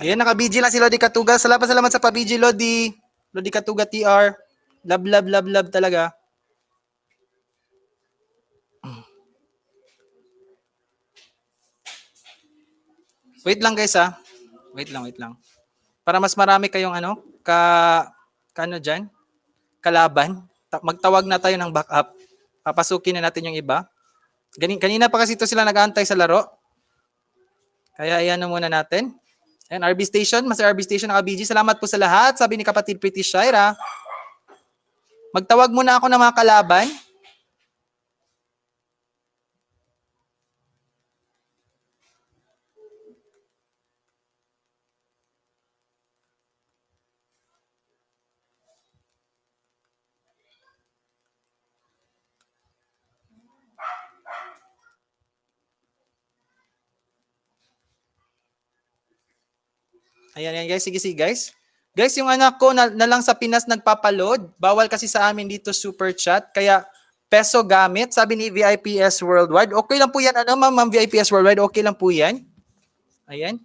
Ayan, naka-BG lang si Lodi Katuga. Salamat sa pa-BG, Lodi. Lodi Katuga TR. Love talaga. Wait lang guys ha. Wait lang. Para mas marami kayong dyan, kalaban. Magtawag na tayo ng backup. Papasukin na natin yung iba. Kanina pa kasi ito sila nag-aantay sa laro. Kaya ayan na muna natin. And RB Station, Master RB Station, naka-BG. Salamat po sa lahat. Sabi ni kapatid Pretty Shaira. Magtawag muna ako ng mga kalaban. Ayan guys, sige guys. Guys, yung anak ko na lang sa Pinas nagpapaload. Bawal kasi sa amin dito super chat. Kaya peso gamit, sabi ni VIPS Worldwide. Okay lang po yan, ma'am VIPS Worldwide, okay lang po yan. Ayan.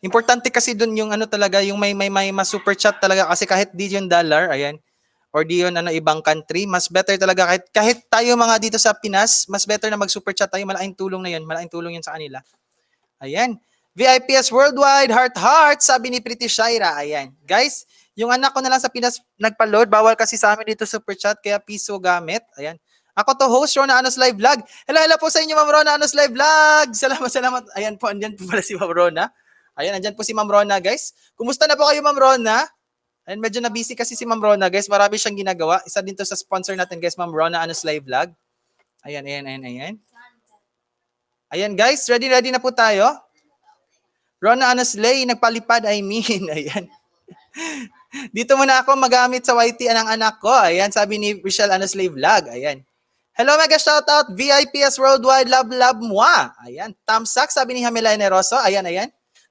Importante kasi dun yung talaga, yung may super chat talaga kasi kahit di yung dollar, ayan, or di yun ibang country, mas better talaga kahit tayo mga dito sa Pinas, mas better na mag-super chat tayo, malaking tulong na yun, malaking tulong yun sa kanila. Ayan. VIPS Worldwide, heart, sabi ni Pretty Shaira. Ayan. Guys, yung anak ko na lang sa Pinas nagpa-load. Bawal kasi sa amin dito super chat, kaya piso gamit. Ayan. Ako to host, Rona Anos Live Vlog. Hello po sa inyo, Ma'am Rona Anos Live Vlog. Salamat. Ayan po, andyan po pala si Ma'am Rona. Ayan, andyan po si Ma'am Rona, guys. Kumusta na po kayo, Ma'am Rona? Ayan, medyo na-busy kasi si Ma'am Rona, guys. Marami siyang ginagawa. Isa din to sa sponsor natin, guys, Ma'am Rona Anos Live Vlog. Ayan. Ayan, guys. Ready na po tayo? Rona Anaslay, nagpalipad, ayan. Dito muna ako magamit sa YT ng anak ko. Ayan, sabi ni Michelle Anaslay Vlog. Ayan. Hello, mega shoutout, VIPS Worldwide, love moi. Ayan, thumbs up, sabi ni Hamela Generoso. Ayan.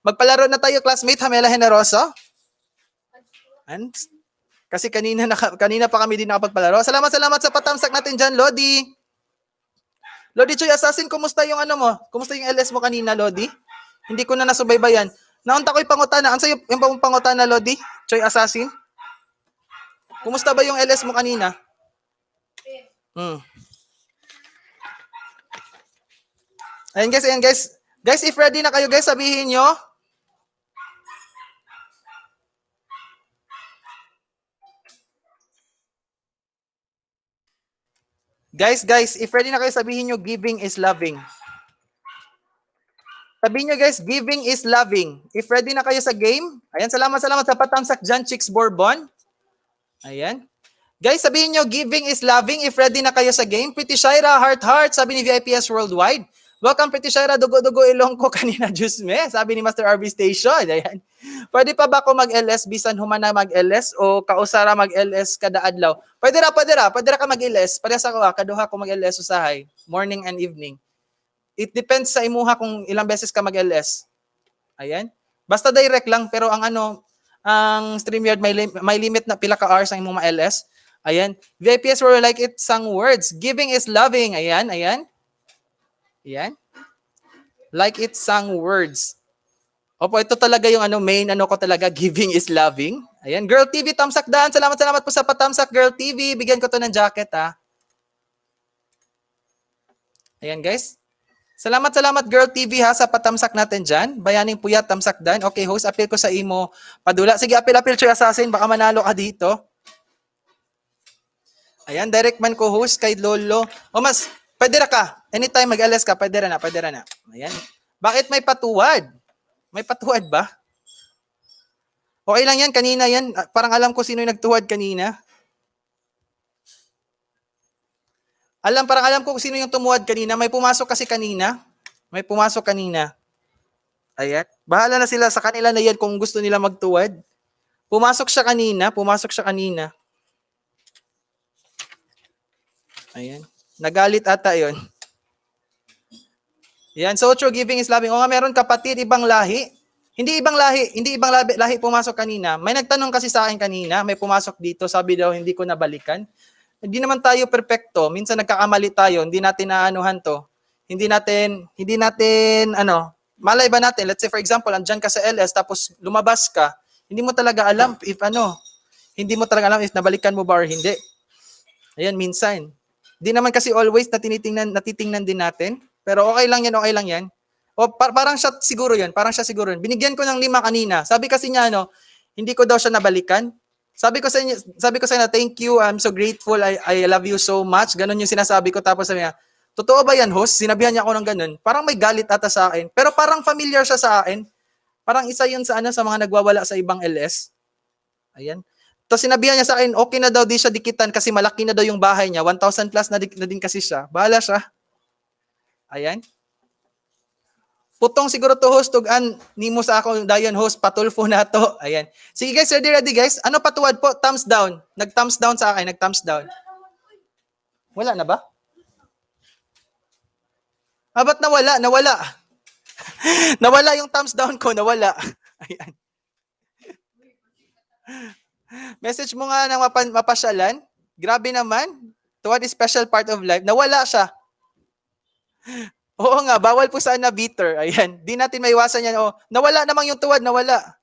Magpalaro na tayo, classmate Hamela Generoso. And Kasi kanina pa kami din nakapagpalaro. Salamat sa patamsak natin dyan, Lodi. Lodi Choy Assassin, kumusta yung ano mo? Kumusta yung LS mo kanina, Lodi? Hindi ko na nasubaybayan. Naunta ko yung pangutana. Ano sa'yo yung pangutana, Lodi? Choy Assassin? Kumusta ba yung LS mo kanina? Ayan guys. Guys, if ready na kayo guys, sabihin nyo. Guys, if ready na kayo, sabihin nyo, giving is loving. Sabihin nyo guys, giving is loving. If ready na kayo sa game, ayan, salamat sa patamsak dyan, Chicks Bourbon. Ayan. Guys, sabihin nyo, giving is loving. If ready na kayo sa game, Pretty Shaira, heart, sabi ni VIPS Worldwide. Welcome, Pretty Shaira, dugo-dugo ilong ko kanina, juice me, sabi ni Master RB Station. Ayan. Pwede pa ba ako mag-LS, bisan humana mag-LS, o kausara mag-LS kada adlaw? Pwede ra ka mag-LS. Pwede sa ko, kaduha ko mag-LS usahay, morning and evening. It depends sa imuha kung ilang beses ka mag-LS. Ayan. Basta direct lang, pero ang StreamYard may limit na pila ka hours ang imong ma-LS. Ayan. VIPS were like it sang words. Giving is loving. Ayan. Like it sang words. Opo, ito talaga yung main ko talaga, giving is loving. Ayan. Girl TV, tamsak daan. Salamat po sa patamsak, Girl TV. Bigyan ko to ng jacket, ha. Ayan, guys. Salamat Girl TV, ha, sa patamsak natin dyan. Bayaning Puyat, tamsak dan. Okay, host, appeal ko sa imo. Padula. Sige, appeal, Choy Assassin. Baka manalo ka dito. Ayan, direct man ko host kay Lolo. O mas, pwede ra ka. Anytime mag-LS ka, pwede ra na. Ayan. Bakit may patuwad? May patuwad ba? Okay lang yan, kanina yan. Parang alam ko sino yung nagtuwad kanina. Parang alam ko kung sino yung tumuwad kanina. May pumasok kasi kanina. Ayan. Bahala na sila sa kanila na yan kung gusto nila magtuwad. Pumasok siya kanina. Ayan. Nagalit ata yon. Yan. So true, giving is loving. O nga, meron kapatid, ibang lahi. Hindi ibang lahi pumasok kanina. May nagtanong kasi sa akin kanina, may pumasok dito, sabi daw hindi ko nabalikan. Hindi naman tayo perpekto. Minsan nagkakamali tayo, hindi natin naanuhan to. Hindi natin malay ba natin, let's say for example, andyan ka sa LS tapos lumabas ka, hindi mo talaga alam if nabalikan mo ba or hindi. Ayan, minsan. Hindi naman kasi always natitingnan din natin. Pero okay lang yan. O parang siya siguro yun. Binigyan ko ng 5 kanina. Sabi kasi niya, hindi ko daw siya nabalikan. Sabi ko sa inyo, thank you, I'm so grateful, I love you so much. Ganon yung sinasabi ko. Tapos sabi niya, totoo ba yan, host? Sinabihan niya ako ng ganon. Parang may galit ata sa akin. Pero parang familiar siya sa akin. Parang isa yun sa mga nagwawala sa ibang LS. Ayan. Tapos sinabihan niya sa akin, okay na daw di siya dikitan kasi malaki na daw yung bahay niya. 1,000 plus na din kasi siya. Bahala siya. Ayan. Putong siguro to host, tugan, nimo sa ako, dayon host, patulfo na to. Ayan. Sige guys, ready guys. Ano patuwad po? Thumbs down. Nag-thumbs down sa akin, Wala na ba? Ba't nawala? Nawala yung thumbs down ko, nawala. Ayan. Message mo nga ng mapasyalan. Grabe naman. Tuwad is special part of life. Nawala siya. Oo nga, bawal po sana bitter. Ayan. Di natin maiwasan yan. Nawala namang yung tuwad, nawala.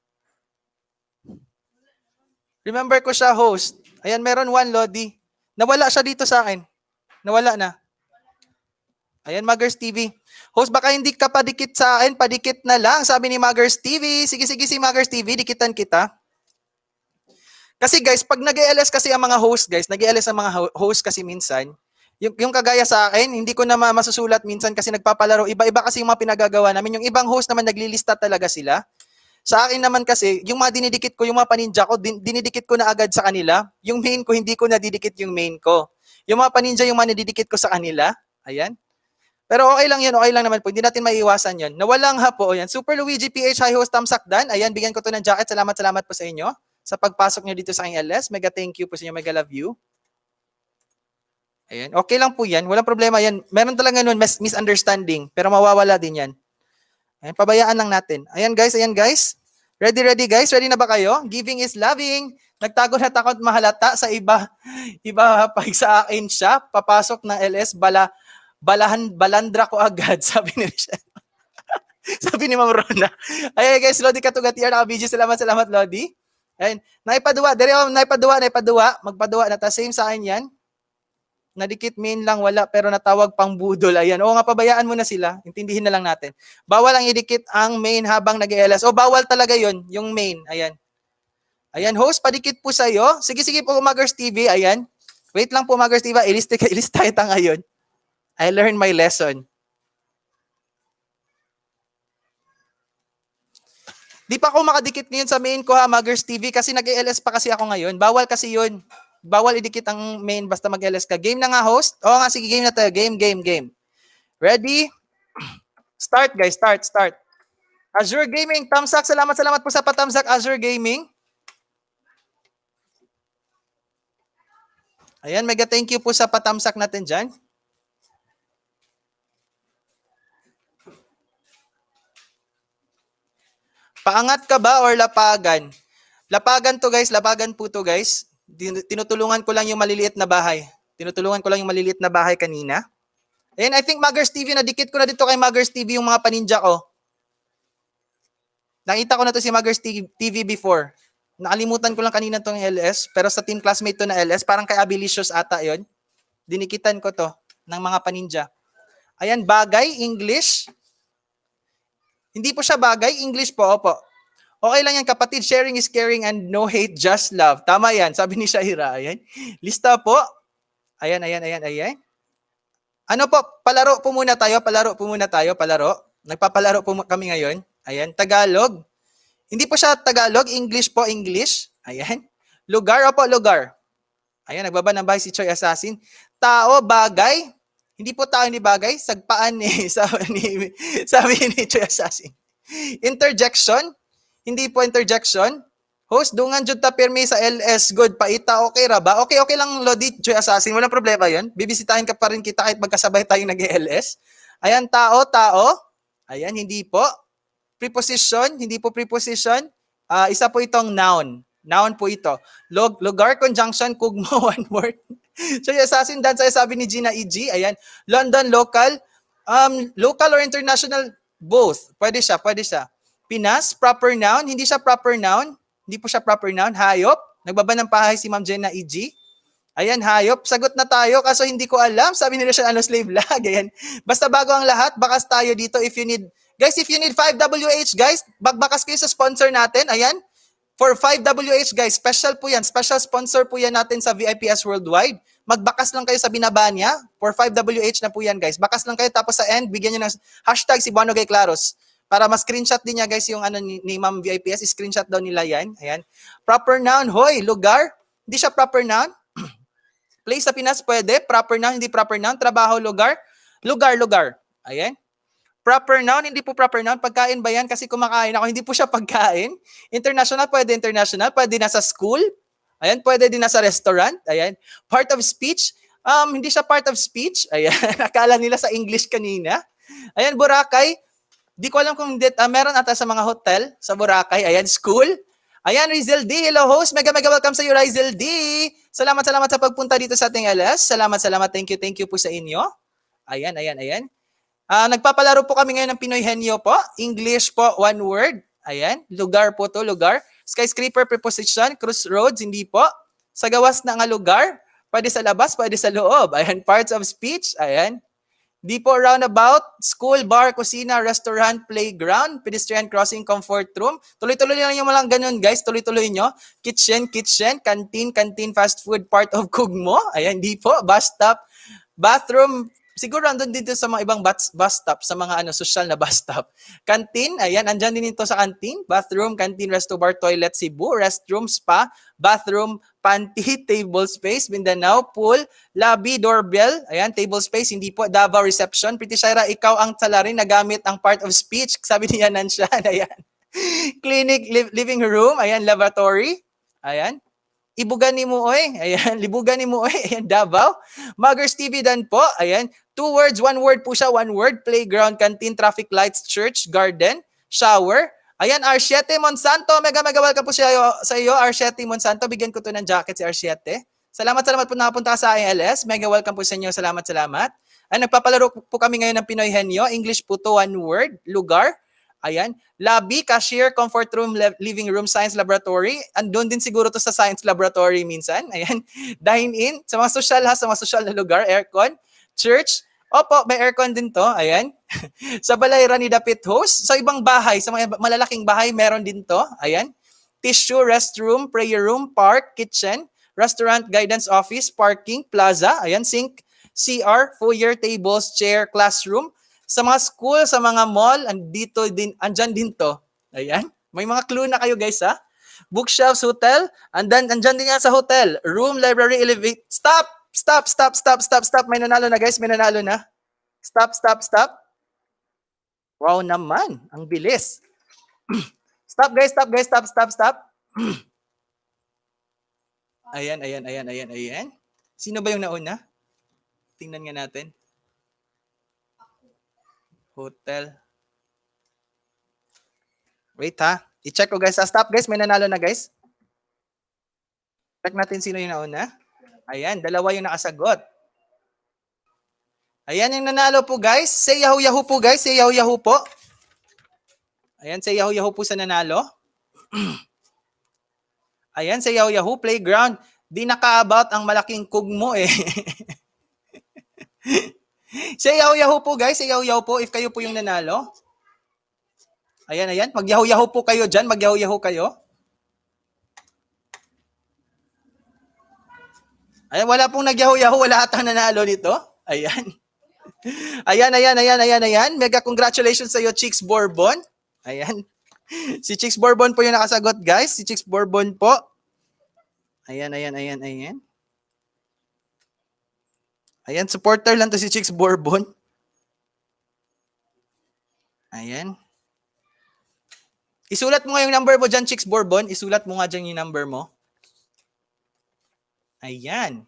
Remember ko siya, host. Ayan, meron 1, Lodi. Nawala siya dito sa akin. Nawala na. Ayan, Muggers TV. Host, baka hindi ka padikit sa akin, padikit na lang, sabi ni Muggers TV. Sige, si Muggers TV, dikitan kita. Kasi guys, pag nag-LS kasi ang mga host, guys, nag-LS ang mga host kasi minsan, yung kagaya sa akin, hindi ko na masusulat minsan kasi nagpapalaro. Iba-iba kasi yung mga pinagagawa namin. Yung ibang host naman, naglilista talaga sila. Sa akin naman kasi, yung mga dinidikit ko, yung mga paninja ko, dinidikit ko na agad sa kanila. Yung main ko, hindi ko na didikit yung main ko. Yung mga paninja, yung mga nididikit ko sa kanila. Ayan. Pero okay lang yun, okay lang naman po. Hindi natin maiiwasan yun. Nawalang ha po. Ayan. Super Luigi PH, hi host, tamsakdan. Ayan, bigyan ko to ng jacket. Salamat po sa inyo. Sa pagpasok nyo dito sa aking LS. Mega thank you po sa inyo. Mega love you. Ayan. Okay lang po yan. Walang problema yan. Meron talaga nun misunderstanding. Pero mawawala din yan. Ayan, pabayaan lang natin. Ayan guys. Ready guys? Ready na ba kayo? Giving is loving. Nagtago na takot mahalata sa iba. Iba pag sa akin siya, papasok ng LS, balandra ko agad, sabi ni Richelle. Sabi ni Ma'am Rona. Ay guys, Lodi Katugatiar, naka-video. Salamat, Lodi. Ayun, naipaduwa. Dari ako, naipaduwa. Magpaduwa na. Ta same sa akin yan. Nadikit main lang, wala, pero natawag pang budol. Ayan. Oo nga, pabayaan mo na sila. Intindihin na lang natin. Bawal ang idikit ang main habang nag-LS. O, bawal talaga yon yung main. Ayan. Ayan, host, padikit po sa'yo. Sige po, Magers TV. Ayan. Wait lang po, Magers TV. Ilis tayo ngayon. I learned my lesson. Di pa ako makadikit ngayon sa main ko ha, Magers TV, kasi nag-LS pa kasi ako ngayon. Bawal kasi yun. Bawal idikit ang main basta mag-LS ka. Game na nga, host? Oo nga, sige, game na tayo. Game. Ready? Start, guys. Start. Azure Gaming, thumbs up. Salamat po sa patamsak, Azure Gaming. Ayan, mega thank you po sa patamsak natin dyan. Paangat ka ba or lapagan? Lapagan po to guys. Tinutulungan ko lang yung maliliit na bahay. Kanina. And I think Magers TV, nadikit ko na dito kay Magers TV yung mga paninja ko. Nakita ko na to si Magers TV before. Nakalimutan ko lang kanina tong LS, pero sa team classmate to na LS, parang kay Abilicious ata yon. Dinikitan ko to ng mga paninja. Ayan, bagay, English. Hindi po siya bagay, English po, opo. Okay lang yan, kapatid. Sharing is caring and no hate, just love. Tama yan, sabi ni Shahira. Ayan. Lista po. Ayan. Ano po, palaro po muna tayo. Nagpapalaro po kami ngayon. Ayan, Tagalog. Hindi po siya Tagalog, English po, English. Ayan. Lugar, opo, lugar. Ayan, nagbaba ng bahay si Choi Assassin. Tao, bagay. Hindi po tao ni bagay, sagpaan sabi ni Choi Assassin. Interjection, hindi po interjection. Host, dungan jud ta permi sa LS, good, paita, okay ra ba? Okay lang, Lodi, Choi Assassin, walang problema yon. Bibisitahin ka pa rin kita kahit magkasabay tayong nag-LS. Ayan, tao. Ayan, hindi po. Preposition, hindi po preposition. Isa po itong noun. Noun po ito. Lugar, conjunction, kugmo, one word. So, yung assassin dance ay sabi ni Gina E.G. Ayan. London, local. Local or international, both. Pwede siya. Pinas, proper noun. Hindi siya proper noun. Hayop. Nagbaba ng pahay si Ma'am Gina E.G. Ayan, hayop. Sagot na tayo kaso hindi ko alam. Sabi nila siya, slave lag. Ayan. Basta bago ang lahat, bakas tayo dito if you need 5WH, guys, bagbakas kayo sa sponsor natin. Ayan. For 5WH, guys, special po yan. Special sponsor po yan natin sa VIPS Worldwide. Magbakas lang kayo sa binaba niya. For 5WH na po yan, guys. Bakas lang kayo, tapos sa end, bigyan nyo ng hashtag si Buano Gay Claros. Para ma-screenshot din niya, guys, yung ni Ma'am VIPS. Screenshot daw nila yan. Ayan. Proper noun, hoy, lugar. Hindi siya proper noun. Place sa Pinas, pwede. Proper noun, hindi proper noun. Trabaho, lugar. Lugar. Ayan. Proper noun, hindi po proper noun. Pagkain ba yan? Kasi kumakain ako, hindi po siya pagkain. International, pwede international. Pwede nasa school. Ayan, pwede din nasa restaurant. Ayan. Part of speech, hindi siya part of speech. Ayan, akala nila sa English kanina. Ayan, Boracay. Di ko alam kung meron ata sa mga hotel sa Boracay. Ayan, school. Ayan, Rizel D. Hello, host. Mega welcome sa iyo, Rizel D. Salamat sa pagpunta dito sa ating LS. Salamat. Thank you po sa inyo. Ayan. Nagpapalaro po kami ngayon ng Pinoy Henyo po. English po, one word. Ayan. Lugar po to, lugar. Skyscraper, preposition. Crossroads, hindi po. Sa gawas na nga lugar. Pwede sa labas, pwede sa loob. Ayan. Parts of speech. Ayan. Di po roundabout. School, bar, kusina, restaurant, playground, pedestrian crossing, comfort room. Tuloy-tuloy lang yung malang ganun, guys. Tuloy-tuloy nyo. Kitchen, canteen, fast food, part of kugmo. Ayan, di po. Bus stop, bathroom. Siguro andun dito sa mga ibang bus stop, sa mga social na bus stop. Canteen, ayan, andyan din ito sa canteen. Bathroom, canteen, resto bar, toilet, Cebu, restroom, spa, bathroom, panty, table space, Mindanao, pool, lobby, doorbell, ayan, table space, hindi po, Davao reception. Pretty Shaira, ikaw ang salarin na gamit ang part of speech. Sabi niya Nanshan, ayan. Clinic, living room, ayan, laboratory, ayan. Ibugan ni mo, oy. Ayan, libugan ni mo, oy. Ayan, Davao. Magers TV dan po. Ayan, 2 words, 1 word po siya, 1 word. Playground, canteen, traffic lights, church, garden, shower. Ayan, R7 Monsanto. Mega welcome po sa iyo, R7 Monsanto. Bigyan ko to ng jacket si R7. Salamat po nakapunta ka sa ILS. Mega welcome po sa inyo. Salamat. Ay, nagpapalaro po kami ngayon ng Pinoy Henyo. English po to, one word. Lugar. Ayan. Lobby, cashier, comfort room, living room, science laboratory. Andun din siguro to sa science laboratory minsan. Ayan. Dine-in. Sa mga social ha, sa mga social na lugar. Aircon. Church. Opo, may aircon din to. Ayan. Sa Balayra ni Dapit Host. Sa ibang bahay, sa mga malalaking bahay, meron din to. Ayan. Tissue, restroom, prayer room, park, kitchen, restaurant, guidance office, parking, plaza. Ayan, sink, CR, foyer, tables, chair, classroom. Sa mga school, sa mga mall, andyan din to. Ayan. May mga clue na kayo guys ha. Bookshelves, hotel. Andyan din nga sa hotel. Room, library, elevate. Stop! May nanalo na guys, may nanalo na. Stop. Wow naman, ang bilis. Stop. Ayan. Sino ba yung nauna? Tingnan nga natin. Hotel. Wait ha. I-check ko guys. Stop guys, may nanalo na guys. Check natin sino yung nauna. Ayan, dalawa yung nakasagot. Ayan yung nanalo po guys. Say Yahoo po guys. Say Yahoo po. Ayan, say Yahoo po sa nanalo. Ayan, say Yahoo. Playground. Di naka-about ang malaking kug mo eh. Say Yahoo po guys. Say Yahoo po if kayo po yung nanalo. Ayan. Mag Yahoo po kayo dyan. Mag Yahoo kayo. Ayan, wala pong nag-Yahoo. Wala atang nanalo nito. Ayan. Ayan. Mega congratulations sa iyo, Chicks Bourbon. Ayan. Si Chicks Bourbon po yung nakasagot, guys. Si Chicks Bourbon po. Ayan. Ayan, supporter lang to si Chicks Bourbon. Ayan. Isulat mo nga yung number mo dyan, Chicks Bourbon. Isulat mo nga dyan yung number mo. Ayan.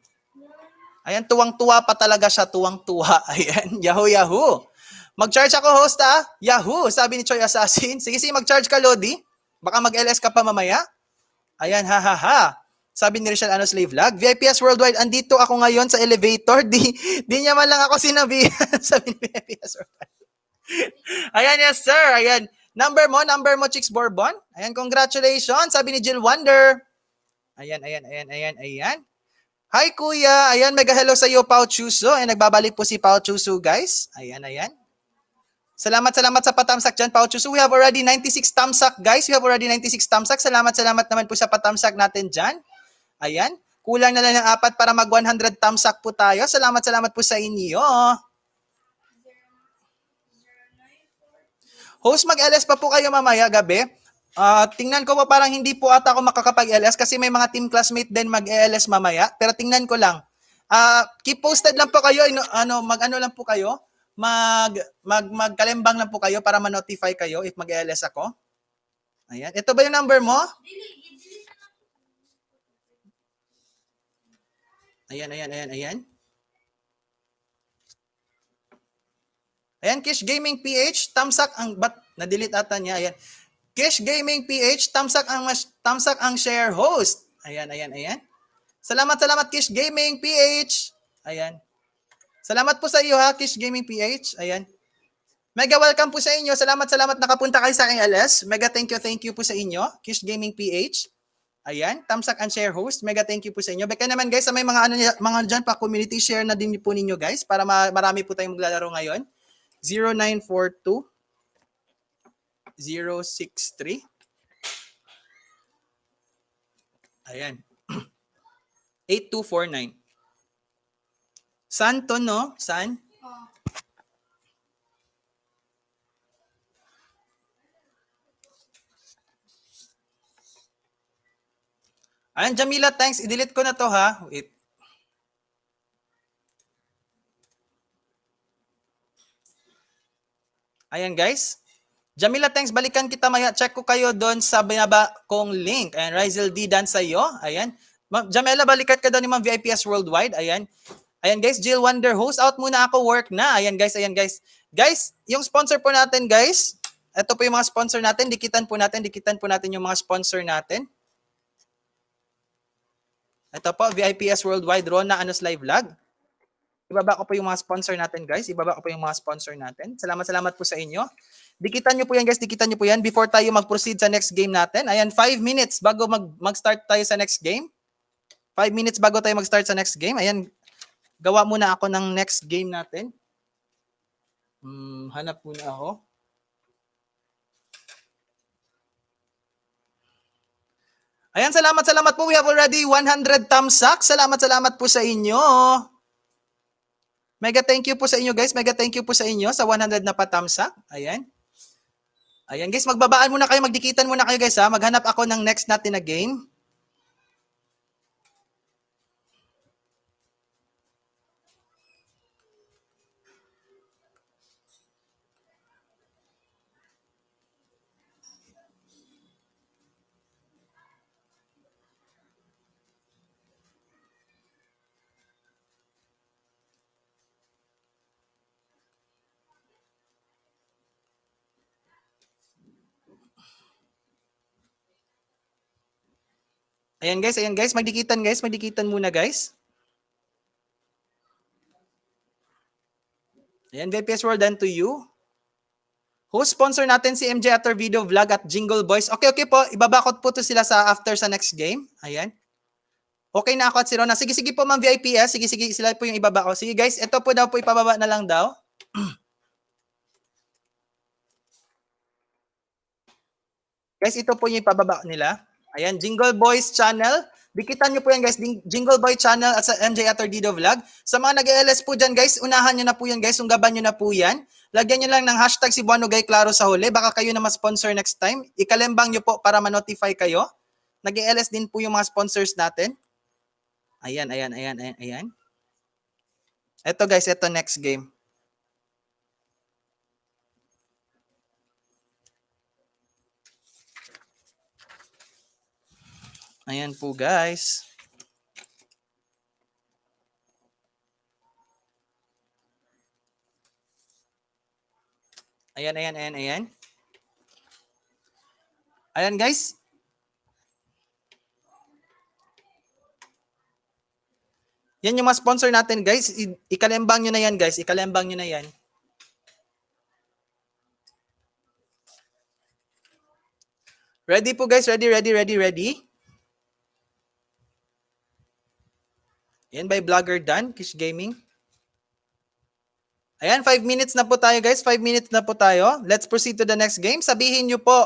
Ayan, tuwang-tuwa pa talaga siya, tuwang-tuwa. Ayan, Yahoo. Mag-charge ako, host ha? Yahoo, sabi ni Choi Assassin. Sige, mag-charge ka, Lodi. Baka mag-LS ka pa mamaya. Ayan, ha. Sabi ni Richelle Ano Slave Vlog. VIPS Worldwide, andito ako ngayon sa elevator. Di niya man lang ako sinabi. Sabi ni VIPS Worldwide. Ayan, yes sir. Ayan. Number mo, Chicks Bourbon. Ayan, congratulations. Sabi ni Jill Wonder. Ayan. Hi kuya, ayan, mega hello sa iyo, Pao Chuso. Ayan, nagbabalik po si Pao Chuso, guys. Ayan. Salamat sa patamsak dyan, Pao Chuso. We have already 96 tamsak, guys. Salamat naman po sa patamsak natin dyan. Ayan, kulang na lang ng 4 para mag 100 tamsak po tayo. Salamat po sa inyo. Host, mag-LS pa po kayo mamaya gabi. Tingnan ko po parang hindi po ata ako makakapag-LS kasi may mga team classmate din mag-LS mamaya. Pero tingnan ko lang. Keep posted lang po kayo. Mag-ano lang po kayo. Magkalembang lang po kayo para ma-notify kayo if mag-LS ako. Ayan. Ito ba yung number mo? Ayan. Ayan, Kish Gaming PH. Tamsak ang... na-delete ata niya. Ayan. Kish Gaming PH, tamsak ang share host. Ayan. Salamat Kish Gaming PH. Ayan. Salamat po sa iyo ha, Kish Gaming PH. Ayan. Mega welcome po sa inyo. Salamat nakapunta kayo sa aking LS. Mega thank you po sa inyo, Kish Gaming PH. Ayan, tamsak ang share host. Mega thank you po sa inyo. Baka naman guys, sa may mga dyan pa community share na din po ninyo guys para marami po tayong maglalaro ngayon. 0942 063. Ayan. 8249. San to, no? San? Ayan, Jamila, thanks. I-delete ko na to, ha? Wait. Ayan, guys. Jamila, thanks. Balikan kita maya. Check ko kayo doon sa binaba kong link. Ayan, Rizel D dan sa'yo. Ayan. Jamila, balikat ka doon ni Ma'am VIPS Worldwide. Ayan. Ayan, guys. Jill Wonder host. Out muna ako. Work na. Ayan, guys. Guys, yung sponsor po natin, guys. Ito po yung mga sponsor natin. Dikitan po natin yung mga sponsor natin. Ito po, VIPS Worldwide, Rona Anos Live Vlog. Ibaba ko po yung mga sponsor natin, guys. Salamat po sa inyo. Dikitan nyo po yan, guys. Before tayo mag-proceed sa next game natin. Ayan, 5 minutes bago mag-start tayo sa next game. 5 minutes bago tayo mag-start sa next game. Ayan, gawa muna ako ng next game natin. Hanap muna ako. Ayan, salamat po. We have already 100 thumbs up. Salamat po sa inyo. Mega thank you po sa inyo, guys. Sa 100 na pa-thumbs up. Ayan. Ayan, guys. Magbabaan muna kayo. Magdikitan muna kayo, guys, ha. Maghanap ako ng next natin na game. Ayan guys, magdikitan muna guys. Ayan, VPS World and to you. Host sponsor natin si MJ Ator Video Vlog at Jingle Boys. Okay po, ibabakot po to sila sa after sa next game. Ayan. Okay na ako at si Rona. Sige po ma'am VIPS, sige sila po yung ibaba ko. Sige guys, ito po daw po ipababa na lang daw. Guys, ito po yung ipababa nila. Ayan, Jingle Boys channel. Dikitan nyo po yan guys, Jingle Boy channel at sa MJ Ator Video Vlog. Sa mga nag-LS po dyan guys, unahan nyo na po yan guys, unggaban nyo na po yan. Lagyan nyo lang ng hashtag si Buano Gay Claro sa huli, baka kayo na ma-sponsor next time. Ikalembang nyo po para ma-notify kayo. Nag-LS din po yung mga sponsors natin. Ayan. Ito guys, ito next game. Ayan po guys. Ayan. Ayan guys. Yan yung mga sponsor natin guys. Ikalembang nyo na yan guys. Ready po guys. Ready. Yan by Vlogger Dan, Kish Gaming. Ayan, 5 minutes na po tayo guys. Let's proceed to the next game. Sabihin nyo po.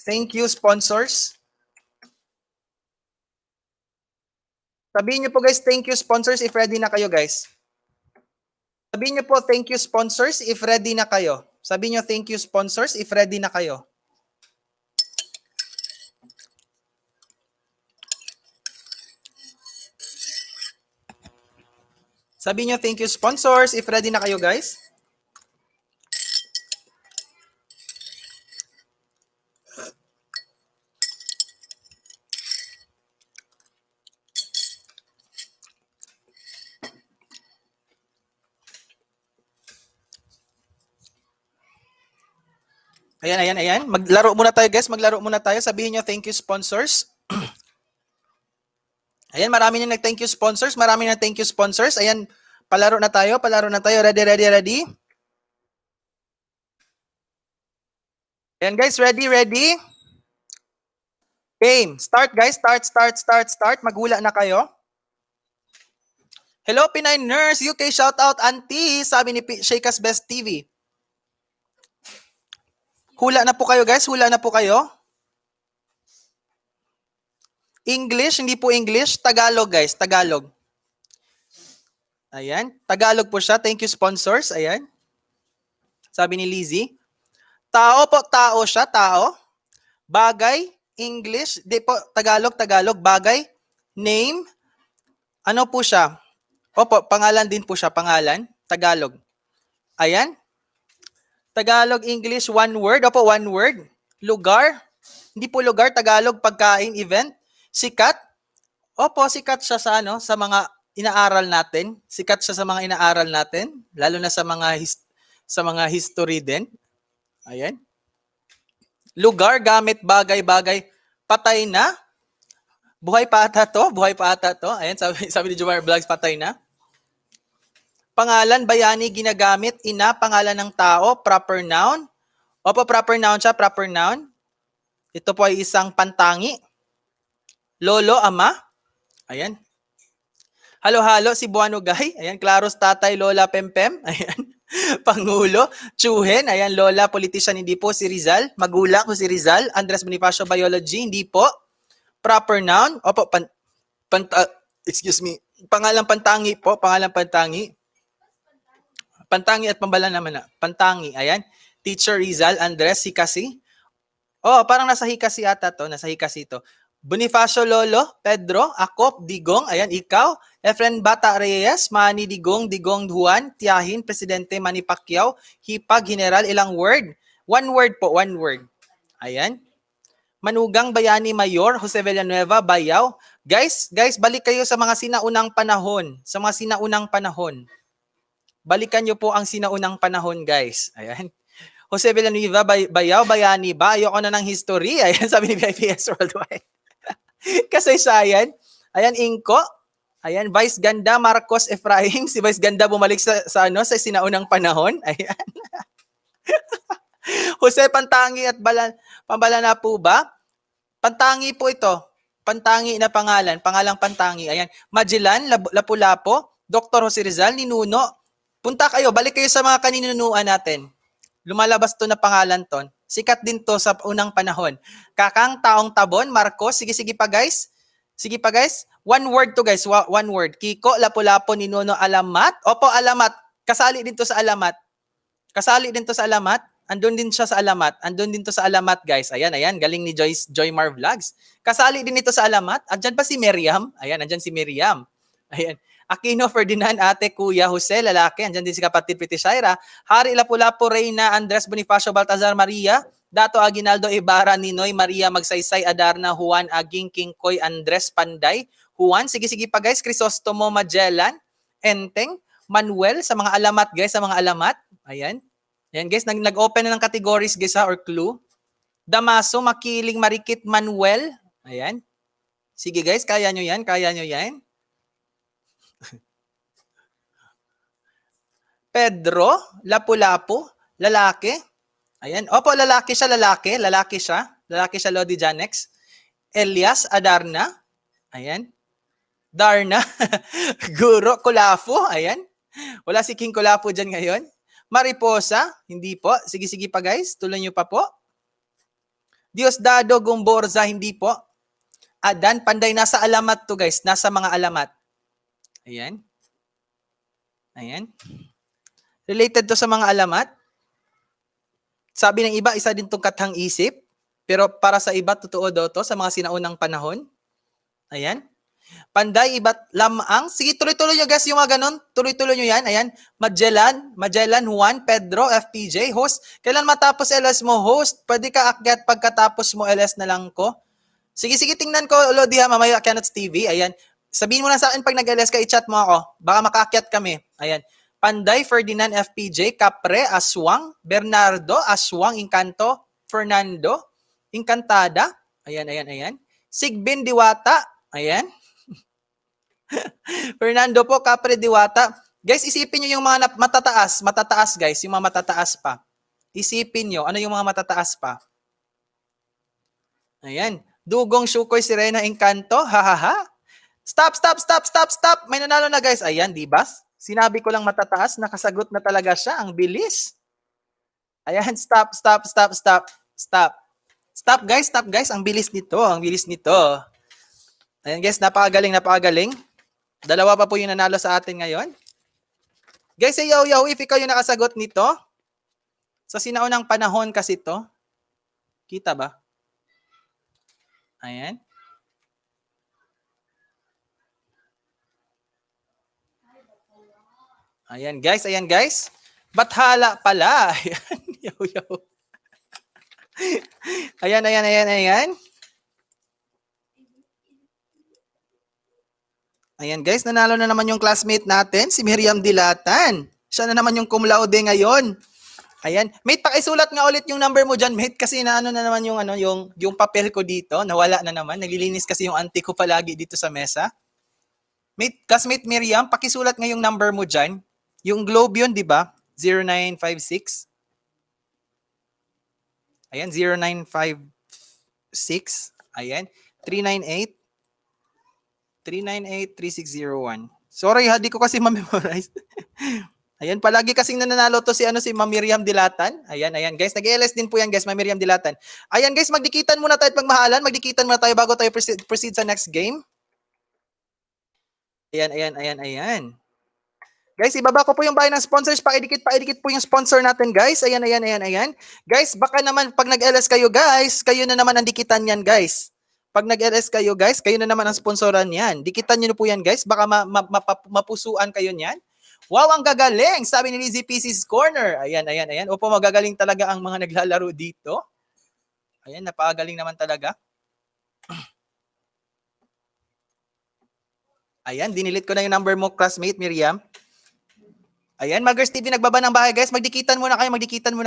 Thank you sponsors. Sabihin nyo po guys, thank you sponsors if ready na kayo guys. Sabihin nyo po, thank you sponsors if ready na kayo. Sabihin nyo, thank you sponsors if ready na kayo. Sabihin nyo, thank you sponsors if ready na kayo guys. Ayan. Maglaro muna tayo guys. Sabihin nyo, thank you sponsors. Ayan, marami na nag-thank you sponsors. Ayan, palaro na tayo. Ready. Ayan guys, ready. Game. Start guys. Start. Maghula na kayo. Hello Pinay Nurse, UK shoutout auntie, sabi ni Shakas Best TV. Hula na po kayo guys, English, hindi po English, Tagalog guys, Tagalog. Ayan, Tagalog po siya. Thank you sponsors. Ayan. Sabi ni Lizzie. Tao po, tao siya, tao. Bagay, English, di po, Tagalog, bagay. Name, ano po siya? Opo, pangalan din po siya, pangalan. Tagalog. Ayan. Tagalog, English, one word. Opo, one word. Lugar, hindi po lugar, Tagalog, pagkain, event. Sikat. Opo, sikat siya sa sa mga inaaral natin. Sikat siya sa mga inaaral natin, lalo na sa mga history din. Ayan. Lugar, gamit, bagay-bagay, patay na. Buhay pa ata to, buhay pa ata to. Ayan, sabi ni Jomar Vlogs, patay na. Pangalan, bayani, ginagamit, ina, pangalan ng tao, proper noun. Opo, proper noun siya, proper noun. Ito po ay isang pantangi. Lolo, ama. Ayan. Halo-halo, si Buano Gay. Ayan, Claros, tatay, lola, pempem. Ayan. Pangulo, Chuhen. Ayan, lola, politician, hindi po. Si Rizal. Magulang ko si Rizal. Andres Bonifacio, biology, hindi po. Proper noun. Opo, excuse me. Pangalan pantangi po, pangalan pantangi. Pantangi at pambala naman na. Pantangi, ayan. Teacher Rizal, Andres, Hikasi. Oh, parang nasa Hikasi ata to, nasa Hikasi to. Bonifacio Lolo, Pedro, Akop, Digong, ayan, ikaw. Efren Bata Reyes, Manny Digong, Digong Juan, Tiahin, Presidente Manny Pacquiao, Hipag, General, ilang word? One word po, one word. Ayan. Manugang, Bayani, Mayor, Jose Villanueva, Bayaw. Guys, balik kayo sa mga sinaunang panahon. Sa mga sinaunang panahon. Balikan nyo po ang sinaunang panahon, guys. Ayan. Jose Villanueva, Bayaw, Bayani ba? Ayoko na ng history. Ayan, sabi ni VIPS Worldwide. Kasaysayan. Ayan, Inko. Ayan, Vice Ganda, Marcos Efraim. Si Vice Ganda bumalik sa sinaunang panahon. Ayan. Jose Pantangi at Pambala na po ba? Pantangi po ito. Pantangi na pangalan. Pangalang Pantangi. Ayan. Magellan, Lapu-Lapu, Dr. Jose Rizal, Ninuno. Punta kayo, balik kayo sa mga kaninunuan natin. Lumalabas to na pangalan ton. Sikat din to sa unang panahon. Kakang, Taong Tabon, Marcos. Sige pa guys. Sige pa guys. One word to guys. One word. Kiko, Lapu-Lapu, Ninuno, Alamat. Opo, Alamat. Kasali din to sa Alamat. Kasali din to sa Alamat. Andun din siya sa Alamat. Andun din to sa Alamat, guys. Ayan. Galing ni Joymar Vlogs. Kasali din ito sa Alamat. Andyan pa si Miriam. Ayan, andyan si Miriam. Ayan. Aquino, Ferdinand, ate, kuya, Jose, lalaki. Andyan din si kapatid Piti Shaira. Hari, Lapu-Lapu, Reyna, Andres, Bonifacio, Baltazar, Maria. Dato, Aguinaldo, Ibarra, Ninoy, Maria, Magsaysay, Adarna, Juan, Aging, Kingkoy, Andres, Panday. Juan, sige pa guys. Crisostomo, Magellan, Enteng, Manuel, sa mga alamat guys, sa mga alamat. Ayan. Ayan guys, nag-open na ng categories guys or clue. Damaso, Makiling, Marikit, Manuel. Ayan. Sige guys, kaya nyo yan. Pedro, Lapu-Lapu, lalaki. Ayan. Opo, lalaki siya. Lalaki siya, Lodi Janex. Elias, Adarna. Ayan. Darna. Guro, Kulafu. Ayan. Wala si King Kulafu dyan ngayon. Mariposa, hindi po. Sige pa guys, tuloy nyo pa po. Diosdado, Gumborza, hindi po. Adan, Panday, nasa alamat to guys. Nasa mga alamat. Ayan. Related to sa mga alamat. Sabi ng iba, isa din tong kathang isip. Pero para sa iba, totoo daw to sa mga sinaunang panahon. Ayan. Panday, iba't lamang. Sige, tuloy-tuloy nyo guys yung mga ganun. Tuloy-tuloy nyo yan. Ayan. Magellan, Juan, Pedro, FPJ, host. Kailan matapos LS mo, host? Pwede ka akyat pagkatapos mo LS na lang ko. Sige, tingnan ko, Lodi ha, mamaya Kenneth TV. Ayan. Sabihin mo na sa akin pag nag-LS ka, i-chat mo ako. Baka makaakyat kami. Ayan. Panday, Ferdinand, FPJ, Capre, Aswang, Bernardo, Aswang, Encanto, Fernando, Encantada. Ayan. Sigbin, Diwata. Ayan. Fernando po, Capre, Diwata. Guys, isipin nyo yung mga matataas guys, yung mga matataas pa. Isipin nyo, ano yung mga matataas pa? Ayan. Dugong, Shukoy, Sirena, Encanto, hahaha. Stop. May nanalo na guys. Ayan, di ba? Sinabi ko lang matataas, nakasagot na talaga siya. Ang bilis. Ayan, stop. Stop guys. Ang bilis nito. Ayan guys, napakagaling. Dalawa pa po yung nanalo sa atin ngayon. Guys, say yo, if ikaw yung nakasagot nito, sa sinaunang panahon kasi to, kita ba? Ayan. Ayan guys. Bathala pala. Ayan. Ayan. Ayan guys, nanalo na naman yung classmate natin, si Miriam Dilatan. Siya na naman yung cum laude ngayon. Ayan. Mate, pakisulat nga ulit yung number mo dyan, mate, kasi naano na naman yung yung papel ko dito, nawala na naman. Naglilinis kasi yung auntie ko palagi dito sa mesa. Mate, classmate Miriam, pakisulat nga yung number mo dyan. Yung globe yun, di ba? 0956. Ayan, 0956. Ayan, 398 398-3601. Sorry ha, di ko kasi ma-memorize. Ayan, palagi kasing nananalo to si si Ma'am Miriam Dilatan. Ayan, ayan. Guys, nag-ELS din po yan, guys, Ma'am Miriam Dilatan. Ayan, guys, magdikitan muna tayo at magmahalan. Magdikitan muna tayo bago tayo proceed sa next game. Ayan, ayan, ayan, ayan. Guys, ibaba ko po yung bahay ng sponsors. Paidikit po yung sponsor natin, guys. Ayan, ayan, ayan, ayan. Guys, baka naman pag nag-LS kayo, guys, kayo na naman ang dikitan yan, guys. Pag nag-LS kayo, guys, kayo na naman ang sponsoran yan. Dikitan nyo na po yan, guys. Baka mapusuan kayo niyan. Wow, ang gagaling! Sabi ni Lizzie PC's Corner. Ayan, ayan, ayan. Opo, magagaling talaga ang mga naglalaro dito. Ayan, napakagaling naman talaga. Ayan, dinilit ko na yung number mo, classmate Miriam. Ayan, Muggers TV nagbaba ng bahay, guys. Magdikitan muna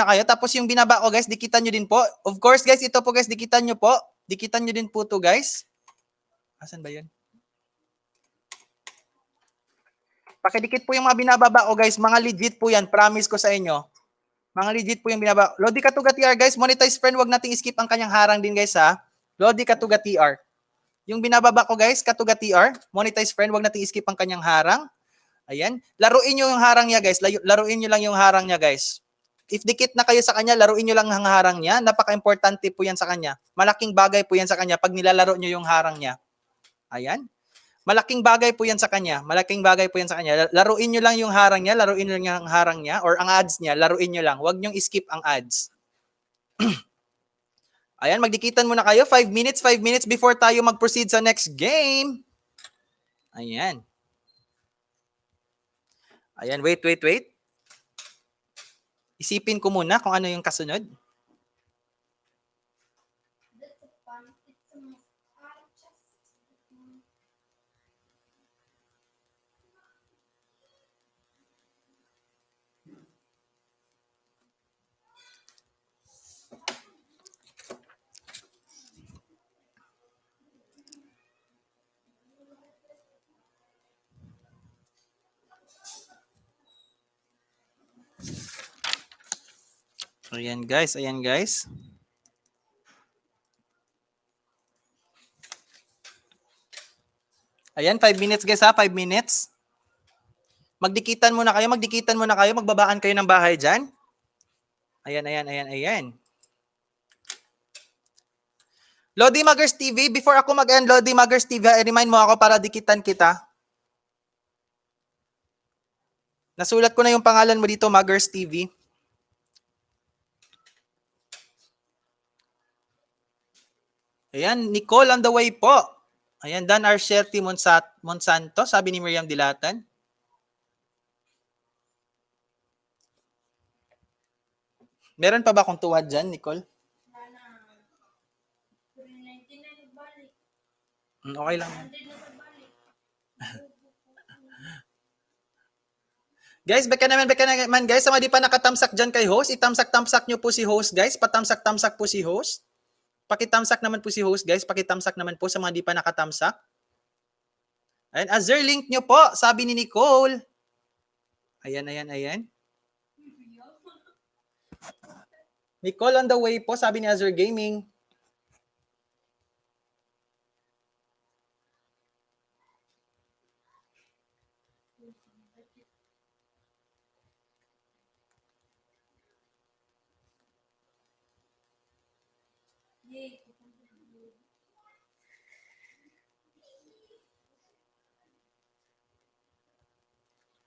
kayo. Tapos yung binaba ko, guys, dikitan nyo din po. Of course, guys, ito po, guys, dikitan nyo po. Dikitan nyo din po to, guys. Asan ba yun? Pakidikit po yung mga binababa ko, guys. Mga legit po yan. Promise ko sa inyo. Mga legit po yung binaba. Lodi Katuga TR, guys. Monetize friend, wag nating skip ang kanyang harang din, guys, ha. Lodi Katuga TR. Yung binababa ko, guys, Katuga TR. Monetize friend, wag nating skip ang kanyang harang. Ayan. Laruin nyo yung harang niya, guys. Laruin nyo lang yung harang niya, guys. If dikit na kayo sa kanya, laruin nyo lang ang harang niya. Napaka-importante po yan sa kanya. Malaking bagay po yan sa kanya pag nilalaro nyo yung harang niya. Ayan. Malaking bagay po yan sa kanya. Malaking bagay po yan sa kanya. Laruin nyo lang yung harang niya. Laruin nyo lang yung harang niya or ang ads niya. Laruin nyo lang. Huwag nyo skip ang ads. Ayan, magdikitan muna kayo. 5 minutes before tayo mag-proceed sa next game. Ayan. Ayan, wait. Isipin ko muna kung ano yung kasunod. Ayan guys. Ayan, 5 minutes guys ha, 5 minutes. Magdikitan muna kayo, magbabaan kayo ng bahay dyan. Ayan. Lodi Muggers TV, before ako mag-end, Lodi Muggers TV, i-remind mo ako para dikitan kita. Nasulat ko na yung pangalan mo dito, Muggers TV. Ayan, Nicole on the way po. Ayan, Dan Arcierte Monsanto, sabi ni Miriam Dilatan. Meron pa ba akong tuwad dyan, Nicole? Okay lang. Guys, baka naman guys, sa mga di pa nakatamsak dyan kay host, itamsak-tamsak nyo po si host guys, patamsak-tamsak po si host. Pakitamsak naman po si host guys, pakitamsak naman po sa mga di pa nakatamsak. Ayan, Azure link nyo po, sabi ni Nicole. Ayan. Nicole on the way po, sabi ni Azure Gaming.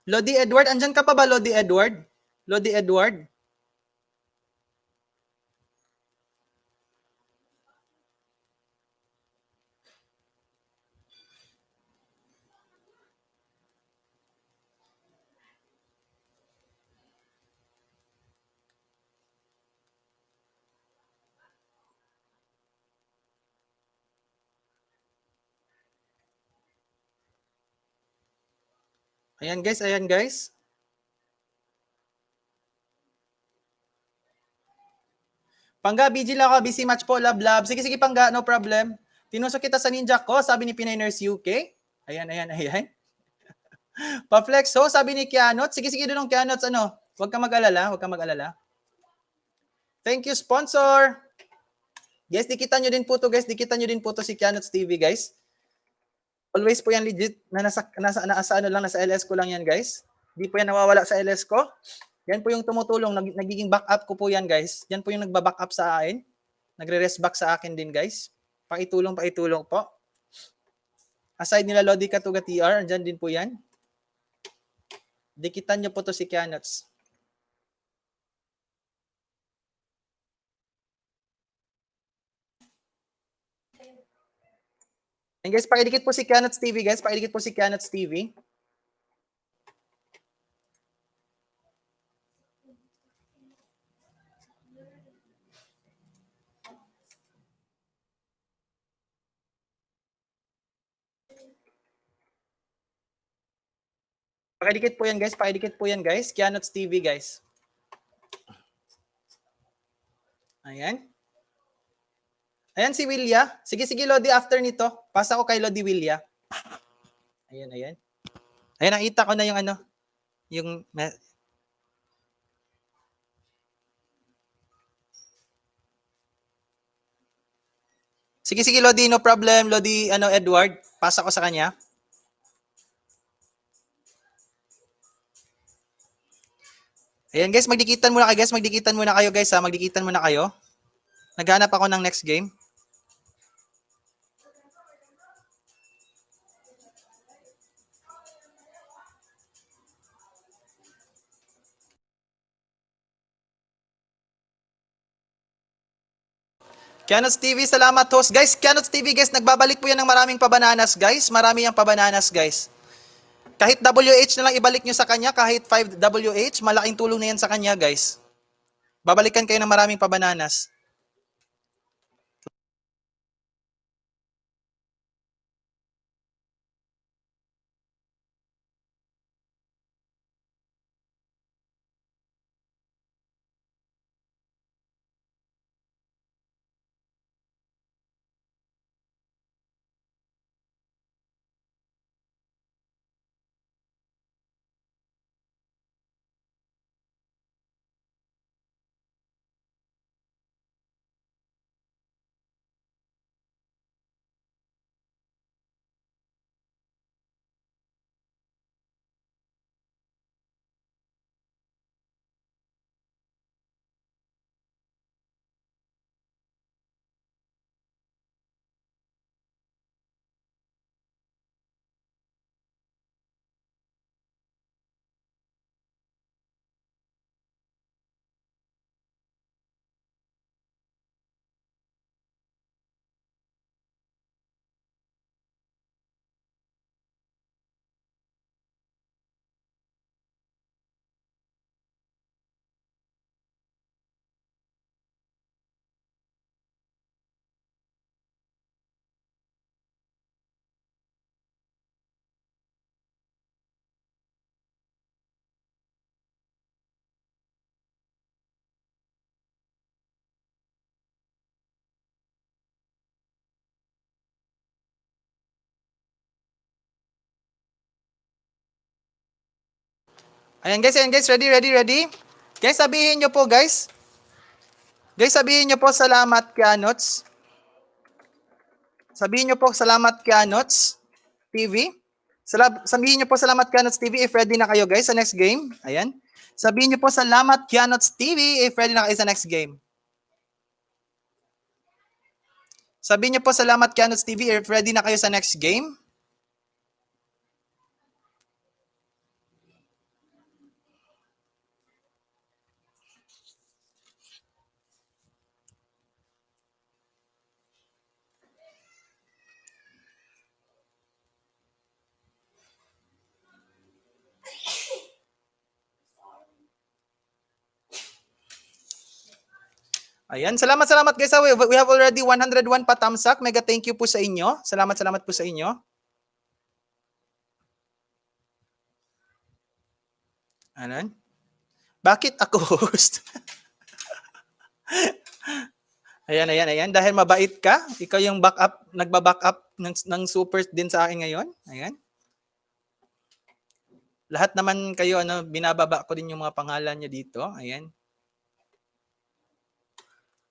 Lodi Edward, andyan ka pa ba, Lodi Edward? Lodi Edward? Ayan guys, ayan guys. Pangga, BG lang ako, busy match po, love, love. Sige, sige, Pangga, no problem. Tinusok kita sa ninja ko, sabi ni Pinay Nurse UK. Ayan, ayan, ayan. Pa-flex ho, sabi ni Kianot. Sige, sige, doon Kianot, ano? Huwag kang mag-alala, huwag kang mag-alala. Thank you, sponsor. Guys, dikitan nyo din po to, guys. Dikitan nyo din po to si Kianot's TV, guys. Always po yan legit na nasa ano lang, nasa LS ko lang yan, guys. Hindi po yan nawawala sa LS ko. Yan po yung tumutulong, nagiging backup ko po yan, guys. Yan po yung nagba-backup sa akin. Nagre-rest back sa akin din, guys. Paitulong po. Aside nila Lodi Katuga TR, andyan din po yan. Dikitan nyo po to si Kianots. And guys, pakidikit po si Kianots TV, guys. Pakidikit po si Kianots TV. Pakidikit po yan, guys. Pakidikit po yan, guys. Kianots TV, guys. Ayan. Ayan si Willia. Sige, sige, Lodi, after nito. Pasa ko kay Lodi Willia. Ayan, ayan. Ayan, nakita ko na yung ano. Yung... Sige, sige, Lodi, no problem. Lodi, ano, Edward. Pasa ko sa kanya. Ayan, guys, magdikitan muna kayo, guys. Magdikitan muna kayo, guys, ha. Magdikitan muna kayo. Naghanap ako ng next game. Kianots TV, salamat host. Guys, Kianots TV, guys, nagbabalik po yan ng maraming pabananas, guys. Marami yung pabananas, guys. Kahit WH na lang ibalik nyo sa kanya, kahit 5 WH, malaking tulong na yan sa kanya, guys. Babalikan kayo ng maraming pabananas. Ayan guys, ready? Guys, sabihin nyo po guys. Guys, sabihin nyo po salamat Kianots. Sabihin nyo po salamat Kianots TV. Sabihin nyo po salamat Kianots TV if ready na kayo guys sa next game. Ayan. Sabihin nyo po salamat Kianots TV if ready na kayo sa next game. Sabihin nyo po salamat Kianots TV if ready na kayo sa next game. Ayan, salamat guys. We have already 101 patamsak. Mega thank you po sa inyo. Salamat po sa inyo. Ano? Bakit ako host? Ayan. Dahil mabait ka, ikaw yung backup, nagba-backup ng super din sa akin ngayon. Ayan. Lahat naman kayo, binababa ko din yung mga pangalan niyo dito. Ayan.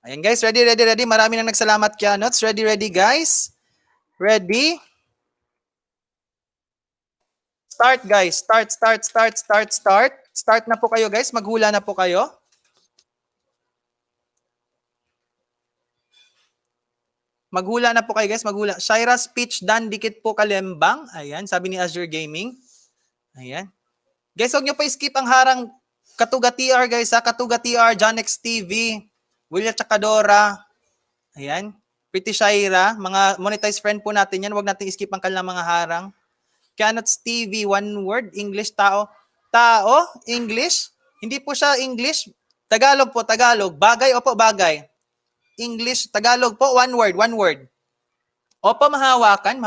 Ayan guys, ready. Marami na nagsalamat kaya notes. Ready guys? Ready? Start guys. Start. Start na po kayo guys. Maghula na po kayo. Maghula na po kayo guys. Maghula. Shaira speech done. Dikit po kalembang. Ayan. Sabi ni Azure Gaming. Ayan. Guys, huwag nyo pa skip ang harang Katuga TR guys ha. Katuga TR, Jonex TV, William Chakadora. Ayan. Pretty Shaira. Mga monetized friend po natin yan. Huwag natin skip ang kanilang mga harang. Cannot TV, one word, English, tao. Tao, English. Hindi po siya English. Tagalog po, Tagalog. Bagay, opo, bagay. English, Tagalog po, one word. Opo, mahawakan.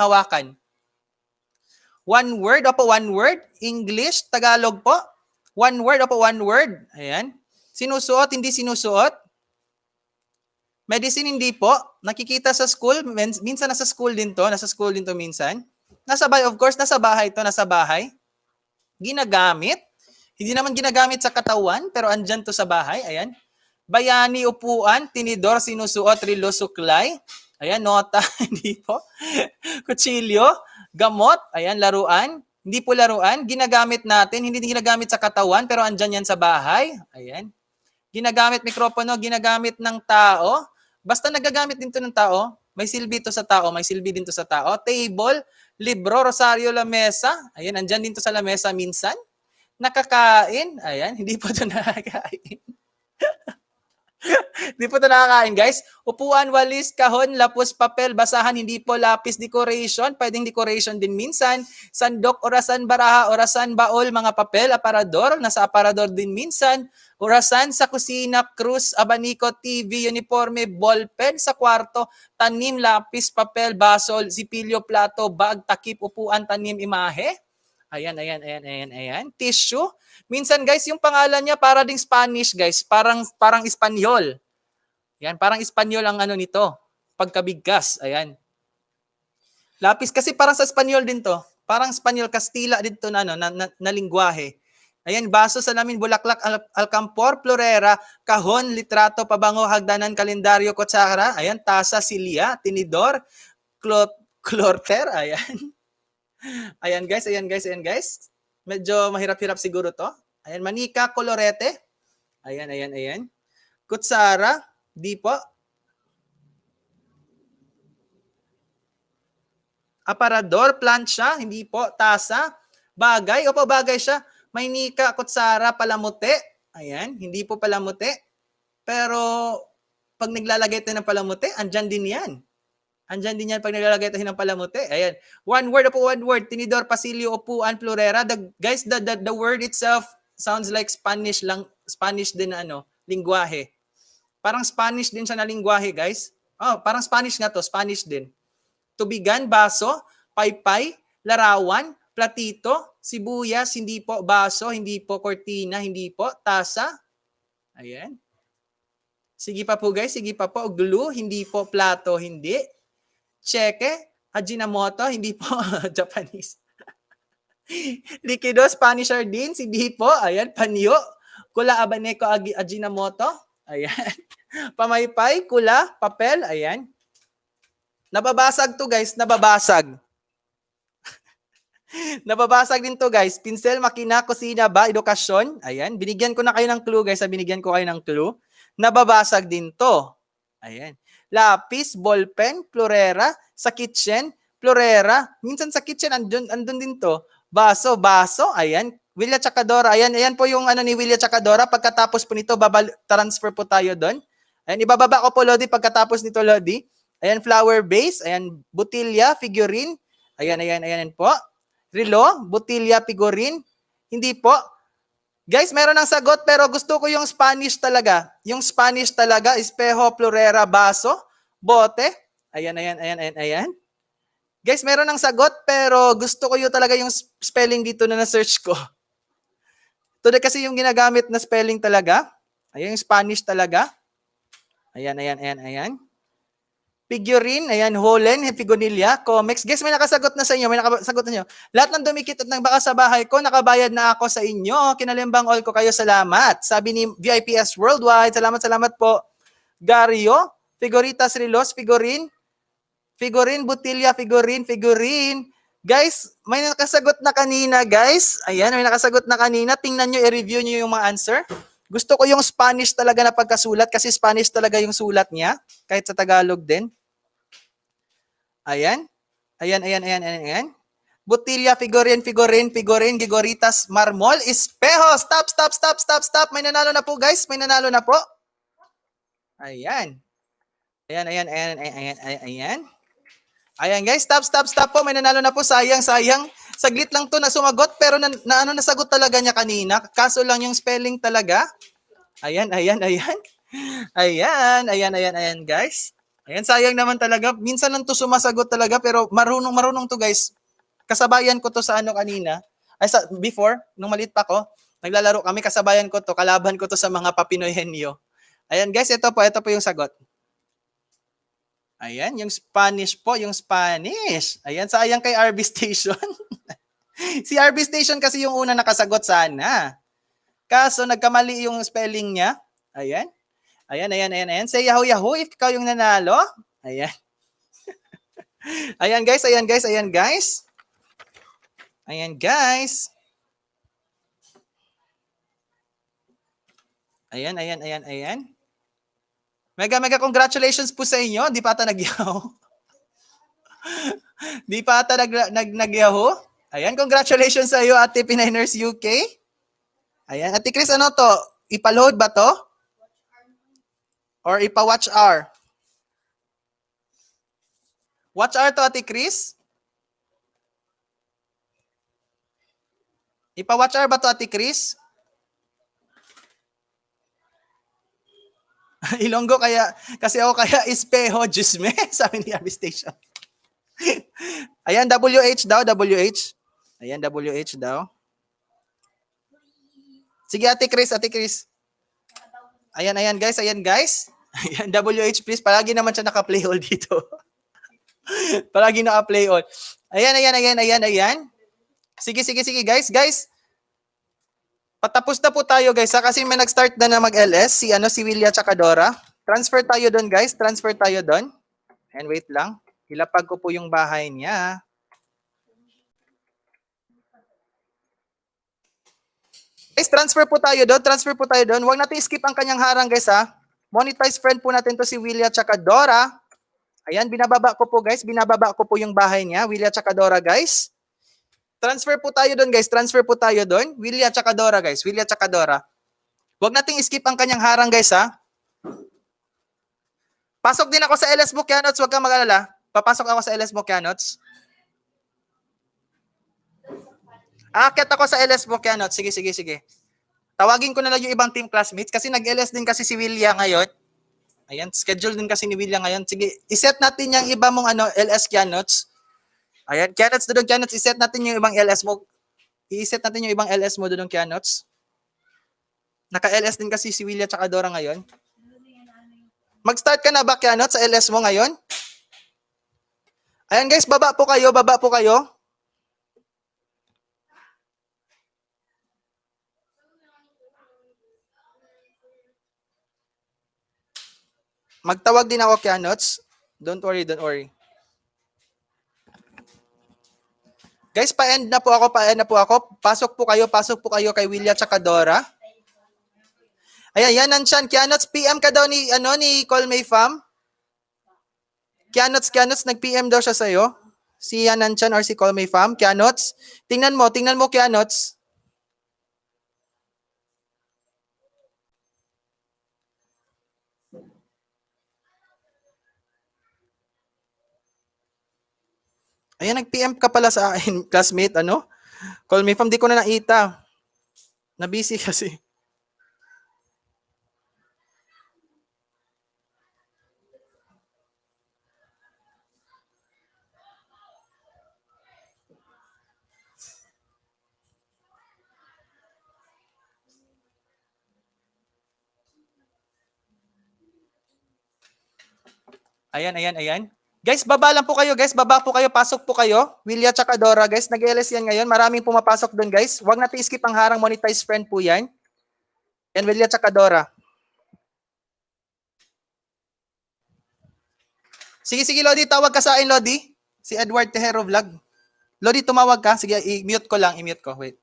One word, opo, one word. English, Tagalog po. One word, opo, one word. Ayan. Sinusuot, hindi sinusuot. Medicine, hindi po. Nakikita sa school. Minsan nasa school din to. Minsan. Nasa bahay, of course, nasa bahay to, nasa bahay. Ginagamit. Hindi naman ginagamit sa katawan, pero andyan to sa bahay. Ayan. Bayani, upuan, tinidor, sinusuot, rilo, suklay. Ayan, nota, hindi po. Kutsilyo, gamot, ayan, laruan. Hindi po laruan, ginagamit natin, hindi ginagamit sa katawan, pero andyan yan sa bahay. Ayan. Ginagamit mikropono, ginagamit ng tao. Basta nagagamit din to ng tao, may silbi to sa tao, may silbi din to sa tao. Table, libro, rosaryo, lamesa. Ayan, andyan din to sa lamesa minsan. Nakakain. Ayan, hindi po to nakakain. Hindi po ito nakakain, guys. Upuan, walis, kahon, lapos, papel, basahan, hindi po lapis, decoration. Pwedeng decoration din minsan. Sandok, orasan, baraha, orasan, baol, mga papel, aparador. Nasa aparador din minsan. Orasan sa kusina, krus, abaniko, TV, uniforme, ballpen sa kwarto, tanim, lapis, papel, basol, sipilyo, plato, bag, takip, upuan, tanim, imahe. Ayan. Tissue. Minsan guys, yung pangalan niya para ding Spanish guys. Parang Espanyol. Yan, parang Espanyol ang ano nito. Pagkabigkas. Ayan. Lapis kasi parang sa Espanyol din to. Parang Espanyol, Kastila din to na lingwahe. Ayan, baso, salamin, bulaklak, alcampor, florera, kahon, litrato, pabango, hagdanan, kalendaryo, kutsara. Ayan, tasa, silya, tinidor, klorter. Ayan. Ayan guys. Medyo mahirap-hirap siguro to. Ayan, manika, kolorete. Ayan. Kutsara, di po. Aparador, plancha, hindi po. Tasa, bagay, opo, bagay siya. Manika, kutsara, palamute. Ayan, hindi po palamute. Pero pag naglalagay tayo ng palamute, andyan din yan. Andyan din yan pag naglalagay tayo ng palamute. Ayan. One word. Tinidor, pasilyo, upuan, florera. Guys, the word itself sounds like Spanish lang. Spanish din na lingwahe. Parang Spanish din siya na lingwahe, guys. Oh, parang Spanish nga to. Spanish din. Tubigan, baso, paypay, larawan, platito, sibuyas, hindi po. Baso, hindi po. Cortina, hindi po. Tasa. Ayan. Sige pa po, guys. Glue, hindi po. Plato, hindi. Cheque, Ajinomoto, hindi po. Japanese. Liquido, Spanish sardines, hindi po. Ayan, panyo. Kula, abaneko, Ajinomoto. Ayan. Pamaypay, kula, papel. Ayan. Nababasag to guys, nababasag. Nababasag din to guys. Pinsel, makina, kusina ba, edukasyon. Ayan. Binigyan ko na kayo ng clue guys. Nababasag din to. Ayan. Lapis, ballpen, florera, sa kitchen, florera. Minsan sa kitchen, andun din to. Baso, ayan. Willia Chakadora, ayan po yung ni Willia Chakadora. Pagkatapos po nito, transfer po tayo doon. Ayan, ibababa ko po, Lodi, pagkatapos nito, Lodi. Ayan, flower base, ayan, butilya, figurine. Ayan po. Relo, butilya, figurine. Hindi po. Guys, meron ng sagot pero gusto ko yung Spanish talaga. Yung Spanish talaga, espejo, florera, baso, bote. Ayan. Guys, meron ng sagot pero gusto ko yung talaga yung spelling dito na na-search ko. Today kasi yung ginagamit na spelling talaga. Ayan yung Spanish talaga. Ayan, ayan, ayan, ayan. Figurine, ayan, Holen, Figonilla, Comex. Guys, may nakasagot na sa inyo, may nakasagot na inyo. Lahat ng dumikit at nagbaka sa bahay ko, nakabayad na ako sa inyo. Kinalimbang all ko kayo, salamat. Sabi ni VIPS Worldwide, salamat, salamat po. Gario, Figuritas Rilos, Figurine, Butilla, Figurine. Guys, may nakasagot na kanina, guys. Ayan, may nakasagot na kanina. Tingnan nyo, i-review nyo yung mga answer. Gusto ko yung Spanish talaga na pagkasulat kasi Spanish talaga yung sulat niya, kahit sa Tagalog din. Ayan. Ayan, ayan, ayan, ayan, ayan. Butilla, Figurine, Gigoritas, Marmol, Espejo. Stop. May nanalo na po, guys. May nanalo na po. Ayan. Ayan, ayan, ayan, ayan, ayan, ayan. Ayan, guys. Stop po. May nanalo na po. Sayang. Saglit lang to na sumagot pero nasagot talaga niya kanina. Kaso lang yung spelling talaga. Ayan, guys. Ayan, sayang naman talaga. Minsan lang to sumasagot talaga pero marunong to, guys. Kasabayan ko to sa kanina. Before, nung maliit pa ko, naglalaro kami, kasabayan ko to, kalaban ko to sa mga Papinoyenyo. Ayan, guys, ito po yung sagot. Ayan, yung Spanish po, yung Spanish. Ayan, sayang kay RB Station. Si RB Station kasi yung una nakasagot sana. Kaso nagkamali yung spelling niya. Ayan. Ayan. Say yahoo if ikaw yung nanalo. Ayan. Ayan guys. Ayan guys. Ayan. Mega congratulations po sa inyo. Di pa ata nagyaho. Di pa ata nagyaho. Ayan, congratulations sa iyo, Ate Pininers UK. Ayan, Ate Chris, ano to? Ipa-load ba to? Or ipa-watch hour? Watch hour to, Ate Chris? Ipa-watch hour ba to, Ate Chris? Ilonggo kasi ako Espejo, Jusme, sabi ni RB Station. Ayan, WH daw, WH. Ayan, WH daw. Sige, Ate Chris. Ayan guys. Ayan, WH please. Palagi naman siya naka-play all dito. Palagi naka-play all. Ayan. Sige, guys. Patapos na po tayo, guys. Kasi may nag-start na mag-LS. Si Willia tsaka Dora. Transfer tayo doon, guys. And wait lang. Ilapag ko po yung bahay niya. Guys, transfer po tayo doon. Huwag natin skip ang kanyang harang, guys, ha. Monetize friend po natin to si Willia tsaka Dora. Ayan, binababa ko po, guys. Binababa ko po yung bahay niya. Willia tsaka Dora, guys. Transfer po tayo doon, guys. Willia tsaka Dora, guys. Huwag nating skip ang kanyang harang, guys, ha. Pasok din ako sa LS Book Yanots. Huwag kang mag-alala. Papasok ako sa LS Book Yanots. Aakyat ako sa LS Book Yanots. Sige. Tawagin ko na lang yung ibang team classmates kasi nag-LS din kasi si Willia ngayon. Ayan, schedule din kasi ni Willia ngayon. Sige, iset natin yung iba mong LS Yanots. Ayan, Yanots, iset natin yung ibang LS mo. I-set natin yung ibang LS mo doon, Yanots. Naka-LS din kasi si Willia tsaka Dora ngayon. Mag-start ka na ba, Yanots, sa LS mo ngayon? Ayan guys, baba po kayo. Magtawag din ako, Yanots. Don't worry. Guys, pa-end na po ako. Pasok po kayo kay Willia tsaka Dora. Ayan, nandiyan. Kianots, PM ka daw ni Call May Fam. Kianots, nag-PM daw siya sa'yo. Si Nanchan or si Call May Fam. Kianots, tingnan mo, Kianots. Ayan, nag-PM ka pala sa akin, classmate, Call me fam, di ko na nakita. Na-busy kasi. Ayan, ayan, ayan. Guys, baba lang po kayo, guys. Baba po kayo, pasok po kayo. Willia tsaka Dora, guys. Nag-LS yan ngayon. Maraming pumapasok doon, guys. Huwag natin skip ang harang monetize friend po yan. Yan, Willia tsaka Dora. Sige, sige, Lodi. Tawag ka sa akin, Lodi. Si Edward Tejero Vlog. Lodi, tumawag ka. Sige, i-mute ko lang. I-mute ko. Wait.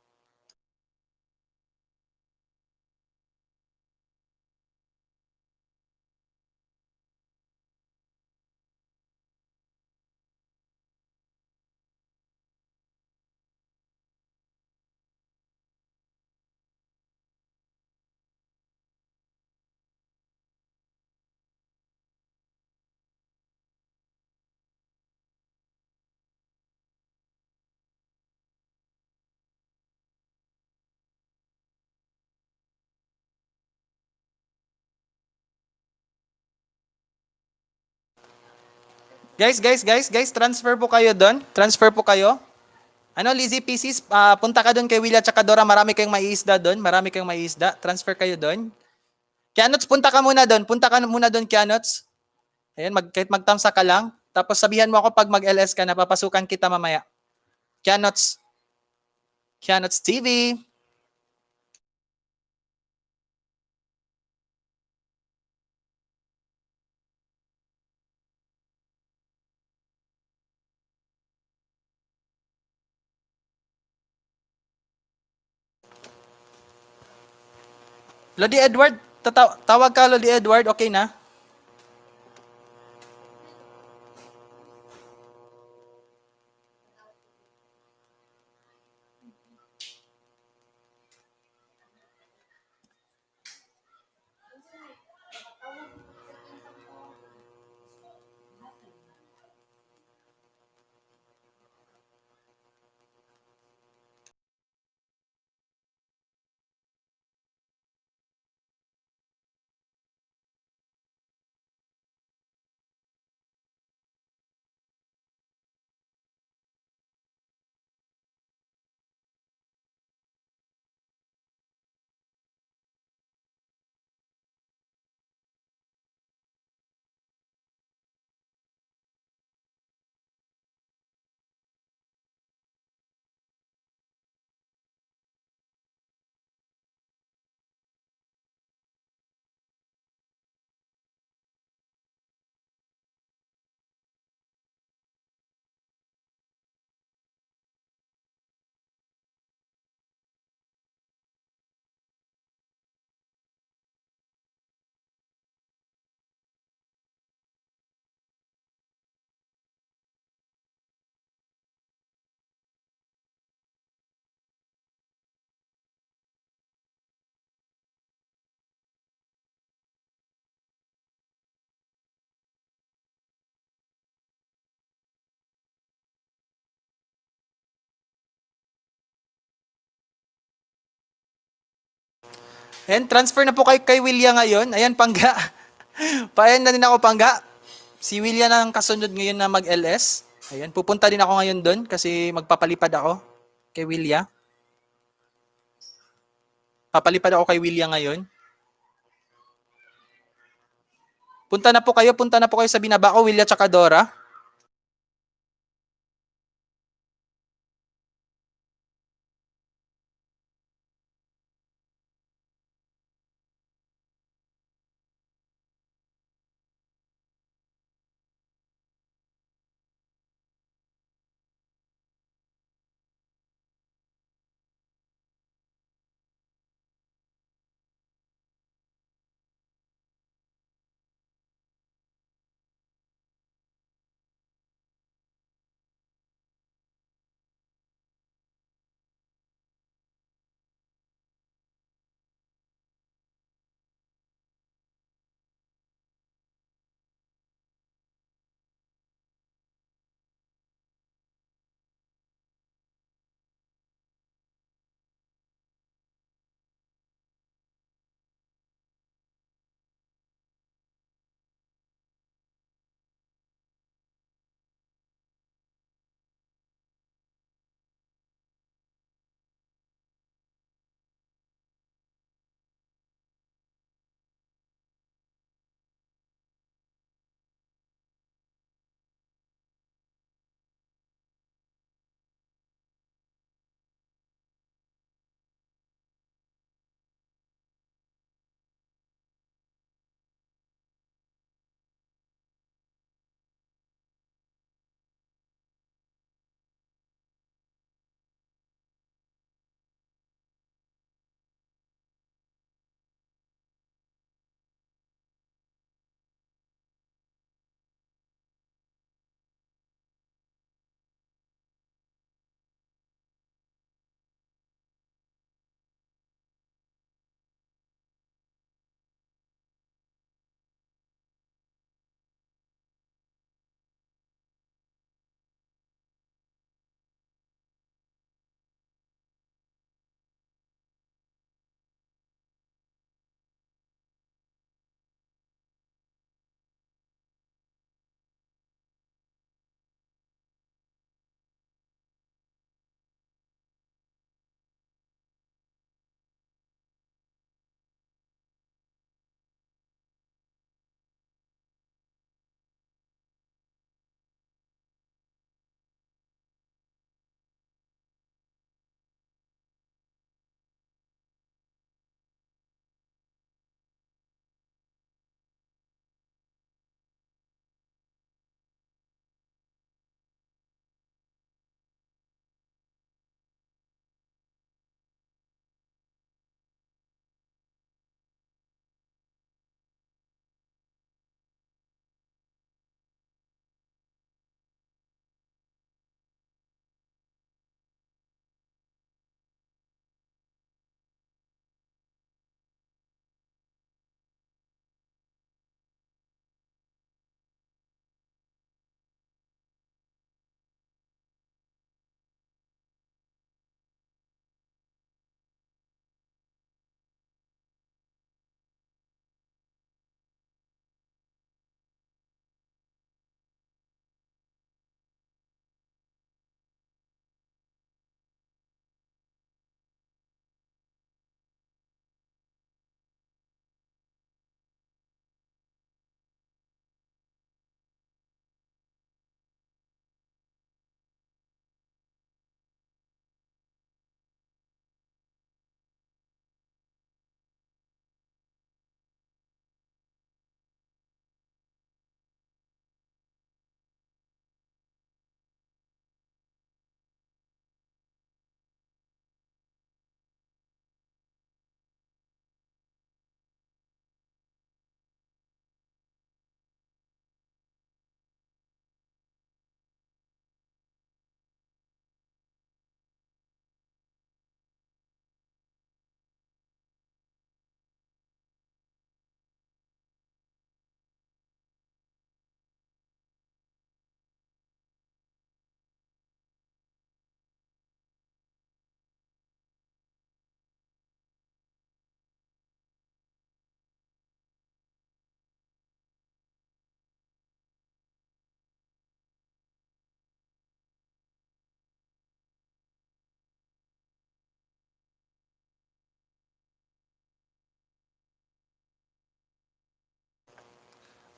Guys, transfer po kayo doon. Transfer po kayo. Ano, Lizzy PCs, punta ka doon kay Willa tsaka Dora. Marami kayong maiisda doon. Marami kayong maiisda. Transfer kayo doon. Kianots, punta ka muna doon. Punta ka muna doon, Kianots. Ayan, kahit magtamsa ka lang. Tapos sabihan mo ako pag mag-LS ka na, papasukan kita mamaya. Kianots. Kianots TV. Lodi Edward, tawag ka Lodi Edward, okay na? Ayan, transfer na po kay Willia ngayon. Ayan, Pangga. Payan na din ako, Pangga. Si Willia na ang kasunod ngayon na mag-LS. Ayan, pupunta din ako ngayon doon kasi magpapalipad ako kay Willia. Papalipad ako kay Willia ngayon. Punta na po kayo sa binaba ko, Willia tsaka Dora.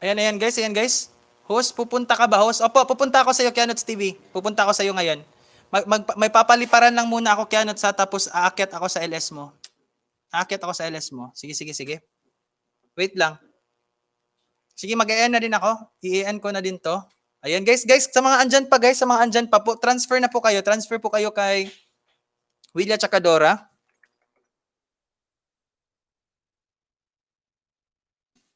Ayan guys, ayan guys. Host, pupunta ka ba host? Opo, pupunta ako sa iyo, Kianots TV. Pupunta ako sa iyo ngayon. May papaliparan lang muna ako, Kianots, tapos aakyat ako sa LS mo. Aakyat ako sa LS mo. Sige, sige, sige. Wait lang. Sige, mag-EN na din ako. I-EN ko na din to. Ayan guys, sa mga andyan pa guys, sa mga andyan pa po, transfer na po kayo. Transfer po kayo kay Willia Chacadora.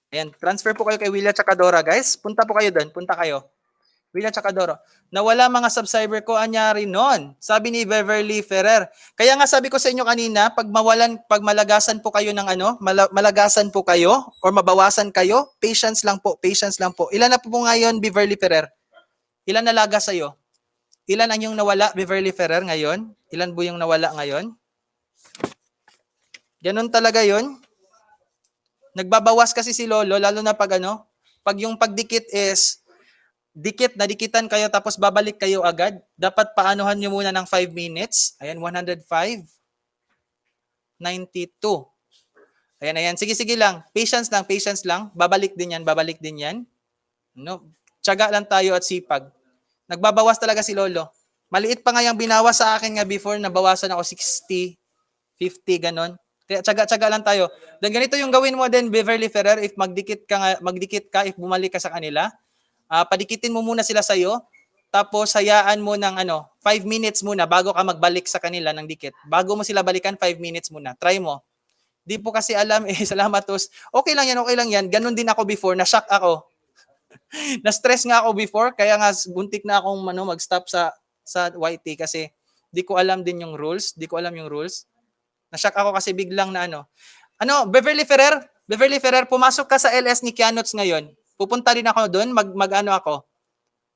Ayan, transfer po kayo kay Willia Chacadora guys. Punta po kayo doon, punta kayo. William Chacadoro. Nawala mga subscriber ko, anyari nun. Sabi ni Beverly Ferrer. Kaya nga sabi ko sa inyo kanina, pag malagasan po kayo ng malagasan po kayo or mabawasan kayo, patience lang po, patience lang po. Ilan na po ngayon, Beverly Ferrer? Ilan nalaga sa iyo? Ilan ang yung nawala, Beverly Ferrer, ngayon? Ilan po yung nawala ngayon? Ganun talaga yon. Nagbabawas kasi si Lolo, lalo na pag pag yung pagdikit is nadikitan kayo tapos babalik kayo agad. Dapat paanuhan nyo muna ng 5 minutes. Ayan, 105. 92. Ayan. Sige lang. Patience lang. Babalik din yan. No? Tiyaga lang tayo at sipag. Nagbabawas talaga si Lolo. Maliit pa nga yung binawas sa akin nga before, nabawasan ako 60, 50, ganon. Kaya tiyaga lang tayo. Then ganito yung gawin mo din, Beverly Ferrer, if magdikit ka, if bumalik ka sa kanila, padikitin mo muna sila sa'yo, tapos hayaan mo ng 5 minutes muna bago ka magbalik sa kanila ng dikit. Bago mo sila balikan, 5 minutes muna. Try mo. Di po kasi alam, salamat tos. Okay lang yan. Ganon din ako before, na-shock ako. Na-stress nga ako before, kaya nga buntik na akong mag-stop sa YT kasi di ko alam din yung rules. Na-shock ako kasi biglang na Beverly Ferrer, pumasok ka sa LS ni Kianots ngayon. Pupunta rin ako doon, ako.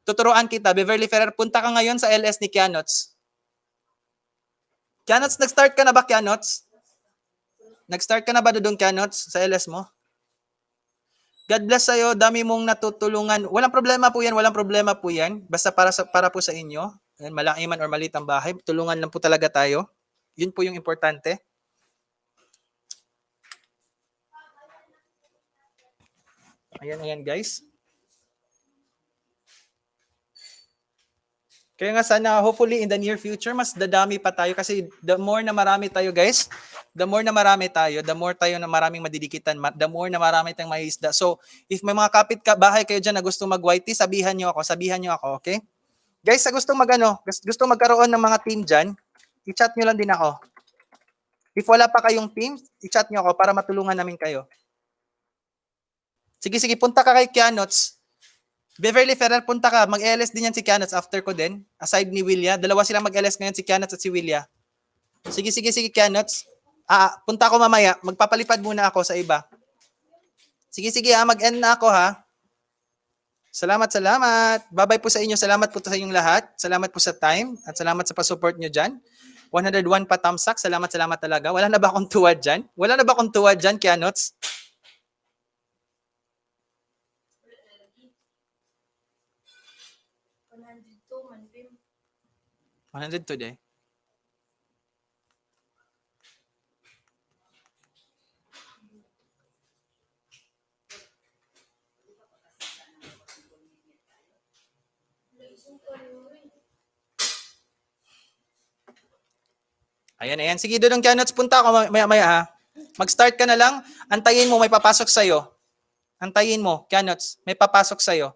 Tuturuan kita, Beverly Ferrer, punta ka ngayon sa LS ni Kianots. Kianots, nag-start ka na ba, Kianots? Nag-start ka na ba doon, Kianots, sa LS mo? God bless sa'yo, dami mong natutulungan. Walang problema po yan. Basta para po sa inyo. Malaki man or maliit ang bahay, tulungan lang po talaga tayo. Yun po yung importante. Ayan guys. Kaya nga sana hopefully in the near future mas dadami pa tayo kasi the more na marami tayo guys, the more tayo na maraming madidikitan, the more na marami tayong maiisda. So if may mga bahay kayo dyan na gusto mag-YT, sabihan nyo ako, okay? Guys, sa gusto magkaroon ng mga team dyan, i-chat nyo lang din ako. If wala pa kayong team, i-chat nyo ako para matulungan namin kayo. Sige, punta ka kay Kianots. Beverly Ferrer, punta ka. Mag-LS din yan si Kianots after ko din. Aside ni Willia. Dalawa silang mag-LS ngayon, si Kianots at si Willia. Sige, Kianots. Punta ako mamaya. Magpapalipad muna ako sa iba. Sige, mag-end na ako ha. Salamat. Bye-bye po sa inyo. Salamat po sa inyong lahat. Salamat po sa time. At salamat sa pa-support nyo dyan. 101 pa thumbs up. Salamat talaga. Wala na ba akong tuwad dyan, Kianots? 100 today. Ayan. Sige, doon Kianots, punta ako maya ha. Mag-start ka na lang. Antayin mo, may papasok sa'yo. Kianots, may papasok sa'yo.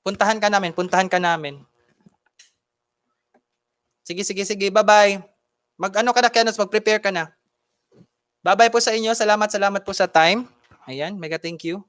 Puntahan ka namin. Sige. Bye-bye. Mag-ano ka na, Kianots, mag-prepare ka na. Bye-bye po sa inyo. Salamat po sa time. Ayan, mega thank you.